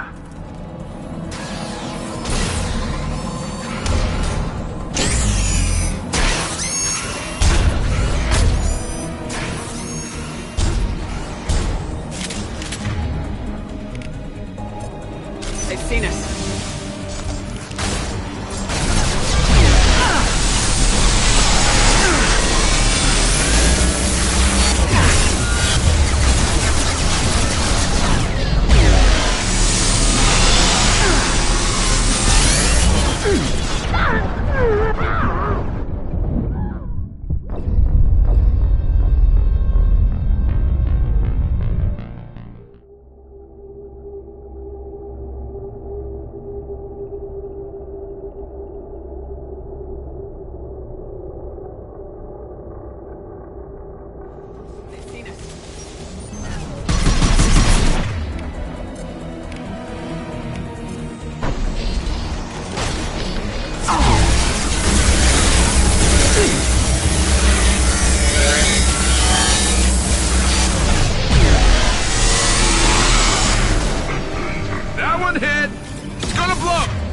They've seen us. ahead! It's gonna blow!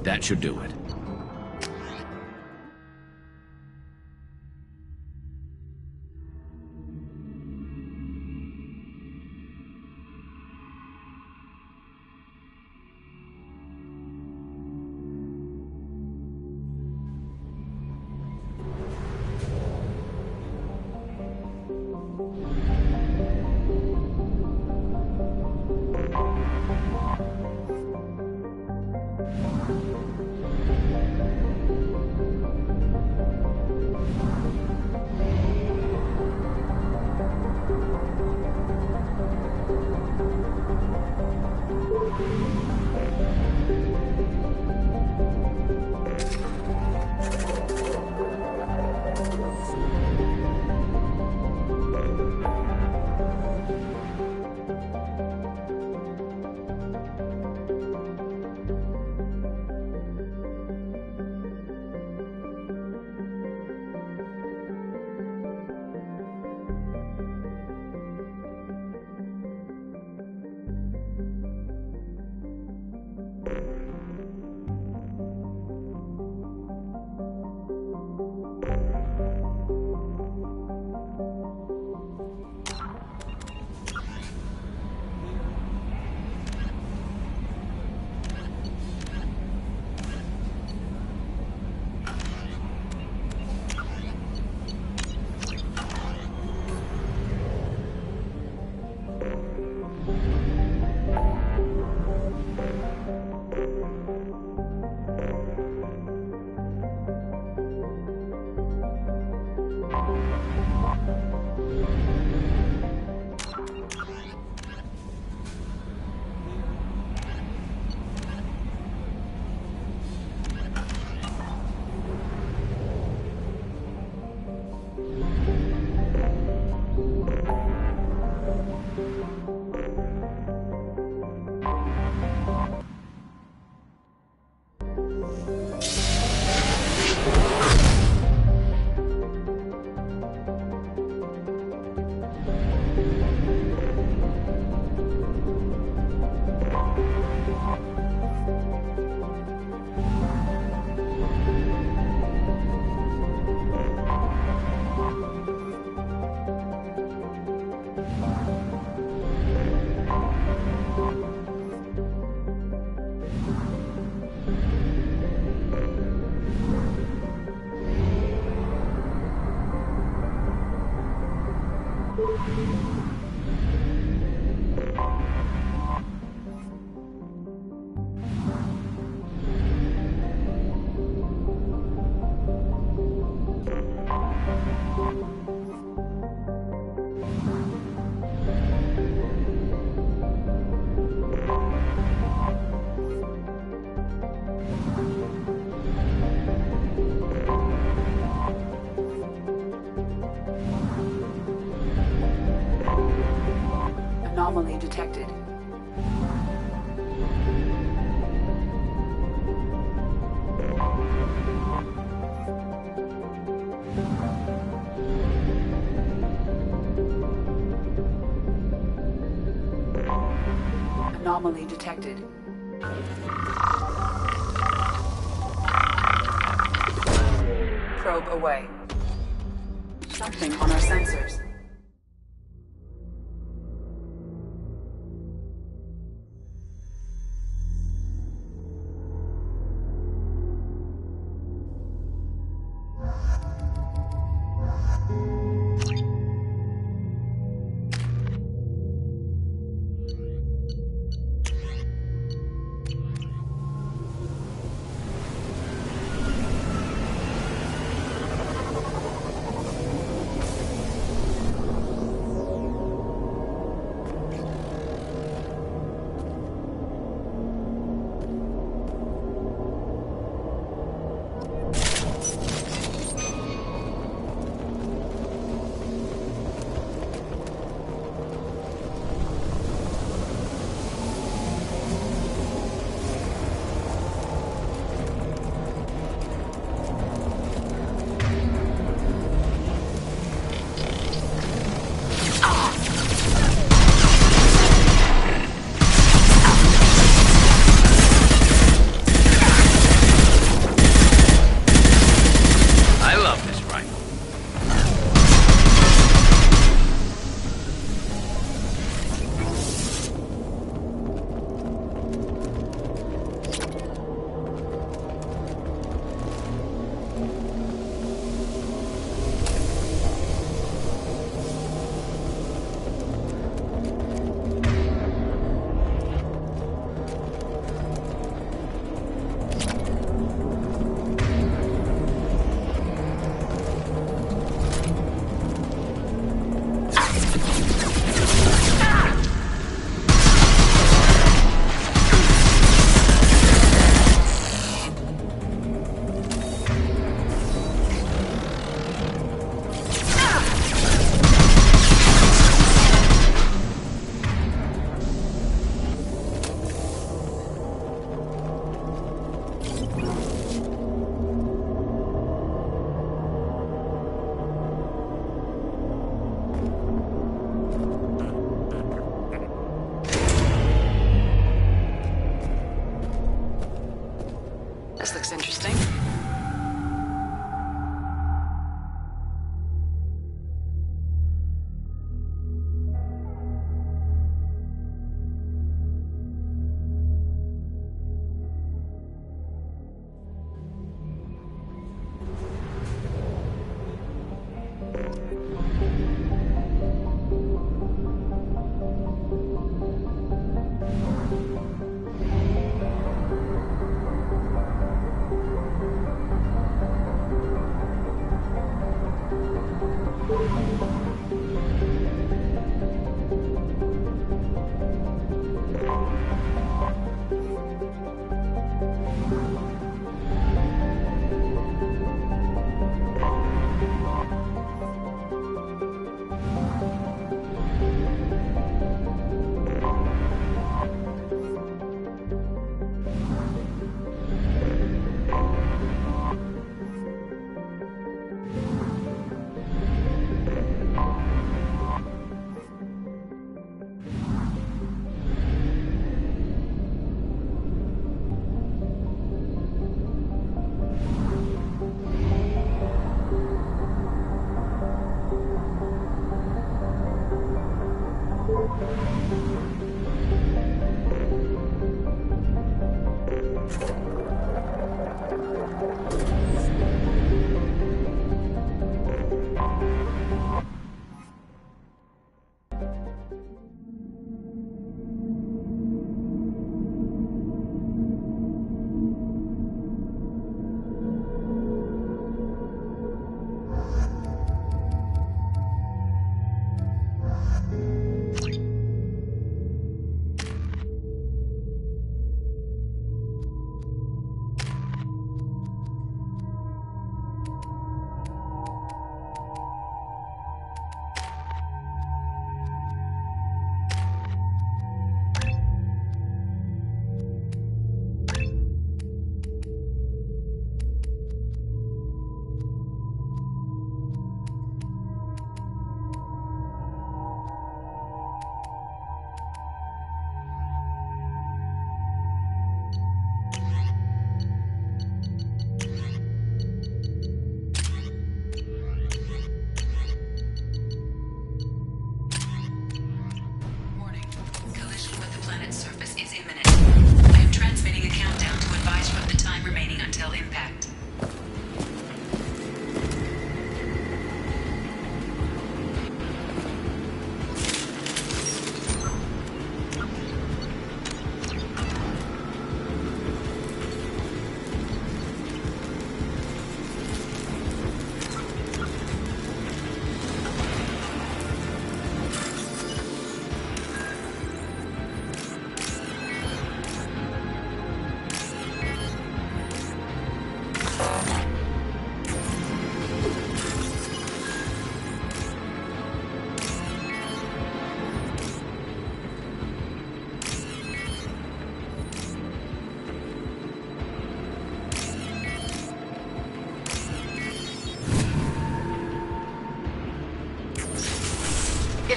That should do it. Anomaly detected. Probe away. Something on our sensors. This looks interesting.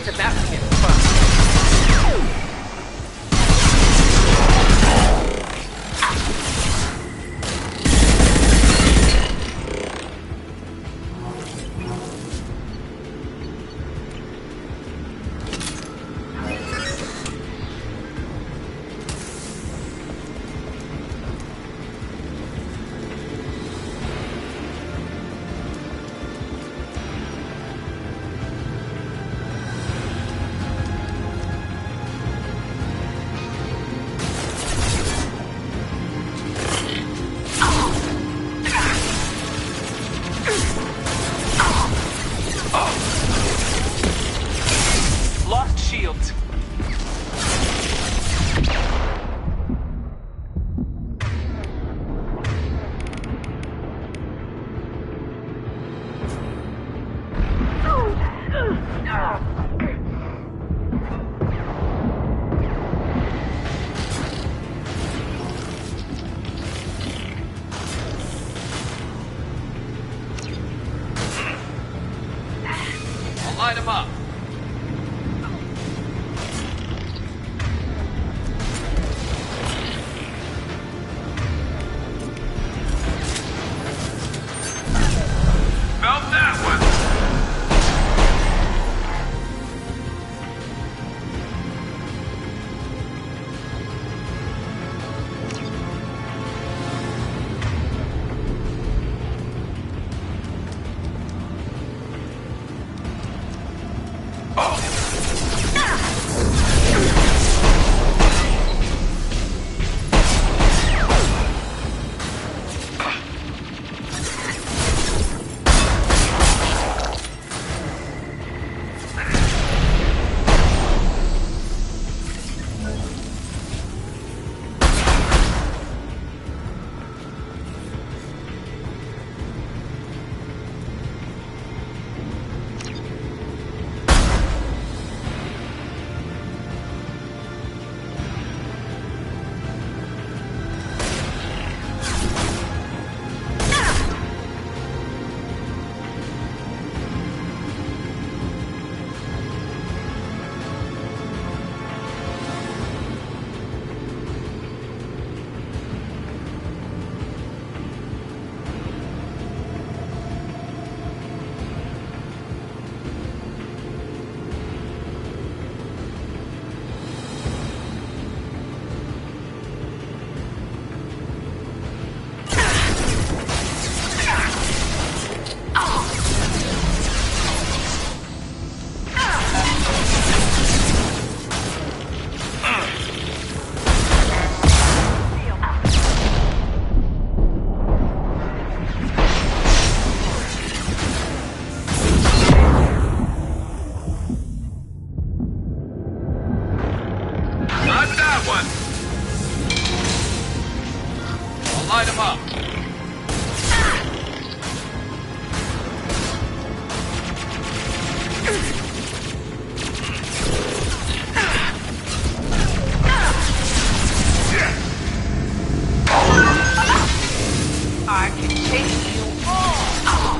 about to get fucked. Lost shields. I'll light him up. Felt that one. Not that one. I'll light him up. I can take you all.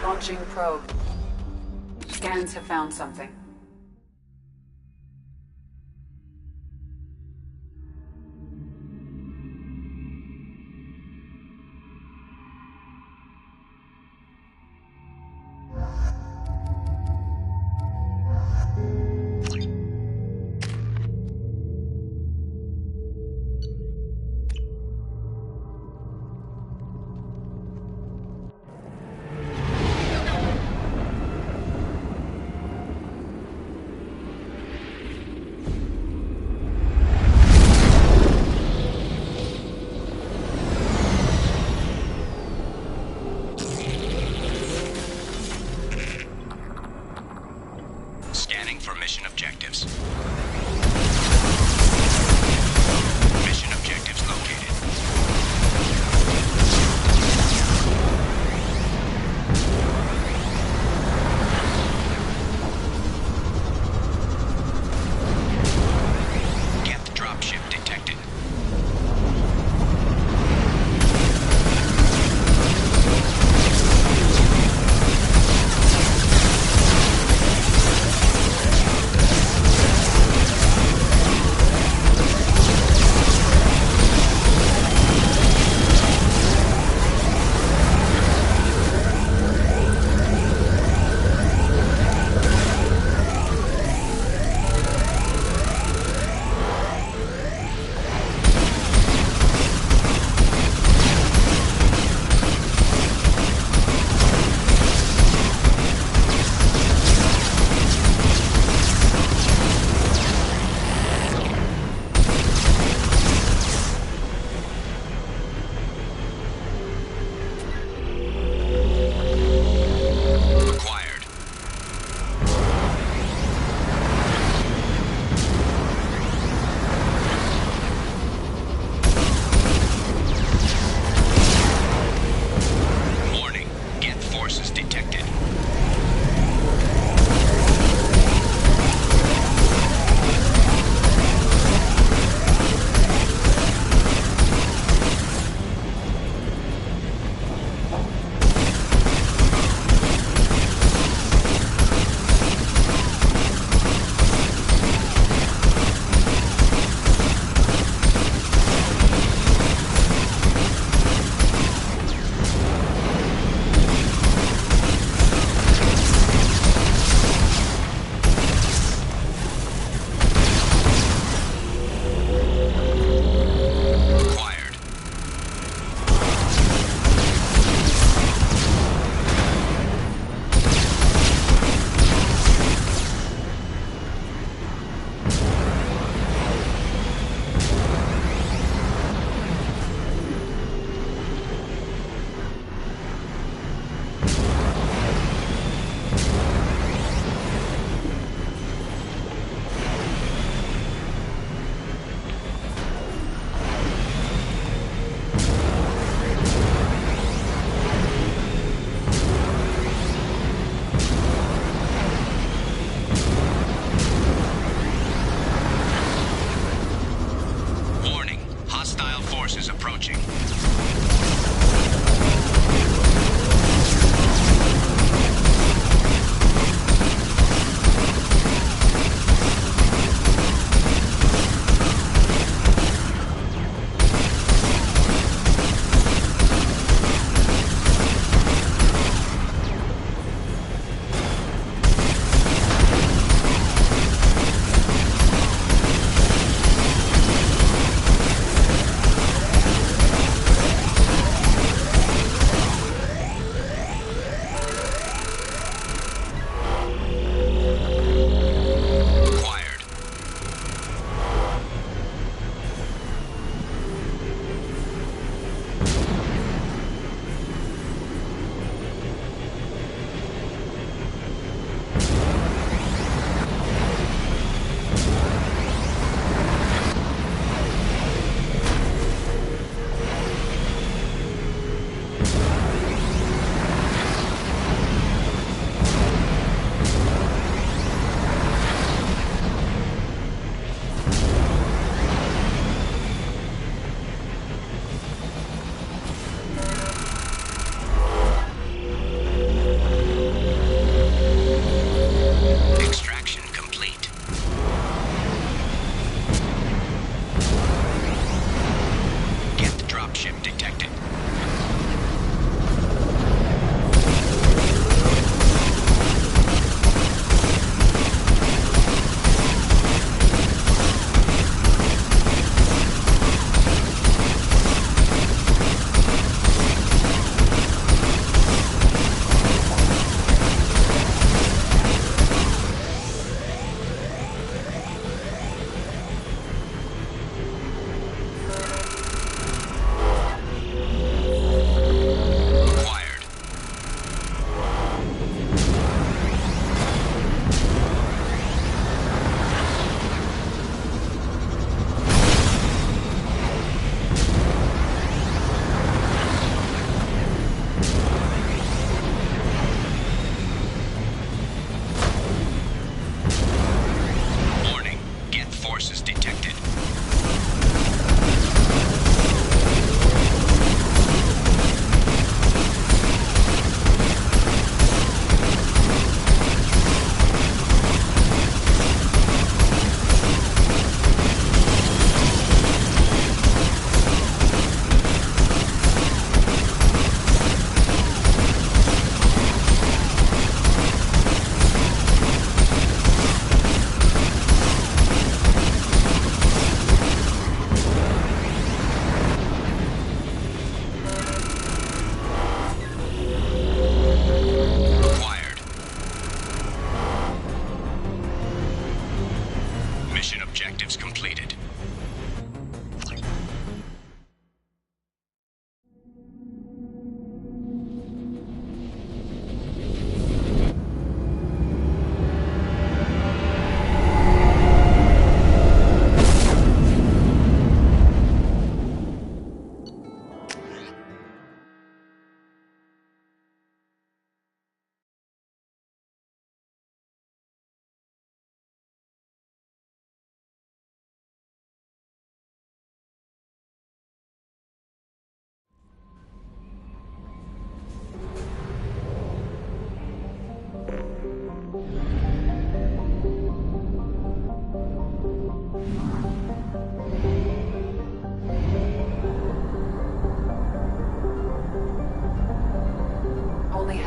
Launching probe. Scans have found something.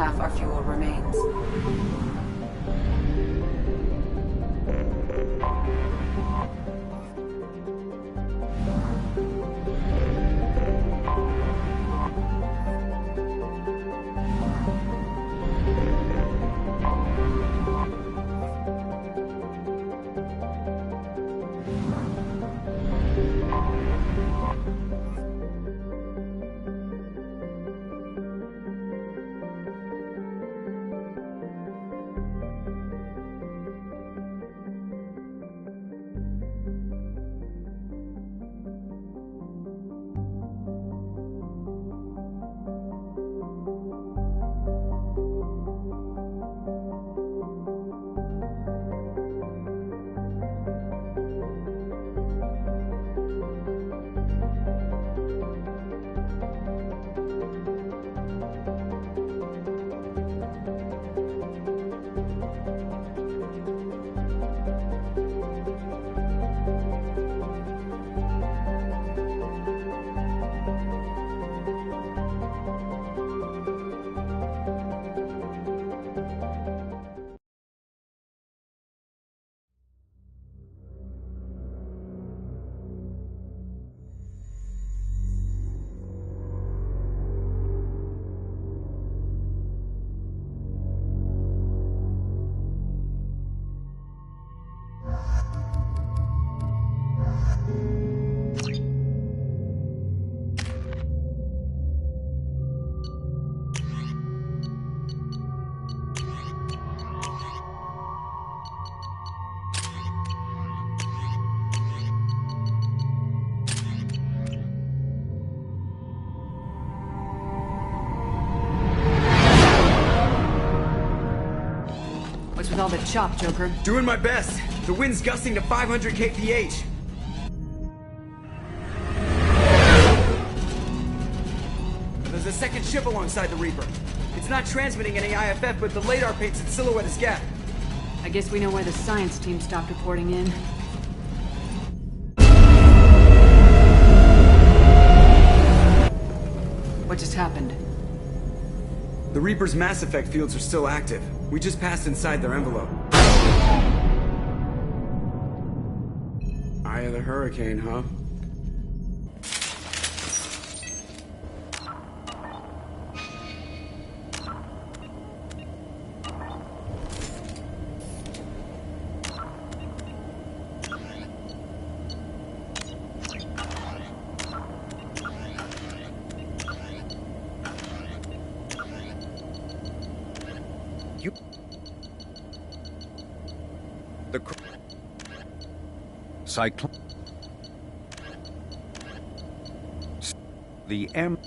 half our fuel remains. What's with all the chop, Joker? Doing my best. The wind's gusting to 500 kph. There's a second ship alongside the Reaper. It's not transmitting any IFF, but the radar paints its silhouette as Geth. I guess we know why the science team stopped reporting in. What just happened? The Reaper's mass effect fields are still active. We just passed inside their envelope. Eye of the Hurricane, huh? The M